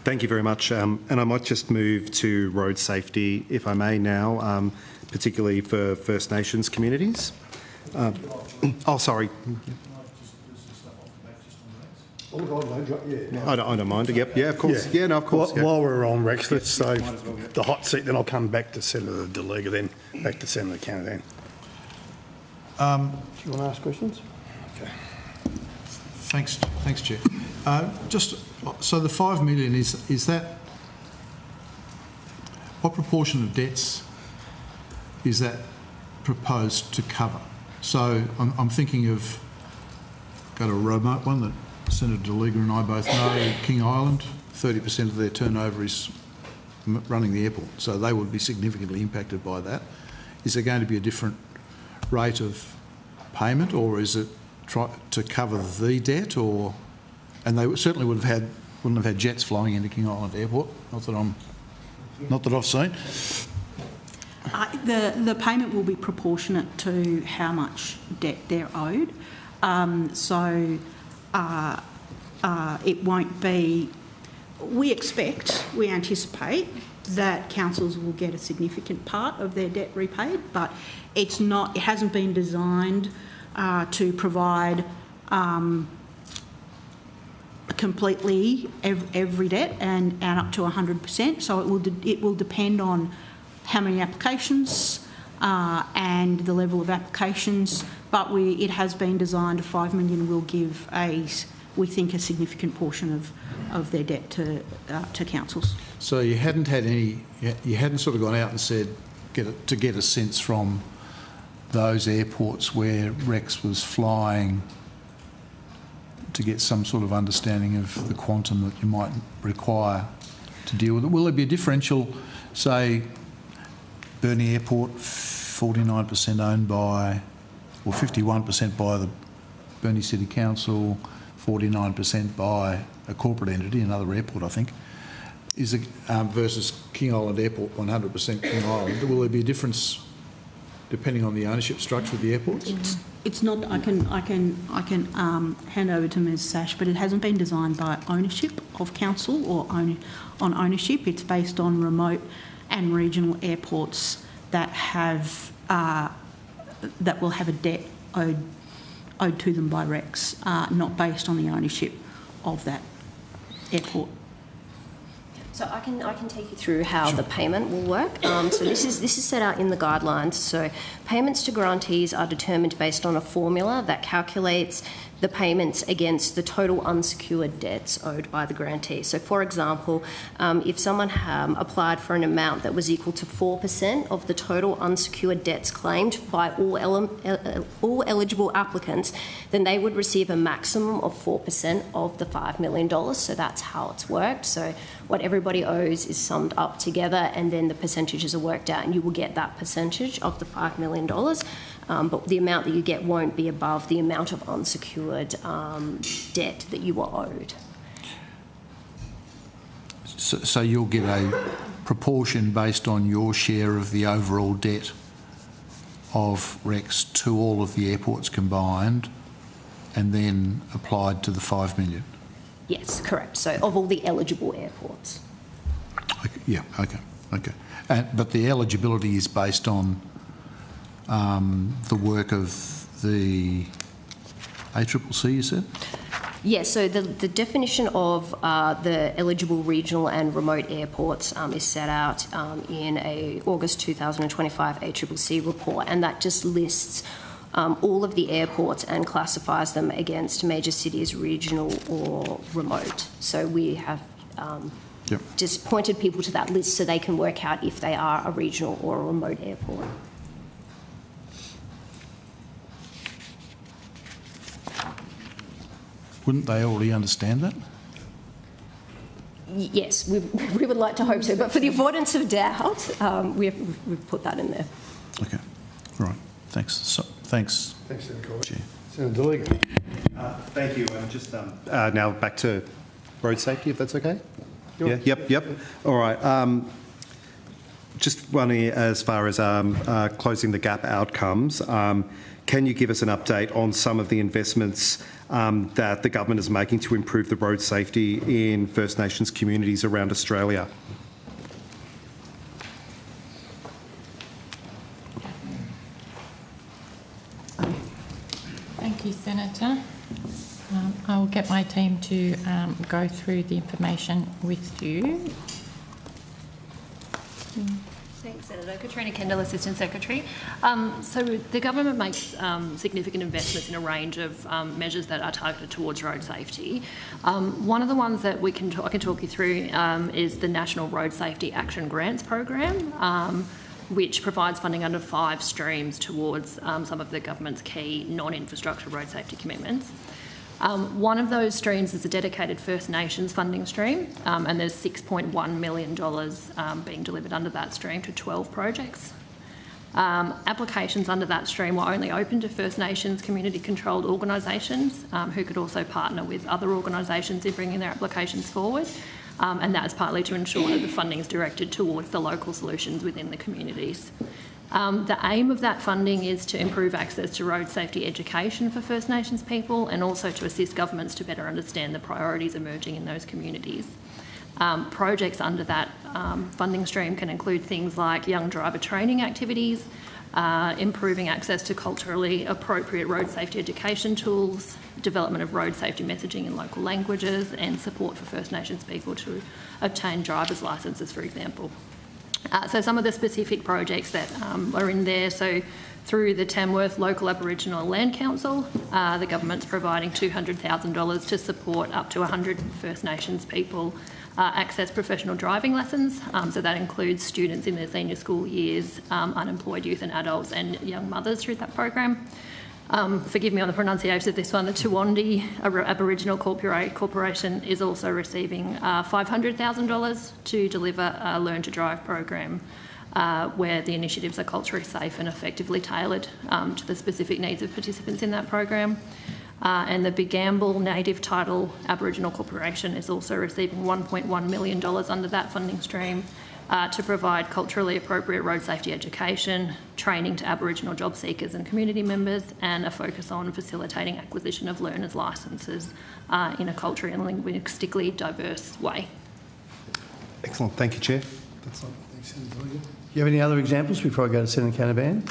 Thank you very much. And I might just move to road safety, if I may now, particularly for First Nations communities. Oh, sorry. I don't mind. Yep. Yeah, of course. Yeah, no, of course. yeah. While we're on Rex, let's save the hot seat, then I'll come back to Senator DeLega, then back to Senator Canavan. Do you want to ask questions? Okay. Thanks, Chair. Just so the $5 million is that what proportion of debts is that proposed to cover? So I'm thinking of got a remote one that Senator DeLega and I both know. King Island, 30% of their turnover is running the airport, so they would be significantly impacted by that. Is there going to be a different rate of payment, or is it to cover the debt, or and they certainly wouldn't have had jets flying into King Island Airport. Not that I've seen. The payment will be proportionate to how much debt they're owed. It won't be. We anticipate that councils will get a significant part of their debt repaid, but it hasn't been designed to provide completely every debt and up to 100%. So it will depend on how many applications and the level of applications. But it has been designed. $5 million will give we think a significant portion of their debt to councils. So you hadn't had any. You hadn't sort of gone out and said to get a sense from those airports where Rex was flying to get some sort of understanding of the quantum that you might require to deal with it. Will there be a differential, say, Burnie Airport, 49% owned by, or 51% by the Burnie City Council, 49% by a corporate entity, another airport, I think, versus King Island Airport, 100% King Island? Will there be a difference depending on the ownership structure of the airports? It's not. I can hand over to Ms. Sash, but it hasn't been designed by ownership of council or on ownership. It's based on remote and regional airports that will have a debt owed to them by Rex, not based on the ownership of that airport. So I can take you through how the payment will work. So this is set out in the guidelines. So payments to grantees are determined based on a formula that calculates the payments against the total unsecured debts owed by the grantee. So, for example, if someone applied for an amount that was equal to 4% of the total unsecured debts claimed by all eligible applicants, then they would receive a maximum of 4% of the $5 million. So that's how it's worked. So what everybody owes is summed up together, and then the percentages are worked out, and you will get that percentage of the $5 million. But the amount that you get won't be above the amount of unsecured debt that you are owed. So you'll get a proportion based on your share of the overall debt of Rex to all of the airports combined, and then applied to the $5 million? Yes, correct. So of all the eligible airports. Okay, yeah, okay. But the eligibility is based on the work of the ACCC, you said? Yes, so the definition of the eligible regional and remote airports is set out in a August 2025 ACCC report, and that just lists all of the airports and classifies them against major cities, regional or remote. So we have just pointed people to that list so they can work out if they are a regional or a remote airport. Wouldn't they already understand that? Yes, we would like to hope so, but for the avoidance of doubt, we've put that in there. Okay, all right. Thanks. Thanks, Senator Corr. Chair. Senator DeLega. Thank you. Just now back to road safety, if that's okay. Yeah. Yep. All right. Just wondering, as far as closing the gap outcomes, can you give us an update on some of the investments that the government is making to improve the road safety in First Nations communities around Australia? Thank you, Senator. I will get my team to go through the information with you. Thanks, Senator. Katrina Kendall, Assistant Secretary. So the government makes significant investments in a range of measures that are targeted towards road safety. One of the ones that I can talk you through is the National Road Safety Action Grants Program, which provides funding under 5 streams towards some of the government's key non-infrastructure road safety commitments. One of those streams is a dedicated First Nations funding stream, and there's $6.1 million being delivered under that stream to 12 projects. Applications under that stream were only open to First Nations community-controlled organisations who could also partner with other organisations in bringing their applications forward, and that's partly to ensure that the funding is directed towards the local solutions within the communities. The aim of that funding is to improve access to road safety education for First Nations people and also to assist governments to better understand the priorities emerging in those communities. Projects under that funding stream can include things like young driver training activities, improving access to culturally appropriate road safety education tools, development of road safety messaging in local languages, and support for First Nations people to obtain driver's licences, for example. So some of the specific projects that are in there, so through the Tamworth Local Aboriginal Land Council, the government's providing $200,000 to support up to 100 First Nations people access professional driving lessons. So that includes students in their senior school years, unemployed youth and adults, and young mothers through that program. Forgive me on the pronunciation of this one, the Tuwandi Aboriginal Corporation is also receiving $500,000 to deliver a Learn to Drive program where the initiatives are culturally safe and effectively tailored to the specific needs of participants in that program. And the Bigamble Native Title Aboriginal Corporation is also receiving $1.1 million under that funding stream to provide culturally appropriate road safety education, training to Aboriginal job seekers and community members, and a focus on facilitating acquisition of learners' licences in a culturally and linguistically diverse way. Excellent. Thank you, Chair. Do you have any other examples before I go to Senator Canavan?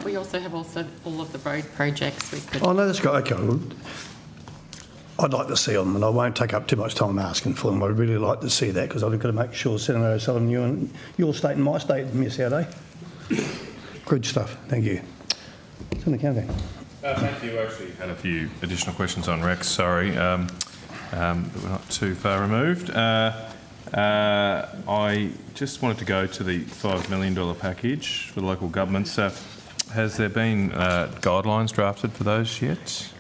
We also have all of the road projects. Oh, no, that's great. Okay. I'd like to see them, and I won't take up too much time asking for them. I'd really like to see that because I've got to make sure Senator O'Sullivan, you and your state and my state miss out, eh? Good stuff. Thank you. Senator Canavan. Thank you. I actually had a few additional questions on Rex, sorry, but we're not too far removed. I just wanted to go to the $5 million package for the local governments. Has there been guidelines drafted for those yet?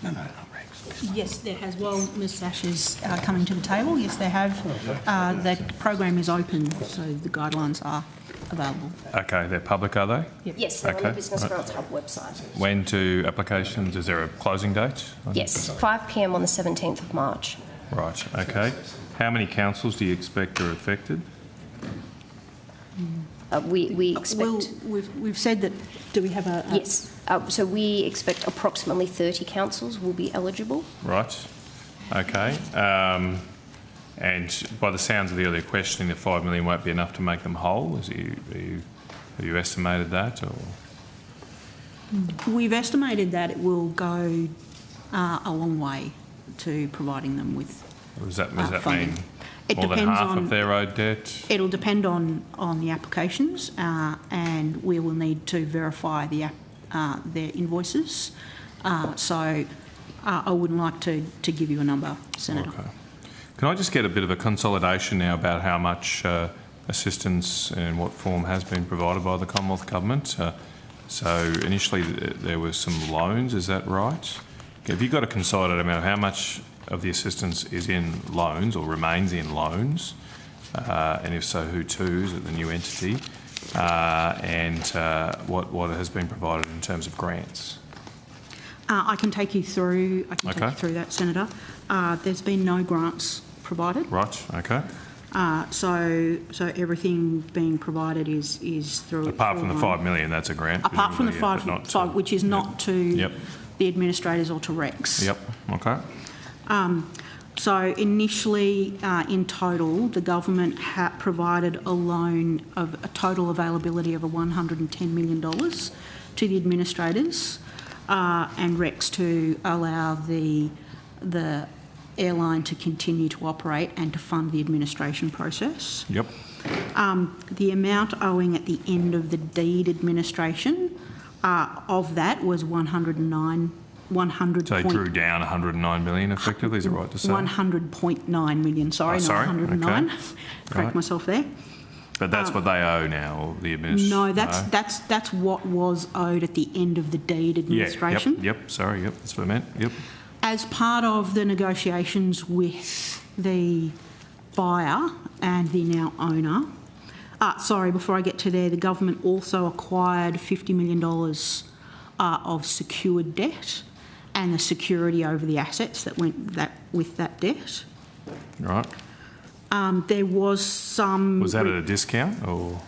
No. Yes, there has. Well, Ms Ash is coming to the table. Yes, they have. The program is open, so the guidelines are available. Okay, they're public, are they? Yep. Yes, they're on the Business Grants Hub website. When do applications, is there a closing date? Yes, 5 p.m. on the 17th of March. Right, okay. How many councils do you expect are affected? We expect... Well, we've said that... Do we have a... Yes. So we expect approximately 30 councils will be eligible. Right. Okay. And by the sounds of the earlier questioning, the $5 million won't be enough to make them whole. Have you estimated that? Or? We've estimated that it will go a long way to providing them with does that funding. mean It more than depends half on, of their road debt? It'll depend on the applications, and we will need to verify their invoices. So I wouldn't like to give you a number, Senator. Okay. Can I just get a bit of a consolidation now about how much assistance and in what form has been provided by the Commonwealth Government? So initially there were some loans, is that right? Have you got a consolidated amount of how much of the assistance is in loans or remains in loans? And if so, who to? Is it the new entity? And what has been provided in terms of grants? I can take you through. Take you through that, Senator. There's been no grants provided. Right. Okay. So everything being provided is through. Apart from the $5 million, that's a grant. Apart from the five, which is not to the administrators or to Rex. Yep. Okay. So initially, in total, the government provided a loan of a total availability of $110 million to the administrators. and Rex to allow the airline to continue to operate and to fund the administration process. Yep. The amount owing at the end of the deed administration of that was 100. So they drew down 109 million effectively, is it right to say? 100.9 million, sorry, not 109. Okay. Correct Right. myself there. But that's what they owe now, or the administration? No, that's what was owed at the end of the deed administration. Yeah, yep, sorry, yep, that's what I meant, yep. As part of the negotiations with the buyer and the now owner, before I get to there, the government also acquired $50 million of secured debt and the security over the assets that went with that debt. Right. There was some... Was that at a discount, or...?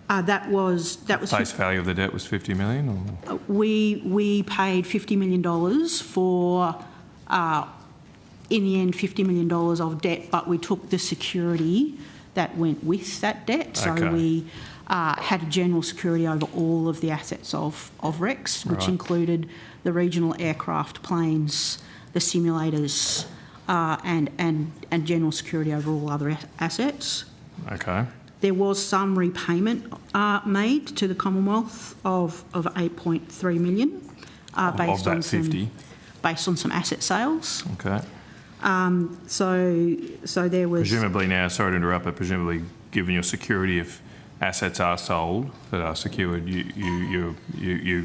That was face value of the debt was 50 million, or...? We paid $50 million for, in the end, $50 million of debt, but we took the security that went with that debt. So we had a general security over all of the assets of Rex, which included the regional aircraft, planes, the simulators, and general security over all other assets. Okay. There was some repayment made to the Commonwealth of 8.3 million based on some asset sales. Okay. So there was presumably now, sorry to interrupt, but presumably given your security, if assets are sold that are secured, you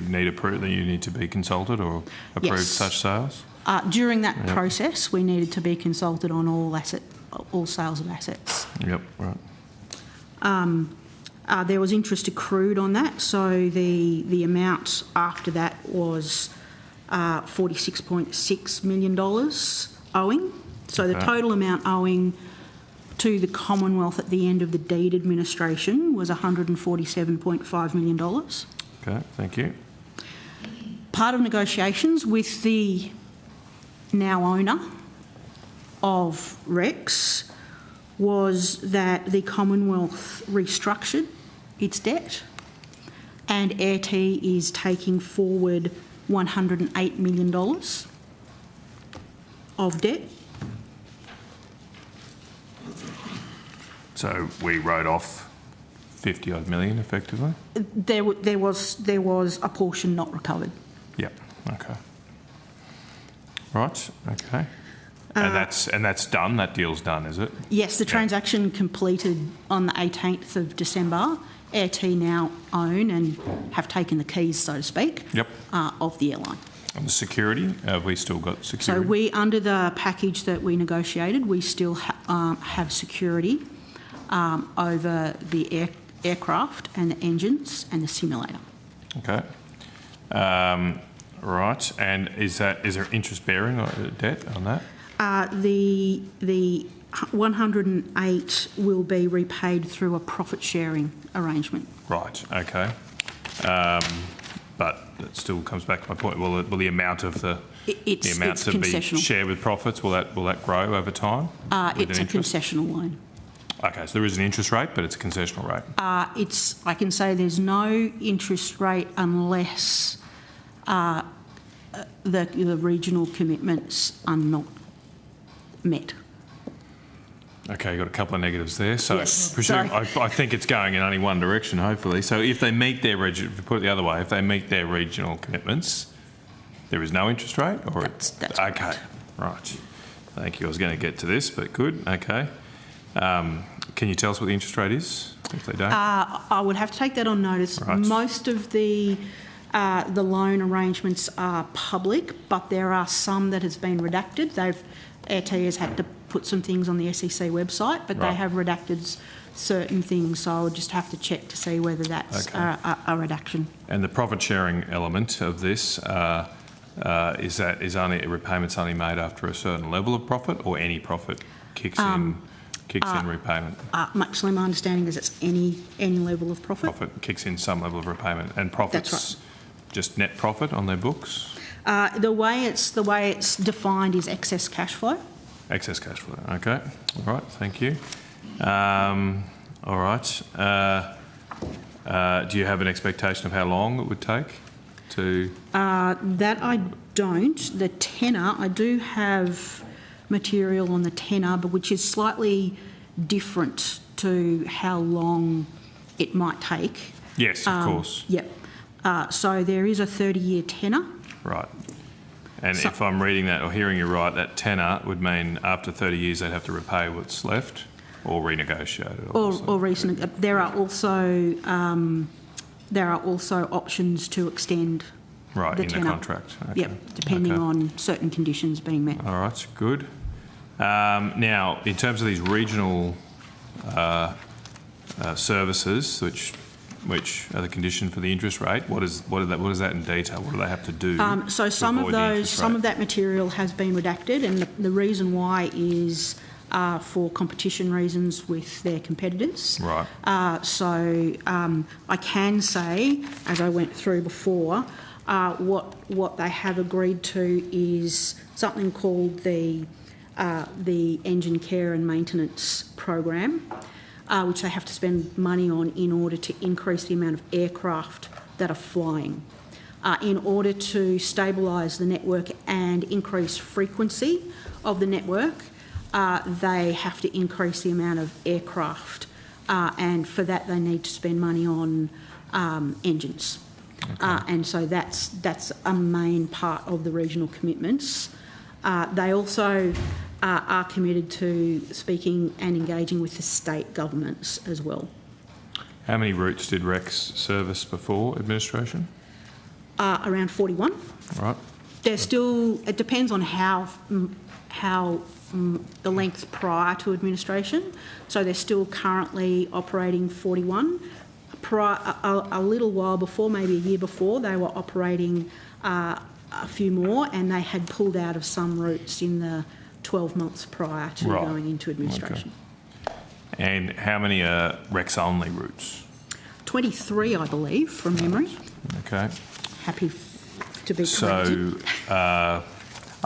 need to be consulted or approve such sales. During that process, we needed to be consulted on all sales of assets. Yep. Right. There was interest accrued on that, so the amount after that was $46.6 million owing. So the total amount owing to the Commonwealth at the end of the deed administration was $147.5 million. Okay, thank you. Part of negotiations with the now owner of Rex was that the Commonwealth restructured its debt, and AIRT is taking forward $108 million of debt. So we wrote off 50 odd million effectively? There was a portion not recovered. Yep. Okay. Right. Okay. And that's done. That deal's done, is it? Yes, the transaction completed on the 18th of December. AIRT now own and have taken the keys, so to speak, of the airline. And the security, have we still got security? So we, under the package that we negotiated, we still have security over the aircraft and the engines and the simulator. Okay. Right. And is there interest bearing debt on that? The 108 will be repaid through a profit sharing arrangement. Right. Okay. But it still comes back to my point. Will the amount of the amount to be shared with profits, will that grow over time? It's a concessional loan. Okay, so there is an interest rate, but it's a concessional rate. I can say there's no interest rate unless the regional commitments are not met. Okay, you've got a couple of negatives there. So yes, I think it's going in only one direction, hopefully. So if they meet their regional, put it the other way, if they meet their regional commitments, there is no interest rate? Or that's okay, right. Thank you. I was going to get to this, but good. Okay. Can you tell us what the interest rate is if they don't? I would have to take that on notice. Right. Most of the loan arrangements are public, but there are some that has been redacted. AIRT has had to put some things on the SEC website, but they have redacted certain things, so I would just have to check to see whether that's a reduction. And the profit sharing element of this is only repayments only made after a certain level of profit, or any profit kicks in repayment? Actually, my understanding is it's any level of profit. Profit kicks in some level of repayment, and profits just net profit on their books. The way it's defined is excess cash flow. Excess cash flow. Okay. All right. Thank you. All right. Do you have an expectation of how long it would take? to? That I don't. The tenor, I do have material on the tenor, but which is slightly different to how long it might take. Yes, of course. Yep. So there is a 30-year tenor. Right. And if I'm reading that or hearing you right, that tenor would mean after 30 years they'd have to repay what's left or renegotiate it. Or recent. There are also options to extend right, the in tenor. the contract. Okay. Yep, depending on certain conditions being met. All right, good. Now, in terms of these regional services, which are the condition for the interest rate, what is that in detail? What do they have to do? So some of that material has been redacted, and the reason why is for competition reasons with their competitors. Right. I can say, as I went through before, what they have agreed to is something called the engine care and maintenance program, which they have to spend money on in order to increase the amount of aircraft that are flying. In order to stabilise the network and increase frequency of the network, they have to increase the amount of aircraft, and for that they need to spend money on engines. Okay. And so that's a main part of the regional commitments. They also are committed to speaking and engaging with the state governments as well. How many routes did Rex service before administration? Around 41. Right. There's still, it depends on how the length prior to administration. So they're still currently operating 41. A little while before, maybe a year before, they were operating a few more, and they had pulled out of some routes in the 12 months prior to going into administration. Okay. And how many are Rex-only routes? 23, I believe, from memory. Okay. Happy to be corrected. So, I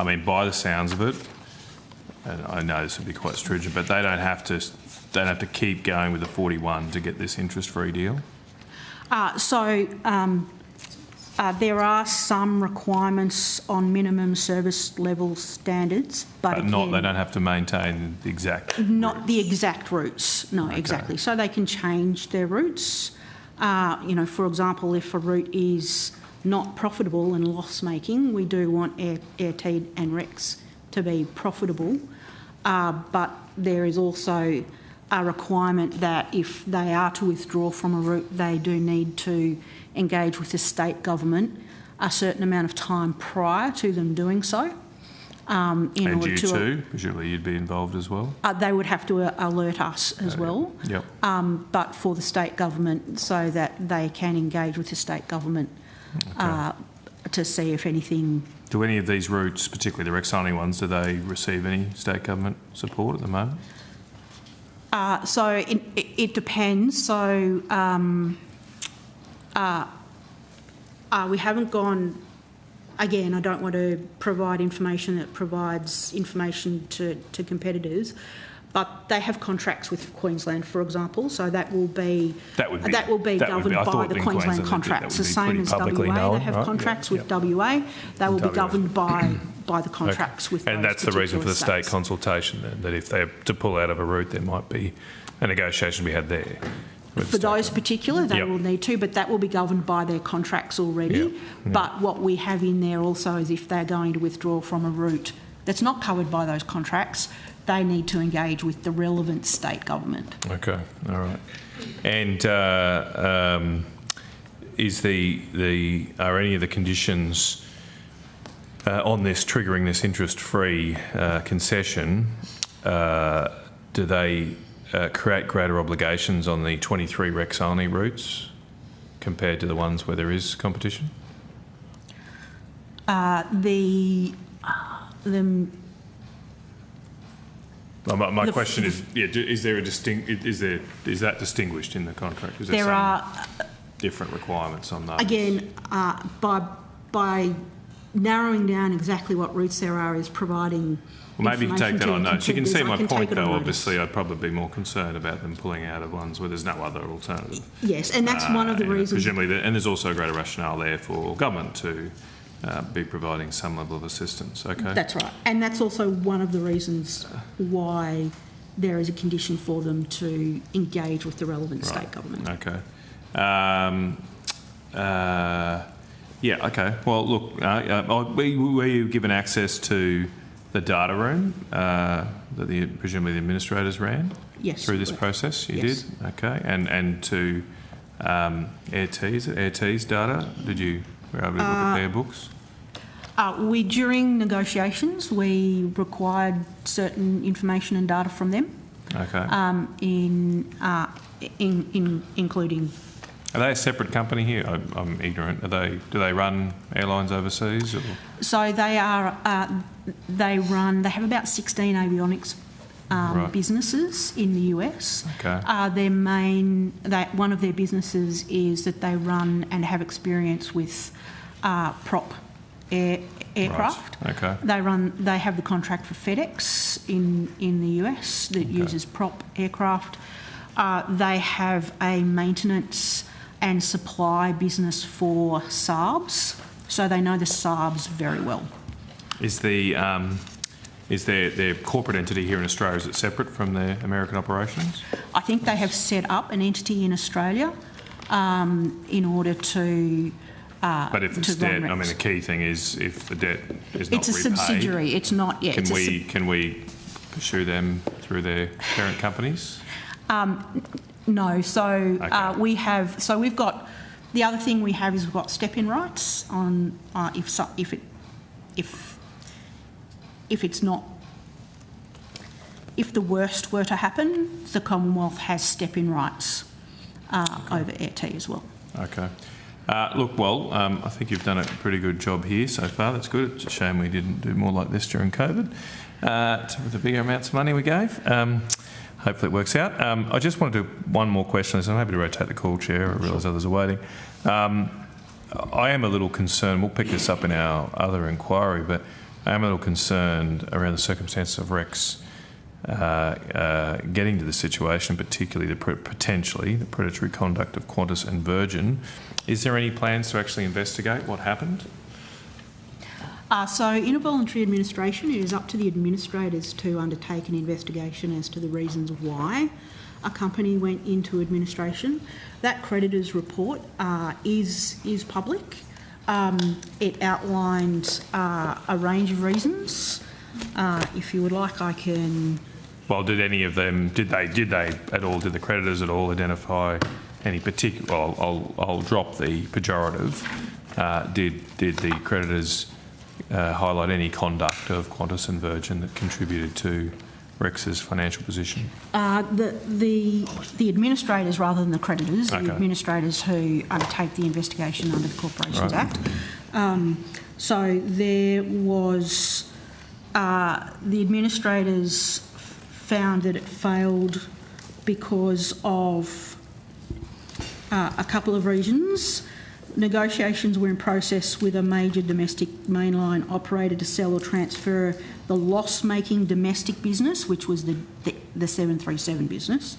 mean, by the sounds of it, and I know this would be quite stringent, but they don't have to keep going with the 41 to get this interest-free deal? There are some requirements on minimum service level standards, but again, they don't have to maintain the exact not the exact routes. No, okay. Exactly. So they can change their routes. For example, if a route is not profitable and loss-making, we do want Airteed and Rex to be profitable, but there is also a requirement that if they are to withdraw from a route, they do need to engage with the state government a certain amount of time prior to them doing so. Presumably you'd be involved as well? They would have to alert us as well. Yep. But for the state government, so that they can engage with the state government to see if anything... Do any of these routes, particularly the Rex-only ones, do they receive any state government support at the moment? It depends. We haven't gone... Again, I don't want to provide information that provides information to competitors, but they have contracts with Queensland, for example, so that will be governed by the Queensland contracts. The same as WA, they have contracts with WA. They will be governed by the contracts with those. And that's the reason for the state consultation, then, that if they're to pull out of a route, there might be a negotiation to be had there. For those particular, they will need to, but that will be governed by their contracts already. Yep. But what we have in there also is if they're going to withdraw from a route that's not covered by those contracts, they need to engage with the relevant state government. Okay, all right. And are any of the conditions on this triggering this interest-free concession, do they create greater obligations on the 23 Rex-only routes compared to the ones where there is competition? My question is, is that distinguished in the contract? Is there different requirements on those? Again, by narrowing down exactly what routes there are is providing. Well, maybe you can take that on notice. You can see my point, though. Notice. Obviously, I'd probably be more concerned about them pulling out of ones where there's no other alternative. Yes, and that's one of the reasons. Presumably, and there's also a greater rationale there for government to be providing some level of assistance. Okay. That's right, and that's also one of the reasons why there is a condition for them to engage with the relevant state government. Okay. Yeah. Okay. Well, look, were you given access to the data room that presumably the administrators ran? Yes. Through this process, you did. Okay. And to AirT's data, were you able to look at their books? During negotiations, we required certain information and data from them. Okay. Including. Are they a separate company here? I'm ignorant. Do they run airlines overseas? Or? So they are. They have about 16 avionics businesses in the US. Okay. One of their businesses is that they run and have experience with prop aircraft. Right. Okay. They have the contract for FedEx in the US that uses prop aircraft. They have a maintenance and supply business for Saabs, so they know the Saabs very well. Is their corporate entity here in Australia, is it separate from their American operations? I think they have set up an entity in Australia in order to. But if it's debt, I mean, the key thing is if the debt is not repaid. It's a subsidiary. It's not. Yeah. Can we pursue them through their parent companies? No. So Okay. we've got. The other thing we have is we've got step-in rights on if the worst were to happen, the Commonwealth has step-in rights over AirT as well. Okay. Look, well, I think you've done a pretty good job here so far. That's good. It's a shame we didn't do more like this during COVID with the bigger amounts of money we gave. Hopefully it works out. I just want to do one more question. I'm happy to rotate the call, Chair. I realise others are waiting. I am a little concerned. We'll pick this up in our other inquiry, but I am a little concerned around the circumstances of Rex getting to the situation, particularly potentially the predatory conduct of Qantas and Virgin. Is there any plans to actually investigate what happened? So in a voluntary administration, it is up to the administrators to undertake an investigation as to the reasons why a company went into administration. That creditor's report is public. It outlined a range of reasons. If you would like, I can. Well, did any of them? Did the creditors at all identify any particular? Well, I'll drop the pejorative. Did the creditors highlight any conduct of Qantas and Virgin that contributed to Rex's financial position? The administrators rather than the creditors, Okay. the administrators who undertake the investigation under the Corporations Act. So there was, the administrators found that it failed because of a couple of reasons. Negotiations were in process with a major domestic mainline operator to sell or transfer the loss-making domestic business, which was the 737 business.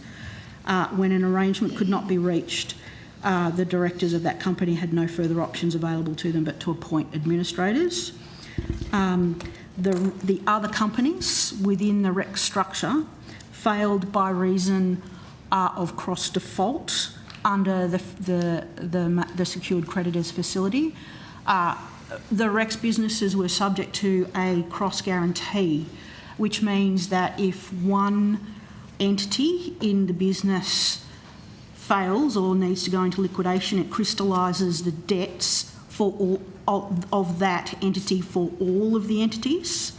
When an arrangement could not be reached, the directors of that company had no further options available to them but to appoint administrators. The other companies within the Rex structure failed by reason of cross-default under the secured creditors facility. The Rex businesses were subject to a cross-guarantee, which means that if one entity in the business fails or needs to go into liquidation, it crystallises the debts for all of that entity for all of the entities.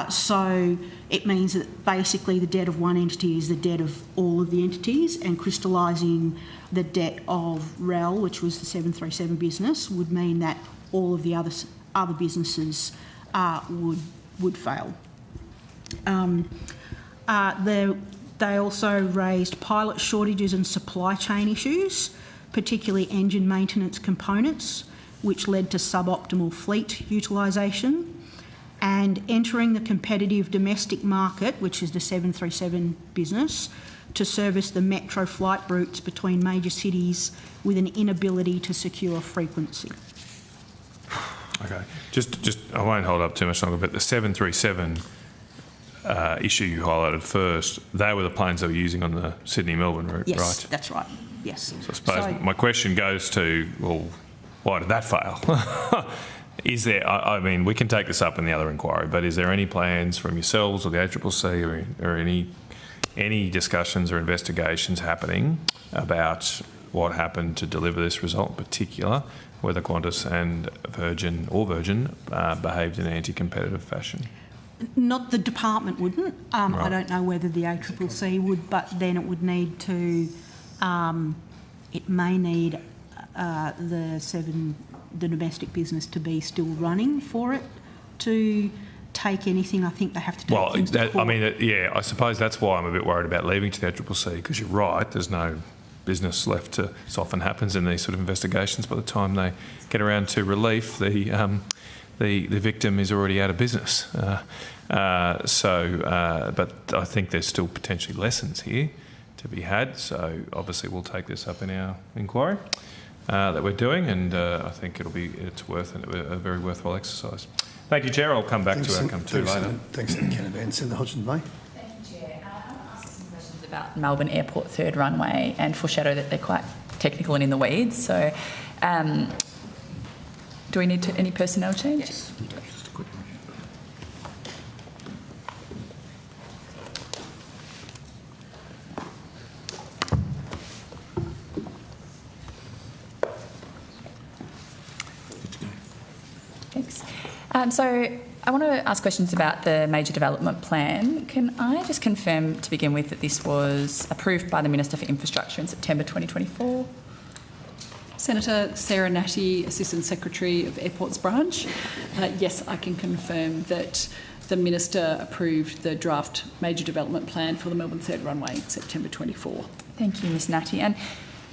So it means that basically the debt of one entity is the debt of all of the entities, and crystallising the debt of REL, which was the 737 business, would mean that all of the other businesses would fail. They also raised pilot shortages and supply chain issues, particularly engine maintenance components, which led to suboptimal fleet utilisation, and entering the competitive domestic market, which is the 737 business, to service the metro flight routes between major cities with an inability to secure frequency. Okay, just I won't hold up too much longer, but the 737 issue you highlighted first, they were the planes they were using on the Sydney-Melbourne route, yes, right? That's right, yes. So I suppose my question goes to, well, why did that fail? Is there, I mean, we can take this up in the other inquiry, but is there any plans from yourselves or the ACCC or any discussions or investigations happening about what happened to deliver this result, in particular, whether Qantas and Virgin behaved in an anti-competitive fashion? Not the department wouldn't. Right. I don't know whether the ACCC would, but then it would need to, it may need the domestic business to be still running for it to take anything. I think they have to take things to court. I suppose that's why I'm a bit worried about leaving to the ACCC, because you're right, there's no business left to, this often happens in these sort of investigations, by the time they get around to relief, the victim is already out of business. But I think there's still potentially lessons here to be had, so obviously we'll take this up in our inquiry that we're doing, and I think it's worth a very worthwhile exercise. Thank you, Chair. I'll come back to outcome 2 later. Thanks, Senator Senator Hodgson-May. Thank you, Chair. I want to ask some questions about Melbourne Airport third runway and foreshadow that they're quite technical and in the weeds. So, do we need any personnel change? Yes. Just a quick one. Thanks. So I want to ask questions about the major development plan. Can I just confirm to begin with that this was approved by the Minister for Infrastructure in September 2024? Senator Sarah Natty, Assistant Secretary of Airports Branch. Yes, I can confirm that the Minister approved the draft major development plan for the Melbourne Third Runway in September 24. Thank you, Ms Natty. And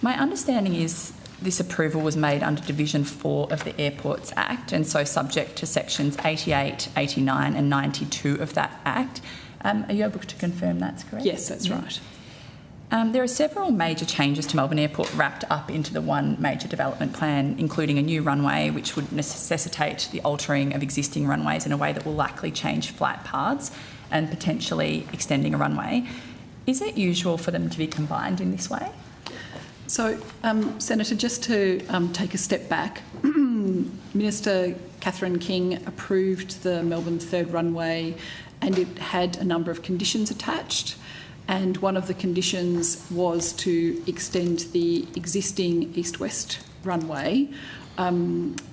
my understanding is this approval was made under Division 4 of the Airports Act, and so subject to sections 88, 89 and 92 of that Act. Are you able to confirm that's correct? Yes, that's right. There are several major changes to Melbourne Airport wrapped up into the one major development plan, including a new runway which would necessitate the altering of existing runways in a way that will likely change flight paths and potentially extending a runway. Is it usual for them to be combined in this way? So, Senator, just to take a step back, Minister Catherine King approved the Melbourne Third Runway, and it had a number of conditions attached. And one of the conditions was to extend the existing east-west runway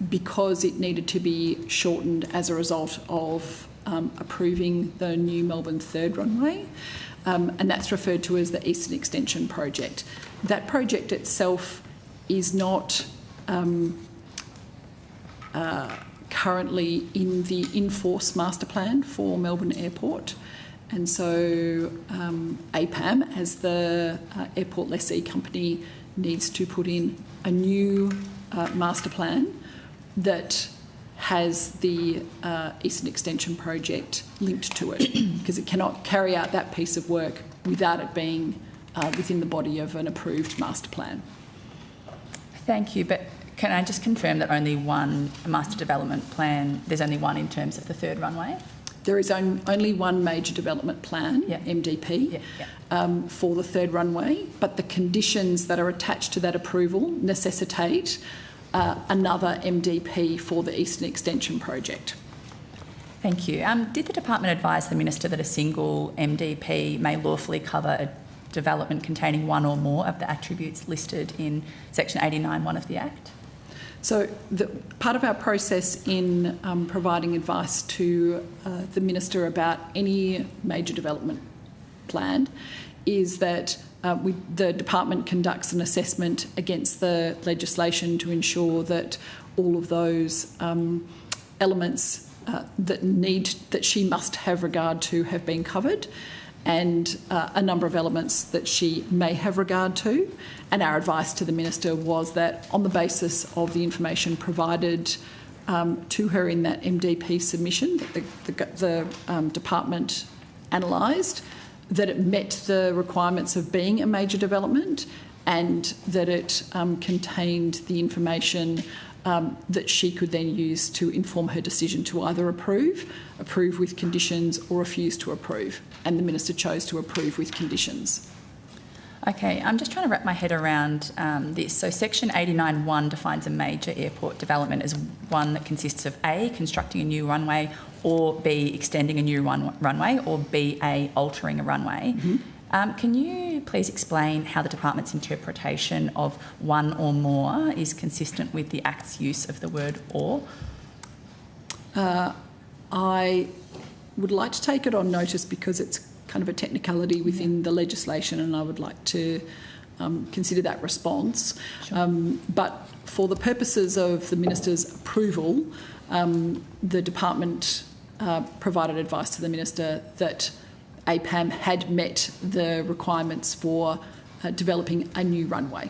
because it needed to be shortened as a result of approving the new Melbourne Third Runway. And that's referred to as the Eastern Extension Project. That project itself is not currently in the in-force master plan for Melbourne Airport. And so APAM, as the airport lessee company, needs to put in a new master plan that has the Eastern Extension Project linked to it, because it cannot carry out that piece of work without it being within the body of an approved master plan. Thank you, but can I just confirm that only one master development plan, there's only one in terms of the third runway? There is only one major development plan, MDP, for the third runway, but the conditions that are attached to that approval necessitate another MDP for the Eastern Extension Project. Thank you. Did the department advise the Minister that a single MDP may lawfully cover a development containing one or more of the attributes listed in Section 89(1) of the Act? So part of our process in providing advice to the Minister about any major development plan is that the department conducts an assessment against the legislation to ensure that all of those elements that she must have regard to have been covered. and a number of elements that she may have regard to. And our advice to the Minister was that on the basis of the information provided to her in that MDP submission that the department analysed, that it met the requirements of being a major development and that it contained the information that she could then use to inform her decision to either approve with conditions or refuse to approve. And the Minister chose to approve with conditions. Okay, I'm just trying to wrap my head around this. So Section 89(1) defines a major airport development as one that consists of A, constructing a new runway, or B, extending a new runway, or B, A, altering a runway. Mm-hmm. Can you please explain how the department's interpretation of one or more is consistent with the Act's use of the word or? I would like to take it on notice because it's kind of a technicality within the legislation, and I would like to consider that response. Sure. But for the purposes of the Minister's approval, the department provided advice to the Minister that APAM had met the requirements for developing a new runway.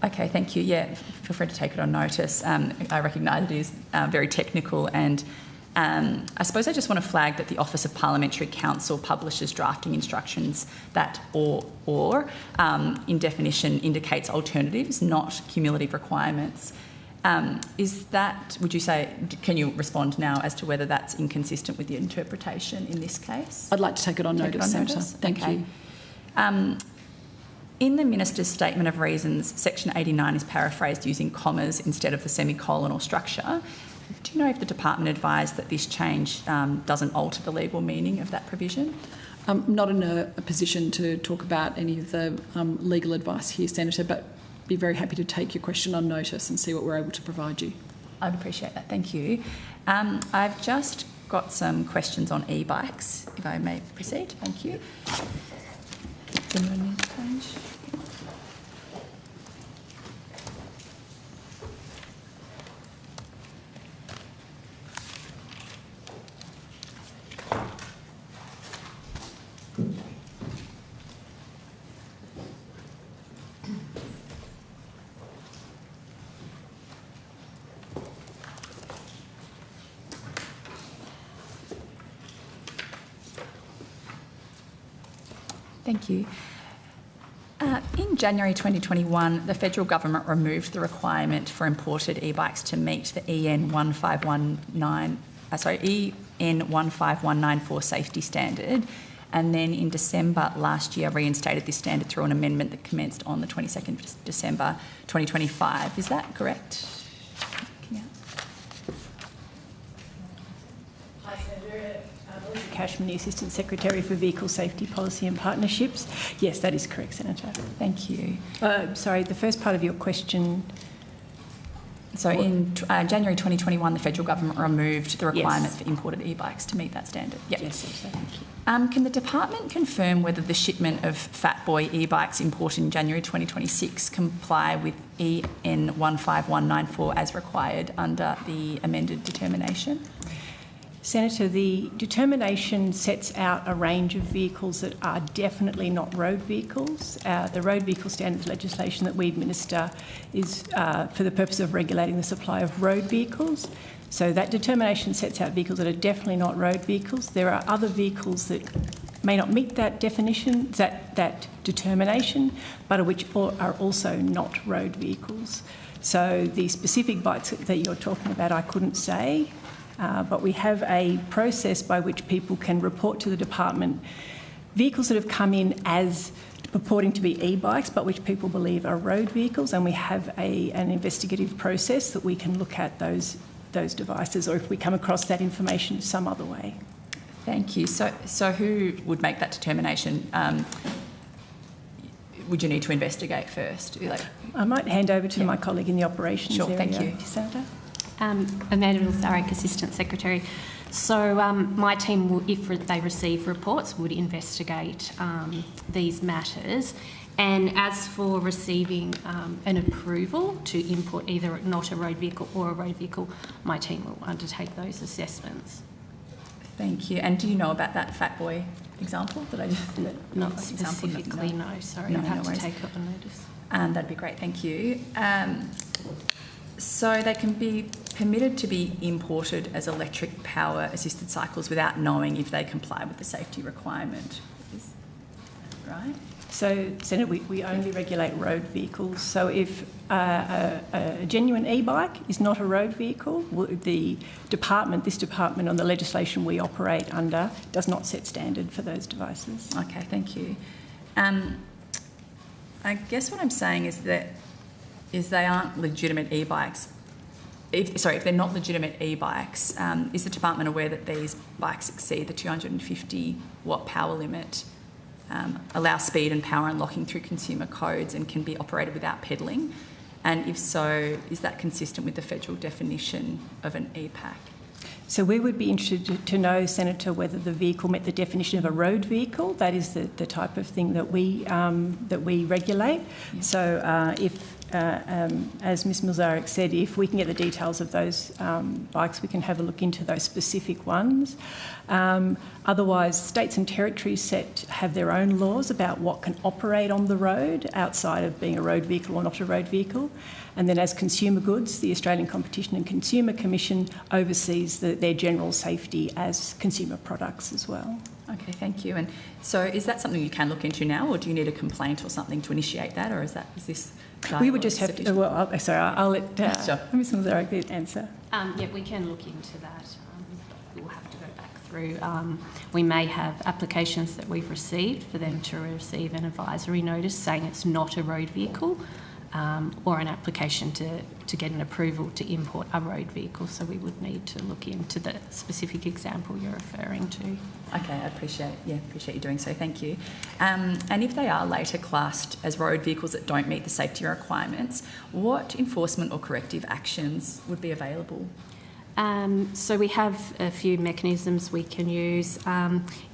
Okay, thank you. Yeah, feel free to take it on notice. I recognise it is very technical, and I suppose I just want to flag that the Office of Parliamentary Counsel publishes drafting instructions that or in definition indicates alternatives, not cumulative requirements. Is that, would you say, can you respond now as to whether that's inconsistent with the interpretation in this case? I'd like to take it on notice, Senator. Thank you. In the Minister's Statement of Reasons, Section 89 is paraphrased using commas instead of the semicolon or structure. Do you know if the department advised that this change doesn't alter the legal meaning of that provision? I'm not in a position to talk about any of the legal advice here, Senator, but be very happy to take your question on notice and see what we're able to provide you. I'd appreciate that. Thank you. I've just got some questions on e-bikes, if I may proceed. Thank you. Does anyone need to change? Thank you. In January 2021, the federal government removed the requirement for imported e-bikes to meet the EN 15194 safety standard, and then in December last year reinstated this standard through an amendment that commenced on the 22nd of December 2025. Is that correct? Cashman, the Assistant Secretary for Vehicle Safety Policy and Partnerships. Yes, that is correct, Senator. Thank you. Sorry, the first part of your question. So in January 2021, the federal government removed the requirement for imported e-bikes to meet that standard. Yep. Yes, thank you. Can the department confirm whether the shipment of Fat Boy e-bikes imported in January 2026 comply with EN 15194 as required under the amended determination? Senator, the determination sets out a range of vehicles that are definitely not road vehicles. The road vehicle standards legislation that we administer is for the purpose of regulating the supply of road vehicles. So that determination sets out vehicles that are definitely not road vehicles. There are other vehicles that may not meet that definition, that determination, but which are also not road vehicles. So the specific bikes that you're talking about, I couldn't say. But we have a process by which people can report to the department vehicles that have come in as purporting to be e-bikes but which people believe are road vehicles, and we have an investigative process that we can look at those devices, or if we come across that information some other way. Thank you. So who would make that determination? Would you need to investigate first? I might hand over to my colleague in the operations area. Sure, thank you. Senator. Amanda Vilsarek, Assistant Secretary. So my team, if they receive reports, would investigate these matters. And as for receiving an approval to import either not a road vehicle or a road vehicle, my team will undertake those assessments. Thank you. And do you know about that Fat Boy example that I just... Not specifically, no. Sorry, I'll have to take it on notice. That'd be great, thank you. So they can be permitted to be imported as electric power assisted cycles without knowing if they comply with the safety requirement, is that right? So, Senator, we only regulate road vehicles. So if a genuine e-bike is not a road vehicle, this department on the legislation we operate under does not set standard for those devices. Okay, thank you. I guess what I'm saying is that they aren't legitimate e-bikes. If they're not legitimate e-bikes, is the department aware that these bikes exceed the 250 watt power limit, allow speed and power unlocking through consumer codes, and can be operated without pedalling? And if so, is that consistent with the federal definition of an e-pack? So we would be interested to know, Senator, whether the vehicle met the definition of a road vehicle. That is the type of thing that we regulate. Yeah. So as Ms Milzarek said, if we can get the details of those bikes, we can have a look into those specific ones. Otherwise, states and territories have their own laws about what can operate on the road outside of being a road vehicle or not a road vehicle. And then as consumer goods, the Australian Competition and Consumer Commission oversees their general safety as consumer products as well. Okay, thank you. And so is that something you can look into now, or do you need a complaint or something to initiate that, or is this... We would just have to... Well, I'll let Ms Milzarek answer. Yeah, we can look into that. We'll have to go back through. We may have applications that we've received for them to receive an advisory notice saying it's not a road vehicle, or an application to get an approval to import a road vehicle. So we would need to look into the specific example you're referring to. Okay, I appreciate you doing so, thank you. And if they are later classed as road vehicles that don't meet the safety requirements, what enforcement or corrective actions would be available? So we have a few mechanisms we can use.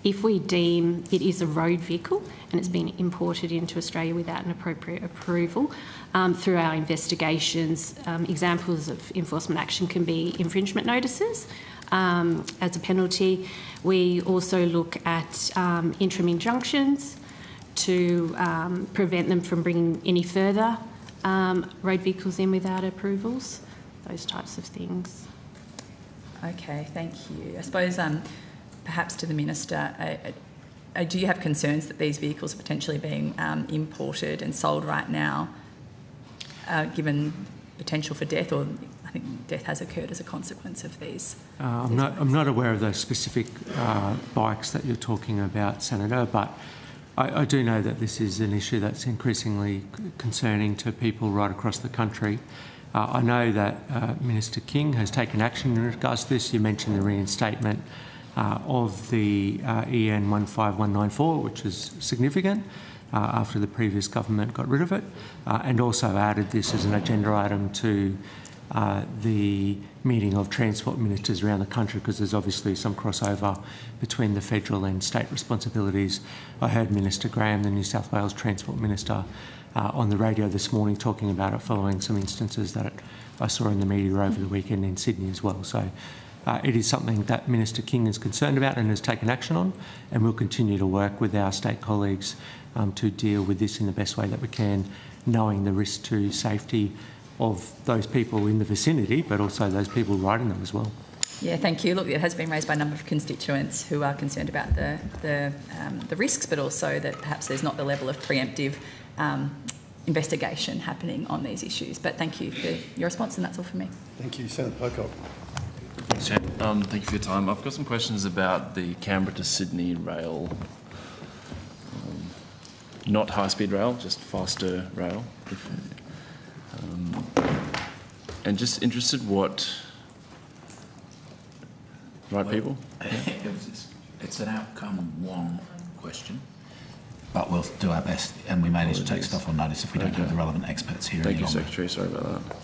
If we deem it is a road vehicle and it's been imported into Australia without an appropriate approval, through our investigations, examples of enforcement action can be infringement notices as a penalty. We also look at interim injunctions to prevent them from bringing any further road vehicles in without approvals, those types of things. Okay, thank you. I suppose perhaps to the Minister, do you have concerns that these vehicles are potentially being imported and sold right now, given potential for death, or I think death has occurred as a consequence of these? I'm not aware of those specific bikes that you're talking about, Senator, but I do know that this is an issue that's increasingly concerning to people right across the country. I know that Minister King has taken action in regards to this. You mentioned the reinstatement of the EN 15194, which is significant after the previous government got rid of it, and also added this as an agenda item to the meeting of transport ministers around the country, because there's obviously some crossover between the federal and state responsibilities. I heard Minister Graham, the New South Wales Transport Minister, on the radio this morning talking about it following some instances that I saw in the media over the weekend in Sydney as well. So it is something that Minister King is concerned about and has taken action on, and we'll continue to work with our state colleagues to deal with this in the best way that we can, knowing the risk to safety of those people in the vicinity, but also those people riding them as well. Yeah, thank you. Look, it has been raised by a number of constituents who are concerned about the risks, but also that perhaps there's not the level of preemptive investigation happening on these issues. But thank you for your response, and that's all from me. Thank you. Senator Pocock. Thanks, Chair. Thank you for your time. I've got some questions about the Canberra to Sydney rail, not high-speed rail, just faster rail. And just interested what... Right, people? It's an outcome one question, but we'll do our best, and we may need to take stuff on notice if we don't have the relevant experts here. Thank you, Secretary. Sorry about that.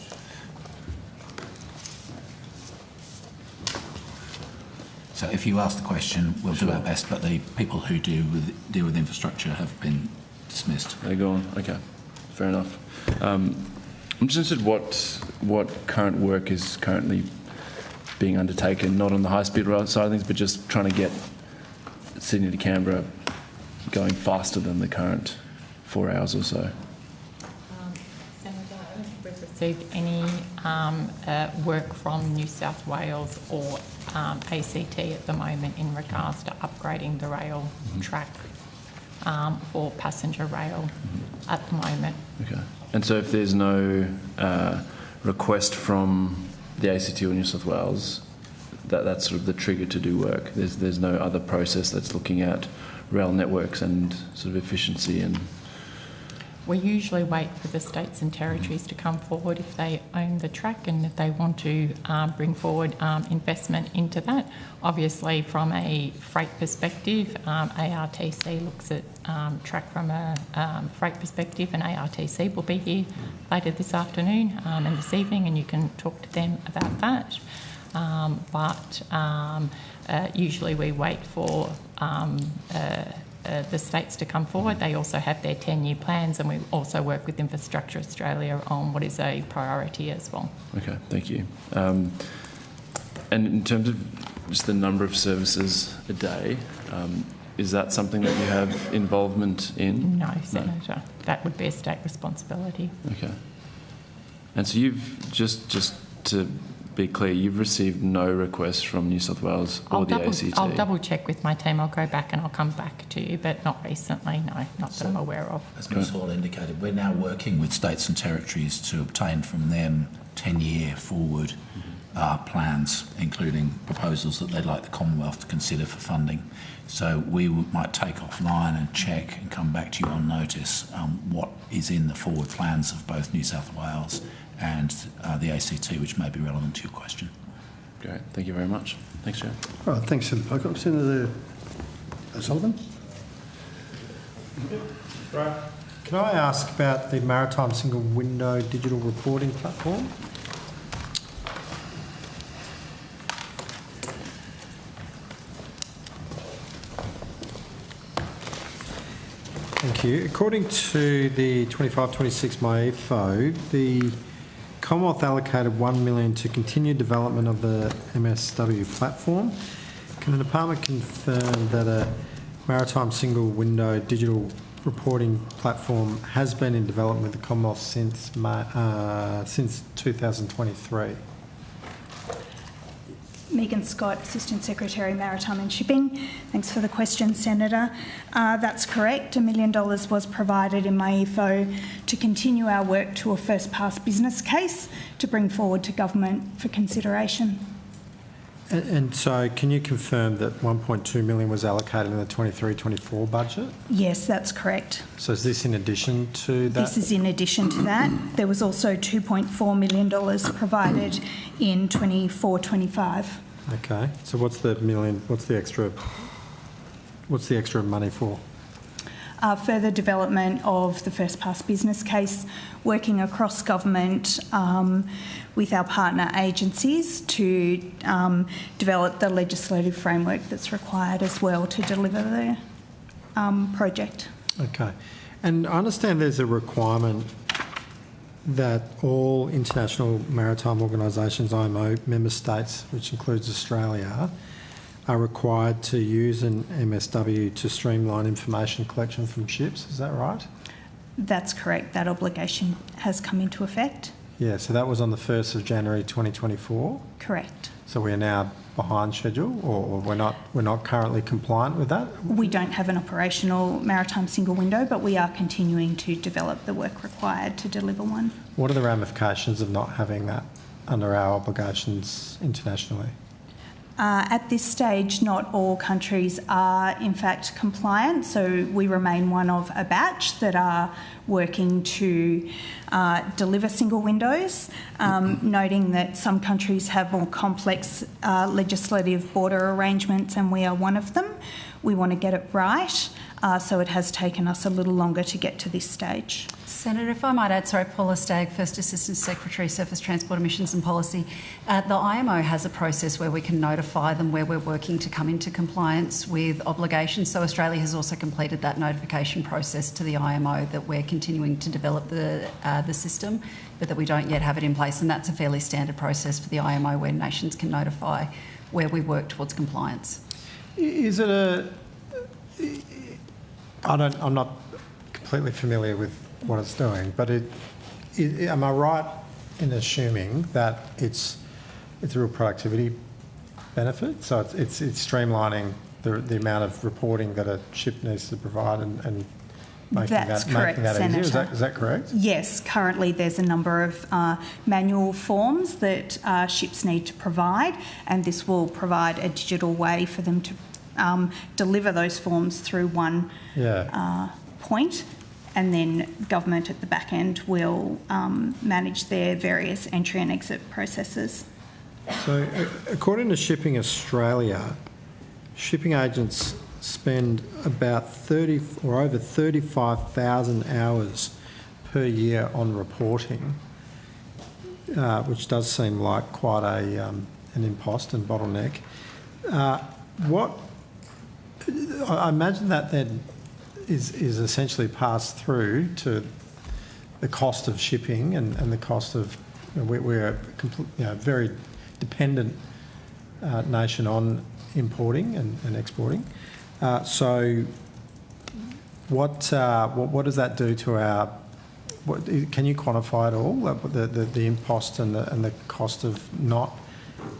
So if you ask the question, we'll do our best, but the people who deal with infrastructure have been dismissed. They're gone. Okay, fair enough. I'm just interested what current work is currently being undertaken, not on the high-speed rail side of things, but just trying to get Sydney to Canberra going faster than the current 4 hours or so? Senator, have we received any work from New South Wales or ACT at the moment in regards to upgrading the rail track for passenger rail at the moment? Okay. And so if there's no request from the ACT or New South Wales, that's sort of the trigger to do work. There's no other process that's looking at rail networks and sort of efficiency and... We usually wait for the states and territories to come forward if they own the track and if they want to bring forward investment into that. Obviously, from a freight perspective, ARTC looks at track from a freight perspective, and ARTC will be here later this afternoon and this evening, and you can talk to them about that. Usually we wait for the states to come forward. They also have their 10-year plans, and we also work with Infrastructure Australia on what is a priority as well. Okay, thank you. And in terms of just the number of services a day, is that something that you have involvement in? No, Senator. No. That would be a state responsibility. Okay. And so you've, just to be clear, you've received no requests from New South Wales or the ACT? I'll double check with my team. I'll go back and I'll come back to you, but not recently, no, not that I'm aware of. As Ms Hall indicated, we're now working with states and territories to obtain from them 10-year forward plans, including proposals that they'd like the Commonwealth to consider for funding. So we might take offline and check and come back to you on notice what is in the forward plans of both New South Wales and the ACT, which may be relevant to your question. Great, thank you very much. Thanks, Chair. All right, thanks, Senator Pocock. Senator Sullivan? Right. Can I ask about the Maritime Single Window Digital Reporting Platform? Thank you. According to the 25-26 MyEFO, the Commonwealth allocated $1 million to continue development of the MSW platform. Can the department confirm that a maritime single window digital reporting platform has been in development with the Commonwealth since 2023? Megan Scott, Assistant Secretary, Maritime and Shipping. Thanks for the question, Senator. That's correct. $1 million was provided in MyEFO to continue our work to a first-pass business case to bring forward to government for consideration. And so can you confirm that $1.2 million was allocated in the 23-24 budget? Yes, that's correct. So is this in addition to that? This is in addition to that. There was also $2.4 million provided in 24-25. Okay. So what's the million? What's the extra money for? Further development of the first pass business case, working across government with our partner agencies to develop the legislative framework that's required as well to deliver the project. Okay. And I understand there's a requirement that all international maritime organisations, IMO member states, which includes Australia, are required to use an MSW to streamline information collection from ships. Is that right? That's correct. That obligation has come into effect. Yeah, so that was on the 1st of January 2024? Correct. So we are now behind schedule, or we're not currently compliant with that? We don't have an operational maritime single window, but we are continuing to develop the work required to deliver one. What are the ramifications of not having that under our obligations internationally? At this stage, not all countries are in fact compliant, so we remain one of a batch that are working to deliver single windows, noting that some countries have more complex legislative border arrangements and we are one of them. We want to get it right, so it has taken us a little longer to get to this stage. Senator, if I might add, sorry, Paula Stagg, First Assistant Secretary, Surface Transport Emissions and Policy. The IMO has a process where we can notify them where we're working to come into compliance with obligations. So Australia has also completed that notification process to the IMO that we're continuing to develop the system, but that we don't yet have it in place. And that's a fairly standard process for the IMO where nations can notify where we work towards compliance. Is it I'm not completely familiar with what it's doing, but am I right in assuming that it's a real productivity benefit? So it's streamlining the amount of reporting that a ship needs to provide and making that easier. Is that correct? Yes, currently there's a number of manual forms that ships need to provide, and this will provide a digital way for them to deliver those forms through one point, and then government at the back end will manage their various entry and exit processes. So according to Shipping Australia, shipping agents spend about over 35,000 hours per year on reporting, which does seem like quite an impost and bottleneck. I imagine that then is essentially passed through to the cost of shipping and the cost of, we're a very dependent nation on importing and exporting. So what does that do to our? Can you quantify it all? The impost and the cost of not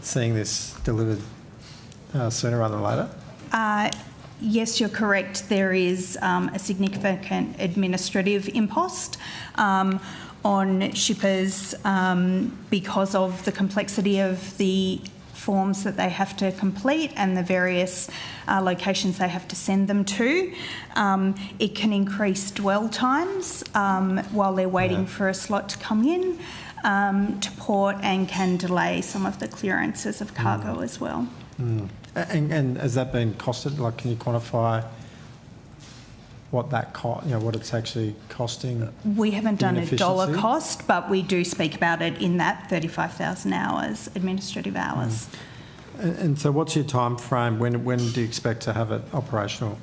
seeing this delivered sooner rather than later? Yes, you're correct. There is a significant administrative impost on shippers because of the complexity of the forms that they have to complete and the various locations they have to send them to. It can increase dwell times while they're waiting for a slot to come in to port, and can delay some of the clearances of cargo as well. And has that been costed? Like, can you quantify what that what it's actually costing? We haven't done a dollar cost, but we do speak about it in that 35,000 hours, administrative hours. And so what's your time frame? When do you expect to have it operational?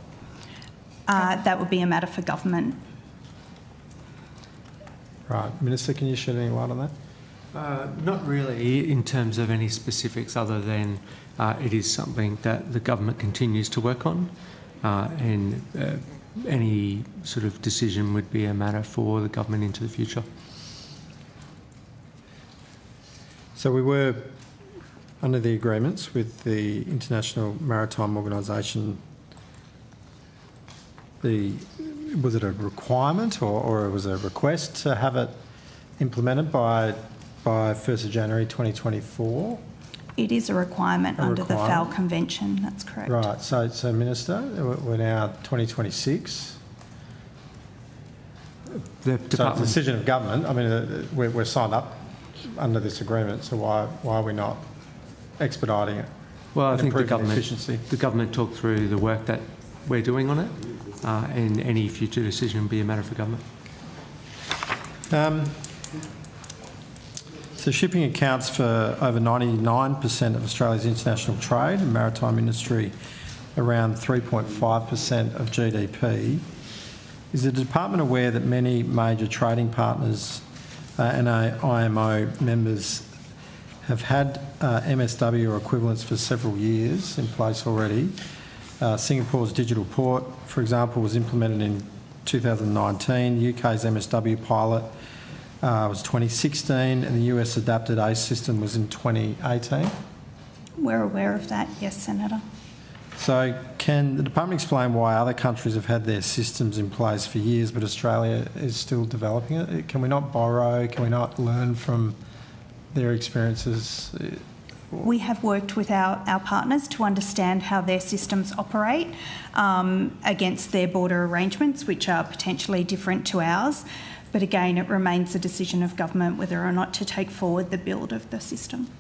That would be a matter for government. Right. Minister, can you shed any light on that? Not really in terms of any specifics, other than it is something that the government continues to work on, and any sort of decision would be a matter for the government into the future. So we were under the agreements with the International Maritime Organisation. Was it a requirement or was it a request to have it implemented by 1st of January 2024? It is a requirement under the FAL Convention, that's correct. Right, so Minister, we're now 2026. So it's a decision of government. I mean, we're signed up under this agreement, so why are we not expediting it? Well, I think the government talked through the work that we're doing on it, and any future decision will be a matter for government. So shipping accounts for over 99% of Australia's international trade and maritime industry, around 3.5% of GDP. Is the department aware that many major trading partners and IMO members have had MSW or equivalents for several years in place already? Singapore's digital port, for example, was implemented in 2019. UK's MSW pilot was 2016, and the US adapted ACE system was in 2018. We're aware of that, yes, Senator. So can the department explain why other countries have had their systems in place for years but Australia is still developing it? Can we not borrow? Can we not learn from their experiences? We have worked with our partners to understand how their systems operate against their border arrangements, which are potentially different to ours. But again, it remains the decision of government whether or not to take forward the build of the system.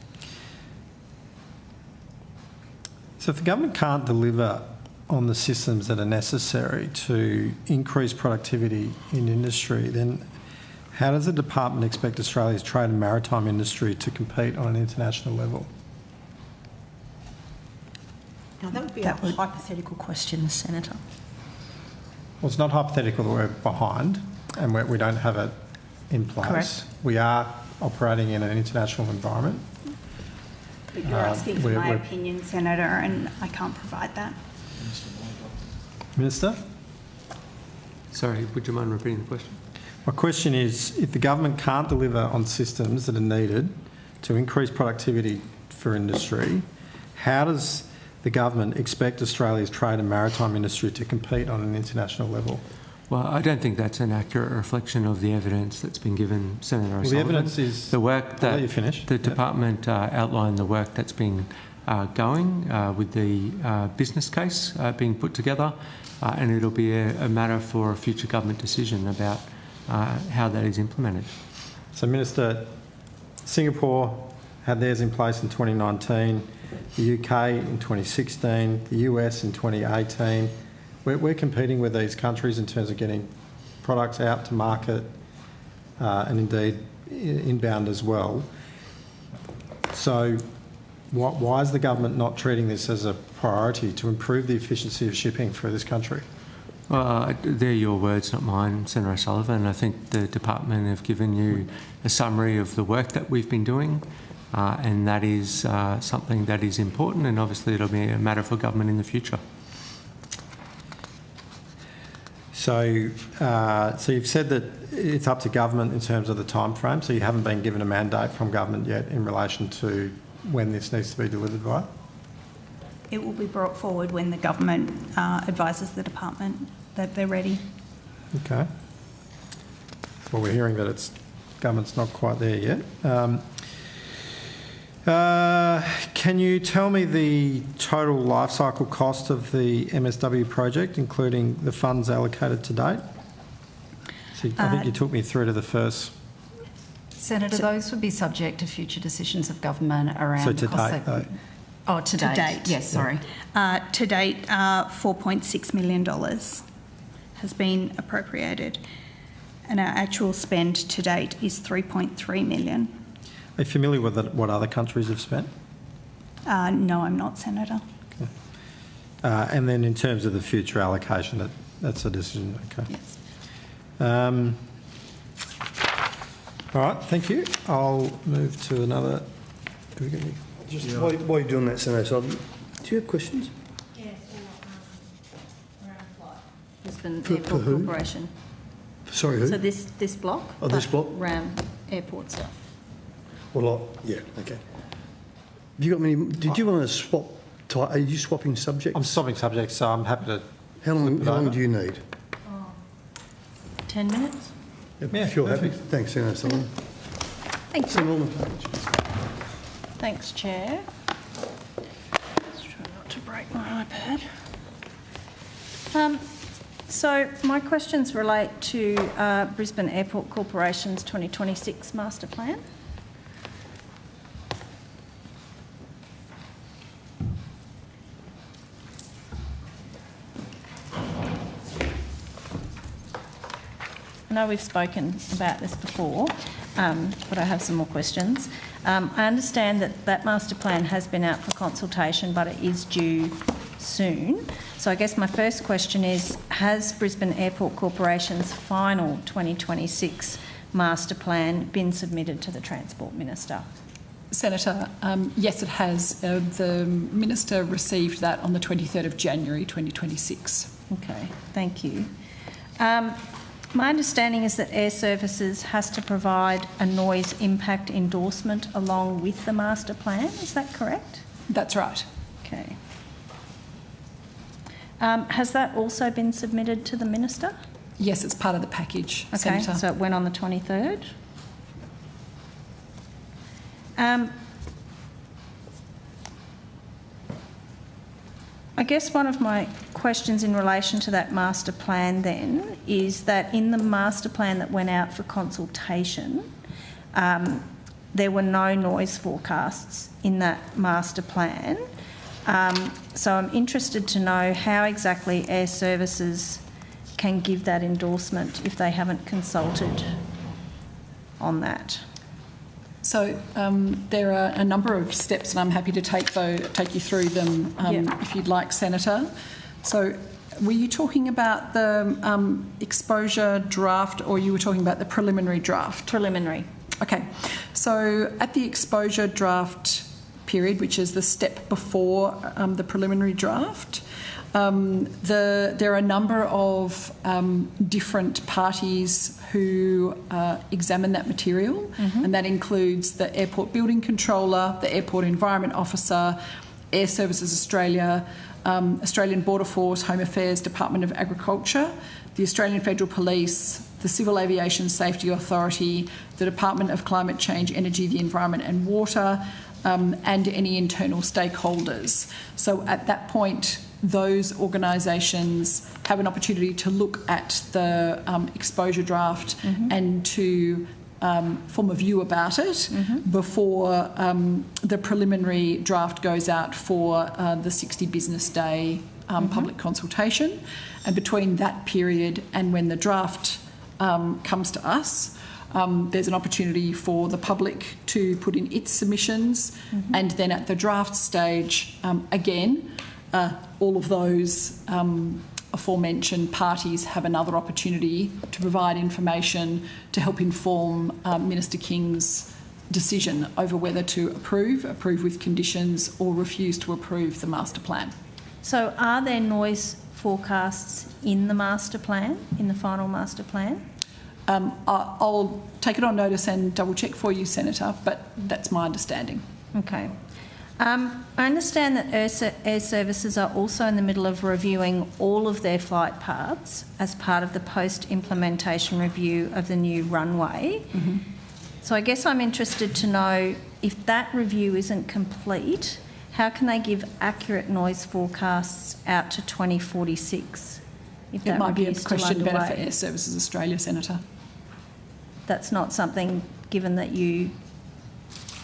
So if the government can't deliver on the systems that are necessary to increase productivity in industry, then How does the department expect Australia's trade and maritime industry to compete on an international level? Now, that would be a hypothetical question, Senator. Well, it's not hypothetical that we're behind and we don't have it in place. Correct. We are operating in an international environment. But you're asking for my opinion, Senator, and I can't provide that. Minister? Sorry, would you mind repeating the question? My question is, if the government can't deliver on systems that are needed to increase productivity for industry, how does the government expect Australia's trade and maritime industry to compete on an international level? Well, I don't think that's an accurate reflection of the evidence that's been given, Senator O'Sullivan. The evidence is... The work that... I'll let you finish. The department outlined the work that's been going with the business case being put together, and it'll be a matter for a future government decision about how that is implemented. So, Minister, Singapore had theirs in place in 2019, the UK in 2016, the US in 2018. We're competing with these countries in terms of getting products out to market and indeed inbound as well. So why is the government not treating this as a priority to improve the efficiency of shipping for this country? They're your words, not mine, Senator O'Sullivan. I think the department have given you a summary of the work that we've been doing, and that is something that is important, and obviously it'll be a matter for government in the future. So you've said that it's up to government in terms of the time frame, so you haven't been given a mandate from government yet in relation to when this needs to be delivered by? It will be brought forward when the government advises the department that they're ready. Okay. Well, we're hearing that government's not quite there yet. Can you tell me the total life cycle cost of the MSW project, including the funds allocated to date? So I think you took me through to the first. Senator, those would be subject to future decisions of government around so the cost. Date, though. Oh, to date. Yes, sorry. To date, $4.6 million has been appropriated, and our actual spend to date is $3.3 million. Are you familiar with what other countries have spent? No, I'm not, Senator. Okay. And then in terms of the future allocation, that's a decision. Okay. Yes. All right, thank you. I'll move to another. While you're doing that, Senator, do you have questions? Yes, Brisbane For Airport who? Corporation. Sorry, who? So this block? Oh, this block? RAM Airport stuff. Well, yeah, okay. Have you got many? Did you want to swap? Are you swapping subjects? I'm swapping subjects, so I'm happy to. How long do you need? 10 minutes? Yep, yeah, if you're happy. Thanks, Senator Sullivan. Thank you. Thanks, Chair. Let's try not to break my iPad. So my questions relate to Brisbane Airport Corporation's 2026 master plan. I know we've spoken about this before, but I have some more questions. I understand that master plan has been out for consultation, but it is due soon. So I guess my first question is, has Brisbane Airport Corporation's final 2026 master plan been submitted to the Transport Minister? Senator, yes, it has. The Minister received that on the 23rd of January 2026. Okay, thank you. My understanding is that Air Services has to provide a noise impact endorsement along with the master plan. Is that correct? That's right. Okay. Has that also been submitted to the Minister? Yes, it's part of the package, Okay, Senator. so it went on the 23rd. I guess one of my questions in relation to that master plan then is that in the master plan that went out for consultation, there were no noise forecasts in that master plan. So I'm interested to know how exactly Air Services can give that endorsement if they haven't consulted on that? So there are a number of steps, and I'm happy to take you through them if you'd like, Senator. So were you talking about the exposure draft, or you were talking about the preliminary draft? Preliminary. Okay. So at the exposure draft period, which is the step before the preliminary draft, there are a number of different parties who examine that material, and that includes the Airport Building Controller, the Airport Environment Officer, Air Services Australia, Australian Border Force, Home Affairs, Department of Agriculture, the Australian Federal Police, the Civil Aviation Safety Authority, the Department of Climate Change, Energy, the Environment and Water, and any internal stakeholders. So at that point, those organisations have an opportunity to look at the exposure draft and to form a view about it before the preliminary draft goes out for the 60 business day public consultation. And between that period and when the draft comes to us, there's an opportunity for the public to put in its submissions, and then at the draft stage, again, all of those aforementioned parties have another opportunity to provide information to help inform Minister King's decision over whether to approve with conditions, or refuse to approve the master plan. So are there noise forecasts in the master plan, in the final master plan? I'll take it on notice and double check for you, Senator, but that's my understanding. Okay. I understand that Air Services are also in the middle of reviewing all of their flight paths as part of the post-implementation review of the new runway. So I guess I'm interested to know, if that review isn't complete, how can they give accurate noise forecasts out to 2046? If that it might be a review's still question better for underway? Air Services Australia, Senator. That's not something, given that you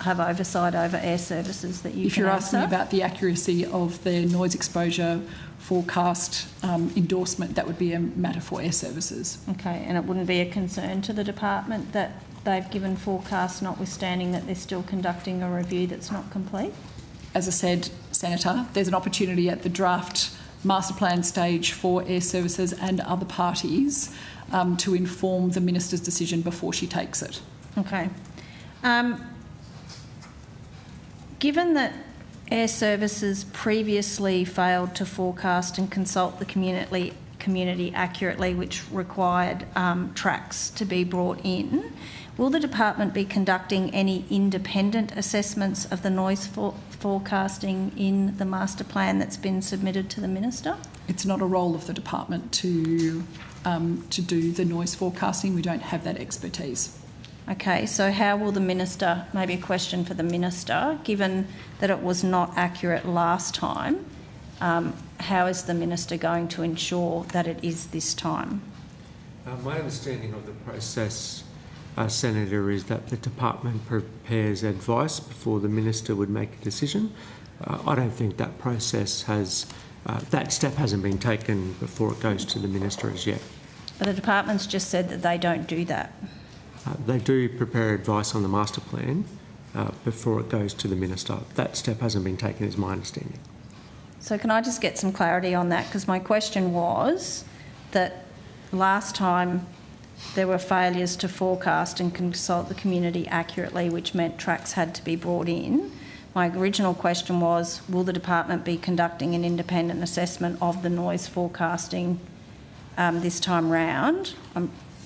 have oversight over Air Services, that you If can you're asking answer? about the accuracy of the noise exposure forecast endorsement, that would be a matter for Air Services. Okay, and it wouldn't be a concern to the department that they've given forecasts, notwithstanding that they're still conducting a review that's not complete? As I said, Senator, there's an opportunity at the draft master plan stage for Air Services and other parties to inform the Minister's decision before she takes it. Okay. Given that Air Services previously failed to forecast and consult the community accurately, which required tracks to be brought in, will the department be conducting any independent assessments of the noise forecasting in the master plan that's been submitted to the Minister? It's not a role of the department to do the noise forecasting. We don't have that expertise. Okay, so how will the Minister, maybe a question for the Minister, given that it was not accurate last time, how is the Minister going to ensure that it is this time? My understanding of the process, Senator, is that the department prepares advice before the Minister would make a decision. I don't think that process has, that step hasn't been taken before it goes to the Minister as yet. But the department's just said that they don't do that. They do prepare advice on the master plan before it goes to the Minister. That step hasn't been taken, is my understanding. So can I just get some clarity on that? Because my question was that last time there were failures to forecast and consult the community accurately, which meant tracks had to be brought in. My original question was, will the department be conducting an independent assessment of the noise forecasting this time round?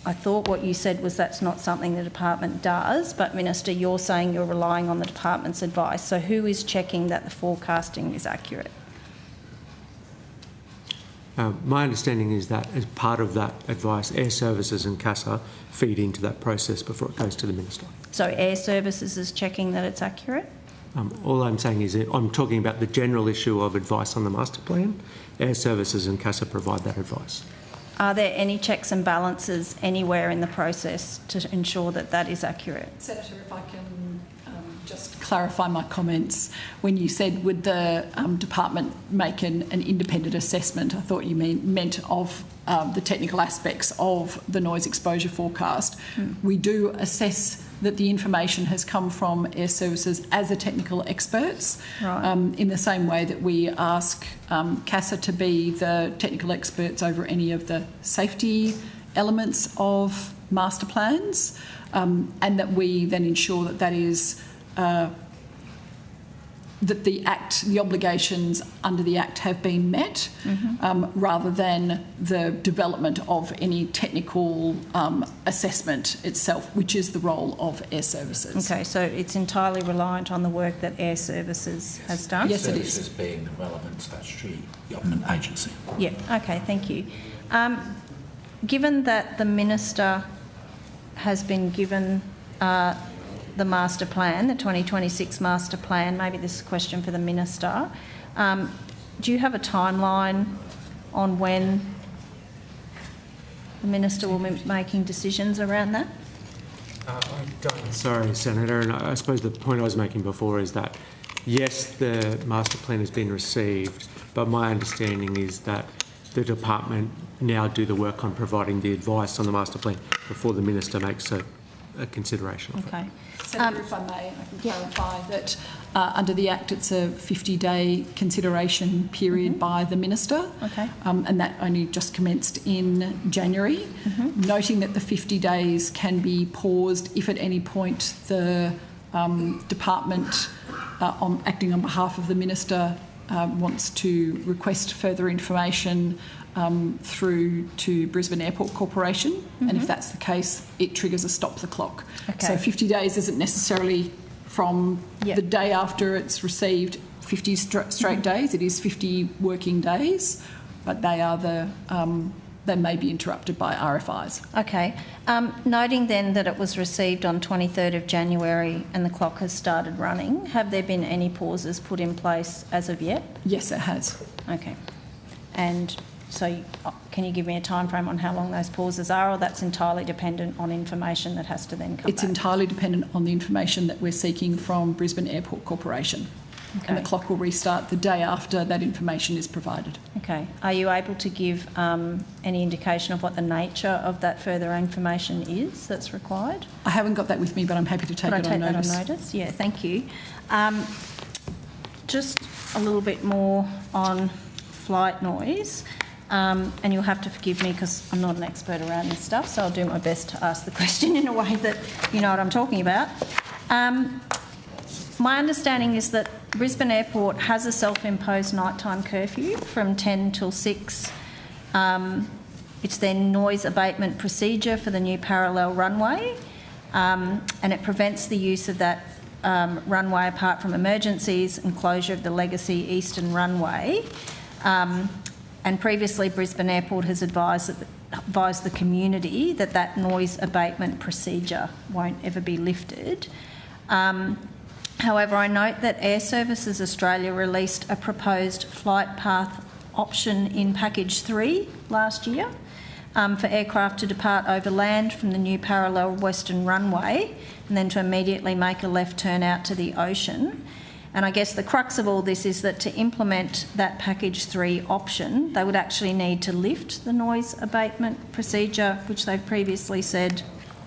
I thought what you said was that's not something the department does, but Minister, you're saying you're relying on the department's advice. So who is checking that the forecasting is accurate? My understanding is that as part of that advice, Air Services and CASA feed into that process before it goes to the Minister. So Air Services is checking that it's accurate? All I'm saying is that I'm talking about the general issue of advice on the master plan. Air Services and CASA provide that advice. Are there any checks and balances anywhere in the process to ensure that that is accurate? Senator, if I can just clarify my comments. When you said, would the department make an independent assessment, I thought you meant of the technical aspects of the noise exposure forecast. We do assess that the information has come from Air Services as the technical experts, in the same way that we ask CASA to be the technical experts over any of the safety elements of master plans, and that we then ensure that that is that the obligations under the Act have been met, rather than the development of any technical assessment itself, which is the role of Air Services. Okay, so it's entirely reliant on the work that Air Services has done? Yes, it is. Services being the relevant statutory government agency. Yeah, okay, thank you. Given that the Minister has been given the master plan, the 2026 master plan, maybe this is a question for the Minister, do you have a timeline on when the Minister will be making decisions around that? I don't. Sorry, Senator, and I suppose the point I was making before is that, yes, the master plan has been received, but my understanding is that the department now do the work on providing the advice on the master plan before the Minister makes a consideration of it. Senator, if I may, I can clarify that under the Act it's a 50-day consideration period by the Minister, and that only just commenced in January, noting that the 50 days can be paused if at any point the department, acting on behalf of the Minister, wants to request further information through to Brisbane Airport Corporation, and if that's the case, it triggers a stop the clock. So 50 days isn't necessarily from the day after it's received 50 straight days. It is 50 working days, but they are they may be interrupted by RFIs. Okay. Noting then that it was received on 23rd of January and the clock has started running, have there been any pauses put in place as of yet? Yes, it has. Okay. And so can you give me a timeframe on how long those pauses are, or that's entirely dependent on information that has to then come It's back? entirely dependent on the information that we're seeking from Brisbane Airport Corporation. And the clock will restart the day after that information is provided. Okay. Are you able to give any indication of what the nature of that further information is that's required? I haven't got that with me, but I'm happy to take it on notice. That on notice? Yeah, thank you. Just a little bit more on flight noise. And you'll have to forgive me because I'm not an expert around this stuff, so I'll do my best to ask the question in a way that you know what I'm talking about. My understanding is that Brisbane Airport has a self-imposed nighttime curfew from 10 till 6. It's their noise abatement procedure for the new parallel runway, and it prevents the use of that runway apart from emergencies and closure of the legacy eastern runway. And previously Brisbane Airport has advised the community that that noise abatement procedure won't ever be lifted. However, I note that Air Services Australia released a proposed flight path option in Package 3 last year for aircraft to depart overland from the new parallel western runway and then to immediately make a left turn out to the ocean. And I guess the crux of all this is that to implement that Package 3 option, they would actually need to lift the noise abatement procedure, which they've previously said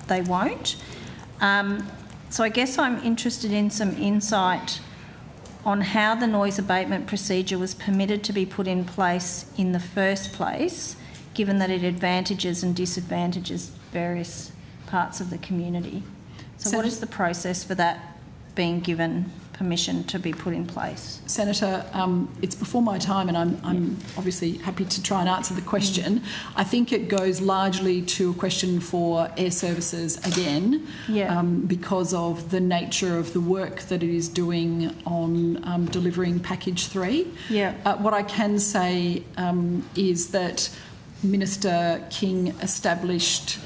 they won't. So I guess I'm interested in some insight on how the noise abatement procedure was permitted to be put in place in the first place, given that it advantages and disadvantages various parts of the community. So what is the process for that being given permission to be put in place? Senator, it's before my time and I'm obviously happy to try and answer the question. I think it goes largely to a question for Air Services again, because of the nature of the work that it is doing on delivering Package 3. What I can say is that Minister King established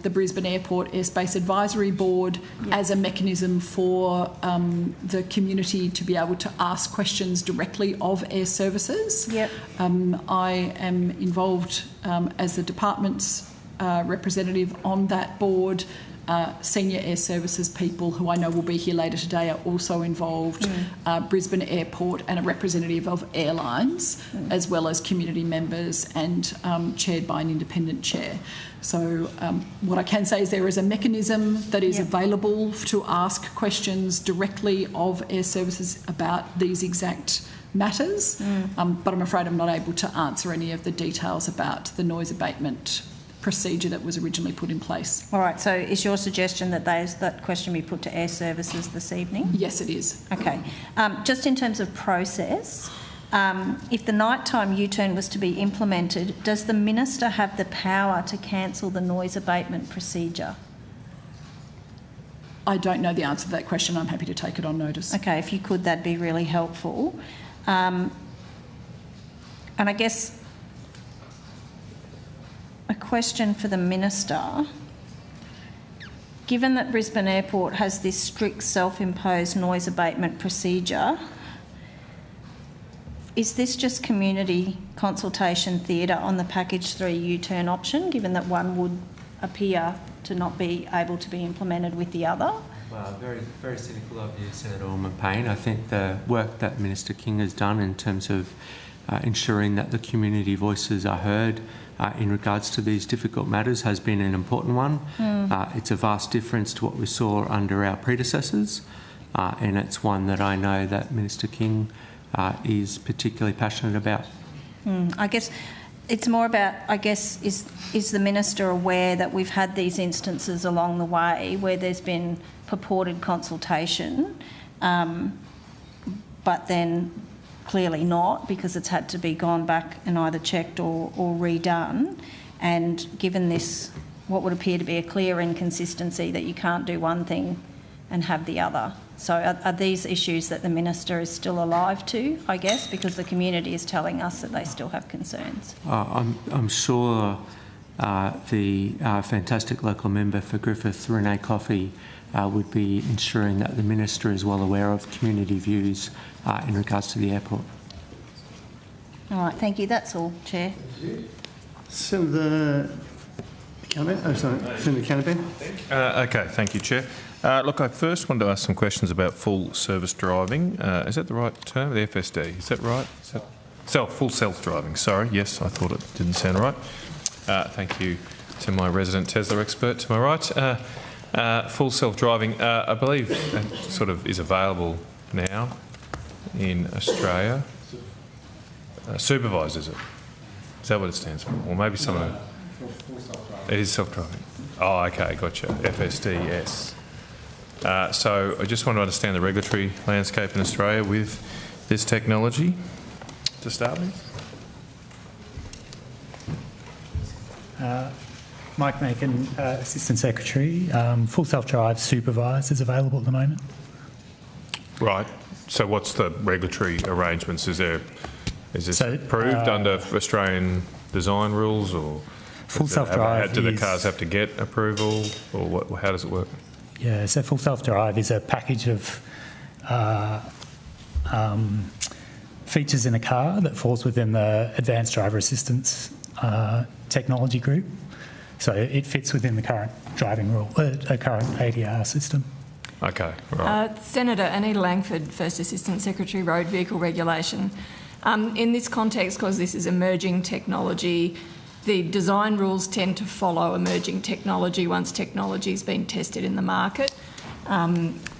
the Brisbane Airport Airspace Advisory Board as a mechanism for the community to be able to ask questions directly of Air Services. I am involved as the department's representative on that board, senior air services people who I know will be here later today are also involved, Brisbane Airport and a representative of airlines, as well as community members, and chaired by an independent chair. So what I can say is there is a mechanism that is available to ask questions directly of air services about these exact matters, but I'm afraid I'm not able to answer any of the details about the noise abatement procedure that was originally put in place. All right, so is your suggestion that that question be put to Air Services this evening? Yes, it is. Okay. Just in terms of process, if the nighttime U-turn was to be implemented, does the Minister have the power to cancel the noise abatement procedure? I don't know the answer to that question. I'm happy to take it on notice. Okay, if you could, that'd be really helpful. And I guess a question for the Minister. Given that Brisbane Airport has this strict self-imposed noise abatement procedure, is this just community consultation theatre on the Package 3 U-turn option, given that one would appear to not be able to be implemented with the other? Well, very, very cynical of you, Senator Orman-Payne. I think the work that Minister King has done in terms of ensuring that the community voices are heard in regards to these difficult matters has been an important one. It's a vast difference to what we saw under our predecessors, and it's one that I know that Minister King is particularly passionate about. I guess it's more about, is the Minister aware that we've had these instances along the way where there's been purported consultation, but then clearly not, because it's had to be gone back and either checked or redone, and given this, what would appear to be a clear inconsistency that you can't do one thing and have the other. So are these issues that the Minister is still alive to, I guess, because the community is telling us that they still have concerns? I'm sure the fantastic local member for Griffith, Renee Coffey, would be ensuring that the Minister is well aware of community views in regards to the airport. All right, thank you. That's all, Chair. Senator Canavan. Senator Canavan. Okay, thank you, Chair. Look, I first wanted to ask some questions about full service driving. Is that the right term? The FSD, is that right? Is that full self-driving, sorry. Yes, I thought it didn't sound right. Thank you to my resident Tesla expert to my right. Full self-driving, I believe that sort of is available now in Australia. Supervised, is it? Is that what it stands for? Or maybe some of it is self-driving. Oh, okay, gotcha. FSDS. So I just want to understand the regulatory landscape in Australia with this technology to start with. Mike Macon, Assistant Secretary. Full self-drive supervised is available at the moment. Right. So what's the regulatory arrangements? Is this approved under Australian design rules, or full self-drive? Do the cars have to get approval, or how does it work? Yeah, so full self-drive is a package of features in a car that falls within the advanced driver assistance technology group. So it fits within the current driving rule, current ADR system. Okay, right. Senator Anita Langford, First Assistant Secretary, Road Vehicle Regulation. In this context, because this is emerging technology, the design rules tend to follow emerging technology once technology has been tested in the market,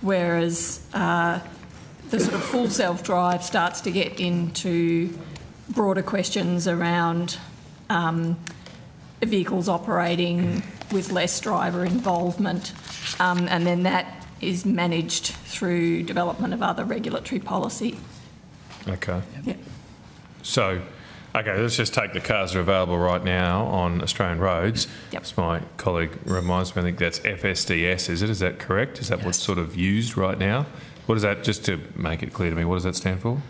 whereas the sort of full self-drive starts to get into broader questions around vehicles operating with less driver involvement, and then that is managed through development of other regulatory policy. Okay. Yep. So, okay, let's just take the cars that are available right now on Australian roads. Yep. As my colleague reminds me, I think that's FSDS, is it? Is that correct? Is that what's sort of used right now? What is that, just to make it clear to me, what does that stand for?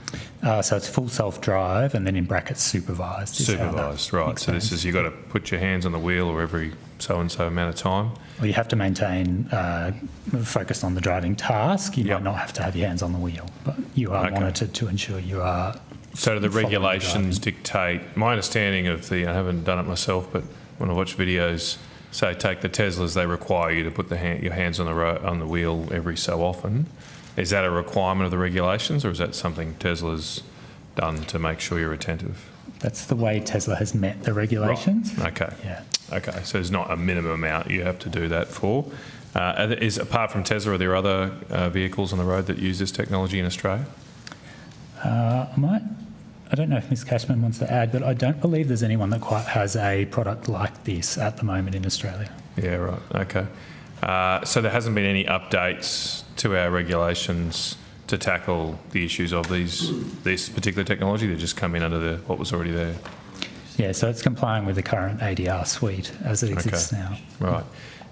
So it's full self-drive and then in brackets supervised. Supervised, right. So this is, you've got to put your hands on the wheel or every so-and-so amount of time? Well, you have to maintain focus on the driving task. You might not have to have your hands on the wheel, but you are monitored to ensure you are. So do the regulations dictate, my understanding of I haven't done it myself, but when I watch videos, say, take the Teslas, they require you to put your hands on the wheel every so often. Is that a requirement of the regulations, or is that something Tesla's done to make sure you're attentive? That's the way Tesla has met the regulations. Right. Okay. Yeah. Okay, so there's not a minimum amount you have to do that for. Apart from Tesla, are there other vehicles on the road that use this technology in Australia? I don't know if Ms Cashman wants to add, but I don't believe there's anyone that quite has a product like this at the moment in Australia. Yeah, right. Okay. So there hasn't been any updates to our regulations to tackle the issues of this particular technology. They just come in under what was already there. Yeah, so it's complying with the current ADR suite as it exists now. Right.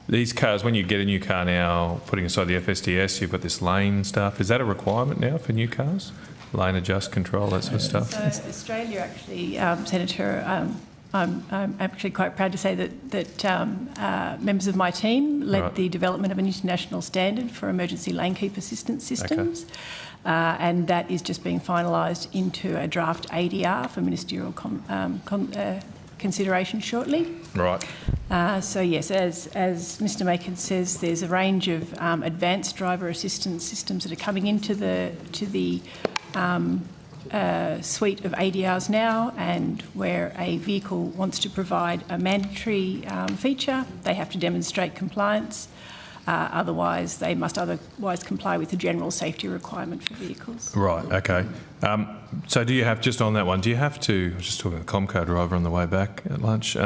These cars, when you get a new car now, putting aside the FSDS, you've got this lane stuff. Is that a requirement now for new cars? Lane adjust control, that sort of stuff? So Australia actually, Senator, I'm actually quite proud to say that members of my team led the development of an international standard for emergency lane keep assistance systems. Okay. And that is just being finalised into a draft ADR for ministerial consideration shortly. Right. So yes, as Mr Macon says, there's a range of advanced driver assistance systems that are coming into the suite of ADRs now, and where a vehicle wants to provide a mandatory feature, they have to demonstrate compliance. Otherwise, they must otherwise comply with the general safety requirement for vehicles. Right, okay. So do you have, just on that one, do you have to, I was just talking to the Comco driver on the way back at lunch,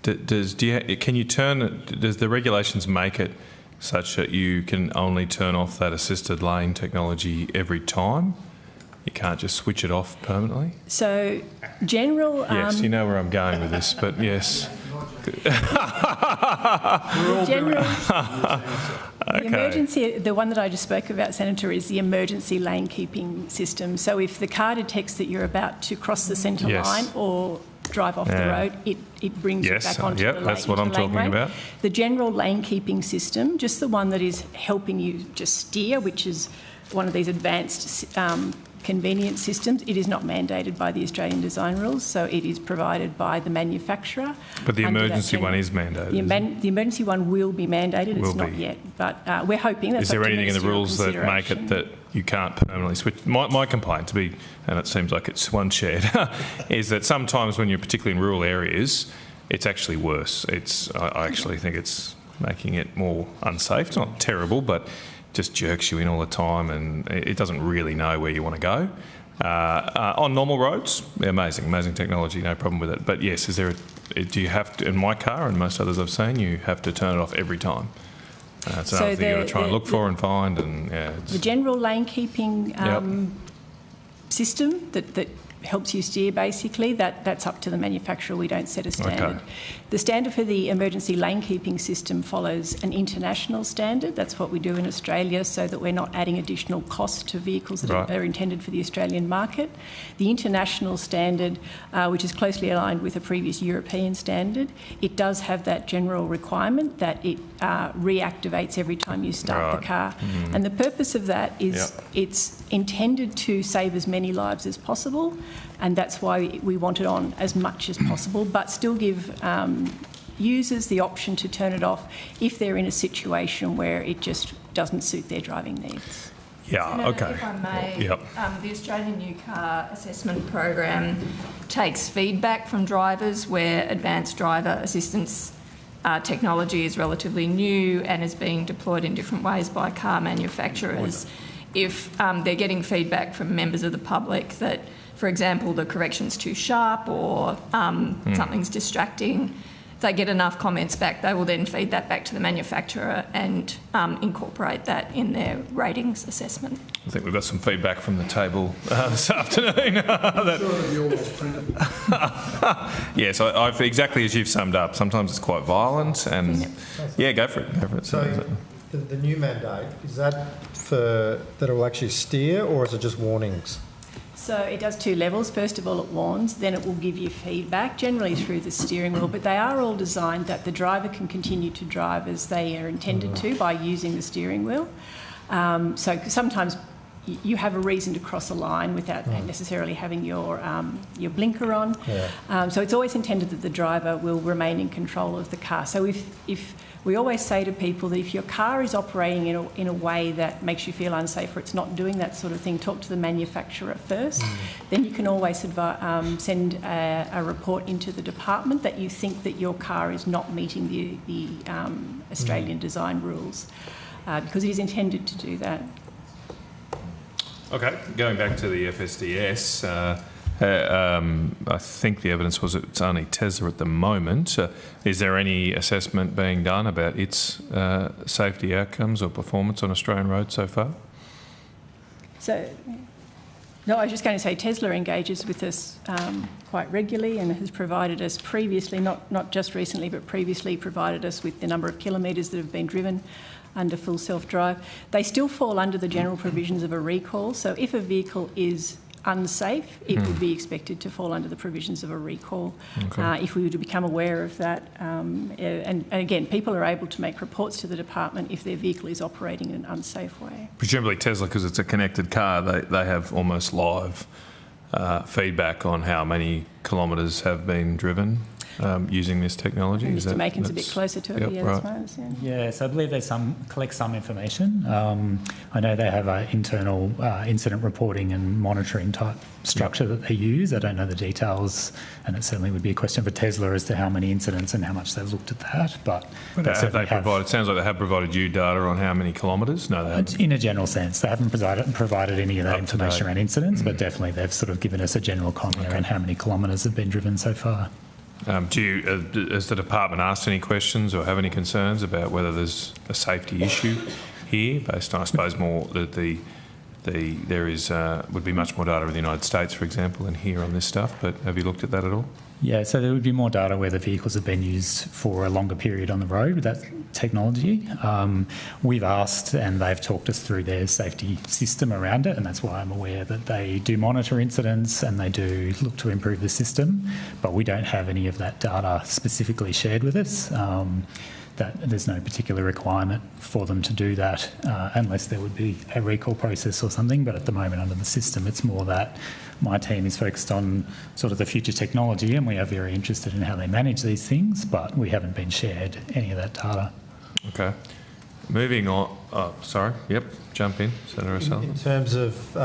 does the regulations make it such that you can only turn off that assisted lane technology every time? You can't just switch it off permanently? So, general... yes, you know where I'm going with this, but yes. The emergency, the one that I just spoke about, Senator, is the emergency lane keeping system. So if the car detects that you're about to cross the centre line or drive off the road, it brings it back onto the lane. That's what I'm talking about. The general lane keeping system, just the one that is helping you just steer, which is one of these advanced convenience systems, it is not mandated by the Australian design rules, so it is provided by the manufacturer. But the emergency one is mandated. The emergency one will be mandated. It's not yet, but we're hoping that's. Is there anything in the rules that make it that you can't permanently switch? My complaint, and it seems like it's one shared, is that sometimes when you're particularly in rural areas, it's actually worse. I actually think it's making it more unsafe. It's not terrible, but just jerks you in all the time, and it doesn't really know where you want to go. On normal roads, amazing technology, no problem with it. But yes, do you have to, in my car and most others I've seen, you have to turn it off every time. It's another thing you've got to try and look for and find. And the general lane keeping system that helps you steer, basically, that's up to the manufacturer. We don't set a standard. Okay. The standard for the emergency lane keeping system follows an international standard. That's what we do in Australia, so that we're not adding additional cost to vehicles that are intended for the Australian market. The international standard, which is closely aligned with a previous European standard, it does have that general requirement that it reactivates every time you start the car. Mm. And the purpose of that is it's intended to save as many lives as possible, and that's why we want it on as much as possible, but still give users the option to turn it off if they're in a situation where it just doesn't suit their driving needs. Yeah, Senator, okay. If I may, the Australian New Car Assessment Program takes feedback from drivers where advanced driver assistance technology is relatively new and is being deployed in different ways by car manufacturers. If they're getting feedback from members of the public that, for example, the correction's too sharp or something's distracting, if they get enough comments back, they will then feed that back to the manufacturer and incorporate that in their ratings assessment. I think we've got some feedback from the table this afternoon. Yes, I've exactly as you've summed up. Sometimes it's quite violent, and go for it. So the new mandate, is that for that it will actually steer, or is it just warnings? So it does two levels. First of all, it warns, then it will give you feedback, generally through the steering wheel, but they are all designed that the driver can continue to drive as they are intended to by using the steering wheel. So sometimes you have a reason to cross a line without necessarily having your blinker on. Yeah. So it's always intended that the driver will remain in control of the car. So if we always say to people that if your car is operating in a way that makes you feel unsafe or it's not doing that sort of thing, talk to the manufacturer first. Then you can always send a report into the department that you think that your car is not meeting the Australian design rules, because it is intended to do that. Okay, going back to the FSDS, I think the evidence was it's only Tesla at the moment. Is there any assessment being done about its safety outcomes or performance on Australian roads so far? So, no, I was just going to say Tesla engages with us quite regularly and has provided us previously, not just recently, but previously provided us with the number of kilometres that have been driven under full self-drive. They still fall under the general provisions of a recall. So if a vehicle is unsafe, it would be expected to fall under the provisions of a recall. Okay. If we were to become aware of that. And again, people are able to make reports to the department if their vehicle is operating in an unsafe way. Presumably Tesla, because it's a connected car, they have almost live feedback on how many kilometres have been driven using this technology. Mr. Makin's a bit closer to it, yep, yeah, right. that's my understanding. Yeah, so I believe they collect some information. I know they have an internal incident reporting and monitoring type structure that they use. I don't know the details, and it certainly would be a question for Tesla as to how many incidents and how much they've looked at that. But they certainly have. It sounds like they have provided you data on how many kilometres? No, they haven't. In a general sense, they haven't provided any of that information around incidents, but definitely they've sort of given us a general comment around how many kilometres have been driven so far. Has the department asked any questions or have any concerns about whether there's a safety issue here, based on, I suppose, more that there is would be much more data in the United States, for example, than here on this stuff. But have you looked at that at all? Yeah, so there would be more data where the vehicles have been used for a longer period on the road with that technology. We've asked and they've talked us through their safety system around it, and that's why I'm aware that they do monitor incidents and they do look to improve the system, but we don't have any of that data specifically shared with us. That there's no particular requirement for them to do that unless there would be a recall process or something, but at the moment under the system it's more that my team is focused on sort of the future technology and we are very interested in how they manage these things, but we haven't been shared any of that data. Okay. Moving on. Oh, sorry. Yep. Jump in, Senator O'Sullivan. In terms of,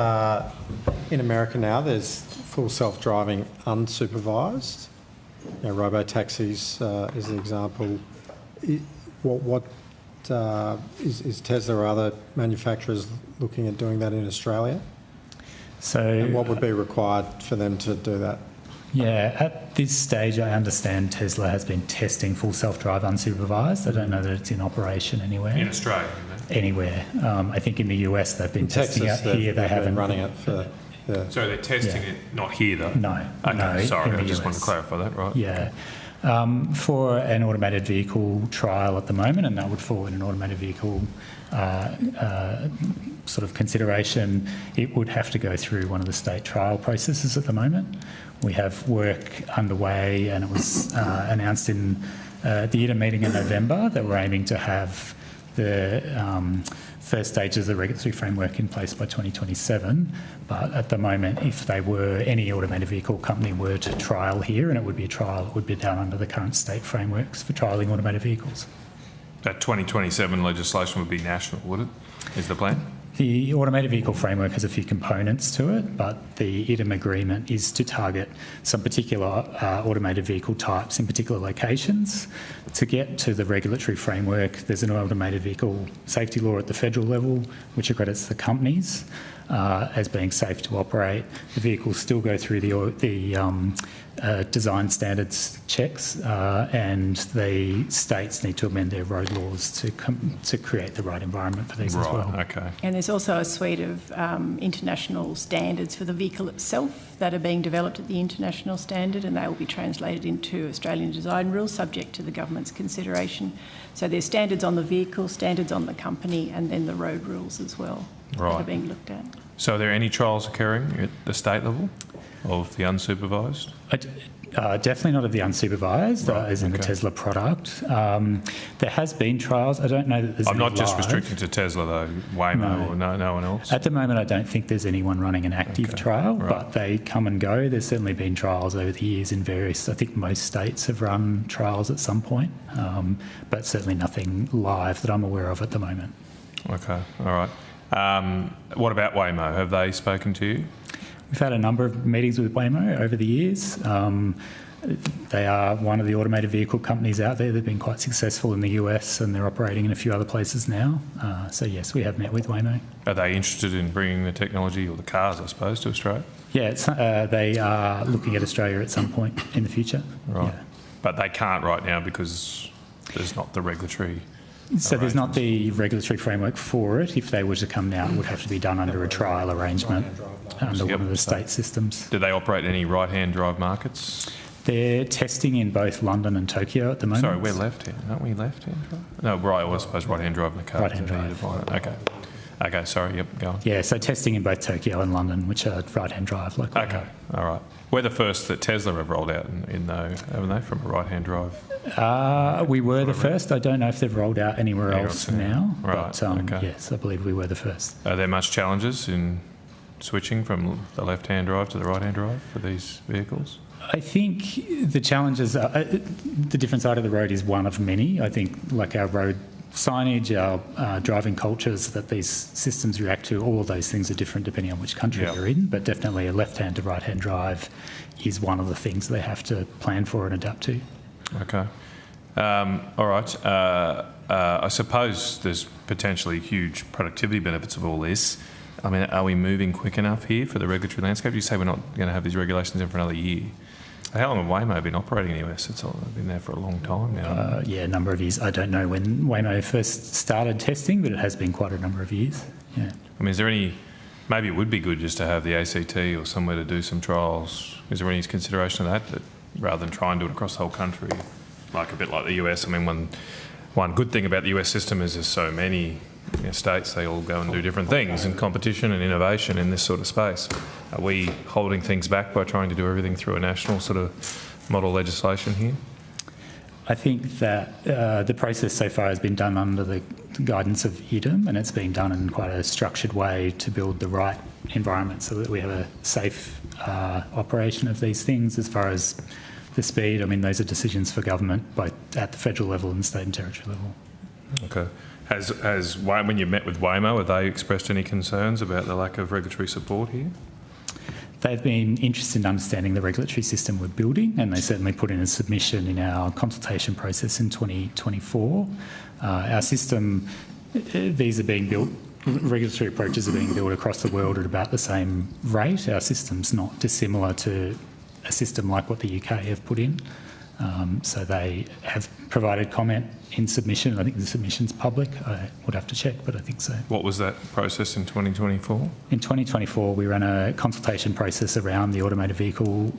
in America now, there's full self-driving unsupervised. You know, robo-taxis is the example. What is Tesla or other manufacturers looking at doing that in Australia? So, and what would be required for them to do that? Yeah, at this stage I understand Tesla has been testing full self-drive unsupervised. I don't know that it's in operation anywhere. In Australia? Anywhere. I think in the US they've been testing it. Here they haven't. Running it for... Yeah. So they're testing it, not here though? No. Okay, no, sorry, I just US. want to clarify that, right? Yeah. For an automated vehicle trial at the moment, and that would fall in an automated vehicle sort of consideration, it would have to go through one of the state trial processes at the moment. We have work underway, and it was announced in the ITA meeting in November that we're aiming to have the first stages of the regulatory framework in place by 2027. But at the moment, if they were, any automated vehicle company were to trial here, and it would be a trial, it would be done under the current state frameworks for trialling automated vehicles. That 2027 legislation would be national, would it? Is the plan? The automated vehicle framework has a few components to it, but the ITM agreement is to target some particular automated vehicle types in particular locations. To get to the regulatory framework, there's an automated vehicle safety law at the federal level, which accredits the companies as being safe to operate. The vehicles still go through the design standards checks, and the states need to amend their road laws to create the right environment for these as well. Okay. And there's also a suite of international standards for the vehicle itself that are being developed at the international standard, and they will be translated into Australian design rules subject to the government's consideration. So there's standards on the vehicle, standards on the company, and then the road rules as well that are being looked at. So are there any trials occurring at the state level of the unsupervised? Definitely not of the unsupervised, as in the Tesla product. There has been trials. I don't know that there's I'm any not just live. restricting to Tesla, though. Waymo or no one else? At the moment, I don't think there's anyone running an active trial, but they come and go. There's certainly been trials over the years in various, I think most states have run trials at some point, but certainly nothing live that I'm aware of at the moment. Okay, all right. What about Waymo? Have they spoken to you? We've had a number of meetings with Waymo over the years. They are one of the automated vehicle companies out there. They've been quite successful in the US and they're operating in a few other places now. So yes, we have met with Waymo. Are they interested in bringing the technology, or the cars, I suppose, to Australia? Yeah, they are looking at Australia at some point in the future. Right. Yeah. But they can't right now because there's not the regulatory... So there's not the regulatory framework for it. If they were to come now, it would have to be done under a trial arrangement under one of the state systems. Do they operate any right-hand drive markets? They're testing in both London and Tokyo at the moment. Sorry, we're left-hand. Aren't we left-hand drive? No, right, well, I suppose right-hand drive in the car. Right-hand drive. Okay. Okay, sorry, yep, go on. Yeah, so testing in both Tokyo and London, which are right-hand drive. Okay, all right. We're the first that Tesla have rolled out in though, haven't they, from a right-hand drive? We were the first. I don't know if they've rolled out anywhere else now. Right, but yes, I believe we were the first. Are there much challenges in switching from the left-hand drive to the right-hand drive for these vehicles? I think the challenges are, the different side of the road is one of many. I think like our road signage, our driving cultures that these systems react to, all of those things are different depending on which country you're in, but definitely a left-hand to right-hand drive is one of the things they have to plan for and adapt to. Okay. All right. I suppose there's potentially huge productivity benefits of all this. I mean, are we moving quick enough here for the regulatory landscape? You say we're not going to have these regulations in for another year. How long have Waymo been operating in the US? It's been there for a long time now. Yeah, a number of years. I don't know when Waymo first started testing, but it has been quite a number of years. Yeah. I mean, is there any... Maybe it would be good just to have the ACT or somewhere to do some trials. Is there any consideration of that rather than try and do it across the whole country, like a bit like the US? I mean, one good thing about the US system is there's so many states, they all go and do different things, and competition and innovation in this sort of space. Are we holding things back by trying to do everything through a national sort of model legislation here? I think that the process so far has been done under the guidance of IDEM, and it's been done in quite a structured way to build the right environment so that we have a safe operation of these things. As far as the speed, I mean, those are decisions for government, both at the federal level and state and territory level. Okay. When you met with Waymo, have they expressed any concerns about the lack of regulatory support here? They've been interested in understanding the regulatory system we're building, and they certainly put in a submission in our consultation process in 2024. Our system, these are being built, regulatory approaches are being built across the world at about the same rate. Our system's not dissimilar to a system like what the UK have put in. So they have provided comment in submission. I think the submission's public. I would have to check, but I think so. What was that process in 2024? In 2024, we ran a consultation process around the automated vehicle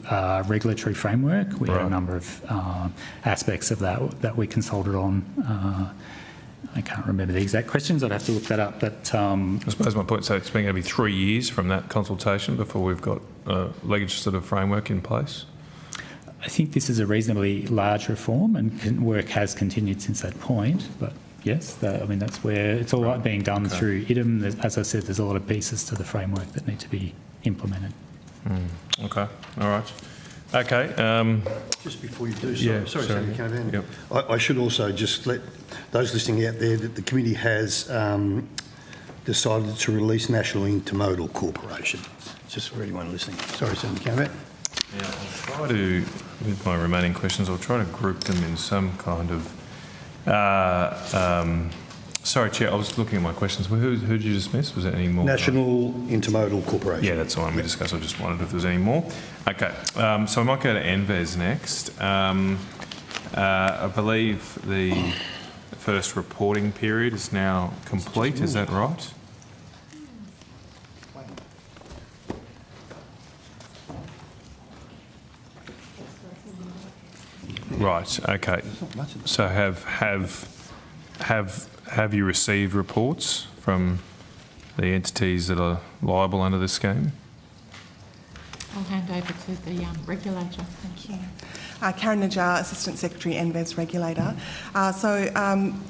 regulatory framework. We had a number of aspects of that we consulted on. I can't remember the exact questions. I'd have to look that up. But I suppose my point, so it's been going to be 3 years from that consultation before we've got a legislative framework in place? I think this is a reasonably large reform, and work has continued since that point. But yes, I mean, that's where it's all being done through IDEM. As I said, there's a lot of pieces to the framework that need to be implemented. Okay, all right. Okay. Just before you do, sorry, Senator Canavan. Yep. I should also just let those listening out there that the committee has decided to release National Intermodal Corporation. Just for anyone listening. Sorry, Senator Canavan. Yeah, I'll try to, with my remaining questions, I'll try to group them in some kind of... sorry, Chair, I was looking at my questions. Who did you dismiss? Was there any more? National Intermodal Corporation. Yeah, that's the one we discussed. I just wondered if there was any more. Okay, so I might go to NVES next. I believe the first reporting period is now complete. Is that right? Right. Okay. So have you received reports from the entities that are liable under this scheme? I'll hand over to the regulator. Thank you. Karen Najjar, Assistant Secretary, NVES Regulator.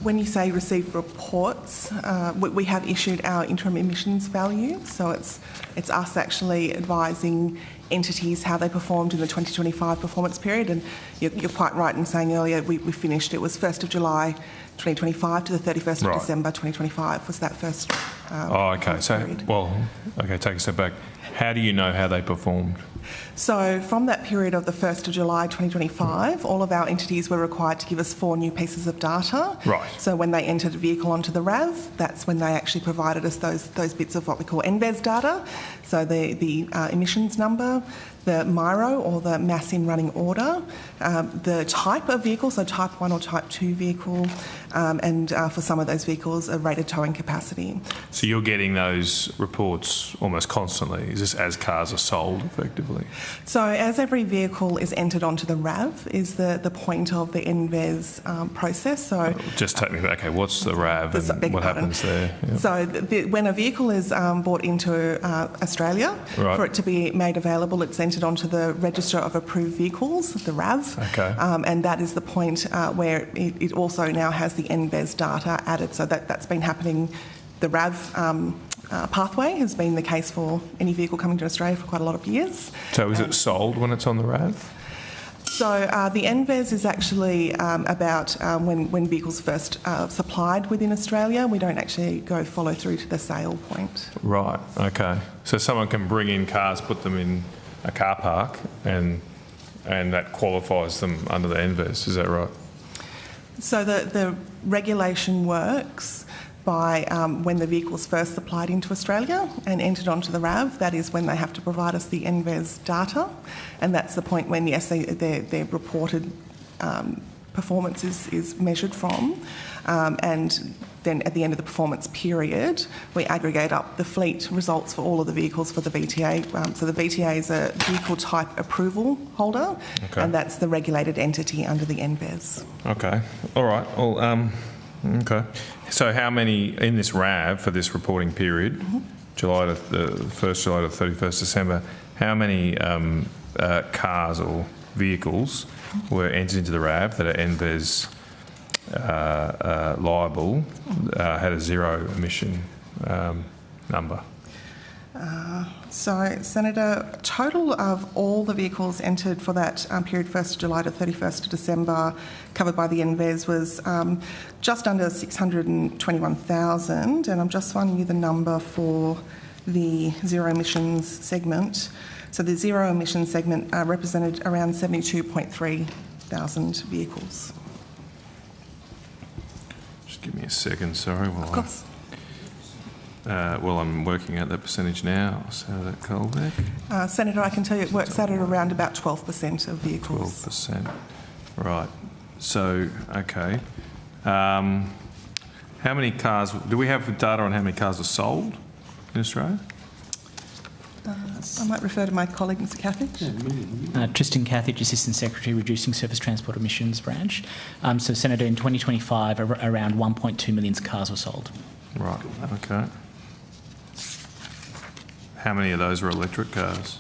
When you say receive reports, we have issued our interim emissions value. So it's us actually advising entities how they performed in the 2025 performance period. And you're quite right in saying earlier we finished. It was 1st of July 2025 to the 31st of December 2025 was that first okay. So, period. Take a step back. How do you know how they performed? So from that period of the 1st of July 2025, all of our entities were required to give us 4 new pieces of data. Right. So when they entered a vehicle onto the RAV, that's when they actually provided us those bits of what we call NVES data. So the emissions number, the MIRO or the mass in running order, the type of vehicle, so type 1 or type 2 vehicle, and for some of those vehicles, a rated towing capacity. So you're getting those reports almost constantly. Is this as cars are sold, effectively? So as every vehicle is entered onto the RAV is the point of the NVES process. So just take me back. Okay, what's the RAV and what happens there? Yep. So when a vehicle is brought into Australia, for it to be made available, it's entered onto the Register of Approved Vehicles, the RAV. Okay. And that is the point where it also now has the NVES data added. So that's been happening. The RAV pathway has been the case for any vehicle coming to Australia for quite a lot of years. So is it sold when it's on the RAV? So the NVES is actually about when vehicles first supplied within Australia. We don't actually go follow through to the sale point. Right, okay. So someone can bring in cars, put them in a car park, and that qualifies them under the NVES, is that right? So the regulation works by when the vehicle's first supplied into Australia and entered onto the RAV, that is when they have to provide us the NVES data, and that's the point when, yes, their reported performance is measured from, and then at the end of the performance period, we aggregate up the fleet results for all of the vehicles for the VTA. So the VTA is a vehicle type approval holder, and that's the regulated entity under the NVES. Okay, all right. Well, okay. So how many in this RAV for this reporting period, July to the 1st July to 31st December, how many cars or vehicles were entered into the RAV that are NVES liable, had a zero emission number? So, Senator, total of all the vehicles entered for that period 1st of July to 31st of December covered by the NVES was just under 621,000, and I'm just finding you the number for the zero emissions segment. So the zero emissions segment represented around 72.3 thousand vehicles. Just give me a second, sorry. Of course. Well, I'm working out that percentage now. Senator Colbeck. Senator, I can tell you it works out at around about 12% of vehicles. 12%. Right. So, okay. How many cars, do we have data on how many cars are sold in Australia? I might refer to my colleague, Mr Cathidge. Tristan Cathidge, Assistant Secretary, Reducing Surface Transport Emissions Branch. So, Senator, in 2025, around 1.2 million cars were sold. Right, okay. How many of those were electric cars?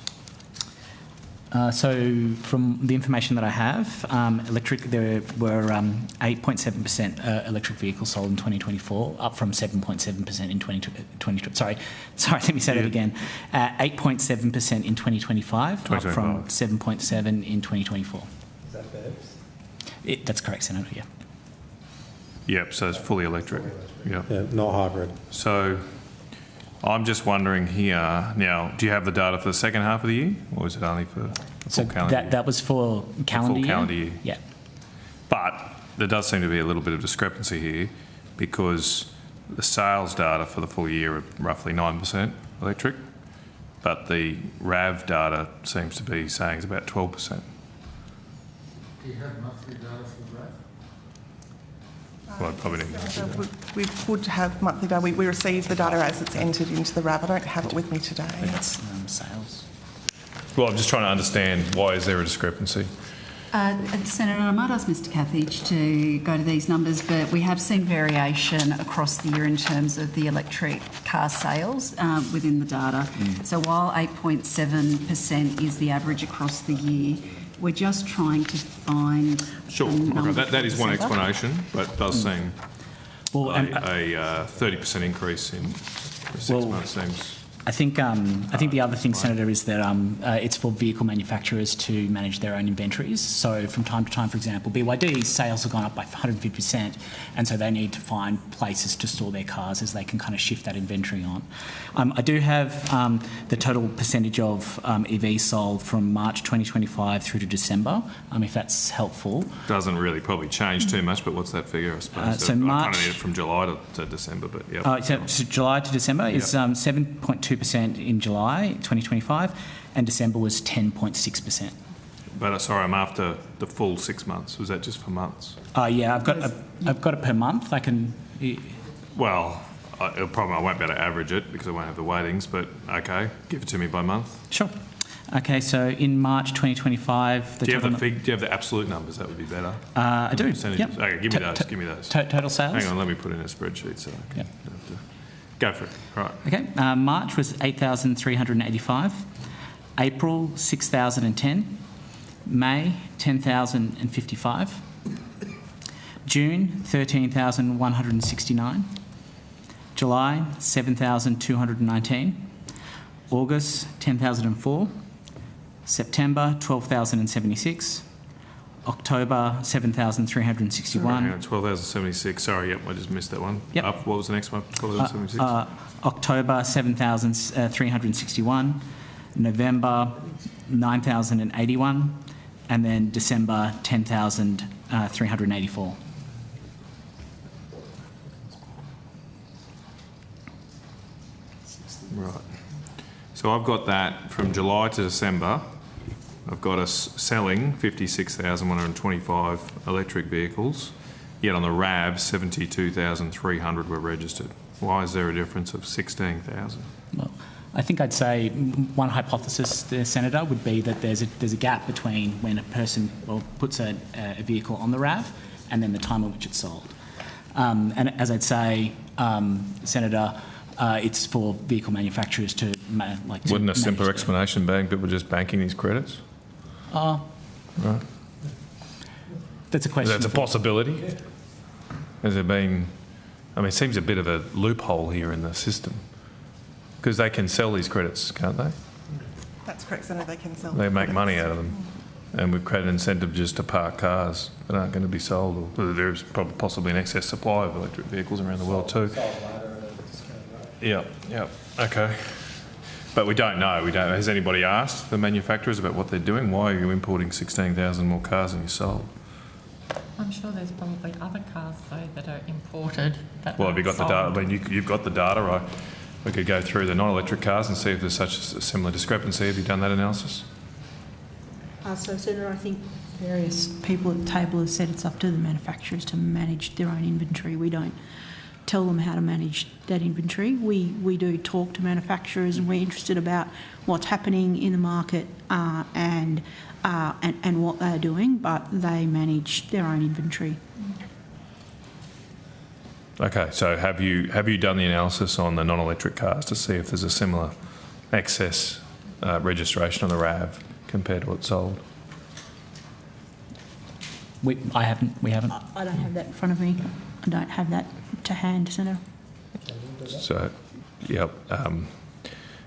So, from the information that I have, there were 8.7% electric vehicles sold in 2024, up from 7.7% in 2020. Sorry, let me say that again. 8.7% in 2025, up from 7.7% in 2024. Is that BEVs? That's correct, Senator, yeah. Yep, so it's fully electric. Yep. Yeah, not hybrid. So I'm just wondering here, now, do you have the data for the second half of the year, or is it only for the full calendar year? That was for calendar year? Full calendar year. Yeah. But there does seem to be a little bit of discrepancy here, because the sales data for the full year are roughly 9% electric, but the RAV data seems to be saying it's about 12%. Do you have monthly data for the RAV? Well, I probably need we would have monthly data. We receive the data as it's entered into the RAV. I don't have it with me today. That's sales. Well, I'm just trying to understand, why is there a discrepancy? Senator, I might ask Mr Cathedge to go to these numbers, but we have seen variation across the year in terms of the electric car sales within the data. So while 8.7% is the average across the year, we're just trying to find... Sure, okay. That is one explanation, but it does seem a 30% increase in 6 months seems... I think the other thing, Senator, is that it's for vehicle manufacturers to manage their own inventories. So from time to time, for example, BYD's sales have gone up by 150%, and so they need to find places to store their cars as they can kind of shift that inventory on. I do have the total percentage of EVs sold from March 2025 through to December, if that's helpful. Doesn't really probably change too much, but what's that figure, I suppose? So March... I kind of need it from July to December, but yeah. So July to December is 7.2% in July 2025, and December was 10.6%. But sorry, I'm after the full 6 months. Was that just for months? Yeah, I've got it per month. I can. Well, I won't be able to average it because I won't have the weightings. But okay, give it to me by month. Sure. Okay, so in March 2025, do you have the absolute numbers? That would be better. I do. Yep. Okay, give me those. Give me those. Total sales. Hang on, let me put in a spreadsheet so I can have to go for it. Right. Okay. March was 8,385. April 6,010. May 10,055. June 13,169. July 7,219. August 10,004. September 12,076. October 7,361. 12,076. Sorry, yep, I just missed that one. Yep. Up. What was the next one? 12,076. October 7,361. November 9,081. And then December 10,384. Right. So I've got that from July to December. I've got us selling 56,125 electric vehicles, yet on the RAV 72,300 were registered. Why is there a difference of 16,000? Well, I think I'd say one hypothesis there, Senator, would be that there's a gap between when a person puts a vehicle on the RAV and then the time at which it's sold. And as I'd say, Senator, it's for vehicle manufacturers to Wouldn't a simpler explanation be people just banking these credits? Right. That's a question. That's a possibility. Has there been... I mean, it seems a bit of a loophole here in the system. Because they can sell these credits, can't they? That's correct, Senator. They can sell. They make money out of them. And we've created an incentive just to park cars that aren't going to be sold. Or there is probably possibly an excess supply of electric vehicles around the world too. Yeah, okay. But we don't know. Has anybody asked the manufacturers about what they're doing? Why are you importing 16,000 more cars than you sold? I'm sure there's probably other cars though that are imported. Well, have you got the data? I mean, you've got the data, right? We could go through the non-electric cars and see if there's such a similar discrepancy. Have you done that analysis? So, Senator, I think various people at the table have said it's up to the manufacturers to manage their own inventory. We don't tell them how to manage that inventory. We do talk to manufacturers and we're interested about what's happening in the market and what they're doing, but they manage their own inventory. Okay, so have you done the analysis on the non-electric cars to see if there's a similar excess registration on the RAV compared to what's sold? We haven't. I don't have that in front of me. I don't have that to hand, Senator. So, yep.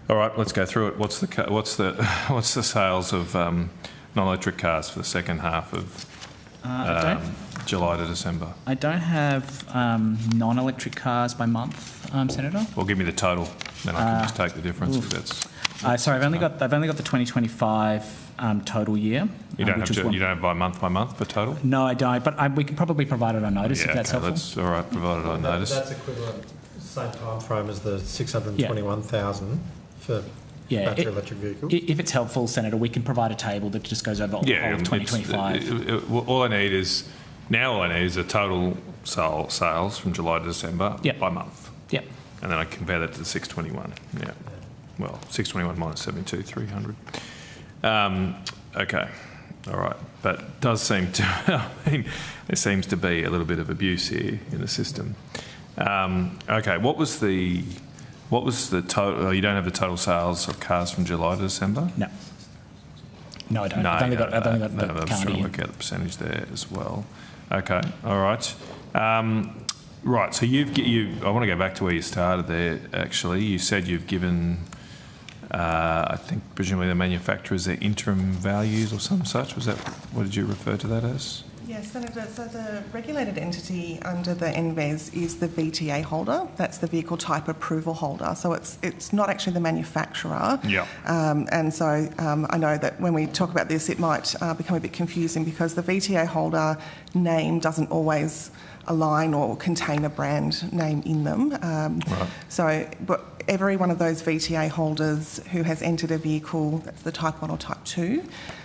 All right, let's go through it. What's the sales of non-electric cars for the second half of July to December? I don't have non-electric cars by month, Senator. Well, give me the total, then I can just take the difference. If that's sorry, I've only got the 2025 total year. You don't have by month for total? No, I don't. But we can probably provide it on notice if that's helpful. That's all right. Provide it on notice. That's equivalent, same time frame as the 621,000 for battery electric vehicles. If it's helpful, Senator, we can provide a table that just goes over all of 2025. All I need is a total sales from July to December by month. Yep. And then I compare that to the 621. Yeah. Well, 621 minus 72,300. Okay. All right, but it does seem to, I mean, there seems to be a little bit of abuse here in the system. Okay, what was the total? Oh, you don't have the total sales of cars from July to December? No. No, I don't. No, I've only got I'm the just calendar trying to year. work out the percentage there as well. Okay, all right. Right, so I want to go back to where you started there, actually. You said you've given, I think, presumably the manufacturers their interim values or some such. Was that, what did you refer to that as? Yes, Senator. So the regulated entity under the NVES is the VTA holder. That's the vehicle type approval holder. So it's not actually the manufacturer. Yeah. And so I know that when we talk about this, it might become a bit confusing because the VTA holder name doesn't always align or contain a brand name in them. Right. So, but every one of those VTA holders who has entered a vehicle, that's the Type 1 or Type 2,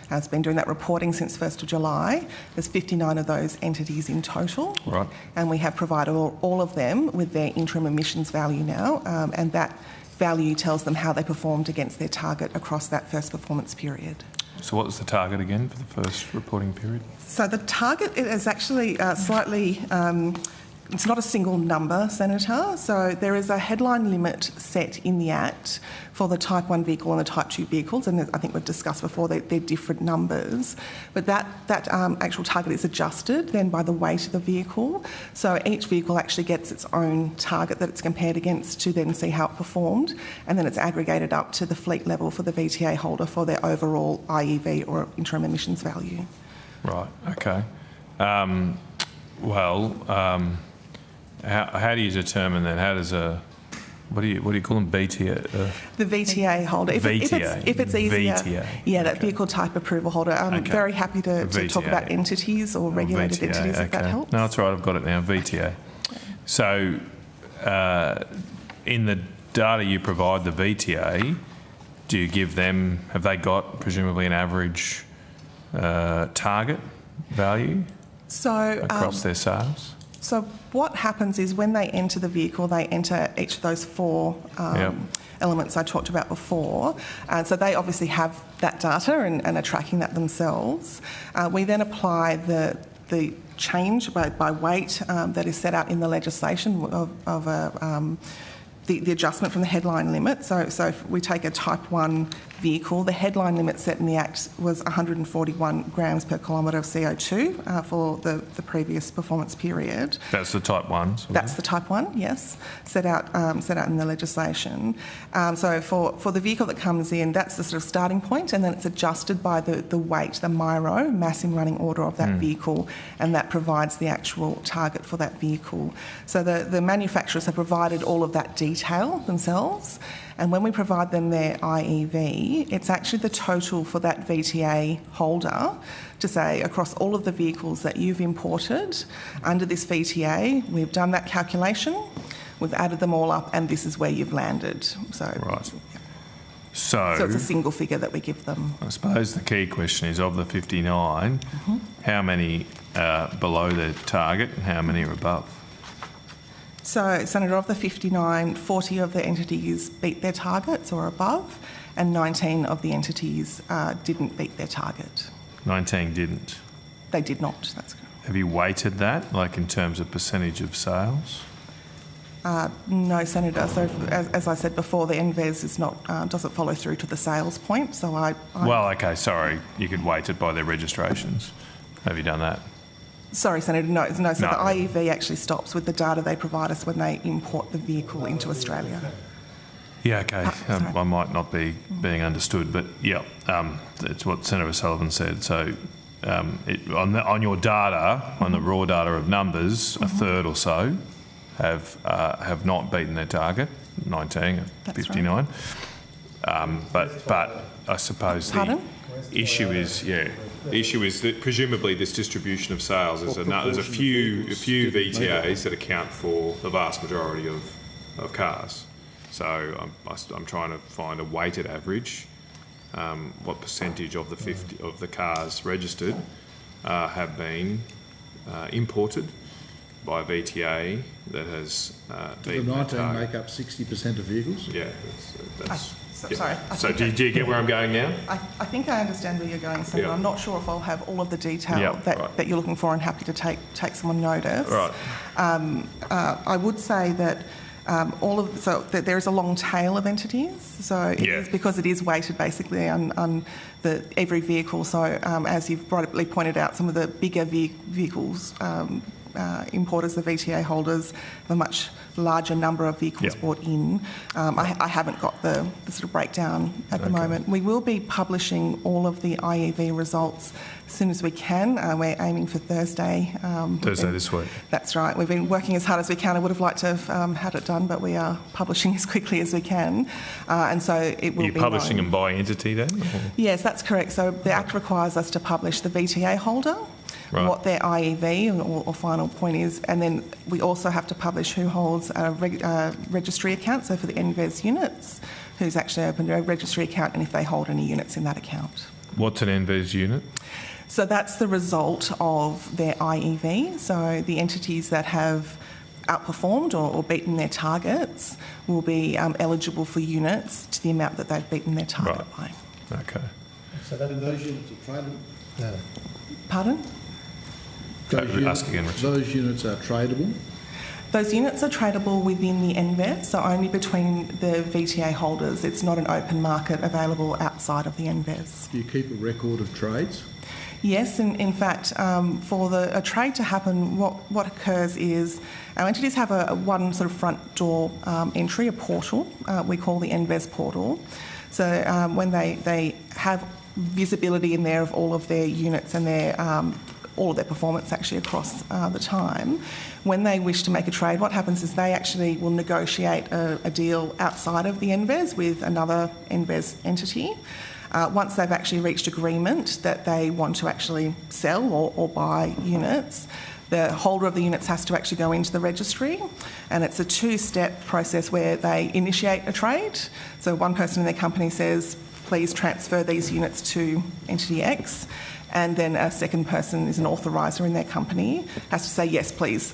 has been doing that reporting since 1st of July. There's 59 of those entities in total. Right. And we have provided all of them with their interim emissions value now, and that value tells them how they performed against their target across that first performance period. So what was the target again for the first reporting period? So the target is actually slightly, it's not a single number, Senator. So there is a headline limit set in the Act for the Type 1 vehicle and the Type 2 vehicles, and I think we've discussed before they're different numbers. But that actual target is adjusted then by the weight of the vehicle. So each vehicle actually gets its own target that it's compared against to then see how it performed, and then it's aggregated up to the fleet level for the VTA holder for their overall IEV or interim emissions value. Right, okay. How do you determine that? How does what do you call them? BTA? The VTA holder. If it's easier. VTA. Yeah, that vehicle type approval holder. I'm very happy to talk about entities or regulated VTA, entities if that helps. No, that's right. I've got it now. VTA. So, in the data you provide the VTA, do you give them? Have they got presumably an average target value across their sales? So what happens is when they enter the vehicle, they enter each of those four elements I talked about before. So they obviously have that data and are tracking that themselves. We then apply the change by weight that is set out in the legislation of the adjustment from the headline limit. So if we take a Type 1 vehicle, the headline limit set in the Act was 141 grams per kilometre of CO2 for the previous performance period. That's the Type 1s? That's the Type 1, yes, set out in the legislation. So for the vehicle that comes in, that's the sort of starting point, and then it's adjusted by the weight, the MIRO, mass in running order of that vehicle, and that provides the actual target for that vehicle. So the manufacturers have provided all of that detail themselves, and when we provide them their IEV, it's actually the total for that VTA holder to say across all of the vehicles that you've imported under this VTA, we've done that calculation, we've added them all up, and this is where you've landed. So, right. Yeah. So it's a single figure that we give them. I suppose the key question is, of the 59, how many are below their target and how many are above? So, Senator, of the 59, 40 of the entities beat their targets or above, and 19 of the entities didn't beat their target. 19 didn't? They did not, that's correct. Have you weighted that, like in terms of percentage of sales? No, Senator. So, as I said before, the NVES is not doesn't follow through to the sales point. So Well, okay, sorry. You could weight it by their registrations. Have you done that? Sorry, Senator. No. So the IEV actually stops with the data they provide us when they import the vehicle into Australia. Yeah, okay. I might not be being understood, but yeah, it's what Senator Sullivan said. So on your data, on the raw data of numbers, a third or so have not beaten their target, 19 of 59. Right. But I suppose the issue is, the issue is that presumably this distribution of sales is there's a few VTAs that account for the vast majority of cars. So I'm trying to find a weighted average. What percentage of the cars registered have been imported by VTA that has been. Do the 19 make up 60% of vehicles? Yeah, that's Sorry. So do you get where I'm going now? I think I understand where you're going, Senator. Yeah. I'm not sure if I'll have all of the detail that you're looking for, and happy to take some on notice. Right. I would say that that there is a long tail of entities, so it is because it is weighted basically on every vehicle. So as you've rightly pointed out, some of the bigger vehicles importers, the VTA holders, have a much larger number of vehicles brought in. I haven't got the sort of breakdown at the moment. We will be publishing all of the IEV results as soon as we can. We're aiming for Thursday. Thursday this week. That's right. We've been working as hard as we can. I would have liked to have had it done, but we are publishing as quickly as we can. And so it will be... You're publishing them by entity then? Or? Yes, that's correct. So the Act requires us to publish the VTA holder, what their IEV or final point is, and then we also have to publish who holds a registry account, so for the NVES units, who's actually opened a registry account and if they hold any units in that account. What's an NVES unit? So that's the result of their IEV. So the entities that have outperformed or beaten their targets will be eligible for units to the amount that they've beaten their target by. Okay. So those units are tradable? No. Pardon? Those units are tradable? Those units are tradable within the NVES, so only between the VTA holders. It's not an open market available outside of the NVES. Do you keep a record of trades? Yes, in fact, for a trade to happen, what occurs is our entities have one sort of front door entry, a portal, we call the NVES portal. So when they have visibility in there of all of their units and their all of their performance actually across the time. When they wish to make a trade, what happens is they actually will negotiate a deal outside of the NVES with another NVES entity. Once they've actually reached agreement that they want to actually sell or buy units, the holder of the units has to actually go into the registry, and it's a two-step process where they initiate a trade. So one person in their company says, please transfer these units to entity X, and then a second person is an authoriser in their company, has to say, yes, please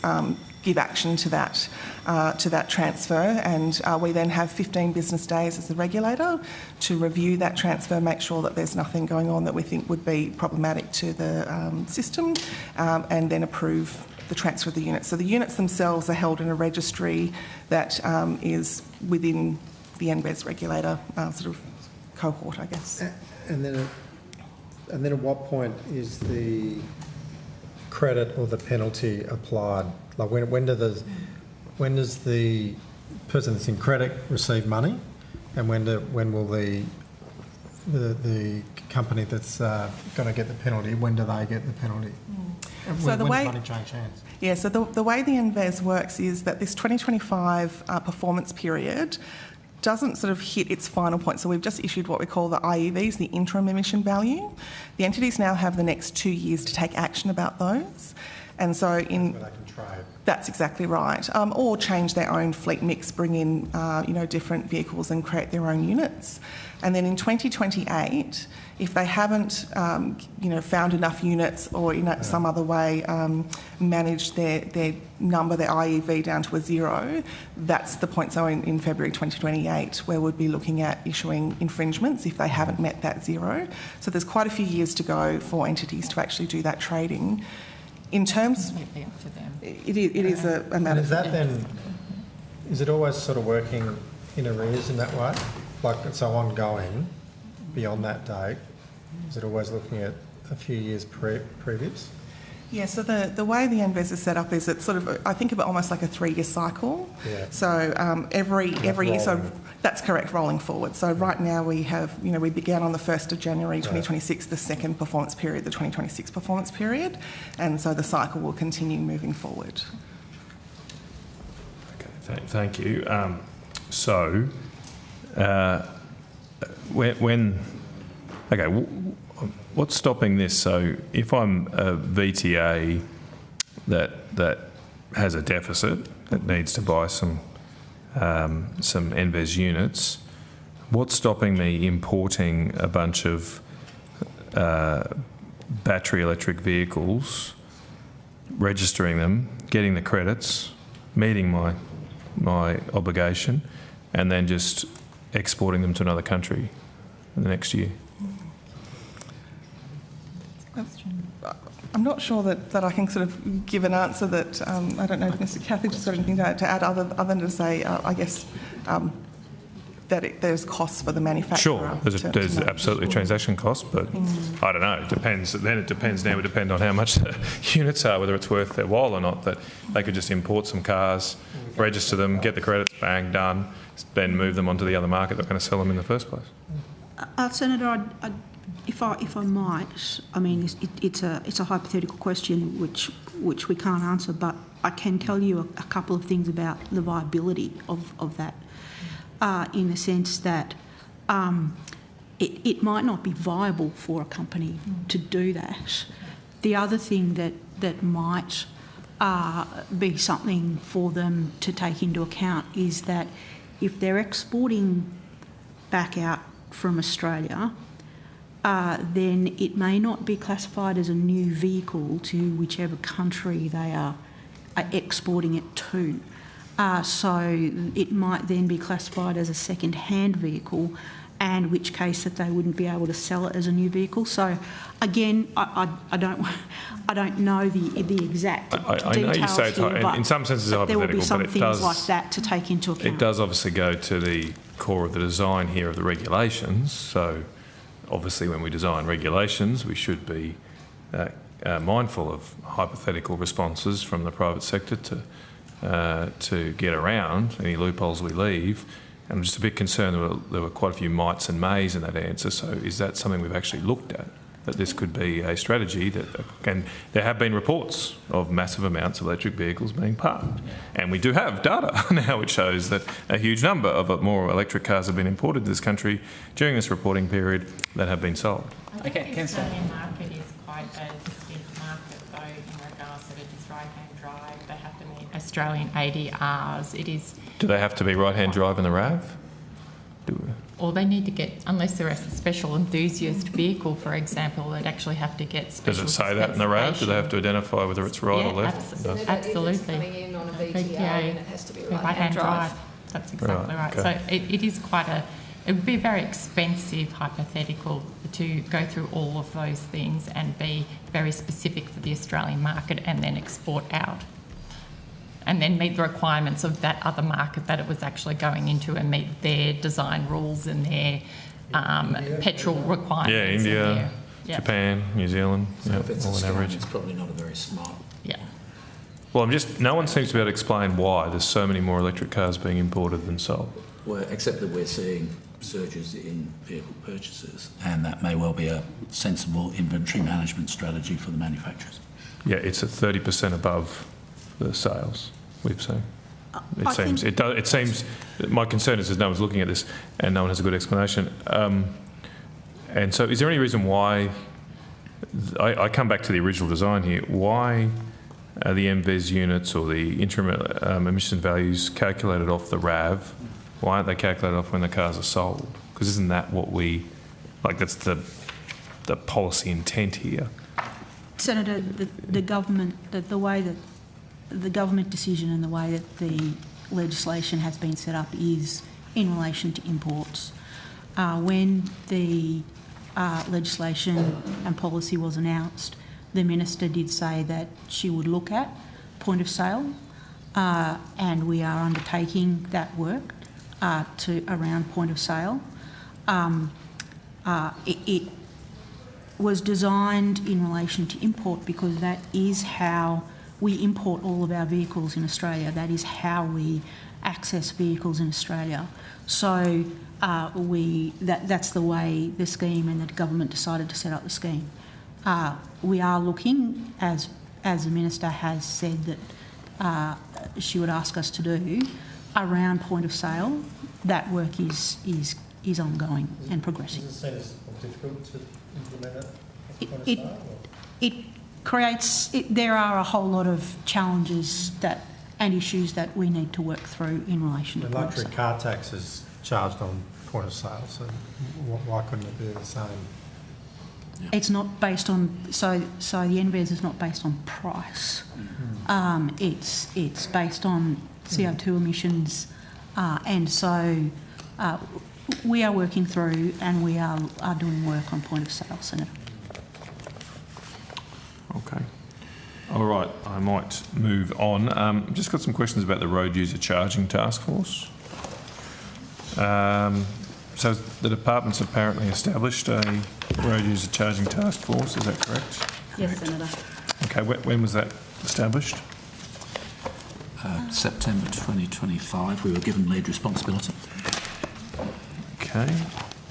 give action to that transfer, and we then have 15 business days as the regulator to review that transfer, make sure that there's nothing going on that we think would be problematic to the system, and then approve the transfer of the units. So the units themselves are held in a registry that is within the NVES regulator sort of cohort, I guess. And then at what point is the credit or the penalty applied? Like when does the person that's in credit receive money, and when will the company that's going to get the penalty, when do they get the penalty? So when does money change hands? Yeah, so the way the NVES works is that this 2025 performance period doesn't sort of hit its final point. So we've just issued what we call the IEVs, the interim emission value. The entities now have the next 2 years to take action about those. And so That's where they can trade. That's exactly right. Or change their own fleet mix, bring in different vehicles and create their own units. And then in 2028, if they haven't found enough units or in some other way managed their number, their IEV down to a zero, that's the point. So in February 2028, where we'd be looking at issuing infringements if they haven't met that zero. So there's quite a few years to go for entities to actually do that trading. In terms, it is a matter. And is that then? Is it always sort of working in arrears in that way, like it's so ongoing beyond that date? Is it always looking at a few years previous? Yeah, so the way the NVES is set up is it's sort of, I think of it almost like a 3-year cycle. Yeah. So every year, so that's correct, rolling forward. So right now we have, we began on the 1st of January 2026, the second performance period, the 2026 performance period, and so the cycle will continue moving forward. Okay, thank you. What's stopping this? So if I'm a VTA that has a deficit, that needs to buy some NVES units, what's stopping me importing a bunch of battery electric vehicles, registering them, getting the credits, meeting my obligation, and then just exporting them to another country in the next year? I'm not sure that I can sort of give an answer that I don't know if Mr. Cathy just got anything to add other than to say, I guess, that there's costs for the manufacturer. Sure, there's absolutely transaction costs, but I don't know. It depends. Then it depends. Now it would depend on how much the units are, whether it's worth their while or not. That they could just import some cars, register them, get the credits, bang, done, then move them onto the other market. They're going to sell them in the first place. Senator, if I might, I mean, it's a hypothetical question which we can't answer, but I can tell you a couple of things about the viability of that, in the sense that it might not be viable for a company to do that. The other thing that might be something for them to take into account is that if they're exporting back out from Australia, then it may not be classified as a new vehicle to whichever country they are exporting it to. So it might then be classified as a second-hand vehicle, and in which case that they wouldn't be able to sell it as a new vehicle. So again, I don't know the exact details. I know you say in some senses it's hypothetical, there will be some but it things does, like that to take into account. It does obviously go to the core of the design here of the regulations. So obviously when we design regulations, we should be mindful of hypothetical responses from the private sector to get around any loopholes we leave. I'm just a bit concerned there were quite a few mights and mays in that answer. So is that something we've actually looked at? That this could be a strategy and there have been reports of massive amounts of electric vehicles being parked. And we do have data now which shows that a huge number of more electric cars have been imported to this country during this reporting period that have been sold. Okay, the Australian market is quite a distinct market, though, in regards that it is right-hand drive. They have to meet Australian ADRs. It is. Do they have to be right-hand drive in the RAV? Or they need to get, unless they're a special enthusiast vehicle, for example, they'd actually have to get special. Does it say that in the RAV? Do they have to identify whether it's right or left? Absolutely. Coming in on a VPA and it has to be right-hand drive. That's exactly right. Okay. So it is quite it would be a very expensive hypothetical to go through all of those things and be very specific for the Australian market and then export out. And then meet the requirements of that other market that it was actually going into and meet their design rules and their petrol requirements. Yeah, India, Japan, New Zealand, if it's all on average. It's probably not a very smart. Yeah. Well, no one seems to be able to explain why there's so many more electric cars being imported than sold. Well, except that we're seeing surges in vehicle purchases, and that may well be a sensible inventory management strategy for the manufacturers. Yeah, it's at 30% above the sales we've seen. It seems. My concern is that no one's looking at this and no one has a good explanation. And so, is there any reason why? I come back to the original design here. Why are the MVES units or the interim emission values calculated off the RAV? Why aren't they calculated off when the cars are sold? Because isn't that what we like? That's the policy intent here. Senator, the government, the way that the government decision and the way that the legislation has been set up is in relation to imports. When the legislation and policy was announced, the Minister did say that she would look at point of sale, and we are undertaking that work around point of sale. It was designed in relation to import because that is how we import all of our vehicles in Australia. That is how we access vehicles in Australia. So that's the way the scheme and the government decided to set up the scheme. We are looking, as the Minister has said that she would ask us to do, around point of sale. That work is ongoing and progressing. Does it seem as difficult to implement it creates. There are a whole lot of challenges and issues that we need to work through in relation to point of sale. Electric car tax is charged on point of sale, so why couldn't it be the same? Yeah. It's not based on so the NVES is not based on price. It's based on CO2 emissions, and so We are working through and we are doing work on point of sale, Senator. Okay. All right, I might move on. I've just got some questions about the Road User Charging Task Force. So the department's apparently established a Road User Charging Task Force, is that correct? Yes, Senator. Okay, when was that established? September 2025, we were given lead responsibility. Okay.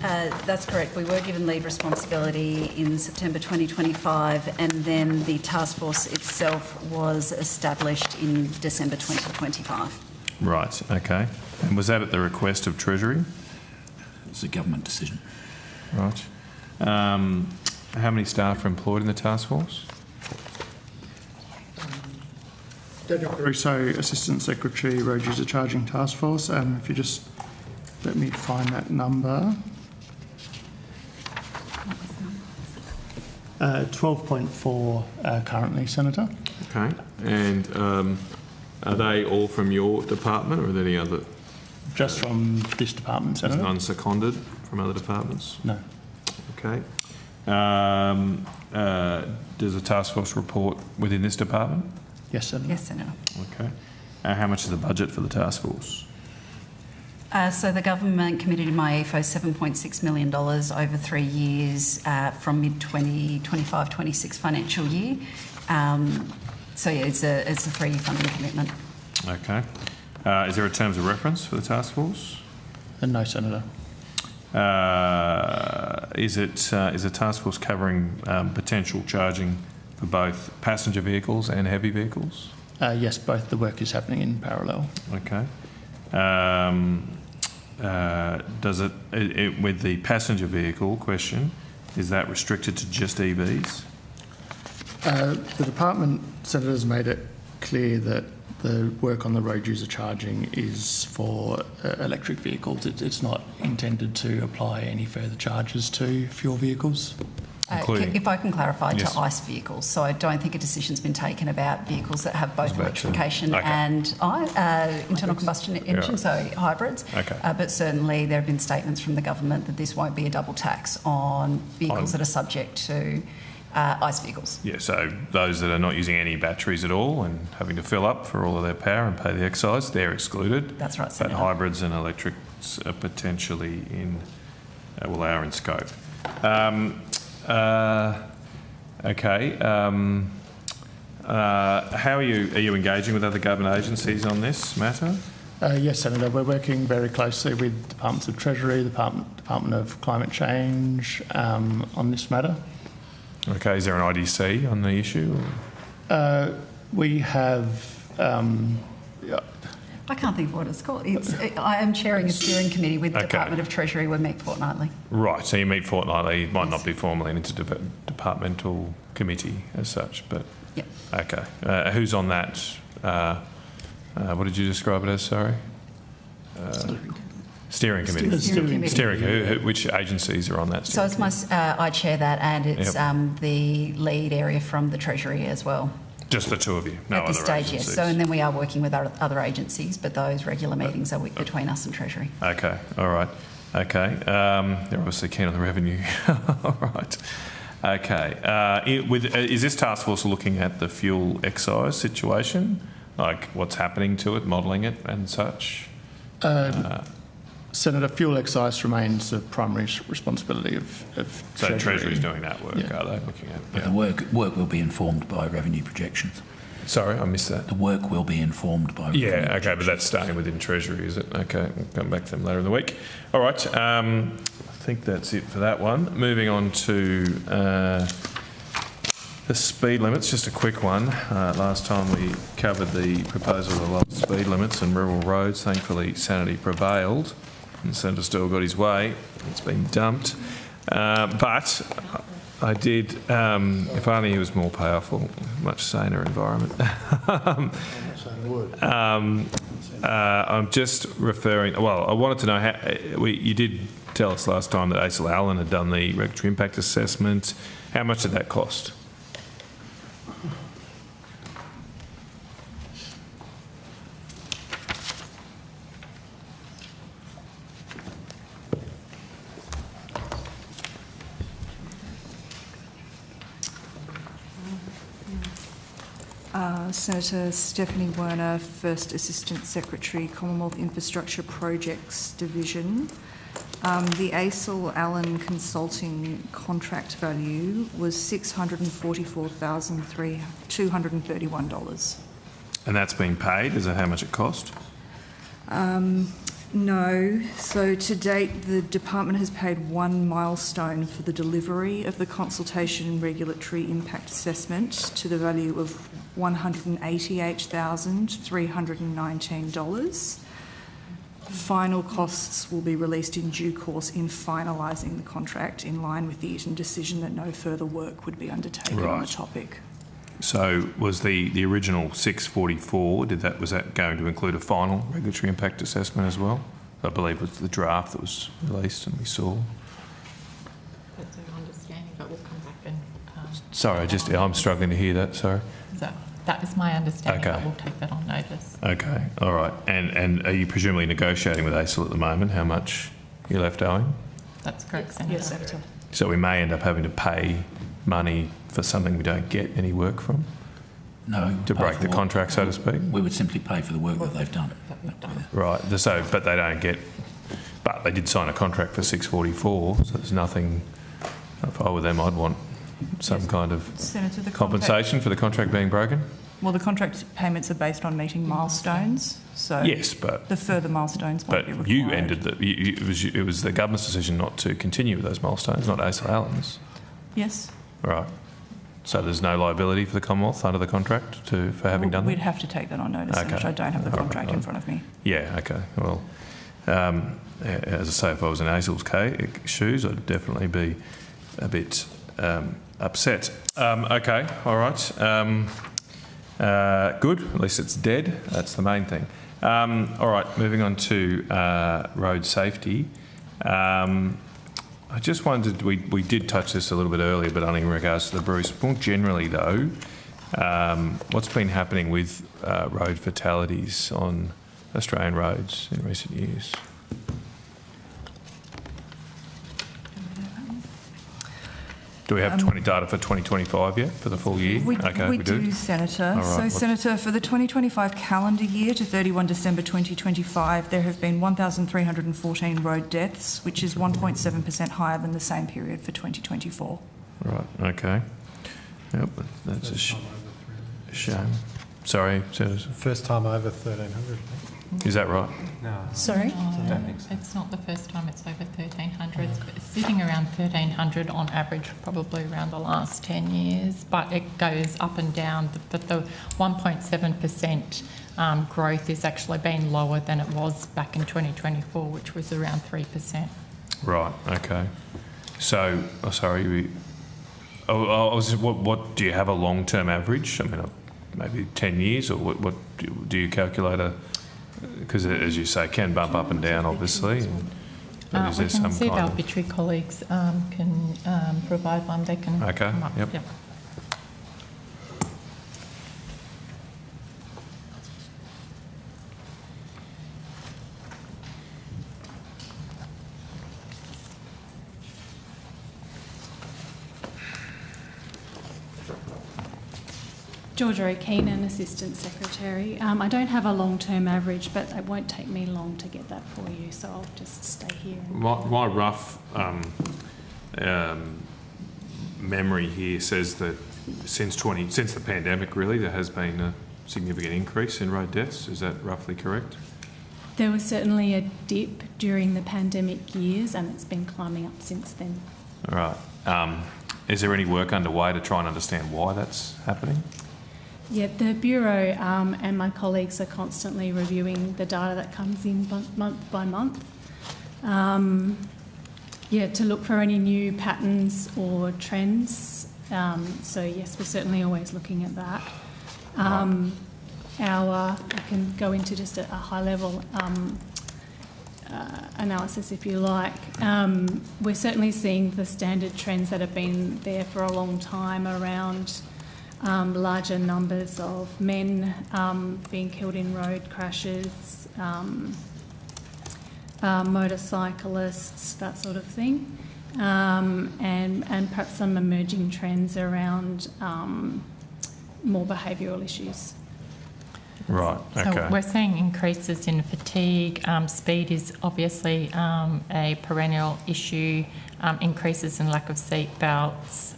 That's correct. We were given lead responsibility in September 2025, and then the task force itself was established in December 2025. Right, okay. And was that at the request of Treasury? It's a government decision. Right. How many staff are employed in the task force? Daniel Caruso, Assistant Secretary, Road User Charging Task Force. If you just let me find that number. 12.4 currently, Senator. Okay. And are they all from your department, or are there any other? Just from this department, Senator. None seconded from other departments? No. Okay. Does the task force report within this department? Yes, Senator. Yes, Senator. Okay. How much is the budget for the task force? So the government committed in my EFO $7.6 million over 3 years from mid-2025-26 financial year. So yeah, it's a 3-year funding commitment. Okay. Is there a terms of reference for the task force? No, Senator. Is the task force covering potential charging for both passenger vehicles and heavy vehicles? Yes, both the work is happening in parallel. Okay. Does it with the passenger vehicle question, is that restricted to just EVs? The department, Senator, has made it clear that the work on the road user charging is for electric vehicles. It's not intended to apply any further charges to fuel vehicles. If I can clarify, Yes. to ICE vehicles. So I don't think a decision's been taken about vehicles that have both electrification and internal combustion engine, so hybrids. Okay. But certainly there have been statements from the government that this won't be a double tax on vehicles that are subject to ICE vehicles. Yeah, so those that are not using any batteries at all and having to fill up for all of their power and pay the excise, they're excluded. That's right, But Senator. hybrids and electrics are potentially in, are in scope. Okay. How are you engaging with other government agencies on this matter? Yes, Senator. We're working very closely with Departments of Treasury, Department of Climate Change on this matter. Okay. Is there an IDC on the issue? We have. I can't think of what it's called. I am chairing a steering committee with the Department of Treasury. We meet fortnightly. Right, so you meet fortnightly. It might not be formally an interdepartmental committee as such, but... Yep. Okay. Who's on that? What did you describe it as, sorry? Steering committee. Steering committee. Which agencies are on that? So it's I chair that, and it's the lead area from the Treasury as well. Just the two of you, no At this other stage, agencies? yes. So, and then we are working with other agencies, but those regular meetings are between us and Treasury. Okay, all right. Okay, they're obviously keen on the revenue. All right. Okay. Is this task force looking at the fuel excise situation, like what's happening to it, modelling it and such? Senator, fuel excise remains the primary responsibility of So Treasury. Treasury's doing that work, are they looking at? But the work will be informed by revenue projections. Sorry, I missed that. The work will be informed by revenue okay, but that's staying within Treasury, is it? Okay, we'll come back to them later in the week. All right, I think that's it for that one. Moving on to the speed limits, just a quick one. Last time we covered the proposal to lower speed limits in rural roads. Thankfully, sanity prevailed and Senator still got his way. It's been dumped. But I did, if only he was more powerful, much saner environment. I'm just referring, well, I wanted to know how, you did tell us last time that ACL Allen had done the regulatory impact assessment. How much did that cost? Senator Stephanie Werner, First Assistant Secretary, Commonwealth Infrastructure Projects Division. The ASIL Allen Consulting contract value was $644,231. And that's been paid? Is that how much it cost? No. So to date, the department has paid one milestone for the delivery of the consultation and regulatory impact assessment to the value of $188,319. Final costs will be released in due course in finalising the contract in line with the Eaton decision that no further work would be undertaken on the topic. So was the original 644, was that going to include a final regulatory impact assessment as well? I believe it was the draft that was released and we saw. That's our understanding, but we'll come back and... Sorry, I'm struggling to hear that, sorry. So that is my understanding, Okay. but we'll take that on notice. Okay, all right. And are you presumably negotiating with ASIL at the moment how much you're left owing? That's correct, Senator. Yes, Senator. So we may end up having to pay money for something we don't get any work from? No. To break the contract, so to speak? We would simply pay for the work that they've done. Right, so, but they don't get... But they did sign a contract for 644, so there's nothing... If I were them, I'd want some kind of Senator, the compensation for the contract being broken? Well, the contract payments are based on meeting milestones, so yes, but the further milestones won't be required. You ended it was the government's decision not to continue with those milestones, not ASIL Allen's. Yes. Right. So there's no liability for the Commonwealth under the contract for having done that? We'd have to take that on notice, Okay. Senator. I don't have the contract in front of me. Yeah, okay. Well, as I say, if I was in ASIL's shoes, I'd definitely be a bit upset. Okay, all right. Good, at least it's dead. That's the main thing. All right, moving on to road safety. I just wondered, we did touch this a little bit earlier, but only in regards to the Bruce. More generally, though, what's been happening with road fatalities on Australian roads in recent years? Do we have data for 2025 yet, for the full year? We we do, Senator. Right, so, Senator, for the 2025 calendar year to 31 December 2025, there have been 1,314 road deaths, which is 1.7% higher than the same period for 2024. Right, okay. Yep, that's a shame. Sorry, Senator. First time over 1,300. Is that right? No. Sorry? I don't think so. It's not the first time it's over 1,300. It's sitting around 1,300 on average, probably around the last 10 years, but it goes up and down. But the 1.7% growth is actually been lower than it was back in 2024, which was around 3%. Right, okay. So, what do you have a long-term average? I mean, maybe 10 years, or what do you calculate because as you say, can bump up and down, obviously. But is there some see if kind our of... arbitrary colleagues can provide one. They can come up. Yep. Georgia O'Keenan, Assistant Secretary. I don't have a long-term average, but it won't take me long to get that for you, so I'll just stay here. My rough memory here says that since the pandemic, really, there has been a significant increase in road deaths. Is that roughly correct? There was certainly a dip during the pandemic years, and it's been climbing up since then. All right. Is there any work underway to try and understand why that's happening? Yeah, the Bureau and my colleagues are constantly reviewing the data that comes in month by month. To look for any new patterns or trends. So yes, we're certainly always looking at that. I can go into just a high-level analysis if you like. We're certainly seeing the standard trends that have been there for a long time around larger numbers of men being killed in road crashes, motorcyclists, that sort of thing, and perhaps some emerging trends around more behavioural issues. Right, okay. So we're seeing increases in fatigue. Speed is obviously a perennial issue. Increases in lack of seat belts.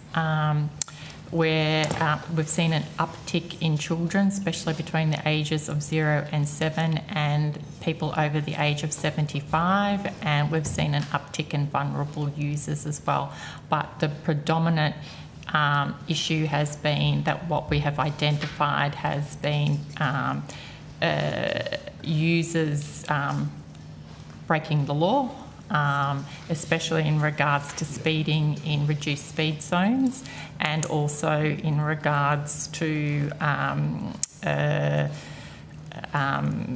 Where we've seen an uptick in children, especially between the ages of 0 and 7, and people over the age of 75, and we've seen an uptick in vulnerable users as well. But the predominant issue has been that what we have identified has been users breaking the law, especially in regards to speeding in reduced speed zones, and also in regards to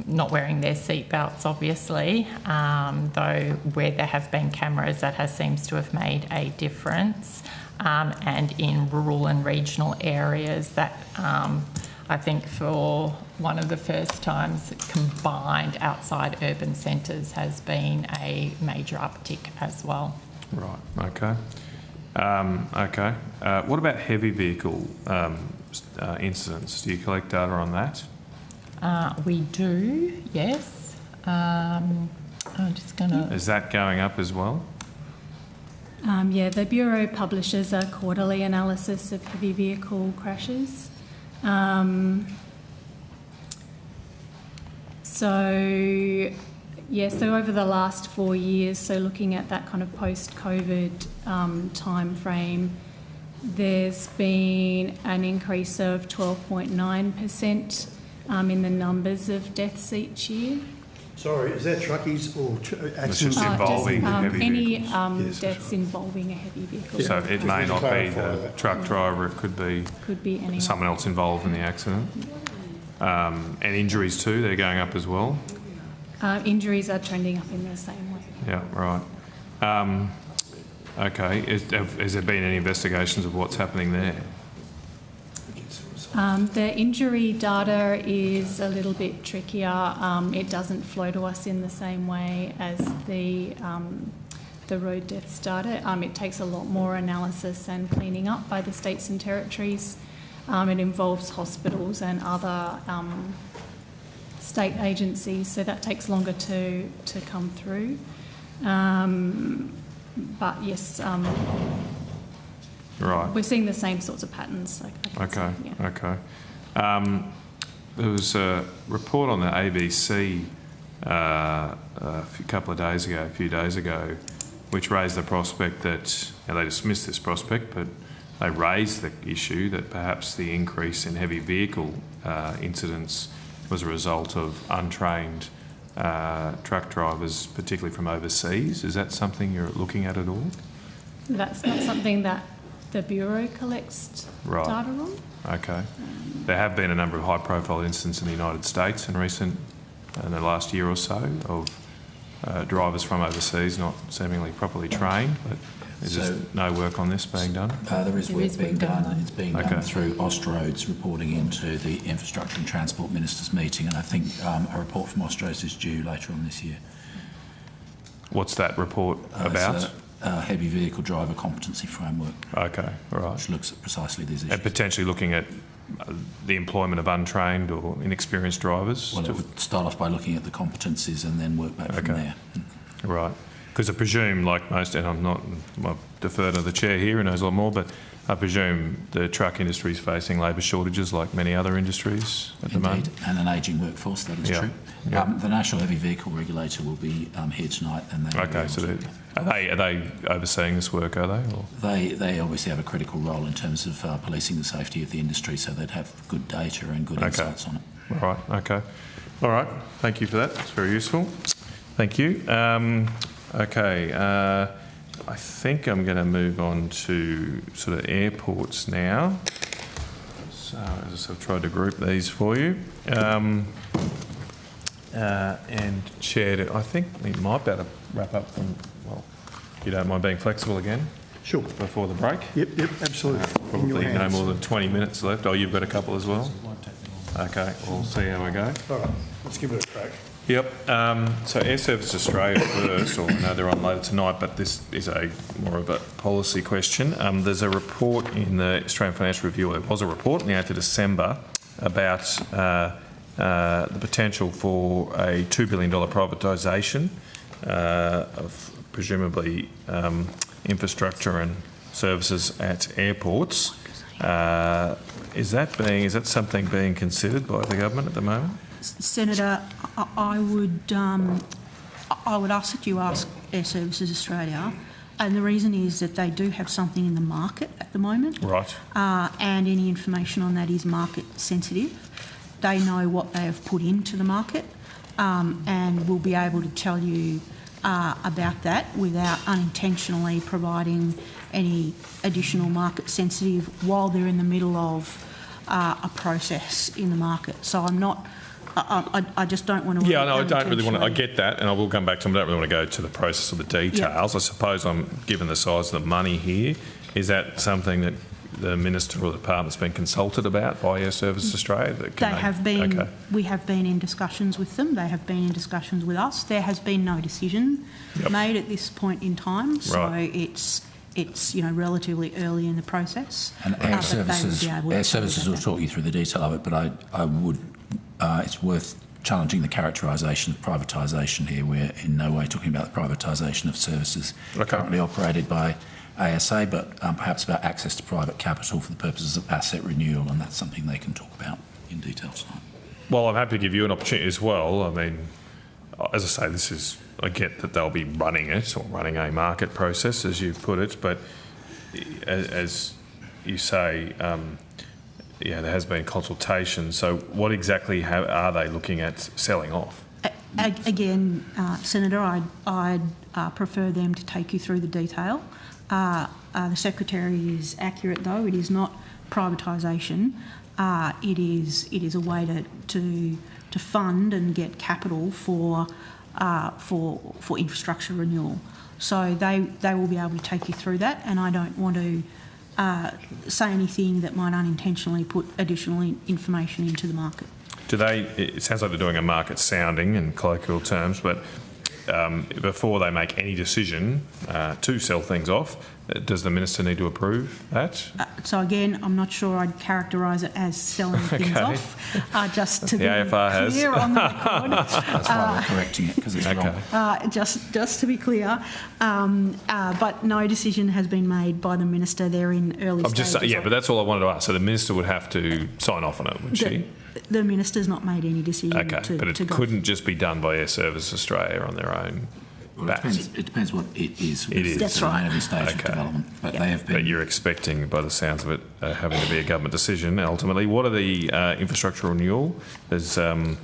not wearing their seatbelts, obviously, though where there have been cameras that seems to have made a difference, and in rural and regional areas that I think for one of the first times combined outside urban centres has been a major uptick as well. Right, okay. Okay. What about heavy vehicle incidents? Do you collect data on that? We do, yes. I'm just going to... Is that going up as well? Yeah, the Bureau publishes a quarterly analysis of heavy vehicle crashes. So over the last 4 years, so looking at that kind of post-COVID time frame, there's been an increase of 12.9% in the numbers of deaths each year. Sorry, is that truckies or accidents? It's just involving heavy vehicles. Any deaths involving a heavy vehicle. So it may not be the truck driver, it could be anyone. Someone else involved in the accident. And injuries too, they're going up as well? Injuries are trending up in the same way. Yeah, right. Okay, has there been any investigations of what's happening there? The injury data is a little bit trickier. It doesn't flow to us in the same way as the road deaths data. It takes a lot more analysis and cleaning up by the states and territories. It involves hospitals and other state agencies, so that takes longer to come through. But yes, right. We're seeing the same sorts of patterns. Okay, okay. There was a report on the ABC a few days ago, which raised the prospect that, and they dismissed this prospect, but they raised the issue that perhaps the increase in heavy vehicle incidents was a result of untrained truck drivers, particularly from overseas. Is that something you're looking at all? That's not something that the Bureau collects data on. Okay. There have been a number of high-profile incidents in the United States in the last year or so of drivers from overseas not seemingly properly trained, but is there no work on this being done? There is work being done. It's being done through Austroads reporting into the Infrastructure and Transport Ministers meeting, and I think a report from Austroads is due later on this year. What's that report about? Heavy vehicle driver competency framework. Okay, all right. Which looks at precisely these issues. And potentially looking at the employment of untrained or inexperienced drivers? Well, it would start off by looking at the competencies and then work back from there. Right. Because I presume, like most, and I defer to the chair here who knows a lot more, but I presume the truck industry is facing labour shortages like many other industries at the moment. And an ageing workforce, that is true. Yeah. The National Heavy Vehicle Regulator will be here tonight. And are they overseeing this work, are they? Or? They obviously have a critical role in terms of policing the safety of the industry, so they'd have good data and good insights on it. Right, okay. All right, thank you for that. That's very useful. Thank you. I think I'm going to move on to sort of airports now. So as I've tried to group these for you. And Chair, I think we might better wrap up from, well, if you don't mind being flexible again. Sure. Before the break? Yep, absolutely. Probably no more than 20 minutes left. Oh, you've got a couple as well? Okay, we'll see how we go. All right, let's give it a crack. Yep. So Air Services Australia first, or I know they're on later tonight, but this is more of a policy question. There's a report in the Australian Financial Review, there was a report on the 8th of December about the potential for a $2 billion privatisation of presumably infrastructure and services at airports. Is that something being considered by the government at the moment? Senator, I would ask that you ask Air Services Australia, and the reason is that they do have something in the market at the moment. Right. And any information on that is market sensitive. They know what they have put into the market, and will be able to tell you about that without unintentionally providing any additional market sensitive while they're in the middle of a process in the market. So I'm not. I just don't want to. Yeah, no, I don't really want to. I get that, and I will come back to them. I don't really want to go to the process or the details. Yep. I suppose given the size of the money here, is that something that the Minister or the Department's been consulted about by Air Services Australia? We have been in discussions with them. They have been in discussions with us. There has been no decision made at this point in time, so it's relatively early in the process. And Air Services will talk you through the detail of it, but I would. It's worth challenging the characterisation of privatisation here. We're in no way talking about the privatisation of services currently operated by ASA, but perhaps about access to private capital for the purposes of asset renewal, and that's something they can talk about in detail tonight. Well, I'm happy to give you an opportunity as well. I mean, as I say, I get that they'll be running it, or running a market process, as you've put it, but as you say, there has been consultation. So what exactly are they looking at selling off? Again, Senator, I'd prefer them to take you through the detail. The Secretary is accurate, though. It is not privatisation. It is a way to fund and get capital for infrastructure renewal. So they will be able to take you through that, and I don't want to say anything that might unintentionally put additional information into the market. It sounds like they're doing a market sounding in colloquial terms, but before they make any decision to sell things off, does the Minister need to approve that? So again, I'm not sure I'd characterise it as selling things off, just to the be AFR clear on the record. That's why we're correcting it, because it's wrong. Just to be clear, but no decision has been made by the Minister. They're in early stages. But that's all I wanted to ask. So the Minister would have to sign off on it, would she? The Minister's not made any decision. Okay, but it couldn't just be done by Air Services Australia on their own. Well, it depends what it is. It is. That's right. Early stage of development, but they have been. But you're expecting, by the sounds of it, having to be a government decision ultimately. What are the infrastructure renewal? There's in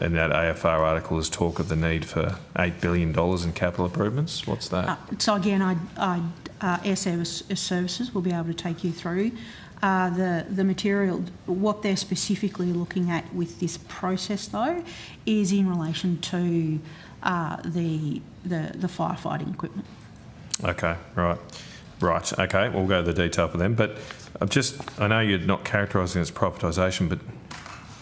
that AFR article is talk of the need for $8 billion in capital improvements. What's that? So again, Air Services will be able to take you through the material. What they're specifically looking at with this process, though, is in relation to the firefighting equipment. Okay, right. Okay, we'll go to the detail for them. But I know you're not characterising it as privatisation, but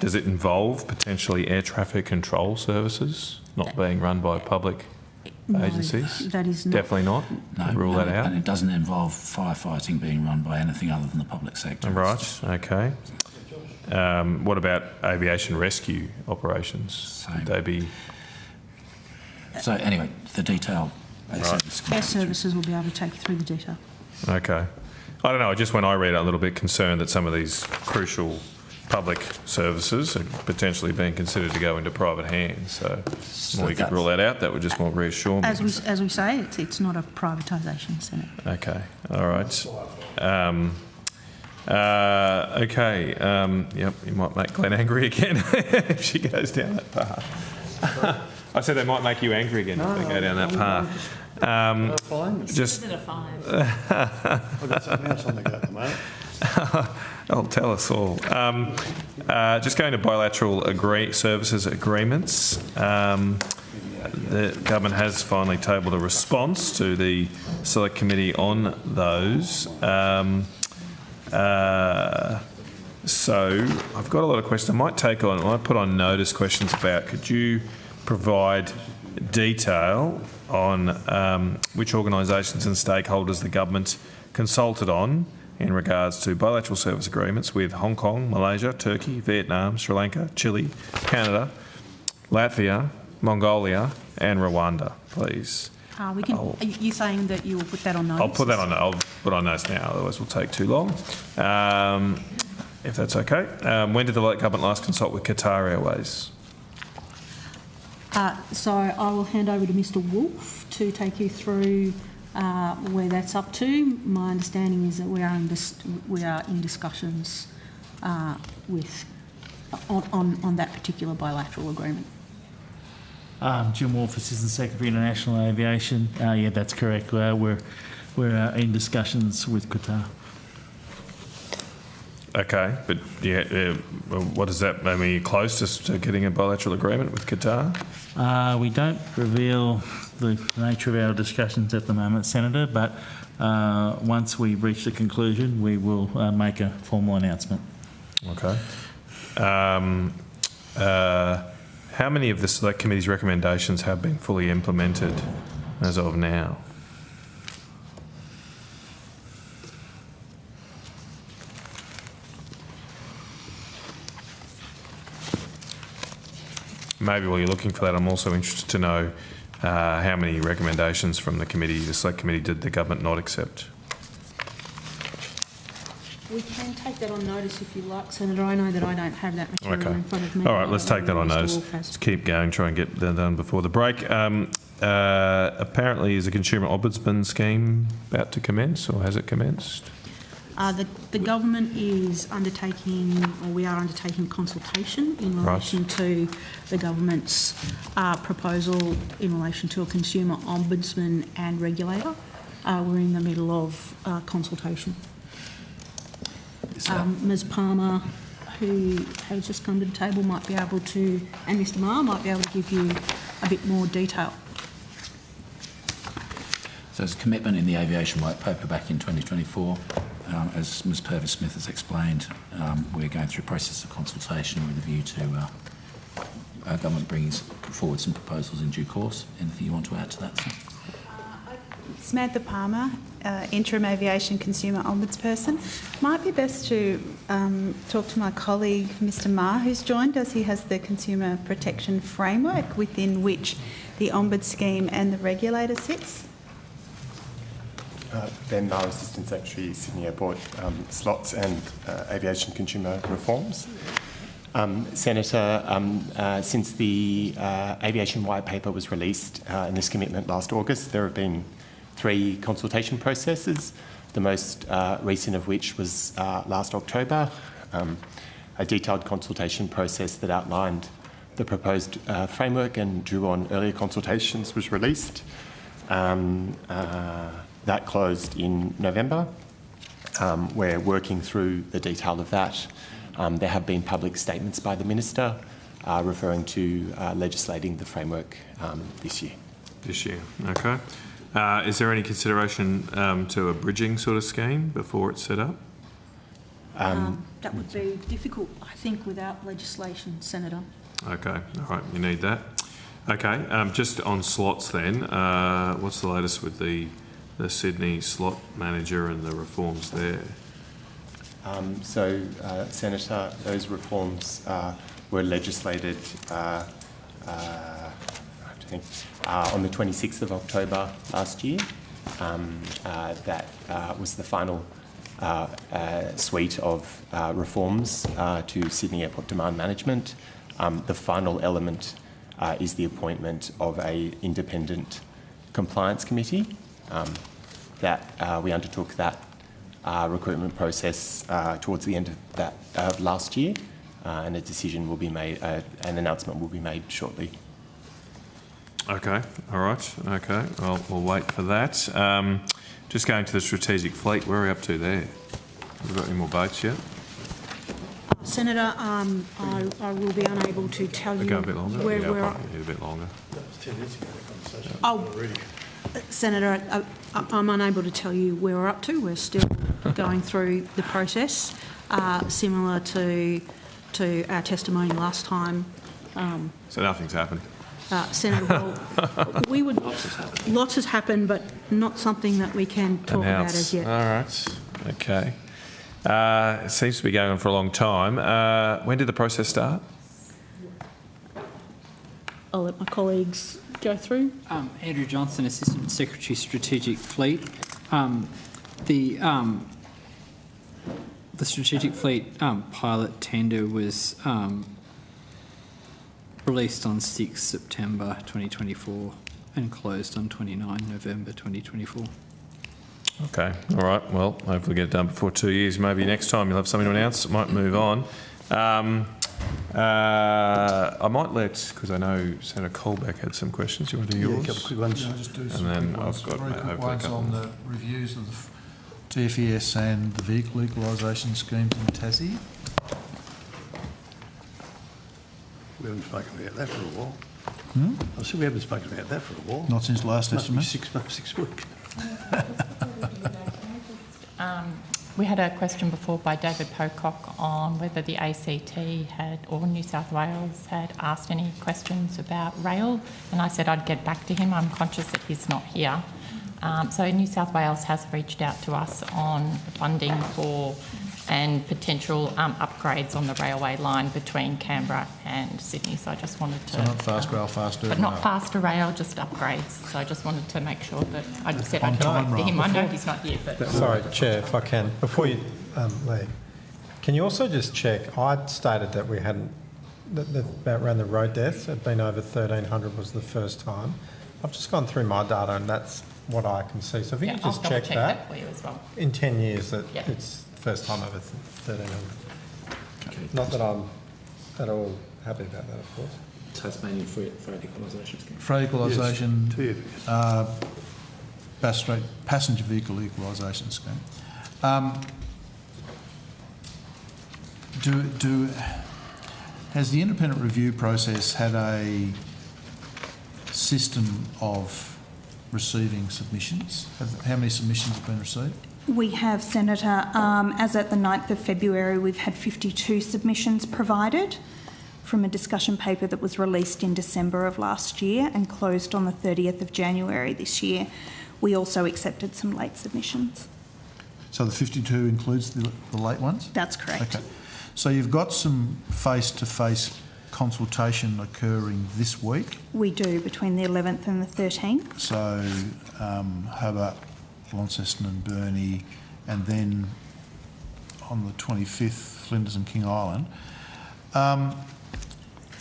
does it involve potentially air traffic control services not being run by public agencies? That is not. Definitely not. No, rule that out. And it doesn't involve firefighting being run by anything other than the public sector. Right. Okay. What about aviation rescue operations? Same. Would they be? So anyway, the detail. Air Services will be able to take you through the detail. Okay. I don't know. When I read it, I'm a little bit concerned that some of these crucial public services are potentially being considered to go into private hands. So the more you could rule that out, that would just more reassure me. As we say, it's not a privatisation, Senator. Okay. All right. Yep, you might make Glenn angry again if she goes down that path. I said they might make you angry again if they go down that path. Just a 5. I've got something else on the go at the moment. Oh, tell us all. Just going to bilateral services agreements. The government has finally tabled a response to the Select Committee on those. So I've got a lot of questions. I might put on notice questions about, could you provide detail on which organisations and stakeholders the government consulted on in regards to bilateral service agreements with Hong Kong, Malaysia, Turkey, Vietnam, Sri Lanka, Chile, Canada, Latvia, Mongolia and Rwanda, please. Are you saying that you will put that on notice? I'll put on notice now, otherwise we'll take too long. If that's okay. When did the government last consult with Qatar Airways? So I will hand over to Mr Wolfe to take you through where that's up to. My understanding is that we are in discussions on that particular bilateral agreement. Jim Wolfe, Assistant Secretary International Aviation. Yeah, that's correct. We're in discussions with Qatar. Okay, but what does that mean? Are you close to getting a bilateral agreement with Qatar? We don't reveal the nature of our discussions at the moment, Senator, but once we reach the conclusion, we will make a formal announcement. Okay. How many of the Select Committee's recommendations have been fully implemented as of now? Maybe while you're looking for that, I'm also interested to know how many recommendations from the committee, the Select Committee, did the government not accept? We can take that on notice if you like, Senator. I know that I don't have that material in front of me. All right, let's take that on notice. Let's keep going, try and get that done before the break. Apparently, is a consumer ombudsman scheme about to commence, or has it commenced? The government is undertaking, or we are undertaking consultation in relation to the government's proposal in relation to a consumer ombudsman and regulator. We're in the middle of consultation. Ms Palmer, who has just come to the table, might be able to, and Mr Maher might be able to give you a bit more detail. So there's a commitment in the aviation white paper back in 2024. As Ms Purvis-Smith has explained, we're going through a process of consultation with a view to our government bringing forward some proposals in due course. Anything you want to add to that, sir? Samantha Palmer, Interim Aviation Consumer Ombudsperson. Might be best to talk to my colleague, Mr Maher, who's joined us. He has the Consumer Protection Framework within which the Ombud Scheme and the regulator sits. Ben Maher, Assistant Secretary, Sydney Airport, Slots and Aviation Consumer Reforms. Senator, since the Aviation White Paper was released in this commitment last August, there have been 3 consultation processes, the most recent of which was last October, a detailed consultation process that outlined the proposed framework and drew on earlier consultations was released. That closed in November. We're working through the detail of that. There have been public statements by the Minister referring to legislating the framework this year. This year, okay. Is there any consideration to a bridging sort of scheme before it's set up? That would be difficult, I think, without legislation, Senator. Okay, all right, you need that. Okay, just on slots then, what's the latest with the Sydney slot manager and the reforms there? Senator, those reforms were legislated on the 26th of October last year. That was the final suite of reforms to Sydney Airport demand management. The final element is the appointment of an independent compliance committee. We undertook that recruitment process towards the end of last year, and a decision will be made, an announcement will be made shortly. Okay, all right, okay, well, we'll wait for that. Just going to the strategic fleet, where are we up to there? Have we got any more boats yet? Senator, I will be unable to tell you go a bit longer? where yeah, we're probably need a bit longer. That was 10 minutes ago, the conversation. Oh, Senator, I'm unable to tell you where we're up to. We're still going through the process, similar to our testimony last time. So nothing's happened? Senator Wall. We would. Lots has happened, but not something that we can talk about as yet. All right. Okay. It seems to be going on for a long time. When did the process start? I'll let my colleagues go through. Andrew Johnson, Assistant Secretary, Strategic Fleet. The Strategic Fleet pilot tender was released on 6 September 2024 and closed on 29 November 2024. Okay, all right. Well, hopefully get it done before 2 years. Maybe next time you'll have something to announce. Might move on. I might let, because I know Senator Colbeck had some questions. You want to do yours? Yeah, a couple of quick ones. Yeah, I'll just do And some then quick ones. I've got Three quick hopefully a ones couple. on the reviews of the TFES and the vehicle equalisation schemes in Tassie. We haven't spoken about that for a while. Hmm? I said we haven't spoken about that for a while. Not since last Must be estimate. 6 weeks. We had a question before by David Pocock on whether the ACT had, or New South Wales had asked any questions about rail, and I said I'd get back to him. I'm conscious that he's not here. So New South Wales has reached out to us on funding for and potential upgrades on the railway line between Canberra and Sydney. So I just wanted to... So not fast rail, faster But rail. not faster rail, just upgrades. So I just wanted to make sure that I said I'd On get time back to him. rail. I know he's not here, but... Sorry, Chair, if I can, before you leave, can you also just check, I'd stated that we hadn't, about around the road deaths, had been over 1,300 was the first time. I've just gone through my data and that's what I can see. So if you Yeah, could just I'll check double check that for you as well. in 10 years that Yeah. it's the first time over 1,300. Not that I'm at all happy about that, of course. Tasmanian freight equalisation scheme. Freight equalisation, Yes, passenger vehicle equalisation scheme. Has the independent review process had a system of receiving submissions? How many submissions have been received? We have, Senator, as at the 9th of February, we've had 52 submissions provided from a discussion paper that was released in December of last year and closed on the 30th of January this year. We also accepted some late submissions. So the 52 includes the late ones? That's correct. Okay. So you've got some face-to-face consultation occurring this week. We do, between the 11th and the 13th. So Hobart, Launceston and Burnie, and then on the 25th, Flinders and King Island.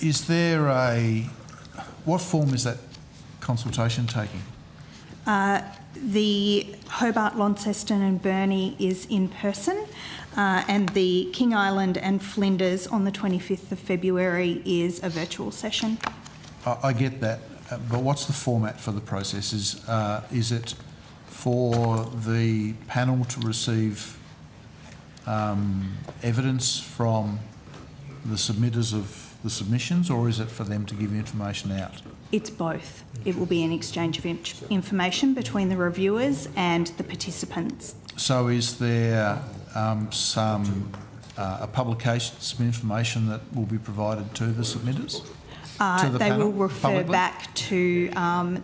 Is there what form is that consultation taking? The Hobart, Launceston and Burnie is in person, and the King Island and Flinders on the 25th of February is a virtual session. I get that, but what's the format for the process? Is it for the panel to receive evidence from the submitters of the submissions, or is it for them to give information out? It's both. It will be an exchange of information between the reviewers and the participants. So is there a publication, some information that will be provided to the submitters? To the They panel, will refer publicly? back to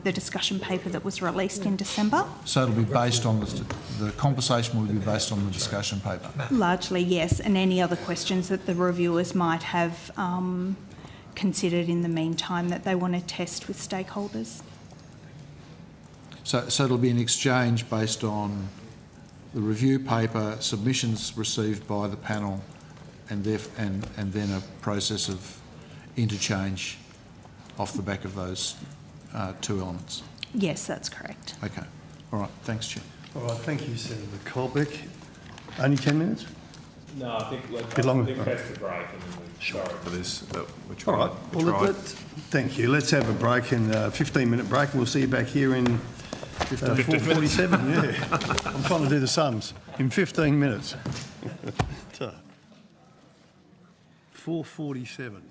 the discussion paper that was released in December. So it'll be based on the conversation will be based on the discussion paper? Largely, yes, and any other questions that the reviewers might have considered in the meantime that they want to test with stakeholders. So it'll be an exchange based on the review paper, submissions received by the panel, and then a process of interchange off the back of those two elements. Yes, that's correct. Okay. All right. Thanks, Chair. All right, thank you, Senator Colbeck. Only 10 minutes? No, I think Bit longer. I think that's the break, and then we're sorry for this. But we're All trying. right, well, thank you. Let's have a break, and 15-minute break, and we'll see you back here in 4:47. Yeah, I'm trying to do the sums in 15 minutes. 4:47.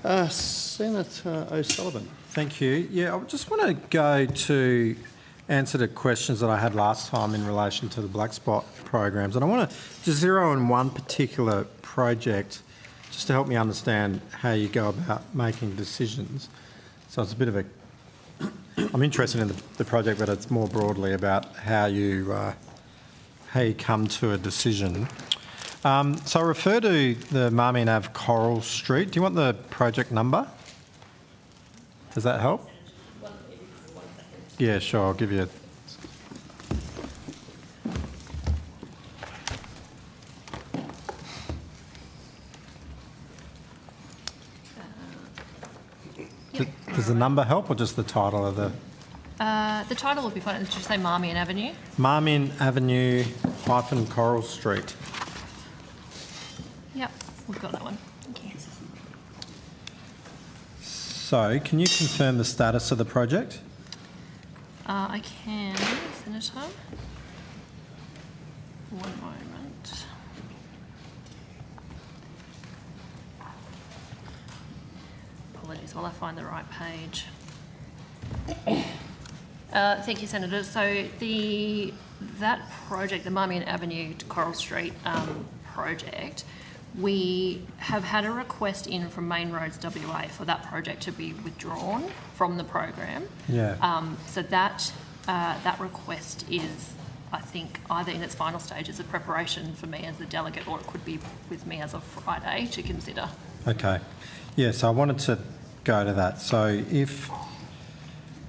Senator O'Sullivan. Thank you. Yeah, I just want to go to answer the questions that I had last time in relation to the black spot programs, and I want to just zero in one particular project just to help me understand how you go about making decisions. So it's a bit of a... I'm interested in the project, but it's more broadly about how you come to a decision. So I refer to the Marmion Ave Coral Street. Do you want the project number? Does that help? Yeah, sure, I'll give you Does the number help or just the title of the... The title will be fine. Did you say Marmion Avenue? Marmion Avenue - Coral Street. Yep, we've got that one. Thank you. So, can you confirm the status of the project? I can, Senator. One moment. Apologies while I find the right page. Thank you, Senator. So that project, the Marmion Avenue to Coral Street project, we have had a request in from Main Roads WA for that project to be withdrawn from the program. Yeah. So that request is, I think, either in its final stages of preparation for me as the delegate, or it could be with me as of Friday to consider. Okay. Yeah, so I wanted to go to that. So if...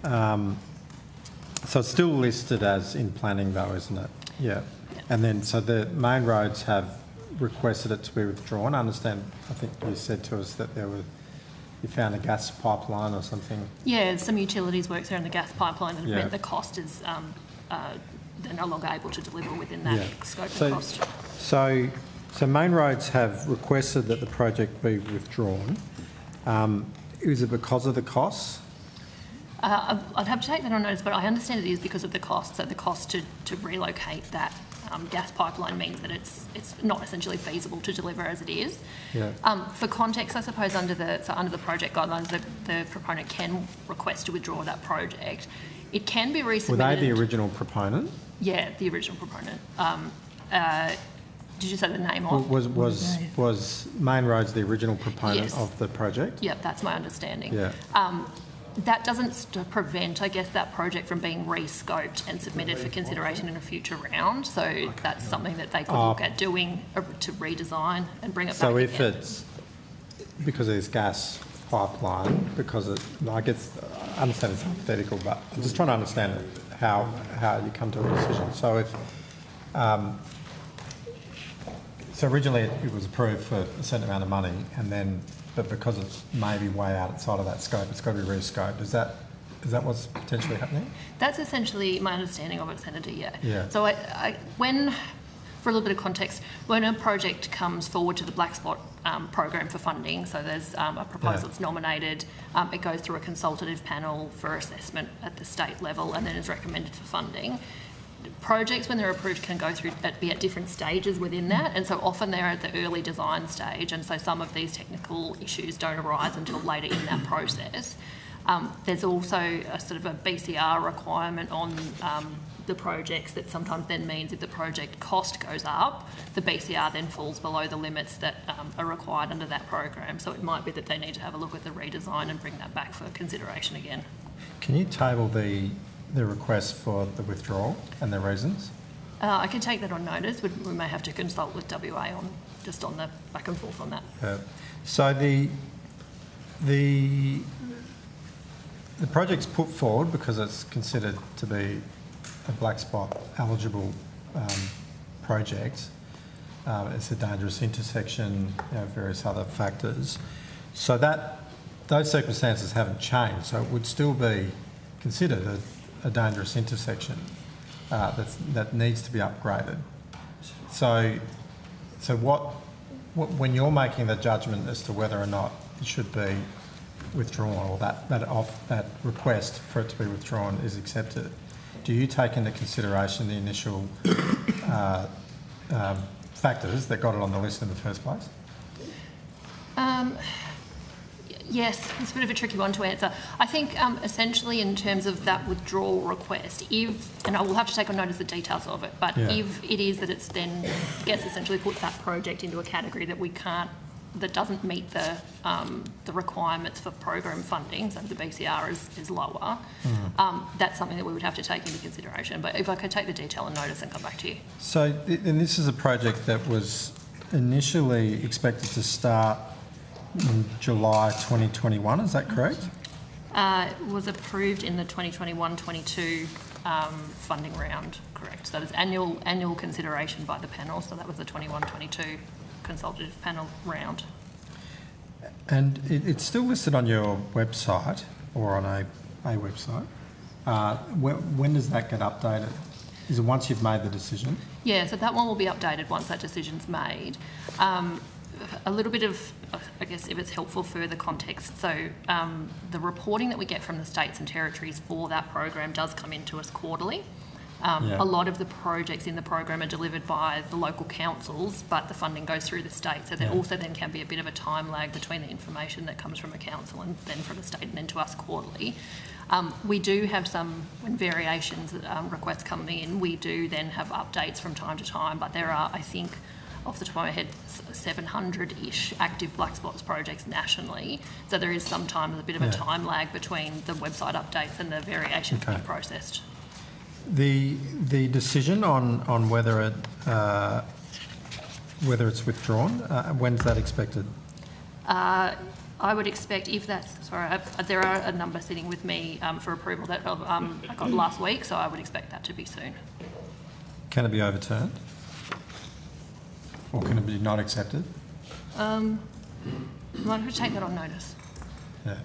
so it's still listed as in planning though, isn't it? Yeah. And then, so the Main Roads have requested it to be withdrawn. I understand, I think you said to us that you found a gas pipeline or something. Yeah, some utilities works there in the gas pipeline, and Yeah. meant the cost is, they're no longer able to deliver within that scope of cost. So Main Roads have requested that the project be withdrawn. Is it because of the costs? I'd have to take that on notice, but I understand it is because of the cost. So the cost to relocate that gas pipeline means that it's not essentially feasible to deliver as it is. Yeah. For context, I suppose under the project guidelines, the proponent can request to withdraw that project. It can be resubmitted. Were they the original proponent? Yeah, the original proponent. Did you say the name of? Was Main Roads the original proponent Yes. of the project? Yep, that's my understanding. Yeah. That doesn't prevent, I guess, that project from being re-scoped and submitted for consideration in a future round. So that's something that they could look at doing to redesign and bring it back So if again. it's because there's gas pipeline, I guess I understand it's hypothetical, but I'm just trying to understand how you come to a decision. So if so originally it was approved for a certain amount of money, and then but because it's maybe way outside of that scope, it's got to be re-scoped. Is that what's potentially happening? That's essentially my understanding of it, Senator, Yeah. So for a little bit of context, when a project comes forward to the Black Spot program for funding, so there's a proposal that's nominated, it goes through a consultative panel for assessment at the state level and then is recommended for funding. Projects, when they're approved, can go through be at different stages within that, and so often they're at the early design stage, and so some of these technical issues don't arise until later in that process. There's also a sort of a BCR requirement on the projects that sometimes then means if the project cost goes up, the BCR then falls below the limits that are required under that program. So it might be that they need to have a look at the redesign and bring that back for consideration again. Can you table the request for the withdrawal and the reasons? I can take that on notice. We may have to consult with WA on the back and forth on that. So the project's put forward because it's considered to be a black spot eligible project. It's a dangerous intersection, various other factors. So those circumstances haven't changed. So it would still be considered a dangerous intersection that needs to be upgraded. So when you're making the judgment as to whether or not it should be withdrawn or that request for it to be withdrawn is accepted, do you take into consideration the initial factors that got it on the list in the first place? Yes, it's a bit of a tricky one to answer. I think essentially in terms of that withdrawal request, and I will have to take on notice the details of it, but if it is that it's then gets essentially put that project into a category that we can't, that doesn't meet the requirements for program funding, so the BCR is lower, that's something that we would have to take into consideration. But if I could take the detail and notice and come back to you. So, and this is a project that was initially expected to start in July 2021, is that correct? It was approved in the 2021-22 funding round, correct. So there's annual consideration by the panel, so that was the 21-22 consultative panel round. And it's still listed on your website, or on a website. When does that get updated? Is it once you've made the decision? Yeah, so that one will be updated once that decision's made. A little bit of, I guess, if it's helpful, further context. So the reporting that we get from the states and territories for that program does come into us quarterly. A lot of the projects in the program are delivered by the local councils, but the funding goes through the state. So there also then can be a bit of a time lag between the information that comes from a council and then from the state and then to us quarterly. We do have some, when variations requests come in, we do then have updates from time to time, but there are, I think, off the top of my head, 700-ish active black spots projects nationally. So there is sometimes a bit of a time lag between the website updates and the variations being processed. The decision on whether it's withdrawn, when's that expected? I would expect, if that's, sorry, there are a number sitting with me for approval that I got last week, so I would expect that to be soon. Can it be overturned? Or can it be not accepted? Might have to take that on notice. Yeah.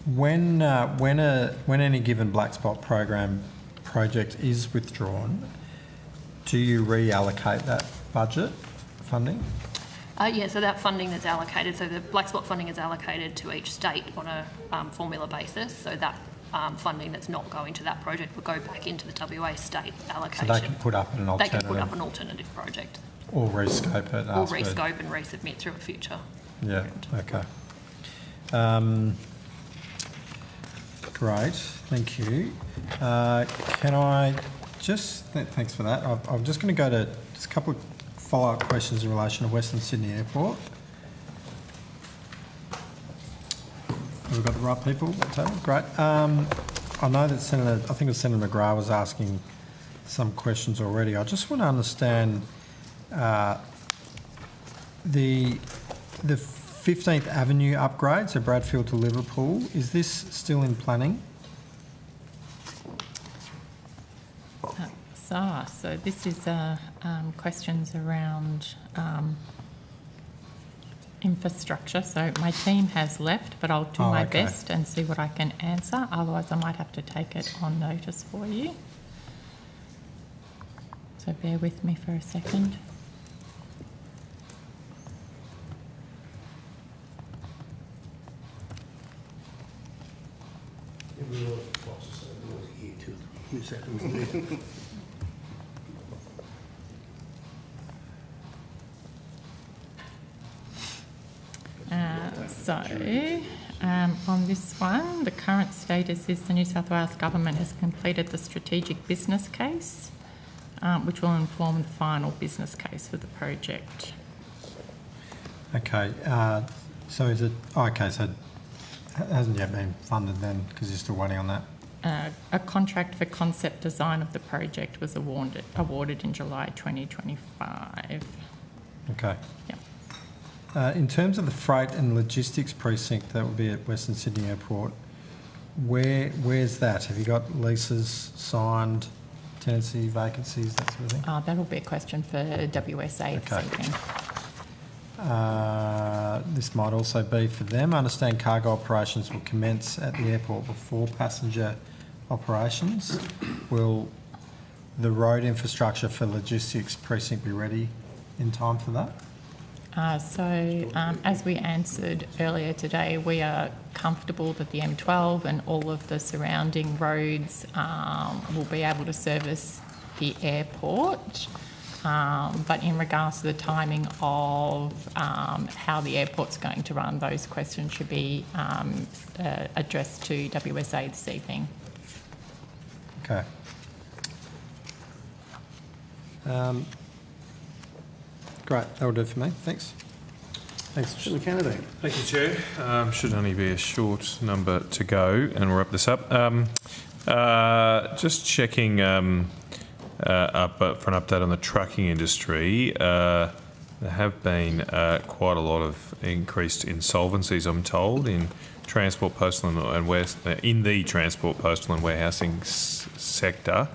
When any given black spot program project is withdrawn, do you reallocate that budget funding? Yeah, so that funding that's allocated, so the black spot funding is allocated to each state on a formula basis. So that funding that's not going to that project will go back into the WA state allocation. So they can put up an alternative. They can put up an alternative project. Or rescope it. Or rescope and resubmit through a future. Yeah. Okay. Great. Thank you. Can I just thanks for that. I'm just going to go to just a couple of follow-up questions in relation to Western Sydney Airport. Have we got the right people? Great. I know that I think it was Senator McGrath was asking some questions already. I just want to understand the 15th Avenue upgrade, so Bradfield to Liverpool. Is this still in planning? So this is questions around infrastructure. So my team has left, but I'll do my best and see what I can answer. Otherwise, I might have to take it on notice for you. So bear with me for a second. On this one, the current status is the New South Wales Government has completed the strategic business case, which will inform the final business case for the project. Okay, so is it... Oh, okay, so it hasn't yet been funded then, because you're still waiting on that? A contract for concept design of the project was awarded in July 2025. Okay. Yeah. In terms of the freight and logistics precinct that will be at Western Sydney Airport, where's that? Have you got leases signed, tenancy, vacancies, that sort of thing? That'll be a question for WSA this evening. This might also be for them. I understand cargo operations will commence at the airport before passenger operations. Will the road infrastructure for logistics precinct be ready in time for that? As we answered earlier today, we are comfortable that the M12 and all of the surrounding roads will be able to service the airport. But in regards to the timing of how the airport's going to run, those questions should be addressed to WSA this evening. Okay. Great, that will do it for me. Thanks. Thanks, Mr. Kennedy. Thank you, Chair. Should only be a short number to go, and we'll wrap this up. Just checking up for an update on the trucking industry. There have been quite a lot of increased insolvencies, I'm told, in transport, postal, in the transport, postal, and warehousing sector.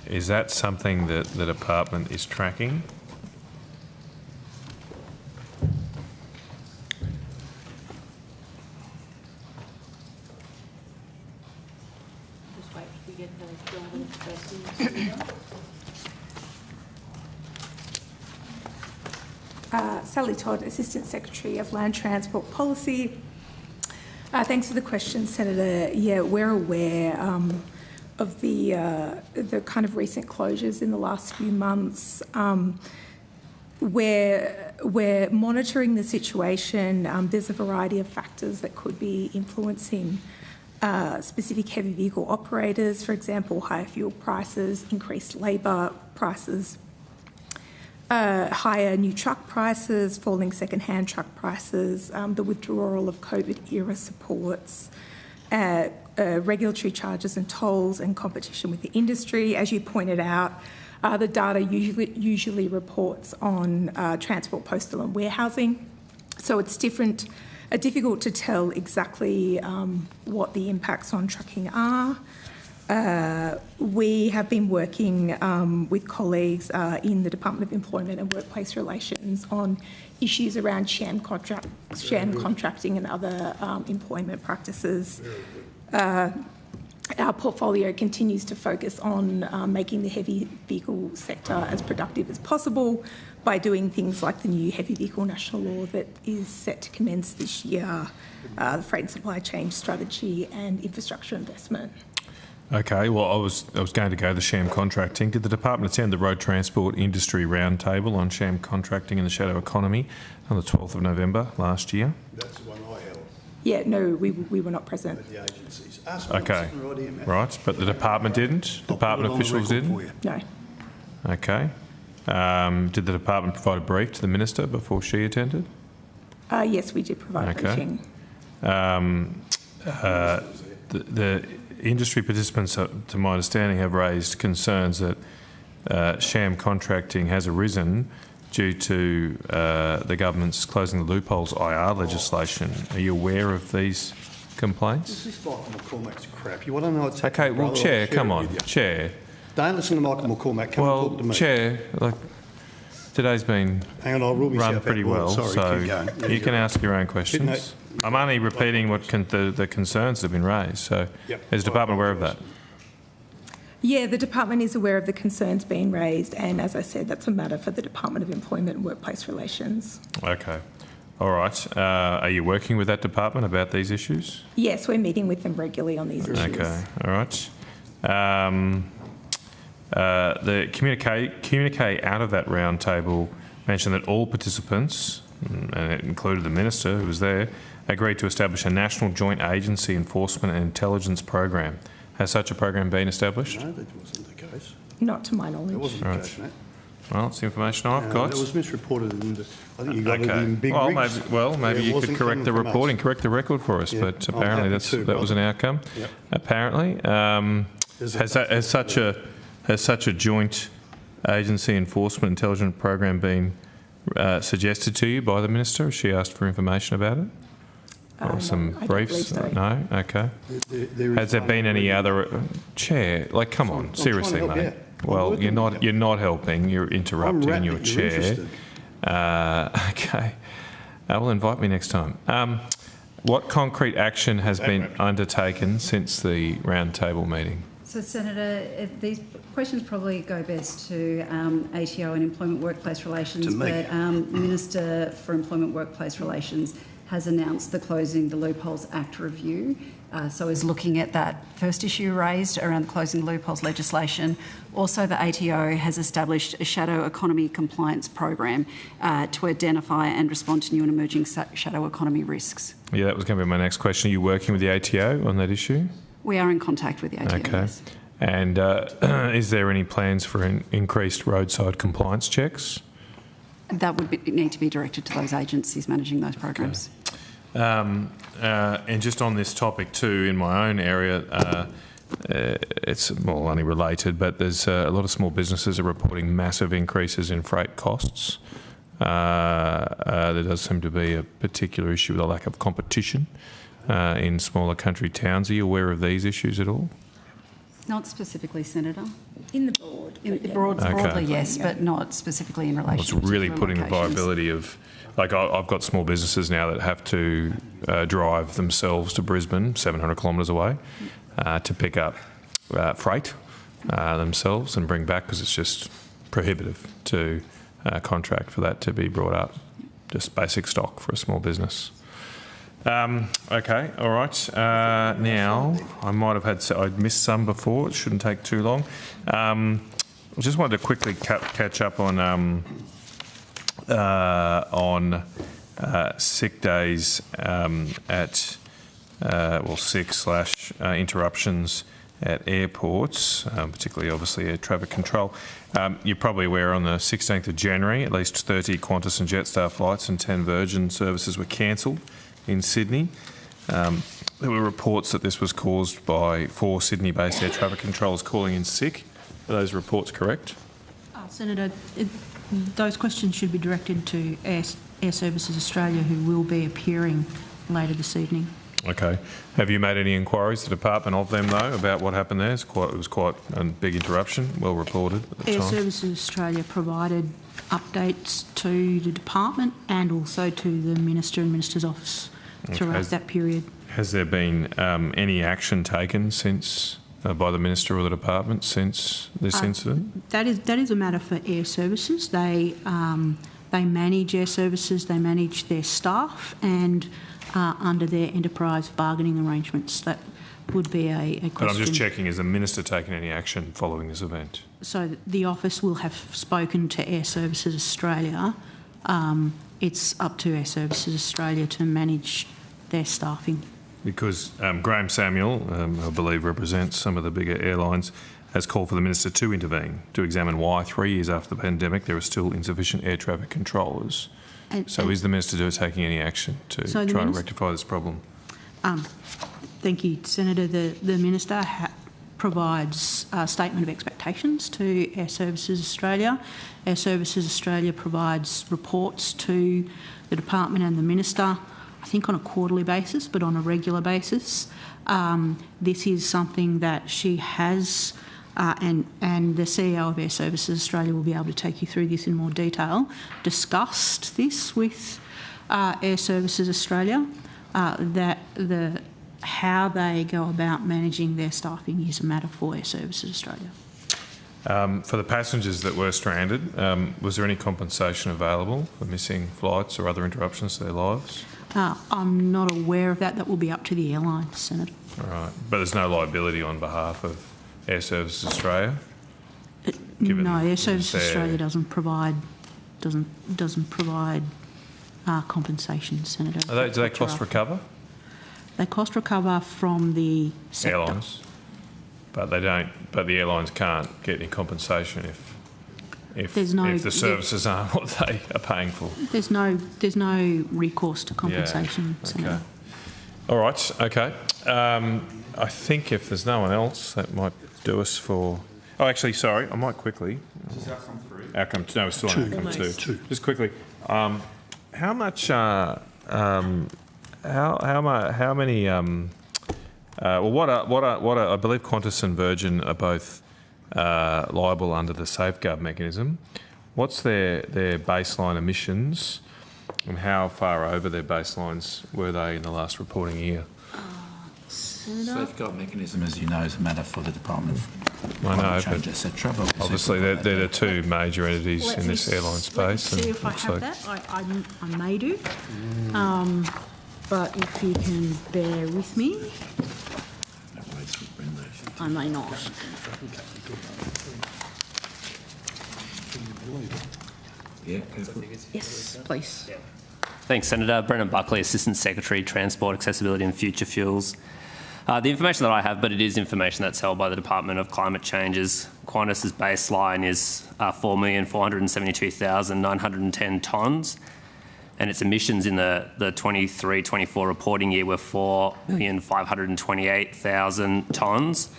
Is that something that the department is tracking? Sally Todd, Assistant Secretary of Land Transport Policy. Thanks for the question, Senator. Yeah, we're aware of the kind of recent closures in the last few months. We're monitoring the situation. There's a variety of factors that could be influencing specific heavy vehicle operators, for example, higher fuel prices, increased labour prices, higher new truck prices, falling second-hand truck prices, the withdrawal of COVID-era supports, regulatory charges and tolls, and competition with the industry. As you pointed out, the data usually reports on transport, postal and warehousing. So it's difficult to tell exactly what the impacts on trucking are. We have been working with colleagues in the Department of Employment and Workplace Relations on issues around sham contracting and other employment practices. Our portfolio continues to focus on making the heavy vehicle sector as productive as possible by doing things like the new heavy vehicle national law that is set to commence this year, the freight and supply chain strategy and infrastructure investment. Okay, well, I was going to go the sham contracting. Did the department attend the Road Transport Industry Roundtable on sham contracting in the shadow economy on the 12th of November last year? That's the one I held. Yeah, no, we were not present. At the agencies. Okay, right, but the department didn't? Department officials didn't? No. Okay. Did the department provide a brief to the Minister before she attended? Yes, we did provide a briefing. The industry participants, to my understanding, have raised concerns that sham contracting has arisen due to the government's closing the loopholes IR legislation. Are you aware of these complaints? This Michael McCormack's crap. You want to know what's okay, well, Chair, come on, Chair. Don't listen to Michael McCormack. Come and talk to me. Chair, today's been run pretty well, so you can ask your own questions. I'm only repeating what the concerns that have been raised. So is the department aware of that? Yeah, the department is aware of the concerns being raised, and as I said, that's a matter for the Department of Employment and Workplace Relations. Okay. All right. Are you working with that department about these issues? Yes, we're meeting with them regularly on these issues. Okay. All right. The communique out of that roundtable mentioned that all participants, and it included the Minister who was there, agreed to establish a national joint agency enforcement and intelligence program. Has such a program been established? No, that wasn't the case. Not to my knowledge. That wasn't the case, mate. Well, it's the information I've got. It was misreported in the, I think you got it in big rigs. Maybe you could correct the reporting, correct the record for us, but apparently that was an outcome. Yep. Apparently. Has such a joint agency enforcement intelligence program been suggested to you by the Minister? Has she asked for information about it? Or some briefs? So. No? Okay. Has there been any other... Chair, come on, seriously, mate. Well, you're not helping, you're interrupting your chair. Okay. Well, invite me next time. What concrete action has been undertaken since the roundtable meeting? So, Senator, these questions probably go best to ATO and Employment Workplace Relations, but Minister for Employment Workplace Relations has announced the Closing the Loopholes Act review. So is looking at that first issue raised around the Closing Loopholes legislation. Also, the ATO has established a shadow economy compliance program to identify and respond to new and emerging shadow economy risks. Yeah, that was going to be my next question. Are you working with the ATO on that issue? We are in contact with the ATO. Okay. Yes. And is there any plans for increased roadside compliance checks? That would need to be directed to those agencies managing those programs. Okay. And just on this topic too, in my own area, it's well only related, but there's a lot of small businesses are reporting massive increases in freight costs. There does seem to be a particular issue with a lack of competition in smaller country towns. Are you aware of these issues at all? Not specifically, Senator. In the board. Broadly, yes, but not specifically in relation to It's really putting locations. the viability of, like I've got small businesses now that have to drive themselves to Brisbane, 700 kilometres away, to pick up freight themselves and bring back, because it's just prohibitive to contract for that to be brought up. Just basic stock for a small business. Okay, all right. Now, I might have I'd missed some before. It shouldn't take too long. I just wanted to quickly catch up on sick days sick/interruptions at airports, particularly obviously air traffic control. You're probably aware on the 16th of January, at least 30 Qantas and Jetstar flights and 10 Virgin services were cancelled in Sydney. There were reports that this was caused by 4 Sydney-based air traffic controllers calling in sick. Are those reports correct? Senator, those questions should be directed to Air Services Australia, who will be appearing later this evening. Okay. Have you made any inquiries to the department of them, though, about what happened there? It was quite a big interruption, well reported at the Air time. Services Australia provided updates to the department and also to the Minister and Minister's office throughout that period. Has there been any action taken since by the Minister or the department since this incident? That is a matter for Air Services. They manage Air Services, they manage their staff, and under their enterprise bargaining arrangements. That would be a question. But I'm just checking, has the Minister taken any action following this event? So the office will have spoken to Air Services Australia. It's up to Air Services Australia to manage their staffing. Because Graham Samuel, I believe represents some of the bigger airlines, has called for the Minister to intervene to examine why 3 years after the pandemic there are still insufficient air traffic controllers. So is the Minister taking any action to try and rectify this problem? Thank you, Senator. The Minister provides a statement of expectations to Air Services Australia. Air Services Australia provides reports to the Department and the Minister, I think on a quarterly basis, but on a regular basis. This is something that she has, and the CEO of Air Services Australia will be able to take you through this in more detail, discussed this with Air Services Australia, that how they go about managing their staffing is a matter for Air Services Australia. For the passengers that were stranded, was there any compensation available for missing flights or other interruptions to their lives? I'm not aware of that. That will be up to the airlines, Senator. All right, but there's no liability on behalf of Air Services Australia? No, Air Services Australia doesn't provide compensation, Senator. Do they cost recover? They cost recover from the sector. Airlines, but they don't. But the airlines can't get any compensation if the services aren't what they are paying for. There's no recourse to compensation, Senator. Okay. All right. Okay. I think if there's no one else, that might do us for. Oh, actually, sorry. I might quickly. Is outcome 3? Outcome 2. No, we're still on outcome 2. Just quickly. How much? How many? What I believe Qantas and Virgin are both liable under the safeguard mechanism. What's their baseline emissions, and how far over their baselines were they in the last reporting year? Safeguard mechanism, as you know, is a matter for the Department of Change, etc. Obviously, they're the two major entities in this airline space. Let's see if I have that. I may do. but if you can bear with me, I may not. Yes, please. Thanks, Senator. Brendan Buckley, Assistant Secretary, Transport, Accessibility and Future Fuels. The information that I have, but it is information that's held by the Department of Climate Change's Qantas's baseline is 4,472,910 tonnes, and its emissions in the 23-24 reporting year were 4,528,000 tonnes,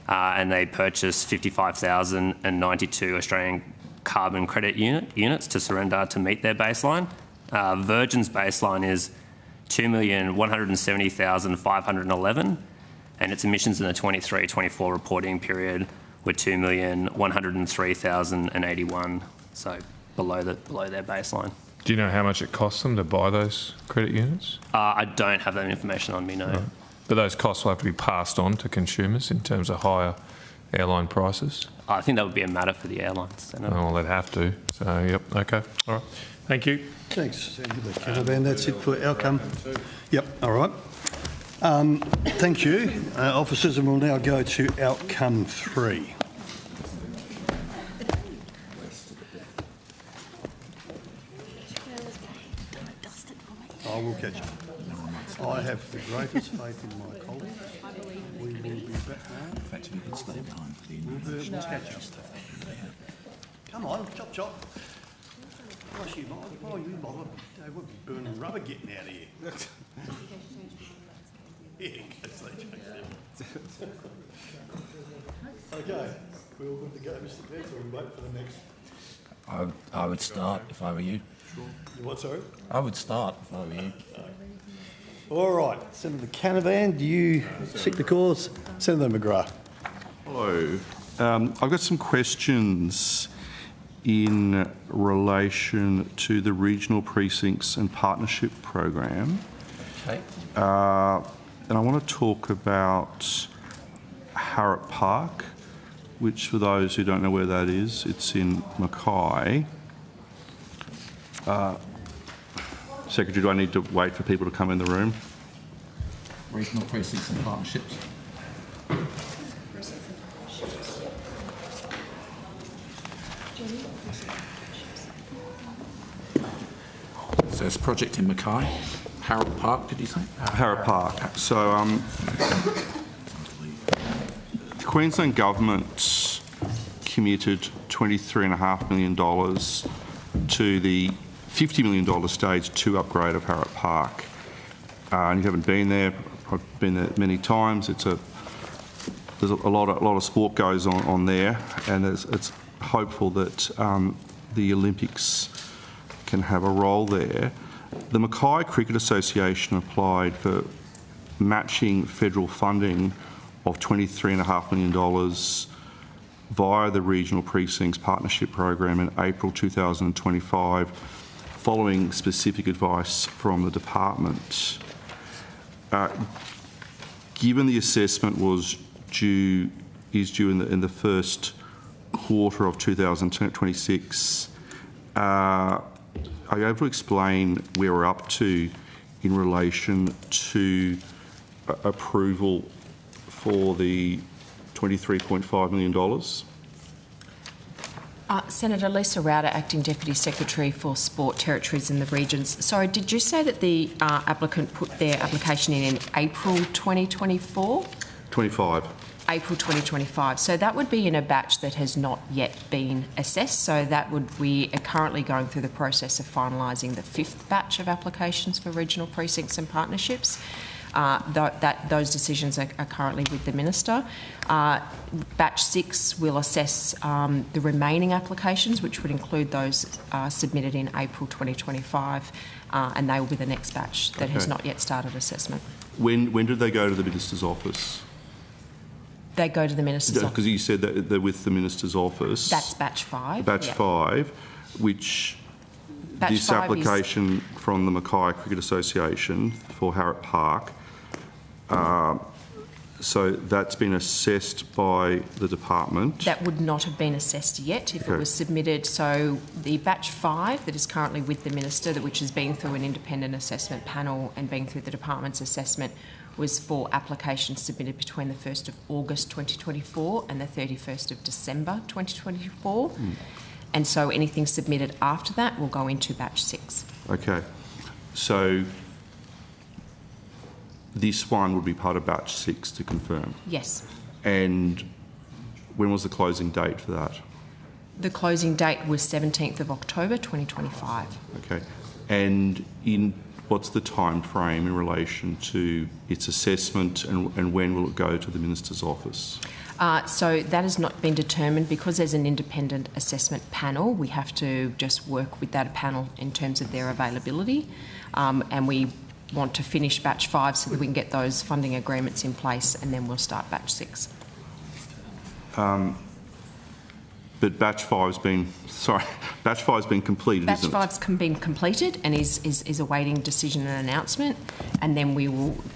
and they purchased 55,092 Australian carbon credit units to surrender to meet their baseline. Virgin's baseline is 2,170,511, and its emissions in the 23-24 reporting period were 2,103,081, so below their baseline. Do you know how much it costs them to buy those credit units? I don't have that information on me, no. Right. But those costs will have to be passed on to consumers in terms of higher airline prices? I think that would be a matter for the airlines. Oh, well, they'd have to. So, yep, okay. All right. Thank you. Thanks, Senator Canavan. That's it for outcome. Yep, all right. Thank you, officers, and we'll now go to outcome 3. I will catch up. I have the greatest faith in my colleagues. We will be back now. In fact, if you could stay behind for the we'll catch up. Come on, chop chop. Gosh, you might. Oh, you might. They would be burning rubber getting out of here. Okay, we're all good to go, Mr. Pence, or we wait for the next? I would start if I were you. Sure. You what, sorry? I would start if I were you. All right, Senator Canavan, do you seek the cause? Senator McGrath. Hello. I've got some questions in relation to the Regional Precincts and Partnership Program. Okay. And I want to talk about Harrop Park, which, for those who don't know where that is, it's in Mackay. Secretary, do I need to wait for people to come in the room? Regional Precincts and Partnerships. So it's a project in Mackay. Harrop Park, did you say? Harrop Park. So the Queensland Government committed $23.5 million to the $50 million Stage 2 upgrade of Harrop Park. And you haven't been there. I've been there many times. There's a lot of sport goes on there, and it's hopeful that the Olympics can have a role there. The Mackay Cricket Association applied for matching federal funding of $23.5 million via the Regional Precincts Partnership Program in April 2025, following specific advice from the department. Given the assessment is due in the first quarter of 2026, are you able to explain where we're up to in relation to approval for the $23.5 million? Senator Lisa Rowder, Acting Deputy Secretary for Sport, Territories and the Regions. Sorry, did you say that the applicant put their application in April 2024? 25. April 2025. So that would be in a batch that has not yet been assessed. So we are currently going through the process of finalising the 5th batch of applications for regional precincts and partnerships. Those decisions are currently with the Minister. Batch 6 will assess the remaining applications, which would include those submitted in April 2025, and they will be the next batch that has not yet started assessment. When did they go to the Minister's office? They go to the Minister's office. Because you said that they're with the Minister's office. That's batch 5. Batch 5, which batch this 5 application from the Mackay Cricket Association for Harrop Park So that's been assessed by the department? That would not have been assessed yet if it was submitted. So the batch 5 that is currently with the Minister, which has been through an independent assessment panel and been through the department's assessment, was for applications submitted between the 1st of August 2024 and the 31st of December 2024. And so anything submitted after that will go into batch 6. Okay. So this one would be part of batch 6 to confirm? Yes. And when was the closing date for that? The closing date was 17th of October 2025. Okay. And what's the time frame in relation to its assessment, and when will it go to the Minister's office? So that has not been determined because there's an independent assessment panel. We have to just work with that panel in terms of their availability, and we want to finish batch 5 so that we can get those funding agreements in place, and then we'll start batch 6. But batch 5's been completed, Batch isn't it? 5's been completed and is awaiting decision and announcement, and then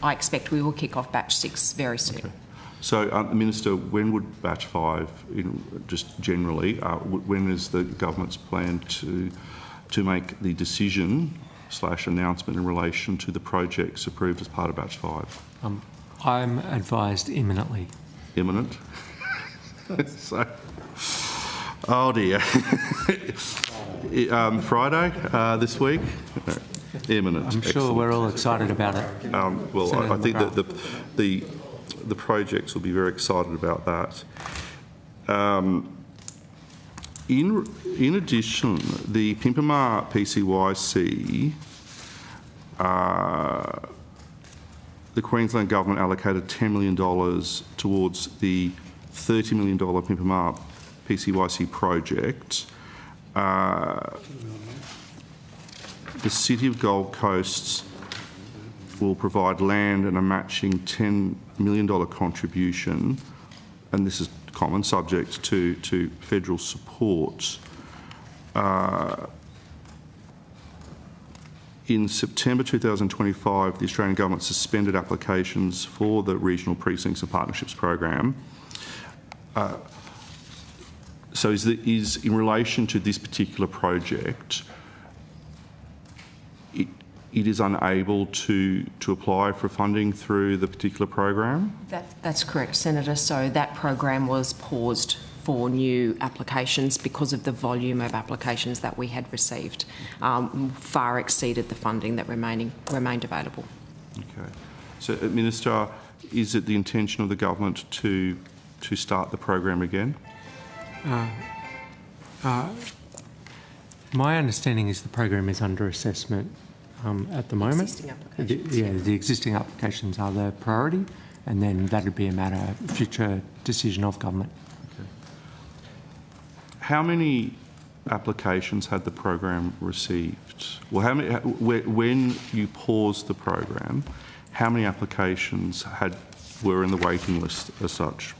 I expect we will kick off batch 6 very soon. Okay. So, Minister, when would batch 5, just generally, when is the government's plan to make the decision/announcement in relation to the projects approved as part of batch 5? I'm advised imminently. Imminent? So, oh dear. Friday this week? No. Imminent. I'm sure we're all excited about it. Well, I think that the projects will be very excited about that. In addition, the Pimpama PCYC, the Queensland Government allocated $10 million towards the $30 million Pimpama PCYC project. The City of Gold Coast will provide land and a matching $10 million contribution, and this is common, subject to federal support. In September 2025, the Australian Government suspended applications for the Regional Precincts and Partnerships Program. So is in relation to this particular project, it is unable to apply for funding through the particular program? That's correct, Senator. So that program was paused for new applications because of the volume of applications that we had received. Far exceeded the funding that remained available. Okay. So, Minister, is it the intention of the government to start the program again? My understanding is the program is under assessment at the moment. Existing applications. The existing applications are the priority, and then that would be a matter of future decision of government. Okay. How many applications had the program received? Well, when you paused the program, how many applications were in the waiting list as such?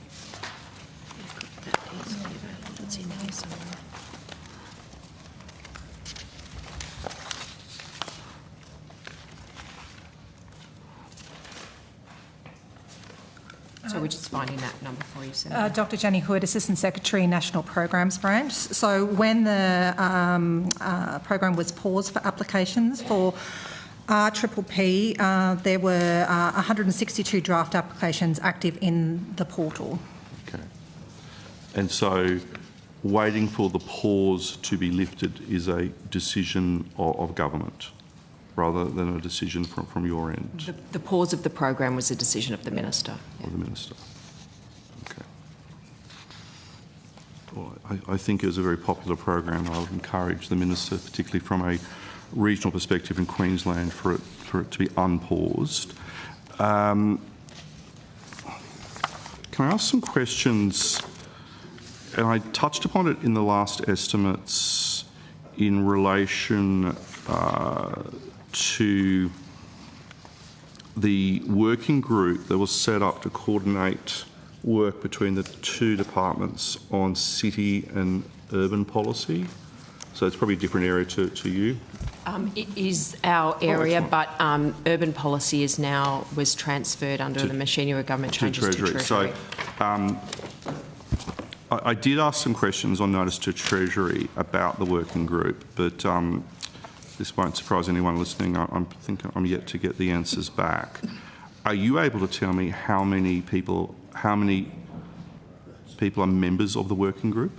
So we're just finding that number for you, Senator. Dr. Jenny Hood, Assistant Secretary, National Programs Branch. So when the program was paused for applications for RPP, there were 162 draft applications active in the portal. Okay. And so waiting for the pause to be lifted is a decision of government, rather than a decision from your end? The pause of the program was a decision of the Minister. Of the Minister. Okay. Well, I think it was a very popular program. I would encourage the Minister, particularly from a regional perspective in Queensland, for it to be unpaused. Can I ask some questions? And I touched upon it in the last estimates in relation to the working group that was set up to coordinate work between the two departments on city and urban policy. So it's probably a different area to you. It is our area, but urban policy was transferred under the machinery of government changes to Treasury. So I did ask some questions on notice to Treasury about the working group, but this won't surprise anyone listening. I think I'm yet to get the answers back. Are you able to tell me how many people are members of the working group?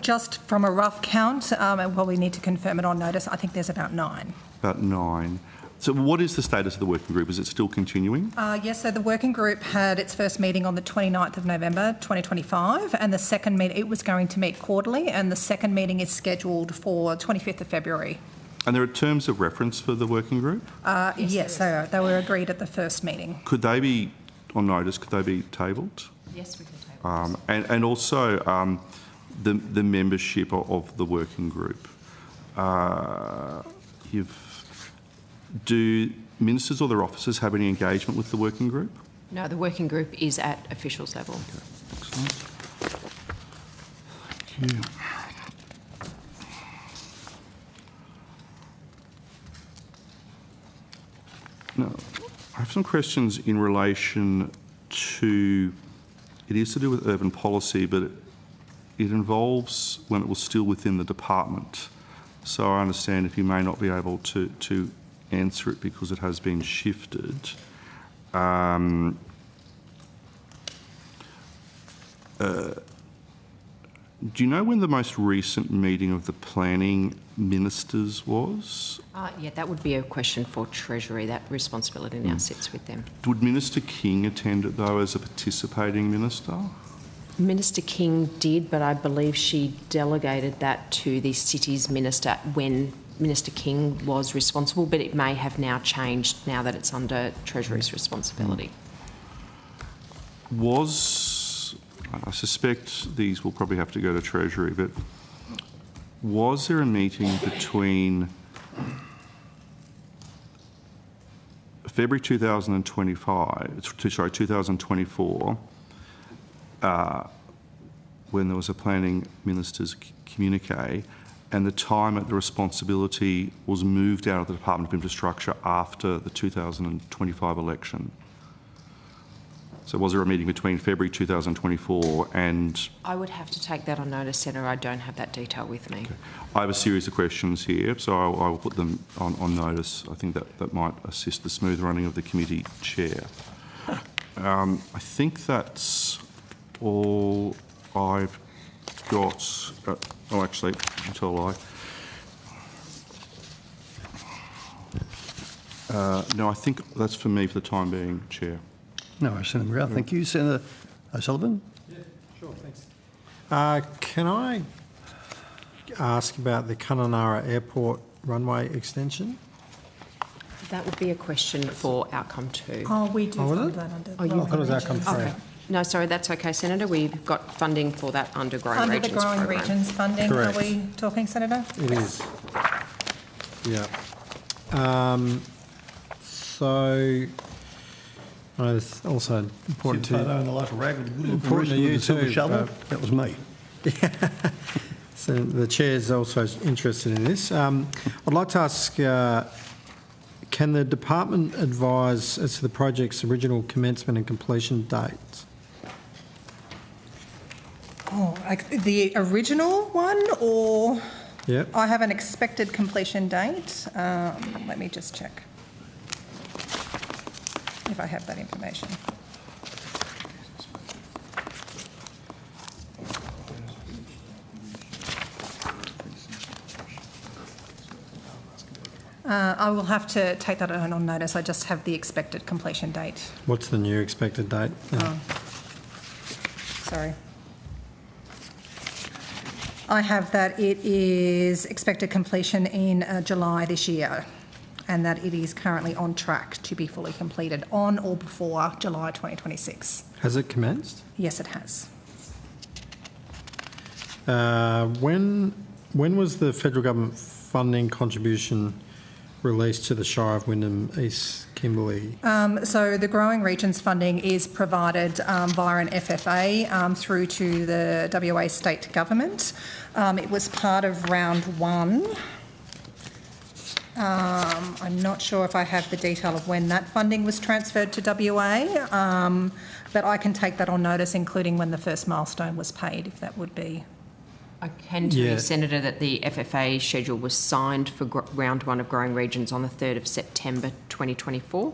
Just from a rough count, and probably need to confirm it on notice, I think there's about 9. About 9. So what is the status of the working group? Is it still continuing? Yes, so the working group had its first meeting on the 29th of November 2025, and the second meeting, it was going to meet quarterly, and the second meeting is scheduled for 25th of February. And there are terms of reference for the working group? Yes, they were agreed at the first meeting. Could they be, on notice, could they be tabled? Yes, we can table. And also the membership of the working group. Do ministers or their officers have any engagement with the working group? No, the working group is at officials level. Okay, excellent. Thank you. Now, I have some questions in relation to, it is to do with urban policy, but it involves when it was still within the department. So I understand if you may not be able to answer it because it has been shifted. Do you know when the most recent meeting of the planning ministers was? Yeah, that would be a question for Treasury. That responsibility now sits with them. Would Minister King attend it though as a participating minister? Minister King did, but I believe she delegated that to the city's minister when Minister King was responsible, but it may have now changed now that it's under Treasury's responsibility. I suspect these will probably have to go to Treasury, but was there a meeting between February 2024, when there was a planning minister's communique, and the time that the responsibility was moved out of the Department of Infrastructure after the 2025 election? So was there a meeting between February 2024 and... I would have to take that on notice, Senator. I don't have that detail with me. Okay. I have a series of questions here, so I will put them on notice. I think that might assist the smooth running of the committee chair. I think that's all I've got. Oh, actually, I'll tell a lie. No, I think that's for me for the time being, Chair. No, Senator McGrath. Thank you. Senator O'Sullivan? Yeah, sure, thanks. Can I ask about the Kununurra Airport runway extension? That would be a question for outcome 2. Oh, we do fund that under... I thought it was outcome 3. Okay. No, sorry, that's okay, Senator. We've got funding for that under Growing Regions Under the Growing program. Regions funding, Correct. Are we talking, Senator? It is. Yeah. So, I know this is also important to... in the local rag, important to you too. That was me. So the chair is also interested in this. I'd like to ask, can the department advise as to the project's original commencement and completion dates? Oh, like the original one, or... Yep. I have an expected completion date. Let me just check if I have that information. I will have to take that on notice. I just have the expected completion date. What's the new expected date? Oh. Sorry. I have that it is expected completion in July this year, and that it is currently on track to be fully completed on or before July 2026. Has it commenced? Yes, it has. When was the federal government funding contribution released to the Shire of Wyndham East Kimberley? So the Growing Regions funding is provided via an FFA through to the WA State Government. It was part of round one. I'm not sure if I have the detail of when that funding was transferred to WA, but I can take that on notice, including when the first milestone was paid, if that would be. I can tell you, Senator, that the FFA schedule was signed for round one of Growing Regions on the 3rd of September 2024.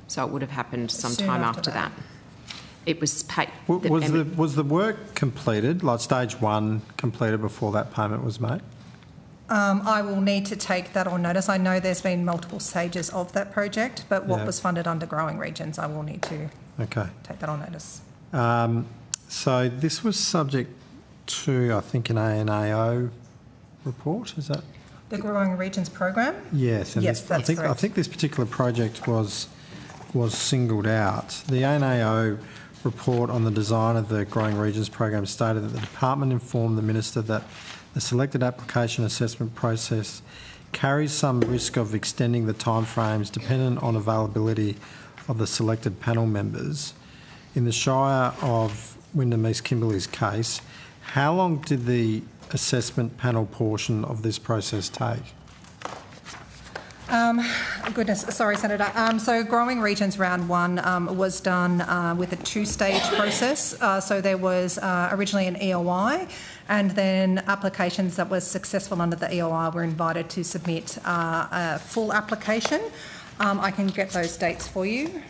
So it would have happened sometime after that. It was paid. Was the work completed, like stage one completed before that payment was made? I will need to take that on notice. I know there's been multiple stages of that project, but what was funded under Growing Regions, I will need to take that on notice. So this was subject to, I think, an ANAO report, is that? The Growing Regions program? Yes. And yes, that's correct. I think this particular project was singled out. The ANAO report on the design of the Growing Regions program stated that the department informed the minister that the selected application assessment process carries some risk of extending the timeframes dependent on availability of the selected panel members. In the Shire of Wyndham East Kimberley's case, how long did the assessment panel portion of this process take? Sorry, Senator. So Growing Regions round one was done with a two-stage process. So there was originally an EOI, and then applications that were successful under the EOI were invited to submit a full application. I can get those dates for you.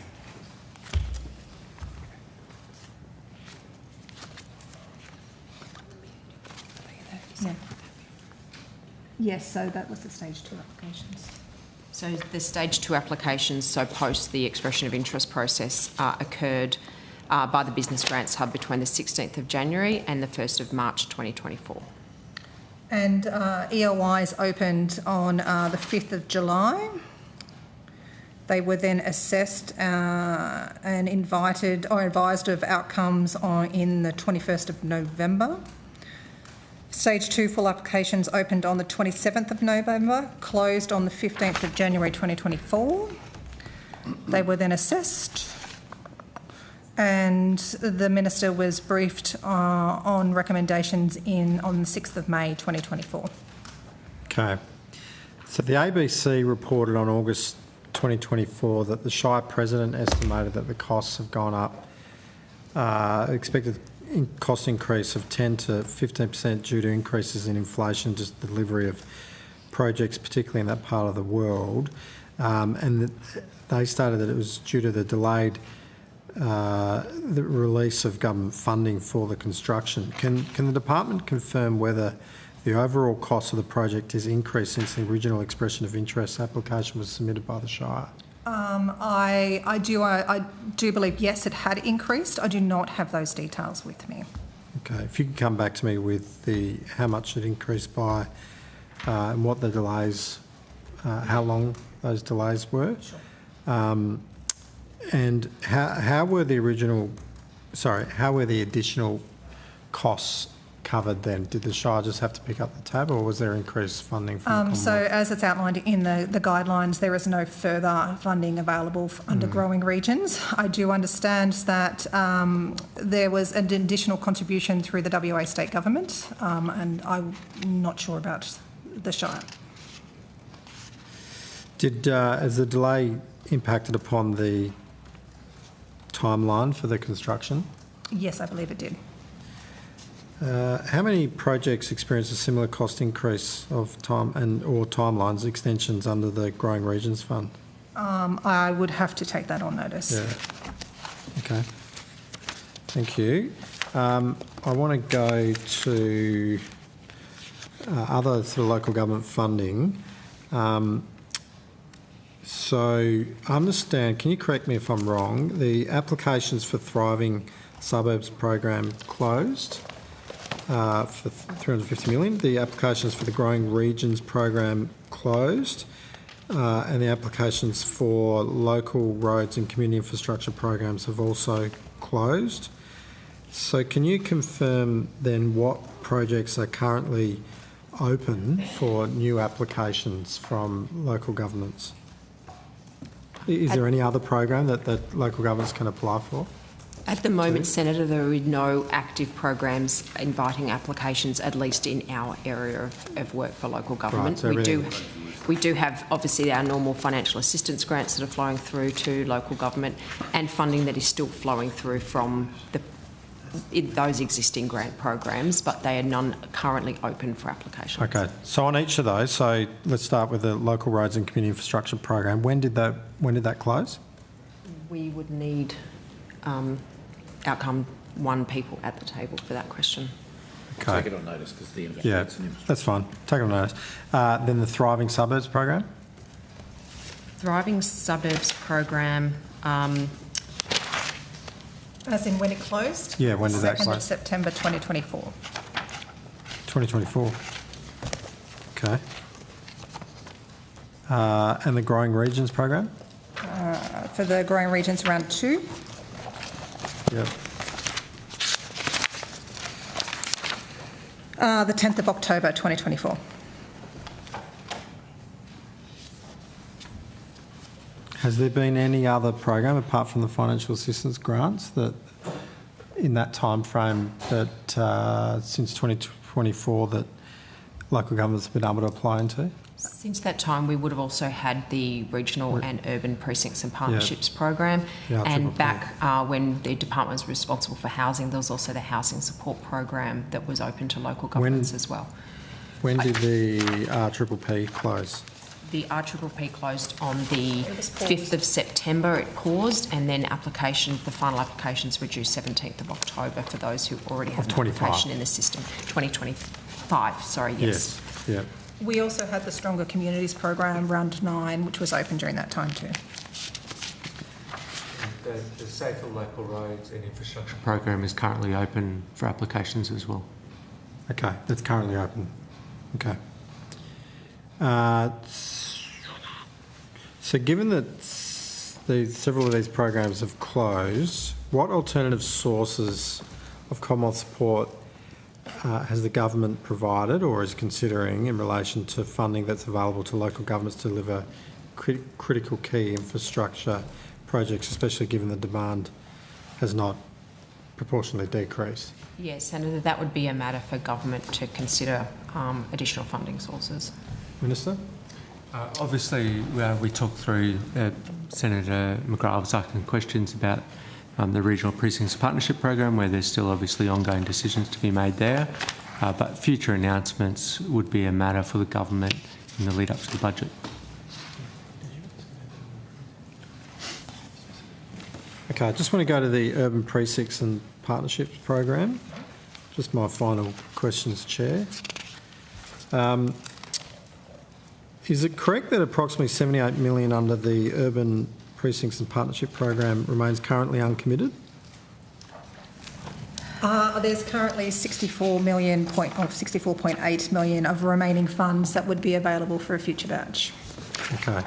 Yeah. Yes, so that was the stage two applications. So the stage two applications, so post the expression of interest process, occurred by the Business Grants Hub between the 16th of January and the 1st of March 2024. And EOIs opened on the 5th of July. They were then assessed and invited or advised of outcomes in the 21st of November. Stage two full applications opened on the 27th of November, closed on the 15th of January 2024. They were then assessed, and the Minister was briefed on recommendations on the 6th of May 2024. Okay. So the ABC reported on August 2024 that the Shire President estimated that the costs have gone up, expected cost increase of 10 to 15% due to increases in inflation, just delivery of projects, particularly in that part of the world. And they stated that it was due to the delayed the release of government funding for the construction. Can the department confirm whether the overall cost of the project has increased since the original expression of interest application was submitted by the Shire? I do believe, yes, it had increased. I do not have those details with me. Okay, if you can come back to me with how much it increased by and what the delays, how long those delays were. Sure. And how were the additional costs covered then? Did the Shire just have to pick up the tab, or was there increased funding from the Commonwealth? So as it's outlined in the guidelines, there is no further funding available under Growing Regions. I do understand that there was an additional contribution through the WA State Government, and I'm not sure about the Shire. Has the delay impacted upon the timeline for the construction? Yes, I believe it did. How many projects experienced a similar cost increase of time or timelines extensions under the Growing Regions Fund? I would have to take that on notice. Yeah. Okay. Thank you. I want to go to other sort of local government funding. So I understand, can you correct me if I'm wrong, the applications for Thriving Suburbs program closed for 350 million. The applications for the Growing Regions program closed, and the applications for local roads and community infrastructure programs have also closed. So can you confirm then what projects are currently open for new applications from local governments? Is there any other program that local governments can apply for? At the moment, Senator, there are no active programs inviting applications, at least in our area of work for local government. Right, we do have, obviously, our normal financial assistance grants that are flowing through to local government and funding that is still flowing through from those existing grant programs, but they are none currently open for application. Okay, so on each of those, so let's start with the Local Roads and Community Infrastructure Program. When did that close? We would need outcome one people at the table for that question. Okay. Take it on notice because the yeah, that's fine. Take it on notice. Then the Thriving Suburbs Program. Thriving Suburbs Program. As in when it closed? Yeah, when did that close? 2nd of September 2024. 2024. Okay. And the Growing Regions Program? For the Growing Regions, round 2. Yep. The 10th of October 2024. Has there been any other program apart from the financial assistance grants that, in that time frame, that since 2024 that local governments have been able to apply into? Since that time, we would have also had the Regional and Urban Precincts and Partnerships Program, and back when the department was responsible for housing, there was also the Housing Support Program that was open to local governments as well. When did the RPP close? The RPP closed on the 5th of September. It paused, and then the final applications were due 17th of October for those who already have an application in the system. 2025, sorry, yes. Yes, yeah. We also had the Stronger Communities Program, round 9, which was open during that time too. The Safer Local Roads and Infrastructure Program is currently open for applications as well. Okay, that's currently open. Okay. So given that several of these programs have closed, what alternative sources of Commonwealth support has the government provided or is considering in relation to funding that's available to local governments to deliver critical key infrastructure projects, especially given the demand has not proportionally decreased? Yes, Senator, that would be a matter for government to consider additional funding sources. Minister? Obviously, we talked through, Senator McGrath was asking questions about the Regional Precincts Partnership Program, where there's still obviously ongoing decisions to be made there, but future announcements would be a matter for the government in the lead up to the budget. Okay, I just want to go to the Urban Precincts and Partnerships Program. Just my final questions, Chair. Is it correct that approximately $78 million under the Urban Precincts and Partnership Program remains currently uncommitted? There's currently $64.8 million of remaining funds that would be available for a future batch. Okay.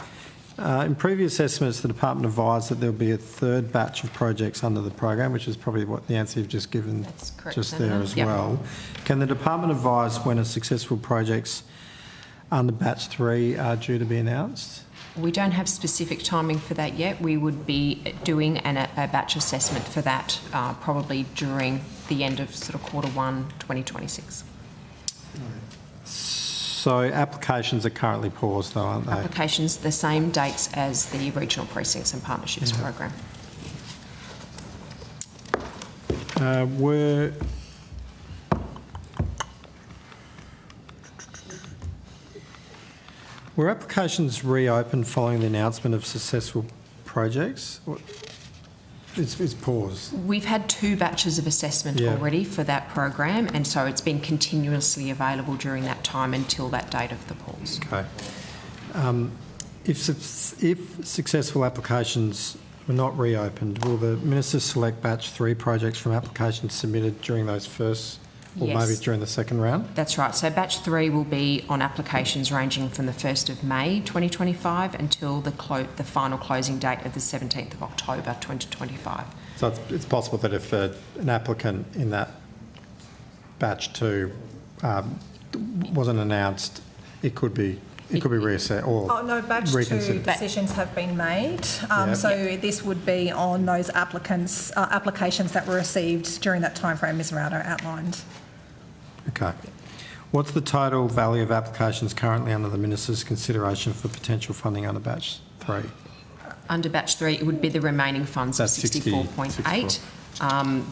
In previous estimates, the department advised that there will be a third batch of projects under the program, which is probably what the answer you've just given. That's correct, just Senator. there as well. Can the department advise when a successful projects under batch 3 are due to be announced? We don't have specific timing for that yet. We would be doing a batch assessment for that probably during the end of sort of Q1 2026. So applications are currently paused though, aren't they? Applications, the same dates as the Regional Precincts and Partnerships Program. Were applications reopened following the announcement of successful projects? It's paused. We've had 2 batches of assessment already for that program, and so it's been continuously available during that time until that date of the pause. Okay. If successful applications were not reopened, will the Minister select batch 3 projects from applications submitted during those first, or maybe during the second round? That's right. So batch 3 will be on applications ranging from the 1st of May 2025 until the final closing date of the 17th of October 2025. So it's possible that if an applicant in that batch 2 wasn't announced, it could be reassessed or no, batch reconsidered. 2 decisions have been made. So this would be on those applications that were received during that timeframe Ms Raudo outlined. Okay. What's the total value of applications currently under the Minister's consideration for potential funding under batch 3? Under batch 3, it would be the remaining funds of 64.8,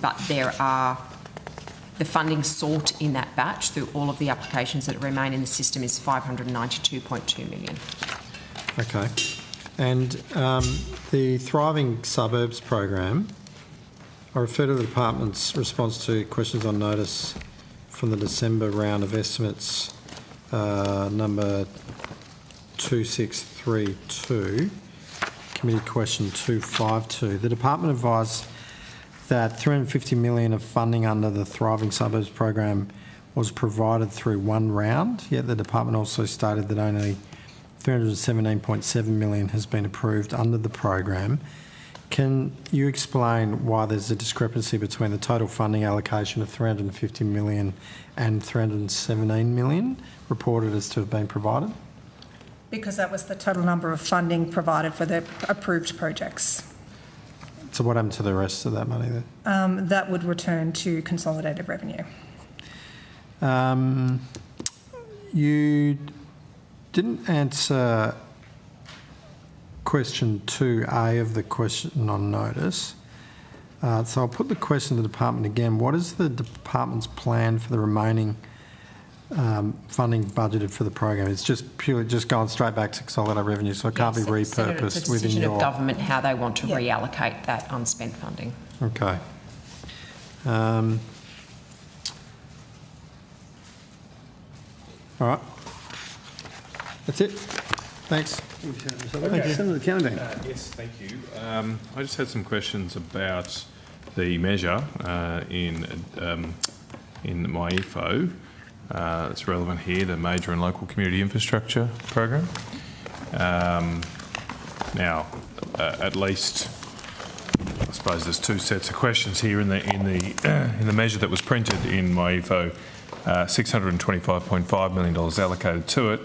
but there are the funding sought in that batch through all of the applications that remain in the system is 592.2 million. Okay. And the Thriving Suburbs program, I refer to the department's response to questions on notice from the December round of estimates, number 2632, committee question 252. The department advised that 350 million of funding under the Thriving Suburbs program was provided through one round, yet the department also stated that only 317.7 million has been approved under the program. Can you explain why there's a discrepancy between the total funding allocation of 350 million and 317 million reported as to have been provided? Because that was the total number of funding provided for the approved projects. So what happened to the rest of that money then? That would return to consolidated revenue. You didn't answer question 2A of the question on notice. So I'll put the question to the department again. What is the department's plan for the remaining funding budgeted for the program? It's just purely going straight back to consolidated revenue, so it can't be repurposed It's a within decision your... of government how they want to reallocate that unspent funding. Okay. All right. That's it. Thanks. Thank you. Senator Canavan. Yes, thank you. I just had some questions about the measure in my EFO. It's relevant here, the Major and Local Community Infrastructure Program. Now, at least, I suppose there's two sets of questions here in the measure that was printed in my EFO. $625.5 million allocated to it,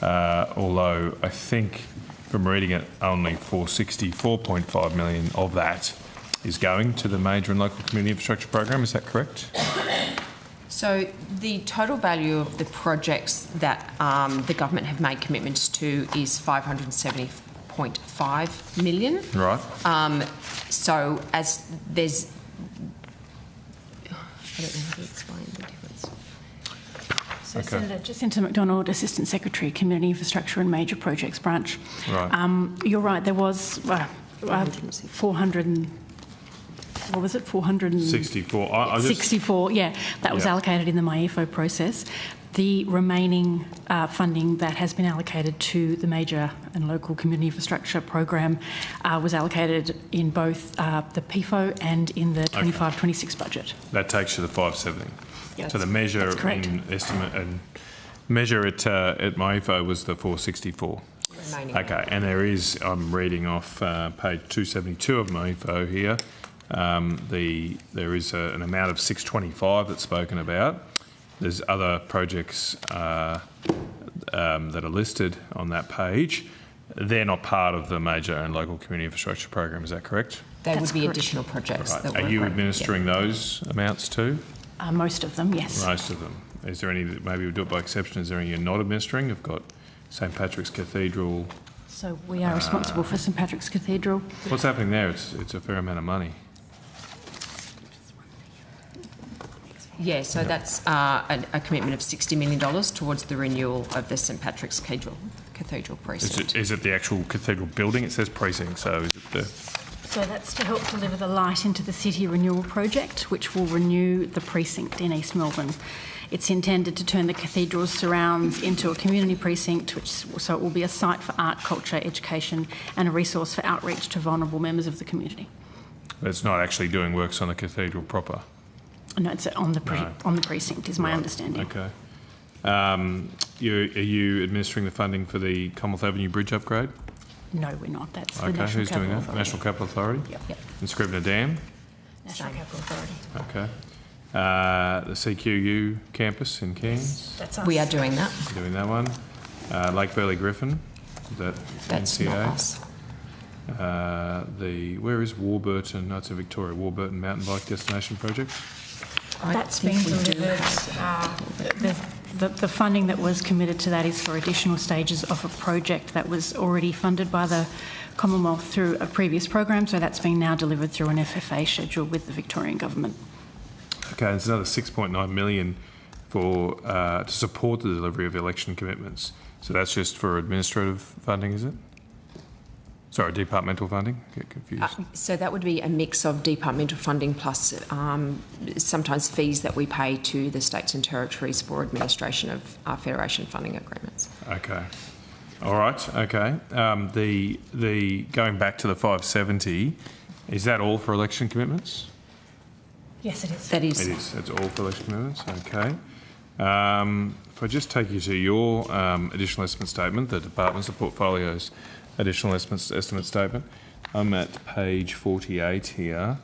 although I think from reading it, only $464.5 million of that is going to the Major and Local Community Infrastructure Program. Is that correct? So the total value of the projects that the government have made commitments to is $570.5 million. Right. So as there's... I don't know how to explain the difference. So, okay. Senator Jacinta McDonald, Assistant Secretary, Community Infrastructure and Major Projects Branch. Right. You're right, there was 400 and... What was it? 464. 64, yeah. That was allocated in the MyEFO process. The remaining funding that has been allocated to the Major and Local Community Infrastructure Program was allocated in both the PIFO and in the 25-26 budget. That takes you to the 570. Yes, so the measure in estimate and measure at MyEFO was the 464. Remaining. Okay, and there is, I'm reading off page 272 of MyEFO here. There is an amount of 625 that's spoken about. There's other projects that are listed on that page. They're not part of the Major and Local Community Infrastructure Program, is that correct? They would be additional projects. Right. That Are you administering those amounts too? Most of them, yes. Most of them. Is there any, maybe we'll do it by exception, is there any you're not administering? You've got St Patrick's Cathedral. So we are responsible for St Patrick's Cathedral. What's happening there? It's a fair amount of money. Yeah, so that's a commitment of $60 million towards the renewal of the St Patrick's Cathedral precinct. Is it the actual cathedral building? It says precinct, so is it the... So that's to help deliver the light into the city renewal project, which will renew the precinct in East Melbourne. It's intended to turn the cathedral's surrounds into a community precinct, so it will be a site for art, culture, education and a resource for outreach to vulnerable members of the community. But it's not actually doing works on the cathedral proper? No, it's on the precinct, is my understanding. Okay. Are you administering the funding for the Commonwealth Avenue Bridge upgrade? No, we're not. That's the okay. National Who's Capital doing that? Authority. National Capital Authority? Yep. And Scrivener Dam? National Capital Authority. Okay. The CQU campus in Cairns. That's us. We are doing that. You're doing that one. Lake Burley Griffin. Is that That's NCA? not us. Where is Warburton? No, it's in Victoria. Warburton Mountain Bike Destination Project. That's been delivered. The funding that was committed to that is for additional stages of a project that was already funded by the Commonwealth through a previous program, so that's been now delivered through an FFA schedule with the Victorian Government. Okay, it's another 6.9 million for to support the delivery of election commitments. So that's just for administrative funding, is it? Sorry, departmental funding? Get confused. So that would be a mix of departmental funding plus sometimes fees that we pay to the states and territories for administration of our federation funding agreements. Okay. All right. Okay. The going back to the 570, is that all for election commitments? Yes, it is. That is. It is. It's all for election commitments. Okay. If I just take you to your additional estimate statement, the departments, the portfolios additional estimate statement. I'm at page 48 here,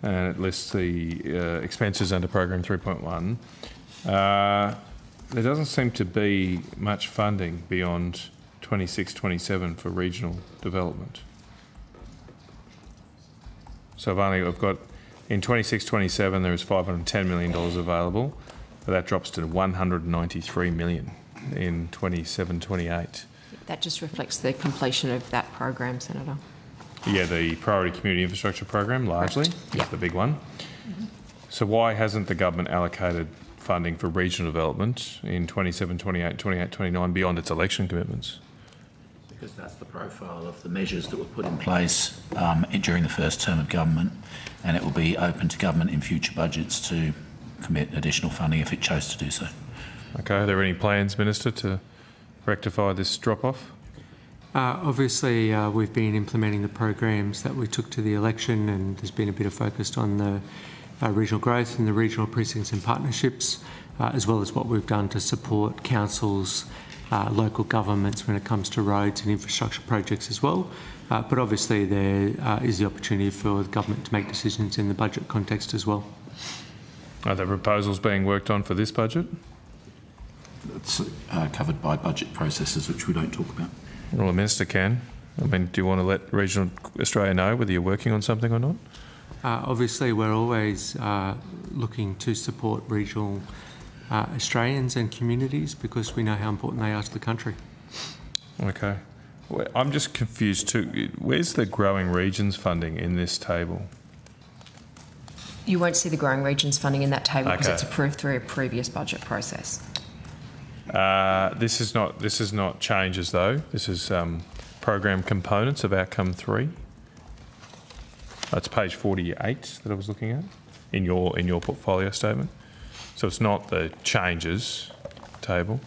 and it lists the expenses under program 3.1. There doesn't seem to be much funding beyond 26-27 for regional development. So I've got in 26-27 there is $510 million available, but that drops to 193 million in 27-28. That just reflects the completion of that program, Senator. Yeah, the Priority Community Infrastructure Program, largely, is the big one. Mm-hmm. So why hasn't the government allocated funding for regional development in 27, 28, 28, 29 beyond its election commitments? Because that's the profile of the measures that were put in place during the first term of government, and it will be open to government in future budgets to commit additional funding if it chose to do so. Okay, are there any plans, Minister, to rectify this drop-off? Obviously, we've been implementing the programs that we took to the election, and there's been a bit of focus on the regional growth and the regional precincts and partnerships, as well as what we've done to support councils, local governments when it comes to roads and infrastructure projects as well. But obviously there is the opportunity for the government to make decisions in the budget context as well. Are there proposals being worked on for this budget? It's covered by budget processes, which we don't talk about. Well, the Minister can. I mean, do you want to let regional Australia know whether you're working on something or not? Obviously, we're always looking to support regional Australians and communities because we know how important they are to the country. Okay. Well, I'm just confused too. Where's the growing regions funding in this table? You won't see the growing regions funding in that table because it's approved through a previous budget process. This is not changes though. This is program components of outcome 3. That's page 48 that I was looking at in your portfolio statement. So it's not the changes table.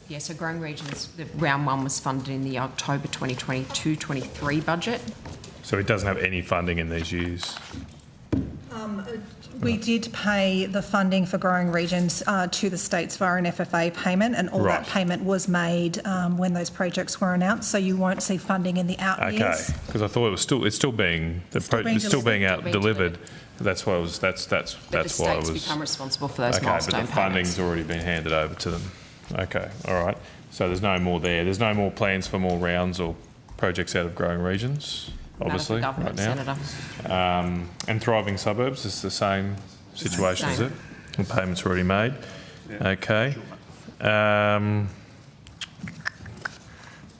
Yeah, so growing regions, the round 1 was funded in the October 2022-23 budget. So it doesn't have any funding in these years. We did pay the funding for growing regions to the states via an FFA payment, and all that payment was made when those projects were announced. So you won't see funding in the out years. Okay, because I thought it's still being delivered. That's why that's why the states become responsible for those milestone but the funding's already been handed over to them. Okay, all right. So there's no more there. There's no more plans for more rounds or projects out of growing regions. Obviously, right now. And thriving suburbs is the same situation, is it? The payments are already made. Yeah. Okay.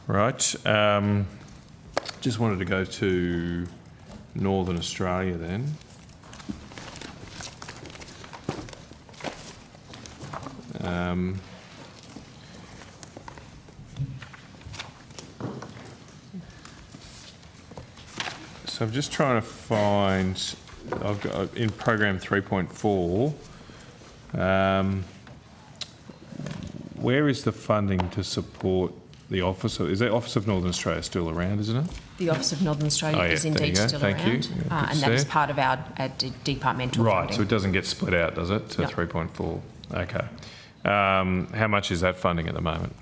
Right. Just wanted to go to Northern Australia then. So I'm just trying to find, I've got in program 3.4, where is the funding to support the Office of, is the Office of Northern Australia still around, isn't it? The Office of Northern Australia is indeed still around. Thank you. And that is part of our departmental funding. Right, so it doesn't get split out, does it, to 3.4? Okay. How much is that funding at the moment?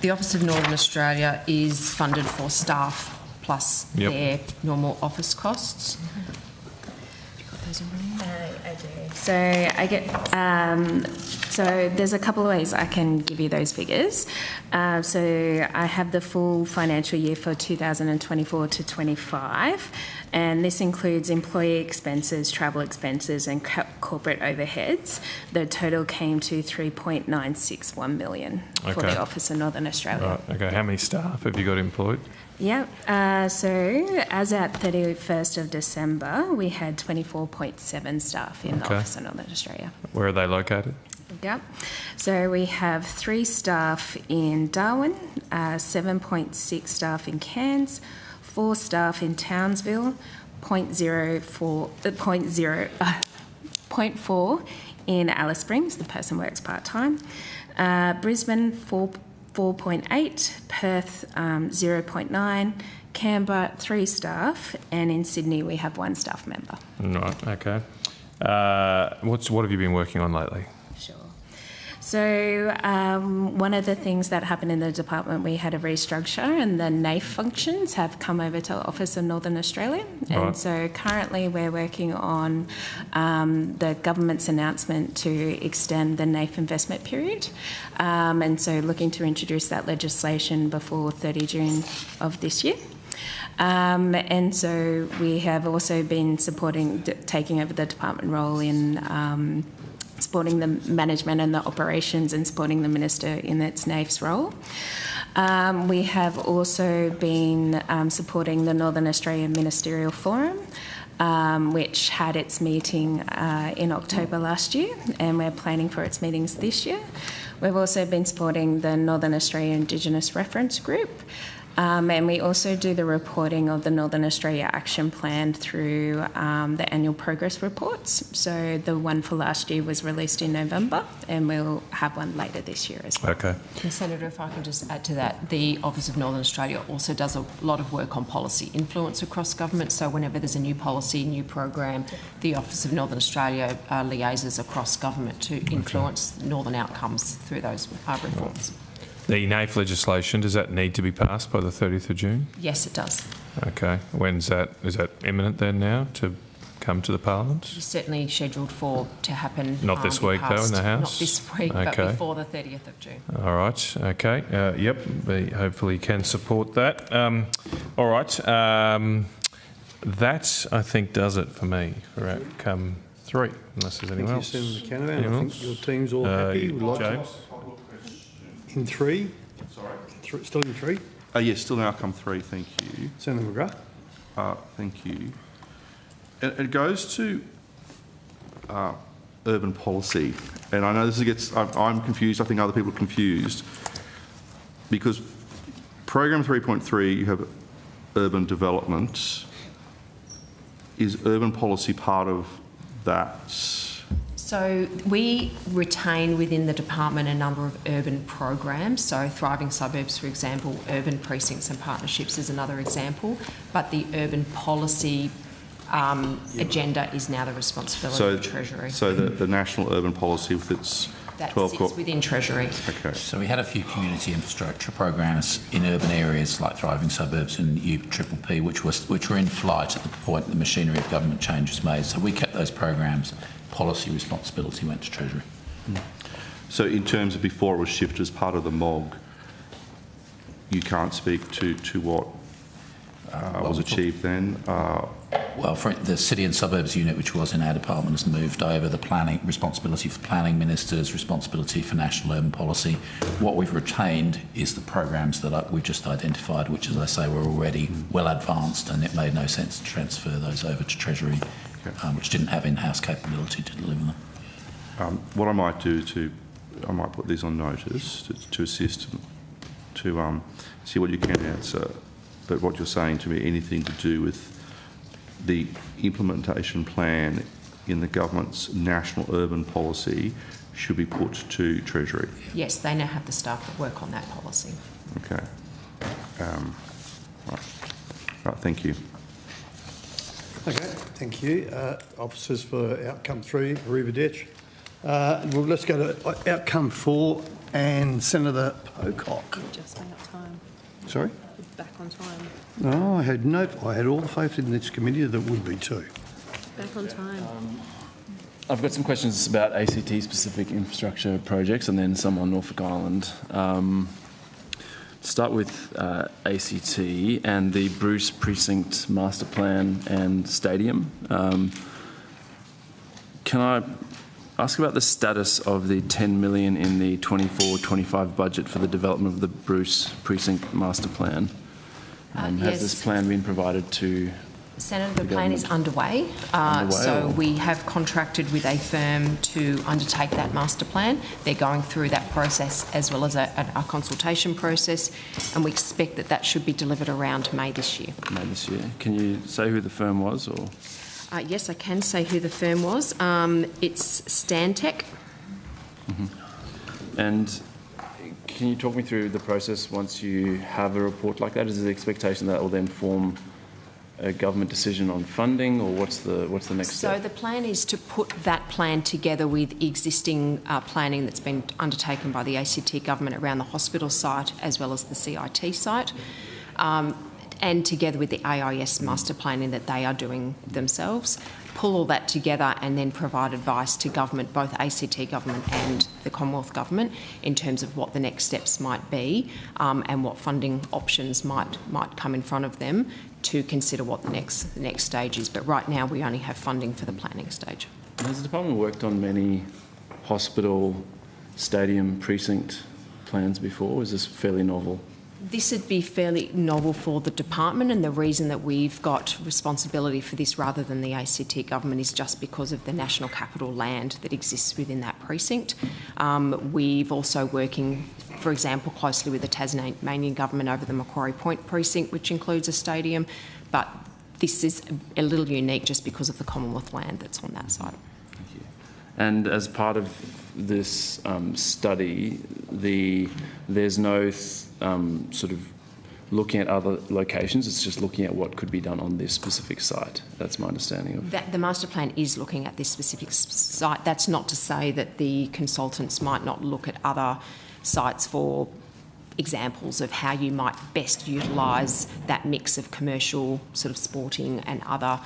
The Office of Northern Australia is funded for staff plus their normal office costs. I do. So there's a couple of ways I can give you those figures. So I have the full financial year for 2024 to 25, and this includes employee expenses, travel expenses, and corporate overheads. The total came to 3.961 million for the Office of Northern Australia. Right. Okay. How many staff have you got employed? Yep. So as at 31st of December, we had 24.7 staff in the Office of Northern Australia. Where are they located? Yep. So we have 3 staff in Darwin, 7.6 staff in Cairns, 4 staff in Townsville, 0.4 in Alice Springs, the person works part-time, Brisbane 4.8, Perth 0.9, Canberra 3 staff, and in Sydney we have 1 staff member. Right, okay. What have you been working on lately? Sure. So one of the things that happened in the department, we had a restructure, and the NAIF functions have come over to the Office of Northern Australia. Right. And so currently we're working on the government's announcement to extend the NAIF investment period. And so looking to introduce that legislation before 30 June of this year. And so we have also been taking over the department role in supporting the management and the operations and supporting the Minister in its NAIF's role. We have also been supporting the Northern Australian Ministerial Forum, which had its meeting in October last year, and we're planning for its meetings this year. We've also been supporting the Northern Australia Indigenous Reference Group, and we also do the reporting of the Northern Australia Action Plan through the annual progress reports. So the one for last year was released in November, and we'll have one later this year as well. Okay. And Senator, if I can just add to that, the Office of Northern Australia also does a lot of work on policy influence across government. So whenever there's a new policy, new program, the Office of Northern Australia liaises across government to influence northern outcomes through those reforms. The NAIF legislation, does that need to be passed by the 30th of June? Yes, it does. Okay. When's that? Is that imminent then now to come to the Parliament? It's certainly scheduled to happen. Not this week though in the House? Not this week, but before the 30th of June. All right. Okay. Yep. We hopefully can support that. All right. That, I think, does it for me for outcome 3, unless there's anyone else. Thank you, Senator Canavan. I think your team's all happy. James? In 3? Sorry? Still in 3? Yes, still in outcome 3, thank you. Senator McGrath. Thank you. It goes to urban policy, and I know this gets, I'm confused, I think other people are confused, because program 3.3, you have urban development. Is urban policy part of that? So we retain within the department a number of urban programs. So Thriving Suburbs, for example, urban precincts and partnerships is another example. But the urban policy agenda is now the responsibility of the Treasury. So the national urban policy with its that 12 sits within Treasury. Okay. So we had a few community infrastructure programs in urban areas like Thriving Suburbs and UPPP, which were in flight at the point the machinery of government change was made. So we kept those programs. Policy responsibility went to Treasury. So in terms of before it was shifted as part of the MOG, you can't speak to what was achieved then? Well, for the City and Suburbs unit, which was in our department, has moved over the planning responsibility for planning ministers, responsibility for national urban policy. What we've retained is the programs that we've just identified, which, as I say, were already well advanced, and it made no sense to transfer those over to Treasury, which didn't have in-house capability to deliver them. What I might do I might put these on notice to assist to see what you can answer. But what you're saying to me, anything to do with the implementation plan in the government's national urban policy should be put to Treasury? Yes, they now have the staff that work on that policy. Okay. Right, thank you. Okay, thank you. Officers for outcome 3, arrivederci. Well, let's go to outcome 4 and Senator Pocock. Just bring up time. Sorry? Back on time. No, I had all the faith in this committee that would be too. Back on time. I've got some questions about ACT-specific infrastructure projects and then some on Norfolk Island. Start with ACT and the Bruce Precinct Master Plan and Stadium. Can I ask about the status of the $10 million in the 24-25 budget for the development of the Bruce Precinct Master Plan? Has Yes. this plan been provided to Senator, the plan is underway. So we have contracted with a firm to undertake that master plan. They're going through that process as well as a consultation process, and we expect that that should be delivered around May this year. May this year. Can you say who the firm was, or? Yes, I can say who the firm was. It's Stantec. And can you talk me through the process once you have a report like that? Is the expectation that will then form a government decision on funding, or what's the next step? So the plan is to put that plan together with existing planning that's been undertaken by the ACT government around the hospital site as well as the CIT site, and together with the AIS master planning that they are doing themselves. Pull all that together and then provide advice to government, both ACT government and the Commonwealth government, in terms of what the next steps might be and what funding options might come in front of them to consider what the next stage is. But right now we only have funding for the planning stage. Has the department worked on many hospital, stadium, precinct plans before, or is this fairly novel? This would be fairly novel for the department, and the reason that we've got responsibility for this rather than the ACT government is just because of the national capital land that exists within that precinct. We've also working, for example, closely with the Tasmanian government over the Macquarie Point precinct, which includes a stadium, but this is a little unique just because of the Commonwealth land that's on that site. Thank you. And as part of this study, there's no sort of looking at other locations, it's just looking at what could be done on this specific site. That's my understanding of that. The master plan is looking at this specific site. That's not to say that the consultants might not look at other sites for examples of how you might best utilise that mix of commercial, sort of sporting and other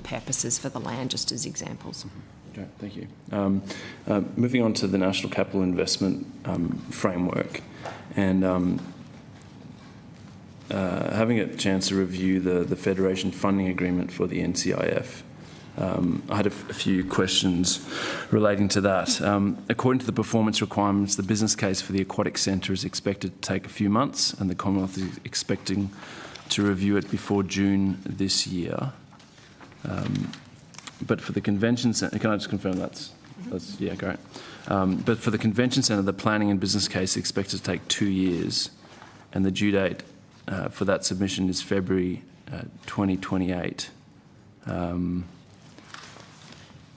purposes for the land, just as examples. Okay, thank you. Moving on to the National Capital Investment Framework, and having a chance to review the Federation funding agreement for the NCIF, I had a few questions relating to that. According to the performance requirements, the business case for the aquatic centre is expected to take a few months, and the Commonwealth is expecting to review it before June this year. But for the convention centre, can I just confirm that's yeah, great. But for the convention centre, the planning and business case is expected to take 2 years, and the due date for that submission is February 2028. And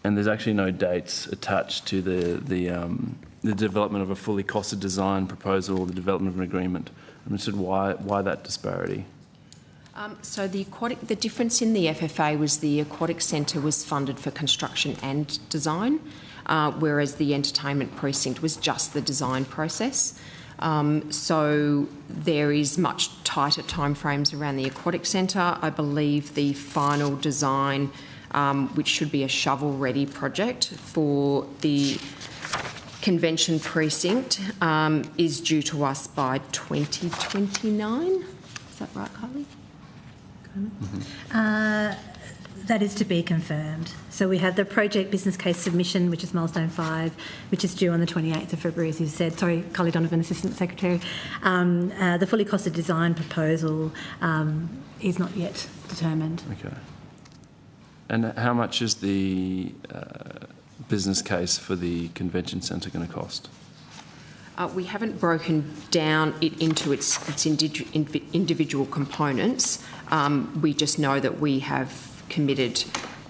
there's actually no dates attached to the development of a fully costed design proposal or the development of an agreement. I'm interested why that disparity? So the difference in the FFA was the aquatic centre was funded for construction and design, whereas the entertainment precinct was just the design process. So there is much tighter timeframes around the aquatic centre. I believe the final design, which should be a shovel-ready project for the convention precinct, is due to us by 2029. Is that right, Kylie? That is to be confirmed. So we have the project business case submission, which is milestone 5, which is due on the 28th of February, as you said. Sorry, Kylie Donovan, Assistant Secretary. The fully costed design proposal is not yet determined. Okay. And how much is the business case for the convention centre going to cost? We haven't broken down it into its individual components. We just know that we have committed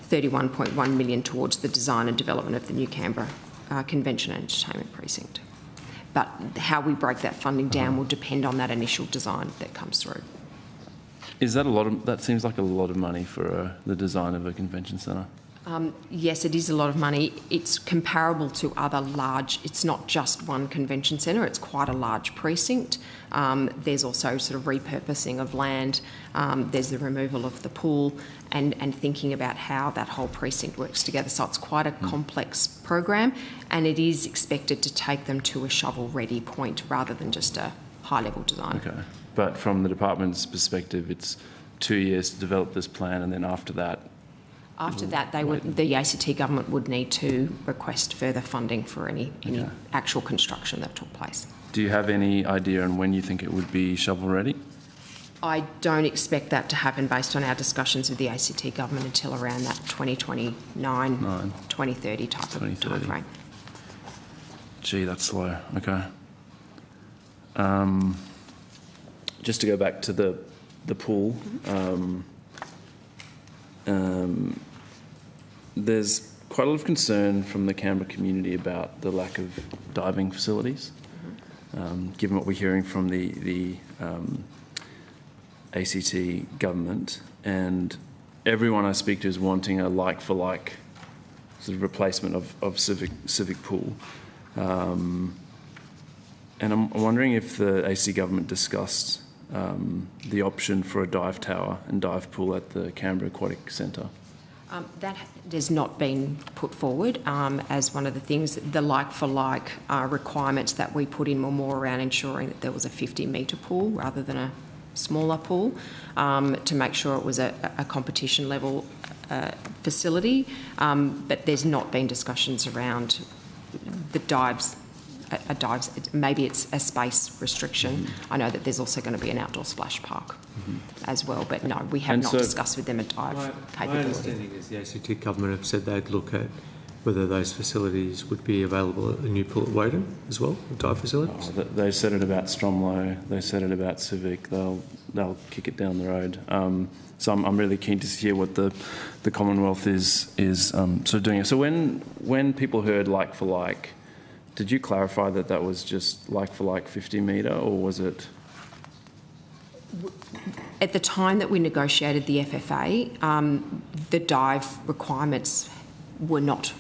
$31.1 million towards the design and development of the new Canberra Convention and Entertainment Precinct. But how we break that funding down will depend on that initial design that comes through. Is that that seems like a lot of money for the design of a convention centre? Yes, it is a lot of money. It's comparable to other large, it's not just one convention centre, it's quite a large precinct. There's also sort of repurposing of land, there's the removal of the pool and thinking about how that whole precinct works together. So it's quite a complex program, and it is expected to take them to a shovel-ready point rather than just a high-level design. Okay, but from the department's perspective, it's 2 years to develop this plan, and then after that, the ACT government would need to request further funding for any actual construction that took place. Do you have any idea on when you think it would be shovel-ready? I don't expect that to happen based on our discussions with the ACT government until around that 2029, 2030 type of timeframe. Gee, that's slow. Okay. Just to go back to the pool, there's quite a lot of concern from the Canberra community about the lack of diving facilities, given what we're hearing from the ACT government, and everyone I speak to is wanting a like-for-like sort of replacement of civic pool. And I'm wondering if the ACT government discussed the option for a dive tower and dive pool at the Canberra Aquatic Centre. That has not been put forward as one of the things. The like-for-like requirements that we put in were more around ensuring that there was a 50-metre pool rather than a smaller pool, to make sure it was a competition level facility, but there's not been discussions around the dives. Maybe it's a space restriction. I know that there's also going to be an outdoor splash park as well, but no, we have not discussed with them a dive capability. My understanding is the ACT government have said they'd look at whether those facilities would be available at the new pool at Woden as well, the dive facilities. They said it about Stromlo, they said it about Civic, they'll kick it down the road. So I'm really keen to hear what the Commonwealth is sort of doing. So when people heard like for like, did you clarify that was just like for like 50 metre, or was it? At the time that we negotiated the FFA, the dive requirements were not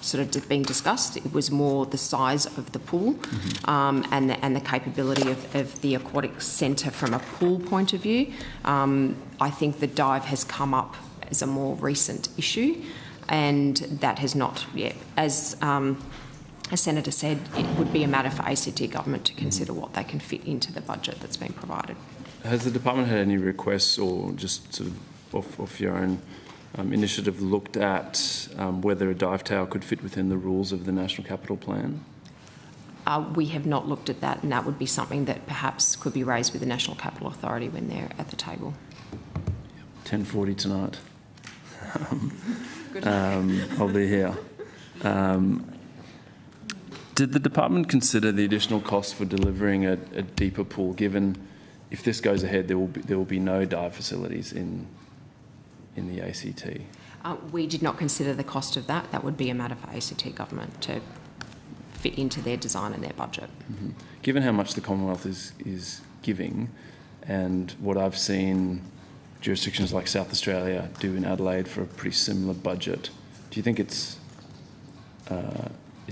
sort of being discussed. It was more the size of the pool and the capability of the aquatic centre from a pool point of view. I think the dive has come up as a more recent issue, and that has not yet. As Senator said, it would be a matter for ACT government to consider what they can fit into the budget that's been provided. Has the department had any requests, or just sort of off your own initiative, looked at whether a dive tower could fit within the rules of the National Capital Plan? We have not looked at that, and that would be something that perhaps could be raised with the National Capital Authority when they're at the table. 10:40 tonight. I'll be here. Did the department consider the additional cost for delivering a deeper pool, given if this goes ahead, there will be no dive facilities in the ACT? We did not consider the cost of that. That would be a matter for ACT government to fit into their design and their budget. Given how much the Commonwealth is giving, and what I've seen jurisdictions like South Australia do in Adelaide for a pretty similar budget, do you think it's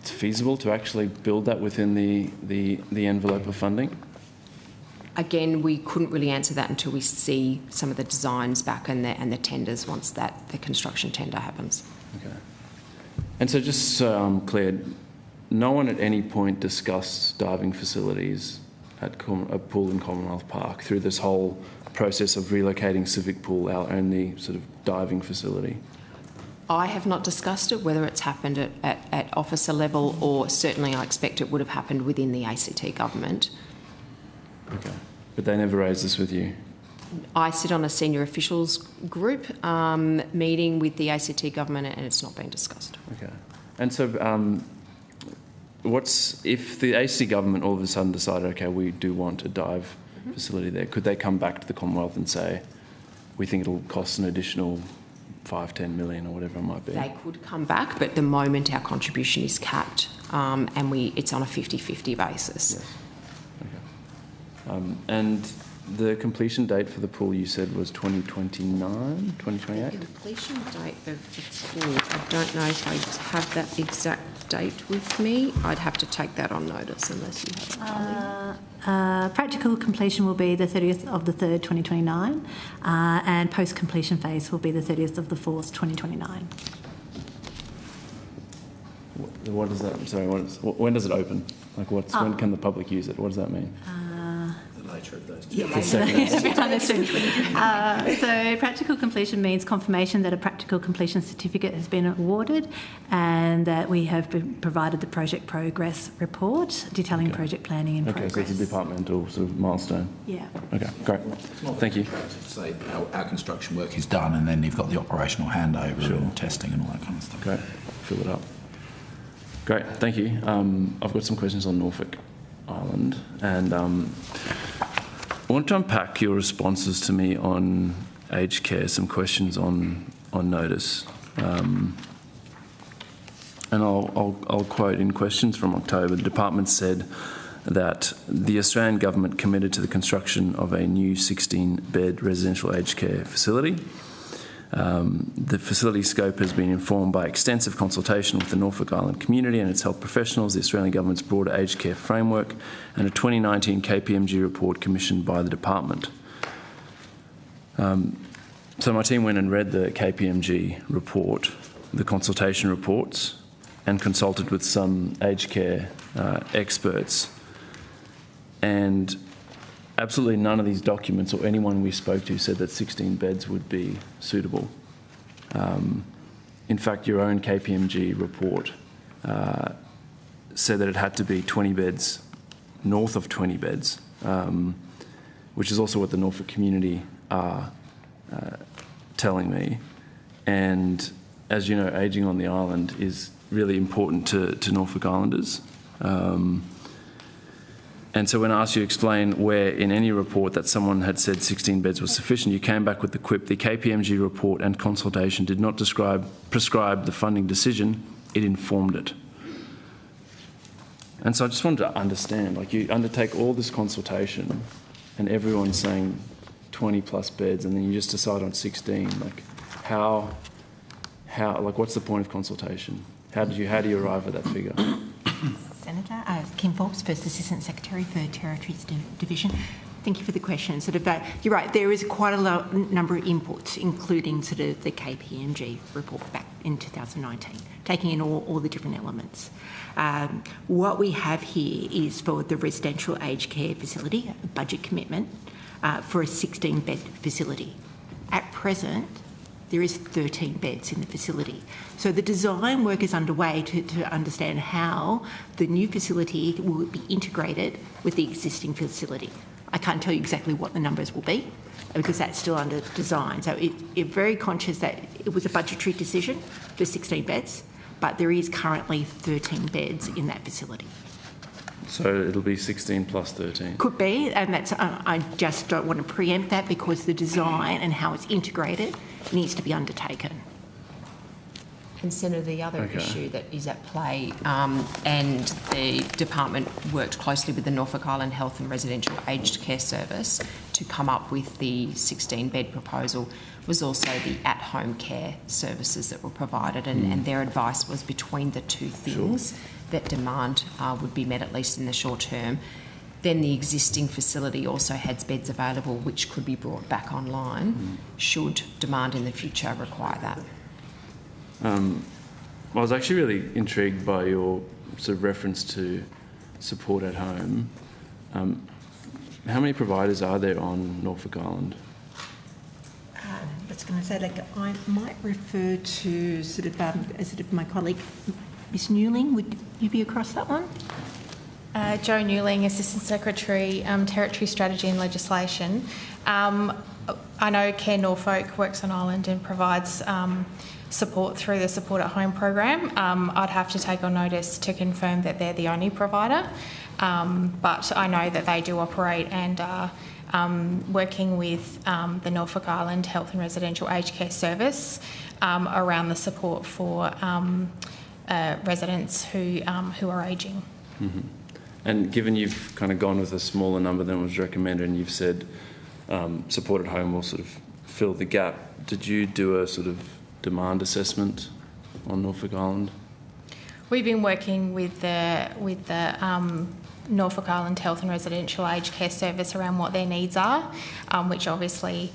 feasible to actually build that within the envelope of funding? Again, we couldn't really answer that until we see some of the designs back and the tenders once the construction tender happens. Okay. And so just so I'm clear, no one at any point discussed diving facilities at a pool in Commonwealth Park through this whole process of relocating Civic Pool, our only sort of diving facility? I have not discussed it, whether it's happened at officer level, or certainly I expect it would have happened within the ACT government. Okay. But they never raised this with you? I sit on a senior officials group meeting with the ACT government, and it's not been discussed. Okay. And so if the ACT government all of a sudden decided, okay, we do want a dive facility there, could they come back to the Commonwealth and say, we think it'll cost an additional 5-10 million or whatever it might be? They could come back, but at the moment our contribution is capped, and it's on a 50-50 basis. Yes. Okay. And The completion date for the pool you said was 2029, 2028? The completion date of the pool, I don't know if I have that exact date with me. I'd have to take that on notice unless you have it. Practical completion will be the 30th of the 3rd, 2029, and post-completion phase will be the 30th of the 4th, 2029. What is that? I'm sorry, when does it open? Like, when can the public use it? What does that mean? The later of those two. Yeah, so practical completion means confirmation that a practical completion certificate has been awarded and that we have provided the project progress report detailing project planning in progress. Okay, so it's a departmental sort of milestone. Yeah. Okay, great. Thank you. Say our construction work is done, and then you've got the operational handover and testing and all that kind of stuff. Great. Fill it up. Great, thank you. I've got some questions on Norfolk Island, and I want to unpack your responses to me on aged care, some questions on notice. And I'll quote in questions from October. The department said that the Australian government committed to the construction of a new 16-bed residential aged care facility. The facility scope has been informed by extensive consultation with the Norfolk Island community and its health professionals, the Australian government's broader aged care framework, and a 2019 KPMG report commissioned by the department. So my team went and read the KPMG report, the consultation reports, and consulted with some aged care experts. And absolutely none of these documents or anyone we spoke to said that 16 beds would be suitable. In fact, your own KPMG report said that it had to be 20 beds, north of 20 beds, which is also what the Norfolk community are telling me. And as you know, ageing on the island is really important to Norfolk Islanders. And so when I asked you to explain where in any report that someone had said 16 beds was sufficient, you came back with the quip, the KPMG report and consultation did not prescribe the funding decision, it informed it. And so I just wanted to understand, like, you undertake all this consultation and everyone's saying 20 plus beds and then you just decide on 16, like how, like what's the point of consultation? How do you arrive at that figure? Senator, Kim Forbes, First Assistant Secretary for Territories Division. Thank you for the question. You're right, there is quite a number of inputs, including the KPMG report back in 2019, taking in all the different elements. What we have here is for the residential aged care facility, a budget commitment for a 16-bed facility. At present, there is 13 beds in the facility. So the design work is underway to understand how the new facility will be integrated with the existing facility. I can't tell you exactly what the numbers will be because that's still under design. So it's very conscious that it was a budgetary decision for 16 beds, but there is currently 13 beds in that facility. So it'll be 16 plus 13? Could be, and that's, I just don't want to preempt that because the design and how it's integrated needs to be undertaken. And Senator, the other issue that is at play, and the department worked closely with the Norfolk Island Health and Residential Aged Care Service to come up with the 16-bed proposal, was also the at-home care services that were provided, and their advice was between the two things that demand would be met, at least in the short term. Then the existing facility also has beds available which could be brought back online should demand in the future require that. I was actually really intrigued by your sort of reference to support at home. How many providers are there on Norfolk Island? I was going to say, I might refer to my colleague, Ms. Newling. Would you be across that one? Jo Newling, Assistant Secretary, Territory Strategy and Legislation. I know Care Norfolk works on Island and provides support through the Support at Home program. I'd have to take on notice to confirm that they're the only provider, but I know that they do operate and are working with the Norfolk Island Health and Residential Aged Care Service around the support for residents who are ageing. And given you've kind of gone with a smaller number than was recommended and you've said supported home will sort of fill the gap. Did you do a sort of demand assessment on Norfolk Island? We've been working with the Norfolk Island Health and Residential Aged Care Service around what their needs are, which obviously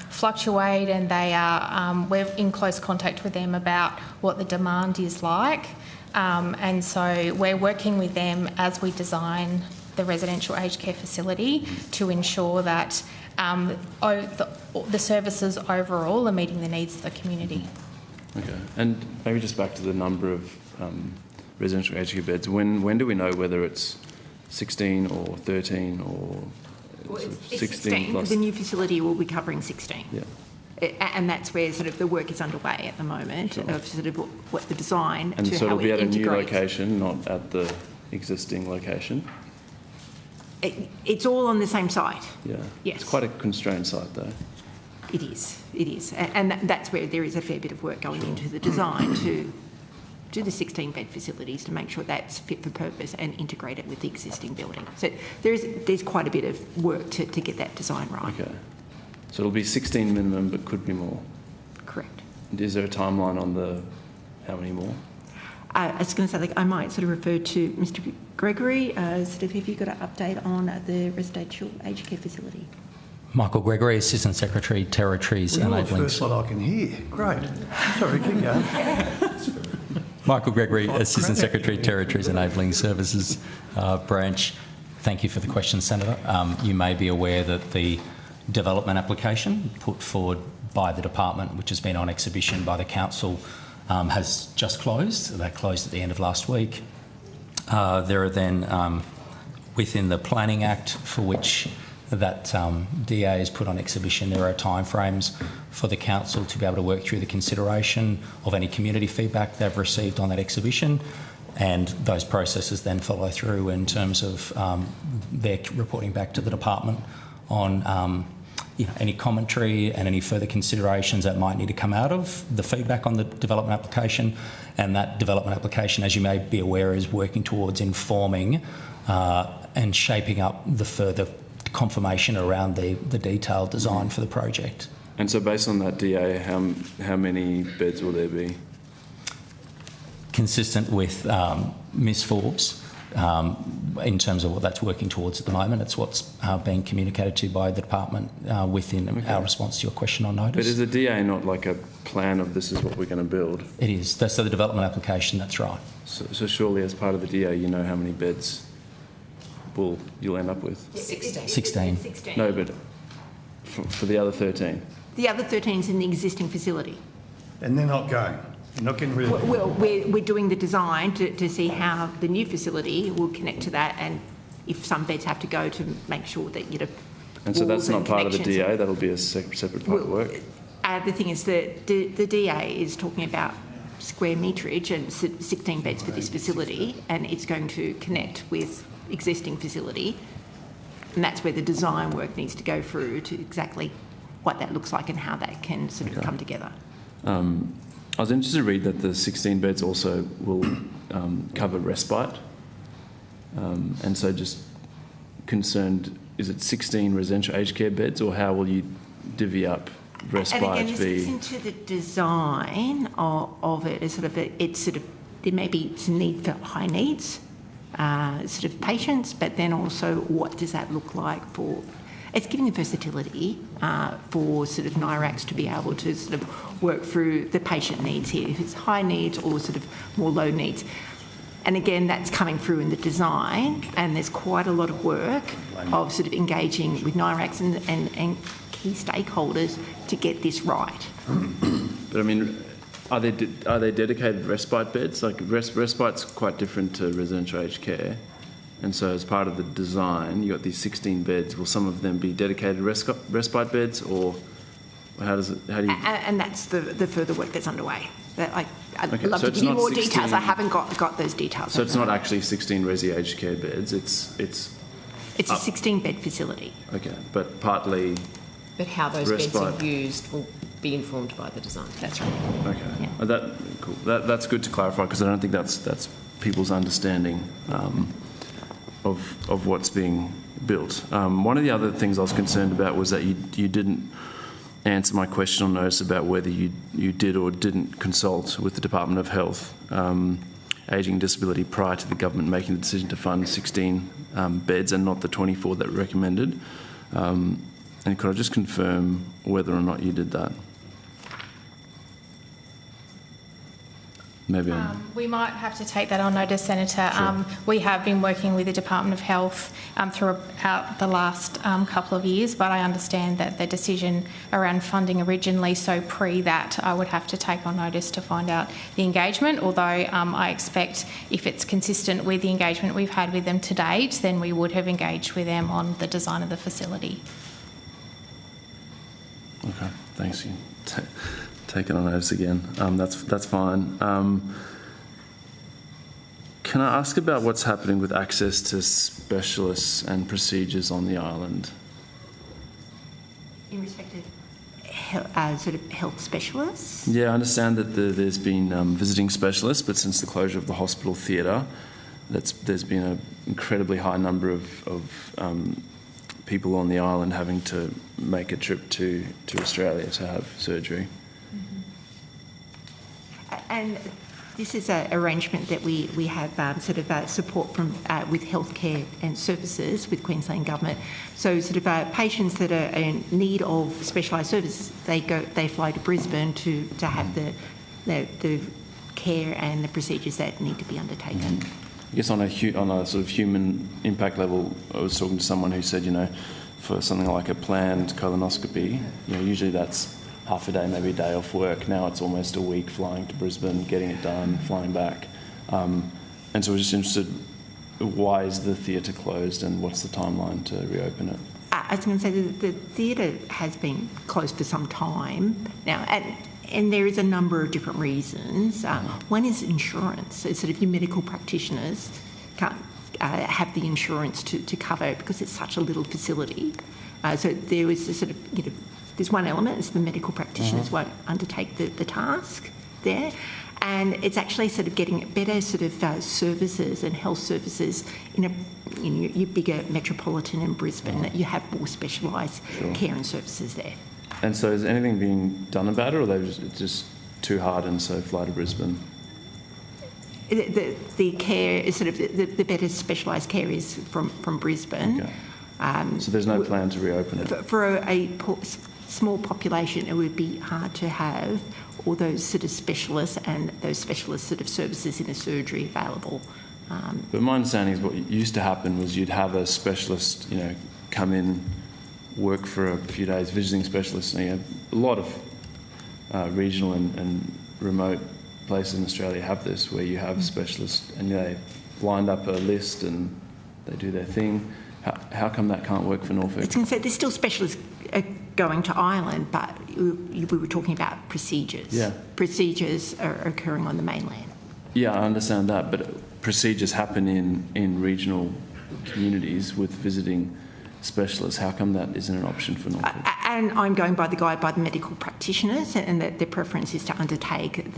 fluctuate, and they are we're in close contact with them about what the demand is like, and so we're working with them as we design the residential aged care facility to ensure that the services overall are meeting the needs of the community. Okay, and maybe just back to the number of residential aged care beds. When do we know whether it's 16 or 13 or Well, sort of it's 16 plus? The new facility will be covering 16. Yeah. And that's where sort of the work is underway at the moment, of sort of what the design And to so how it'll be it at a new integrates. location, not at the existing location? It's all on the same site. Yeah. Yes. It's quite a constrained site though. It is. And that's where there is a fair bit of work going into the design to do the 16-bed facilities to make sure that's fit for purpose and integrate it with the existing building. So there's quite a bit of work to get that design right. Okay. So it'll be 16 minimum, but could be more? Correct. And is there a timeline on the how many more? I was going to say, like, I might sort of refer to Mr. Gregory. Sort of, have you got an update on the residential aged care facility? Michael Gregory, Assistant Secretary, Territories Enabling. You're the first lot I can hear. Great. Sorry, keep going. Michael Gregory, Assistant Secretary, Territories Enabling Services Branch. Thank you for the question, Senator. You may be aware that the development application put forward by the department, which has been on exhibition by the council, has just closed. That closed at the end of last week. There are then, within the Planning Act, for which that DA is put on exhibition, there are timeframes for the council to be able to work through the consideration of any community feedback they've received on that exhibition, and those processes then follow through in terms of their reporting back to the department on any commentary and any further considerations that might need to come out of the feedback on the development application. And that development application, as you may be aware, is working towards informing and shaping up the further confirmation around the detailed design for the project. And so based on that DA, how many beds will there be? Consistent with Ms Forbes, in terms of what that's working towards at the moment. It's what's being communicated to by the department within our response to your question on notice. But is the DA not like a plan of this is what we're going to build? It is. That's the development application, that's right. So surely as part of the DA you know how many beds you'll end up with? 16. No, but for the other 13? The other 13 is in the existing facility. And they're not going? You're not getting rid of them? Well, we're doing the design to see how the new facility will connect to that, and if some beds have to go, to make sure that, And so that's not part of the connections. DA, that'll be a separate part of work? The thing is that the DA is talking about square meterage and 16 beds for this facility, and it's going to connect with existing facility, and that's where the design work needs to go through to exactly what that looks like and how that can sort of come together. I was interested to read that the 16 beds also will cover respite, and so just concerned, is it 16 residential aged care beds, or how will you divvy up respite? And again, this fits into the design of it. There may be some need for high needs sort of patients, but then also what does that look like for? It's giving the versatility for sort of NIRACs to be able to sort of work through the patient needs here, if it's high needs or sort of more low needs. And again, that's coming through in the design, and there's quite a lot of work of sort of engaging with NIRACs and key stakeholders to get this right. But I mean, are they dedicated respite beds? Like respite's quite different to residential aged care. And so as part of the design, you've got these 16 beds. Will some of them be dedicated respite beds, or how do you... And that's the further work that's underway. I'd love so to it's give you not more 16 details. I haven't got those details. So it's not actually 16 resi aged care beds, it's a 16-bed facility. Okay, but partly... But how those respite. beds are used will be informed by the design. That's right. Okay, cool. That's good to clarify, because I don't think that's people's understanding of what's being built. One of the other things I was concerned about was that you didn't answer my question on notice about whether you did or didn't consult with the Department of Health, Ageing and Disability, prior to the government making the decision to fund 16 beds and not the 24 that were recommended. And could I just confirm whether or not you did that? Maybe we might have to take that on notice, Senator. Sure. We have been working with the Department of Health throughout the last couple of years, but I understand that the decision around funding originally, so pre that, I would have to take on notice to find out the engagement, although I expect if it's consistent with the engagement we've had with them to date, then we would have engaged with them on the design of the facility. Okay, thanks. You take it on notice again. That's fine. Can I ask about what's happening with access to specialists and procedures on the island? In respect of sort of health specialists? Yeah, I understand that there's been visiting specialists, but since the closure of the hospital theatre, there's been an incredibly high number of people on the island having to make a trip to Australia to have surgery. And this is an arrangement that we have support from with healthcare and services with Queensland Government. So patients that are in need of specialised services, they fly to Brisbane to have the care and the procedures that need to be undertaken. I guess on a sort of human impact level, I was talking to someone who said, for something like a planned colonoscopy, usually that's half a day, maybe a day off work. Now it's almost a week flying to Brisbane, getting it done, flying back. And so we're just interested, why is the theatre closed and what's the timeline to reopen it? I was going to say the theatre has been closed for some time now, and there is a number of different reasons. One is insurance. It's your medical practitioners can't have the insurance to cover it because it's such a little facility. So there is a there's one element, is the medical practitioners won't undertake the task there. And it's actually getting better services and health services in your bigger metropolitan in Brisbane, that you have more specialised care and services there. And so is anything being done about it, or it's just too hard and so fly to Brisbane? The care is the better specialised care is from Brisbane. Okay. So there's no plan to reopen it? For a small population, it would be hard to have all those specialists and those specialist services in a surgery available. But my understanding is what used to happen was you'd have a specialist, come in, work for a few days, visiting specialists. And, a lot of regional and remote places in Australia have this, where you have specialists and they've lined up a list and they do their thing. How come that can't work for Norfolk? I was going to say, there's still specialists going to Ireland, but we were talking about procedures. Yeah. Procedures are occurring on the mainland. Yeah, I understand that, but procedures happen in regional communities with visiting specialists. How come that isn't an option for Norfolk? And I'm going by the medical practitioners, and that their preference is to undertake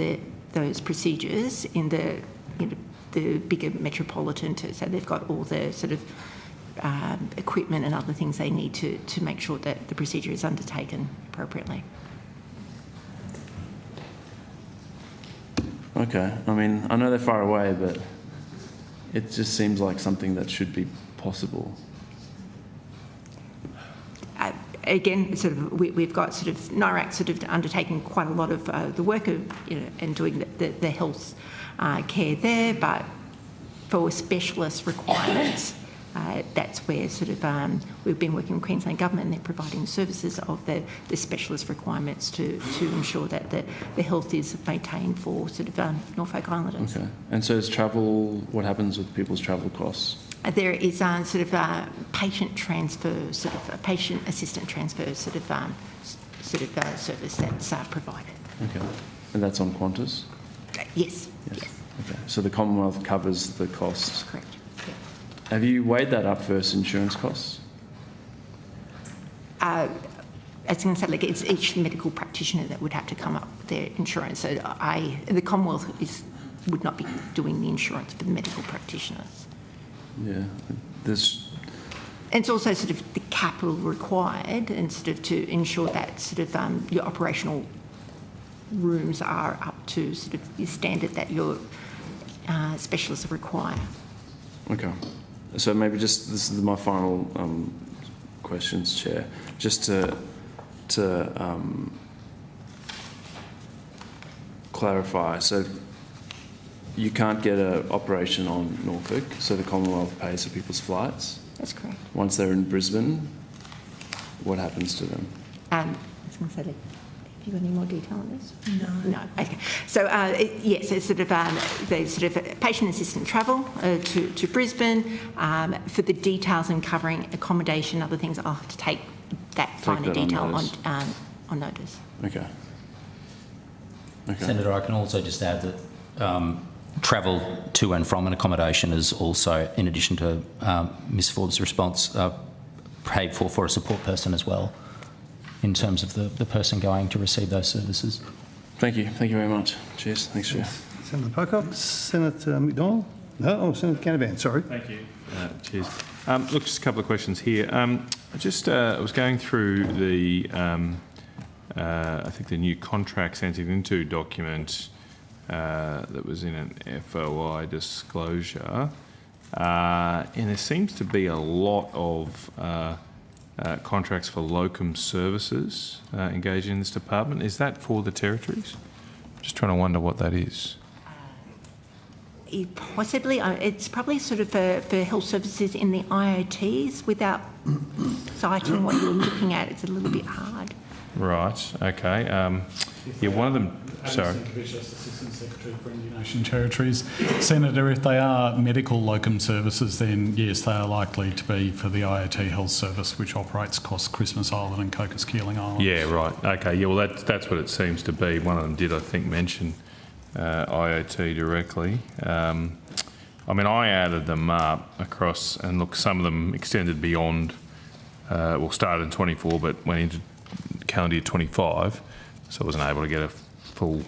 those procedures in the bigger metropolitan, so they've got all the equipment and other things they need to make sure that the procedure is undertaken appropriately. Okay, I know they're far away, but it just seems like something that should be possible. Again, we've got NIRAC undertaking quite a lot of the work of and doing the health care there, but for specialist requirements. That's where we've been working with Queensland Government, and they're providing services of the specialist requirements to ensure that the health is maintained for Norfolk Islanders. Okay. And so is travel, what happens with people's travel costs? There is patient transfer, a patient assistant transfer service that's provided. Okay. And that's on Qantas? Yes. Yes. Okay. So the Commonwealth covers the costs? Correct. Have you weighed that up versus insurance costs? I was going to say, it's each medical practitioner that would have to come up with their insurance. So the Commonwealth would not be doing the insurance for the medical practitioners. Yeah, it's also sort of the capital required, and sort of to ensure that sort of your operational rooms are up to sort of the standard that your specialists require. Okay. So maybe just, this is my final questions, Chair. Just to clarify, so you can't get an operation on Norfolk, so the Commonwealth pays for people's flights? That's correct. Once they're in Brisbane, what happens to them? I was going to say, have you got any more detail on this? No. Okay. So yes, it's sort of the sort of patient assistant travel to Brisbane. For the details and covering accommodation, other things, I'll have to take that finer detail on notice. Okay. Okay. Senator, I can also just add that travel to and from an accommodation is also, in addition to Ms Forbes' response, paid for a support person as well, in terms of the person going to receive those services. Thank you. Thank you very much. Cheers. Thanks, Chair. Senator Pocock, Senator McDonald? No, oh, Senator Canavan, sorry. Thank you. Cheers. Look, just a couple of questions here. I was going through the, I think the new contracts entered into document that was in an FOI disclosure, and there seems to be a lot of contracts for locum services engaged in this department. Is that for the territories? Just trying to wonder what that is. Possibly, it's probably sort of for health services in the IoTs. Without citing what you're looking at, it's a little bit hard. Right. Okay. Yeah, one of them. Sorry. Assistant Secretary for Indian Ocean Territories. Senator, if they are medical locum services, then yes, they are likely to be for the IoT Health Service, which operates across Christmas Island and Cocos Keeling Island. Yeah. Right. Okay. Yeah. Well, that's what it seems to be. One of them did, I think, mention IoT directly. I mean, I added them up across, and look, some of them extended beyond. Well, started in 24, but went into calendar year 25, so I wasn't able to get a full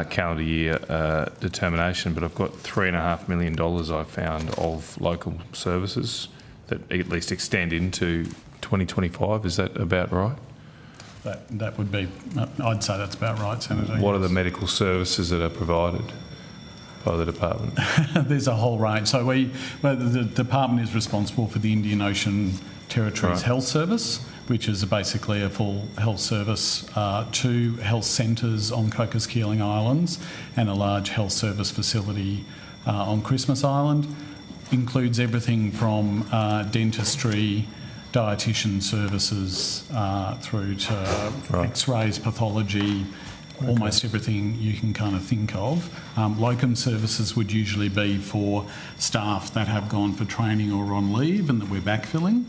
calendar year determination, but I've got $3.5 million I found of local services that at least extend into 2025. Is that about right? That would be, I'd say that's about right, Senator. What are the medical services that are provided by the department? There's a whole range. So the department is responsible for the Indian Ocean Territories Health Service, which is basically a full health service, 2 health centres on Cocos Keeling Islands and a large health service facility on Christmas Island. Includes everything from dentistry, dietitian services, through to X-rays, pathology, almost everything you can kind of think of. Locum services would usually be for staff that have gone for training or on leave and that we're backfilling.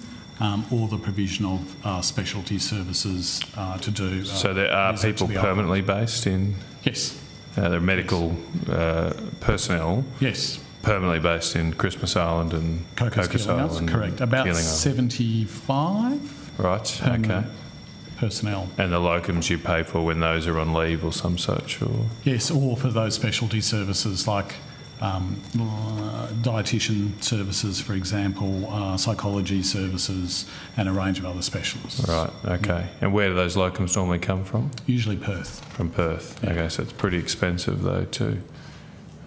Or the provision of specialty services to do. So there are people permanently based in? Yes. There are medical personnel? Yes. Permanently based in Christmas Island and Cocos Island? Correct. About 75. Right, okay. Personnel. And the locums you pay for when those are on leave or some such? Or? Yes, or for those specialty services like dietitian services, for example, psychology services, and a range of other specialists. Right, okay. And where do those locums normally come from? Usually Perth. From Perth. Yeah. Okay, so it's pretty expensive though too.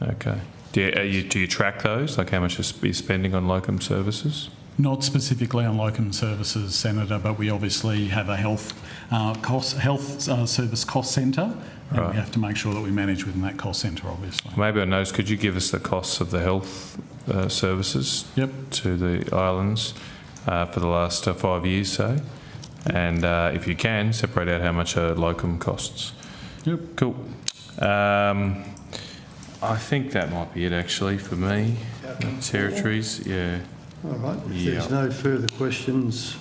Okay. Do you track those? Like how much you're spending on locum services? Not specifically on locum services, Senator, but we obviously have a health service cost centre, and we have to make sure that we manage within that cost centre, obviously. Maybe on those, could you give us the costs of the health services to the islands for the last 5 years, say? And if you can, separate out how much a locum costs. Yep. Cool. I think that might be it actually for me. Territories, yeah. All right, if there's no further questions.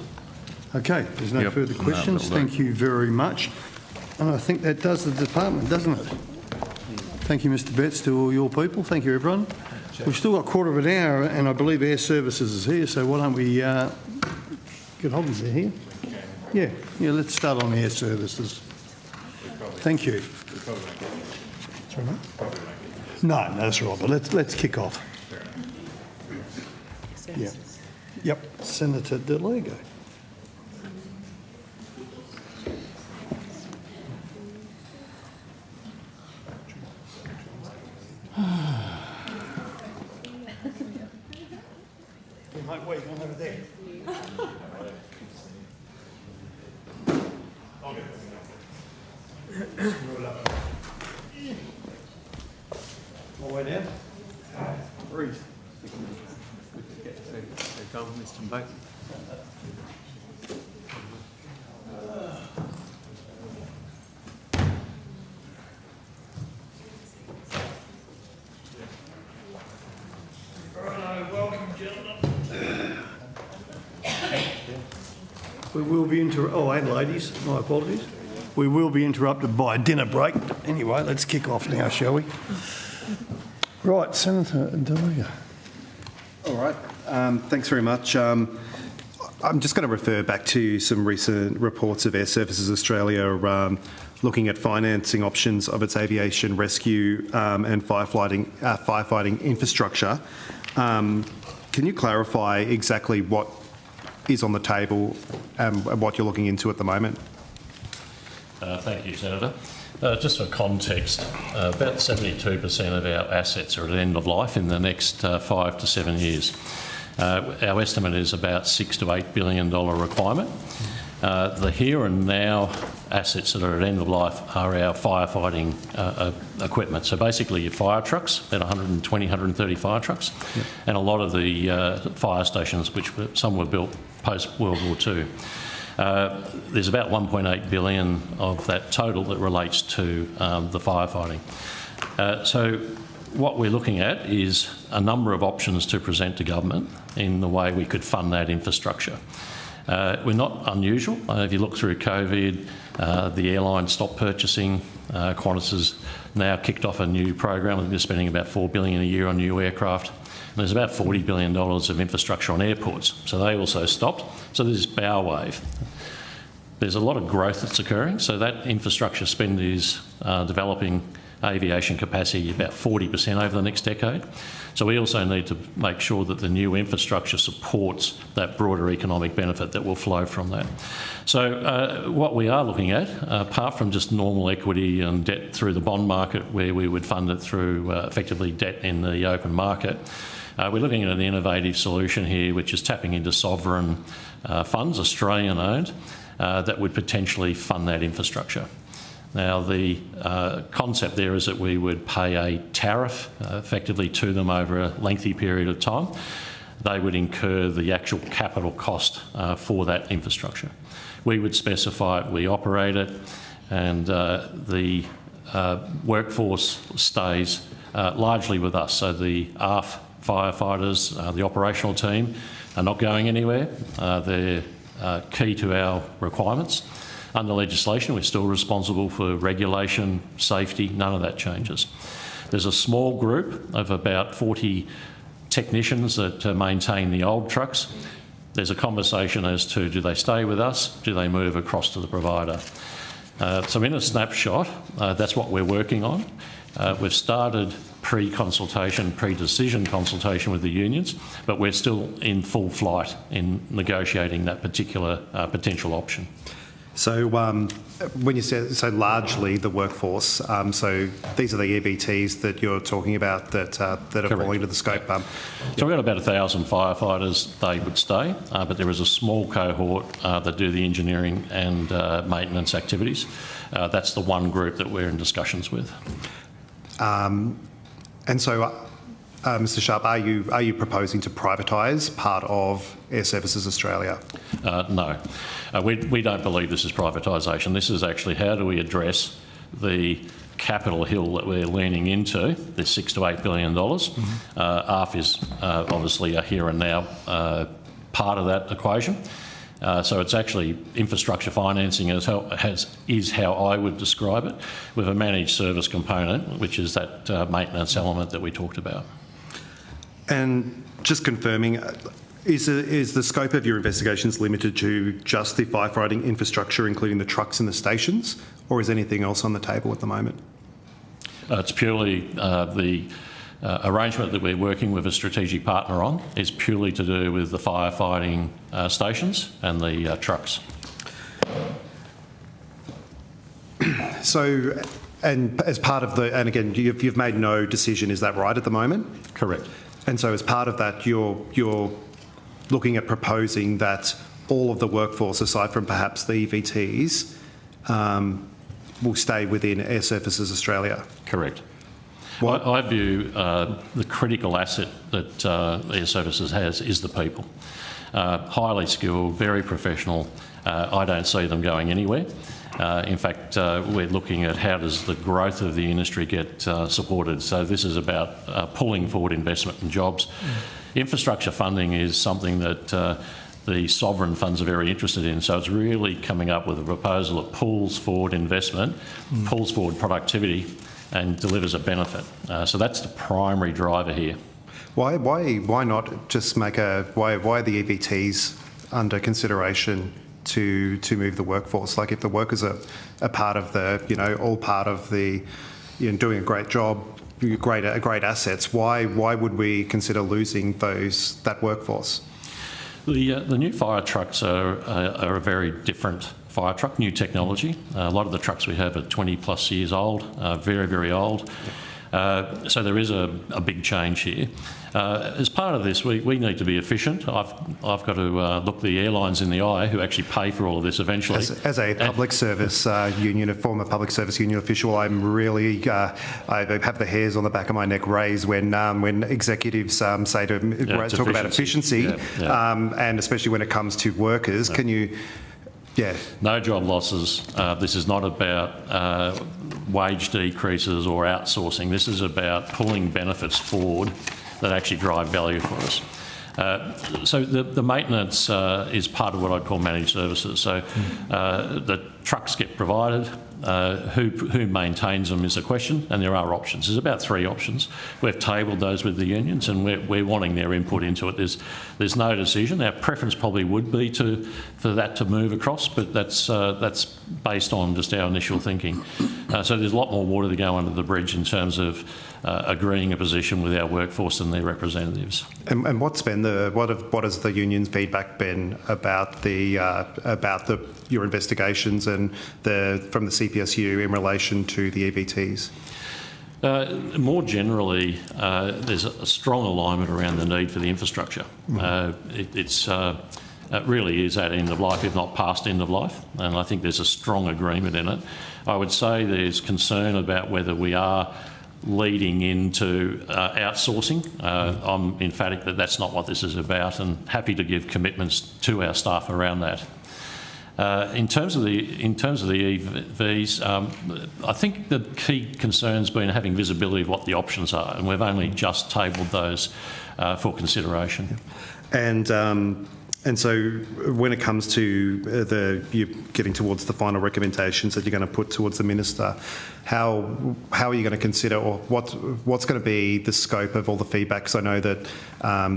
Okay, there's no further questions. Thank you very much. And I think that does the department, doesn't it? Thank you, Mr. Betts, to all your people. Thank you, everyone. We've still got a quarter of an hour, and I believe Air Services is here, so why don't we get Hobbs here? Yeah, let's start on Air Services. Thank you. Sorry, mate? No, that's right, but let's kick off. Yeah. Yep, Senator De Lego. Mate, wait, I'm over there. My way down. Breathe. Mr. Both. Welcome, gentlemen. We will be and ladies, my apologies. We will be interrupted by a dinner break. Anyway, let's kick off now, shall we? Right, Senator Delia. All right, thanks very much. I'm just going to refer back to some recent reports of Air Services Australia looking at financing options of its aviation rescue and firefighting infrastructure. Can you clarify exactly what is on the table and what you're looking into at the moment? Thank you, Senator. Just for context, about 72% of our assets are at end of life in the next 5 to 7 years. Our estimate is about $6 to $8 billion requirement. The here and now assets that are at end of life are our firefighting equipment. So basically your fire trucks, about 120, 130 fire trucks, and a lot of the fire stations, which some were built post-World War II. There's about 1.8 billion of that total that relates to the firefighting. So what we're looking at is a number of options to present to government in the way we could fund that infrastructure. We're not unusual. If you look through COVID, the airlines stopped purchasing. Qantas has now kicked off a new program. I think they're spending about $4 billion a year on new aircraft. And there's about $40 billion of infrastructure on airports. So they also stopped. So there's bow wave. There's a lot of growth that's occurring. So that infrastructure spend is developing aviation capacity about 40% over the next decade. So we also need to make sure that the new infrastructure supports that broader economic benefit that will flow from that. So what we are looking at, apart from just normal equity and debt through the bond market where we would fund it through effectively debt in the open market, we're looking at an innovative solution here which is tapping into sovereign funds, Australian owned, that would potentially fund that infrastructure. Now, the concept there is that we would pay a tariff effectively to them over a lengthy period of time. They would incur the actual capital cost for that infrastructure. We would specify it, we operate it, and the workforce stays largely with us. So the ARF firefighters, the operational team, are not going anywhere. They're key to our requirements. Under legislation, we're still responsible for regulation, safety, none of that changes. There's a small group of about 40 technicians that maintain the old trucks. There's a conversation as to do they stay with us, do they move across to the provider? So in a snapshot, that's what we're working on. We've started pre-consultation, pre-decision consultation with the unions, but we're still in full flight in negotiating that particular potential option. So when you say so largely the workforce, so these are the EVTs that you're talking about that are falling into the scope. So we've got about 1,000 firefighters, they would stay, but there is a small cohort that do the engineering and maintenance activities. That's the one group that we're in discussions with. And so, Mr. Sharp, are you proposing to privatise part of Air Services Australia? No. We don't believe this is privatisation. This is actually how do we address the capital hill that we're leaning into, the $6 to $8 billion. ARF is obviously a here and now part of that equation. So it's actually infrastructure financing is how I would describe it, with a managed service component, which is that maintenance element that we talked about. And just confirming, is the scope of your investigations limited to just the firefighting infrastructure, including the trucks and the stations, or is anything else on the table at the moment? It's purely the arrangement that we're working with a strategic partner on is purely to do with the firefighting stations and the trucks. So, and as part of the, and again, you've made no decision, is that right, at the moment? Correct. And so as part of that, you're looking at proposing that all of the workforce, aside from perhaps the EVTs, will stay within Air Services Australia? Correct. I view the critical asset that Air Services has is the people. Highly skilled, very professional. I don't see them going anywhere. In fact, we're looking at how does the growth of the industry get supported. So this is about pulling forward investment and jobs. Infrastructure funding is something that the sovereign funds are very interested in. So it's really coming up with a proposal that pulls forward investment, pulls forward productivity, and delivers a benefit. So that's the primary driver here. Why not just make why are the EVTs under consideration to move the workforce? Like, if the workers are part of the, all part of the, doing a great job, great assets, why would we consider losing that workforce? The new fire trucks are a very different fire truck, new technology. A lot of the trucks we have are 20 plus years old, very, very old. So there is a big change here. As part of this, we need to be efficient. I've got to look the airlines in the eye who actually pay for all of this eventually. As a public service union, a former public service union official, I'm really, I have the hairs on the back of my neck raised when executives say to talk about efficiency, and especially when it comes to workers. Can you... Yeah. No job losses. This is not about wage decreases or outsourcing. This is about pulling benefits forward that actually drive value for us. So the maintenance is part of what I'd call managed services. So the trucks get provided. Who maintains them is a question, and there are options. There's about 3 options. We've tabled those with the unions, and we're wanting their input into it. There's no decision. Our preference probably would be for that to move across, but that's based on just our initial thinking. So there's a lot more water to go under the bridge in terms of agreeing a position with our workforce and their representatives. And what has the union's feedback been about your investigations and from the CPSU in relation to the EVTs? More generally, there's a strong alignment around the need for the infrastructure. It really is at end of life, if not past end of life, and I think there's a strong agreement in it. I would say there's concern about whether we are leading into outsourcing. I'm emphatic that that's not what this is about, and happy to give commitments to our staff around that. In terms of the EVs, I think the key concern's been having visibility of what the options are, and we've only just tabled those for consideration. And so when it comes to you getting towards the final recommendations that you're going to put towards the minister, how are you going to consider, or what's going to be the scope of all the feedback? Because I know that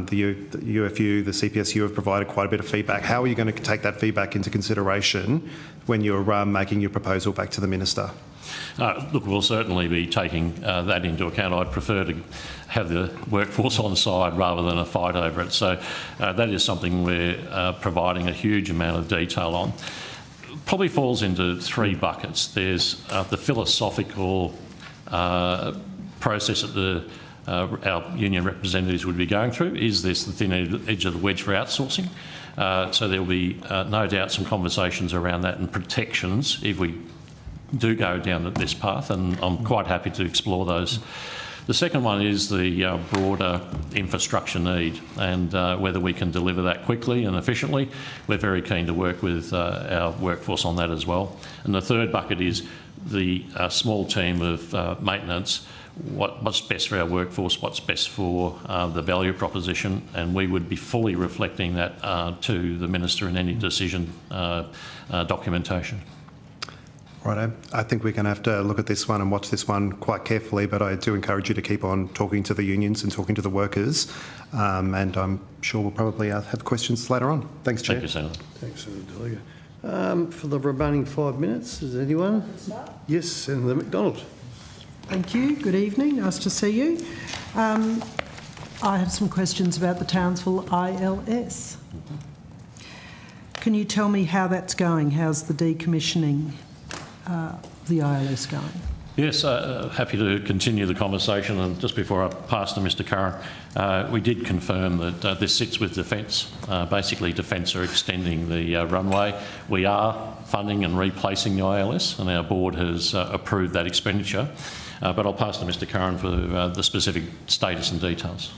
the UFU, the CPSU have provided quite a bit of feedback. How are you going to take that feedback into consideration when you're making your proposal back to the minister? Look, we'll certainly be taking that into account. I'd prefer to have the workforce on side rather than a fight over it. So that is something we're providing a huge amount of detail on. Probably falls into 3 buckets. There's the philosophical process that our union representatives would be going through. Is this the thin edge of the wedge for outsourcing? So there'll be no doubt some conversations around that and protections if we do go down this path, and I'm quite happy to explore those. The second one is the broader infrastructure need, and whether we can deliver that quickly and efficiently. We're very keen to work with our workforce on that as well. And the third bucket is the small team of maintenance. What's best for our workforce, what's best for the value proposition, and we would be fully reflecting that to the Minister in any decision documentation. Right, I think we're going to have to look at this one and watch this one quite carefully, but I do encourage you to keep on talking to the unions and talking to the workers, and I'm sure we'll probably have questions later on. Thanks, Chair. Thank you, Senator. Thanks, Senator Delega. For the remaining 5 minutes, is anyone? Yes, Senator McDonald. Thank you. Good evening. Nice to see you. I have some questions about the Townsville ILS. Can you tell me how that's going? How's the decommissioning the ILS going? Yes, happy to continue the conversation. And just before I pass to Mr Curran, we did confirm that this sits with Defence. Basically, Defence are extending the runway. We are funding and replacing the ILS, and our board has approved that expenditure. But I'll pass to Mr Curran for the specific status and details.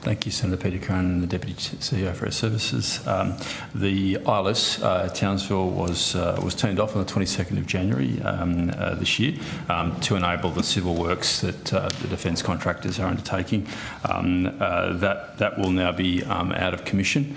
Thank you, Senator Peter Curran, the Deputy CEO for Air Services. The ILS Townsville was turned off on the 22nd of January this year to enable the civil works that the defence contractors are undertaking. That will now be out of commission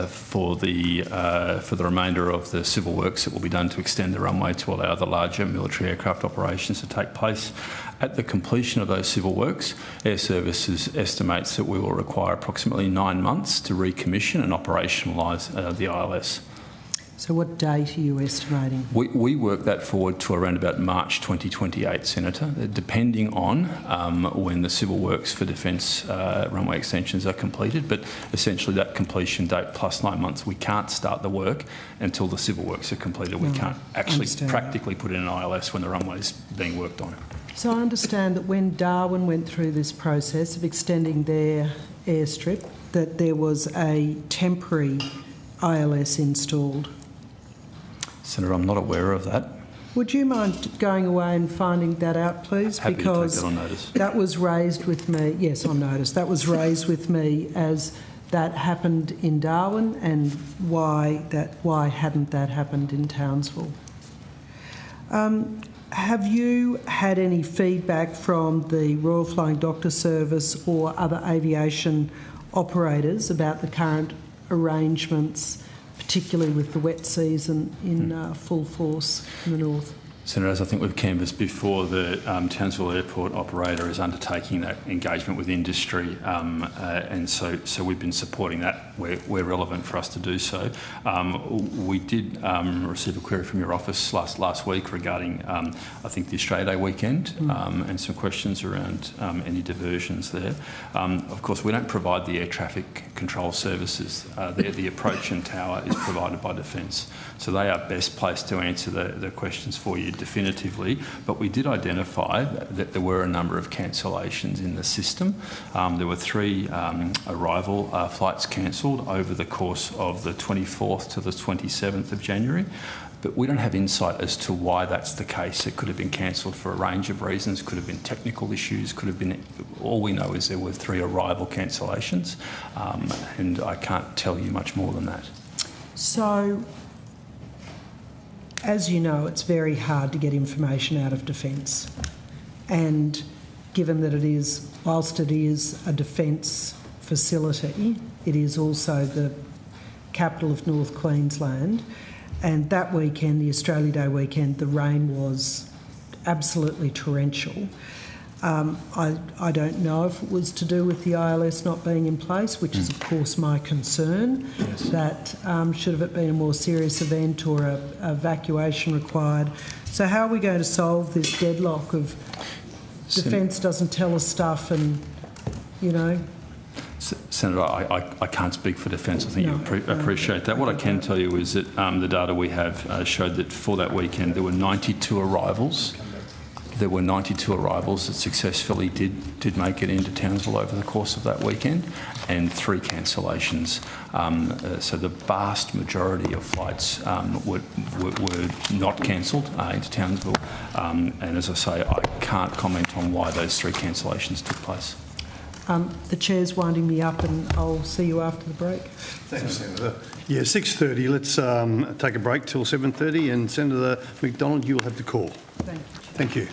for the remainder of the civil works that will be done to extend the runway to allow the larger military aircraft operations to take place. At the completion of those civil works, Air Services estimates that we will require approximately 9 months to recommission and operationalise the ILS. So what date are you estimating? We work that forward to around about March 2028, Senator, depending on when the civil works for Defence runway extensions are completed. But essentially that completion date plus 9 months, we can't start the work until the civil works are completed. We can't actually practically put in an ILS when the runway is being worked on. So I understand that when Darwin went through this process of extending their airstrip, that there was a temporary ILS installed. Senator, I'm not aware of that. Would you mind going away and finding that out, please? Happy because to take that on notice. That was raised with me. Yes, on notice. That was raised with me as that happened in Darwin, and why hadn't that happened in Townsville? Have you had any feedback from the Royal Flying Doctor Service or other aviation operators about the current arrangements, particularly with the wet season in full force in the north? Senator, as I think we've canvassed before, the Townsville Airport operator is undertaking that engagement with industry, and so we've been supporting that where relevant for us to do so. We did receive a query from your office last week regarding, I think, the Australia Day weekend, and some questions around any diversions there. Of course, we don't provide the air traffic control services. The approach and tower is provided by Defence, so they are best placed to answer the questions for you definitively, but we did identify that there were a number of cancellations in the system. There were 3 arrival flights cancelled over the course of the 24th to the 27th of January, but we don't have insight as to why that's the case. It could have been cancelled for a range of reasons, could have been technical issues, could have been... All we know is there were 3 arrival cancellations, and I can't tell you much more than that. So, as you know, it's very hard to get information out of Defence, and given that it is, whilst it is a Defence facility, it is also the capital of North Queensland, and that weekend, the Australia Day weekend, the rain was absolutely torrential. I don't know if it was to do with the ILS not being in place, which is of course my concern, that should have it been a more serious event or a evacuation required. So how are we going to solve this deadlock of Defence doesn't tell us stuff and, you know... Senator, I can't speak for Defence. I think you appreciate that. What I can tell you is that the data we have showed that for that weekend there were 92 arrivals. There were 92 arrivals that successfully did make it into Townsville over the course of that weekend, and 3 cancellations. So the vast majority of flights were not cancelled into Townsville. And as I say, I can't comment on why those 3 cancellations took place. The chair's winding me up, and I'll see you after the break. Thanks, Senator. Yeah, 6:30. Let's take a break till 7:30, and Senator McDonald, you'll have the call. Thank you. Thank you.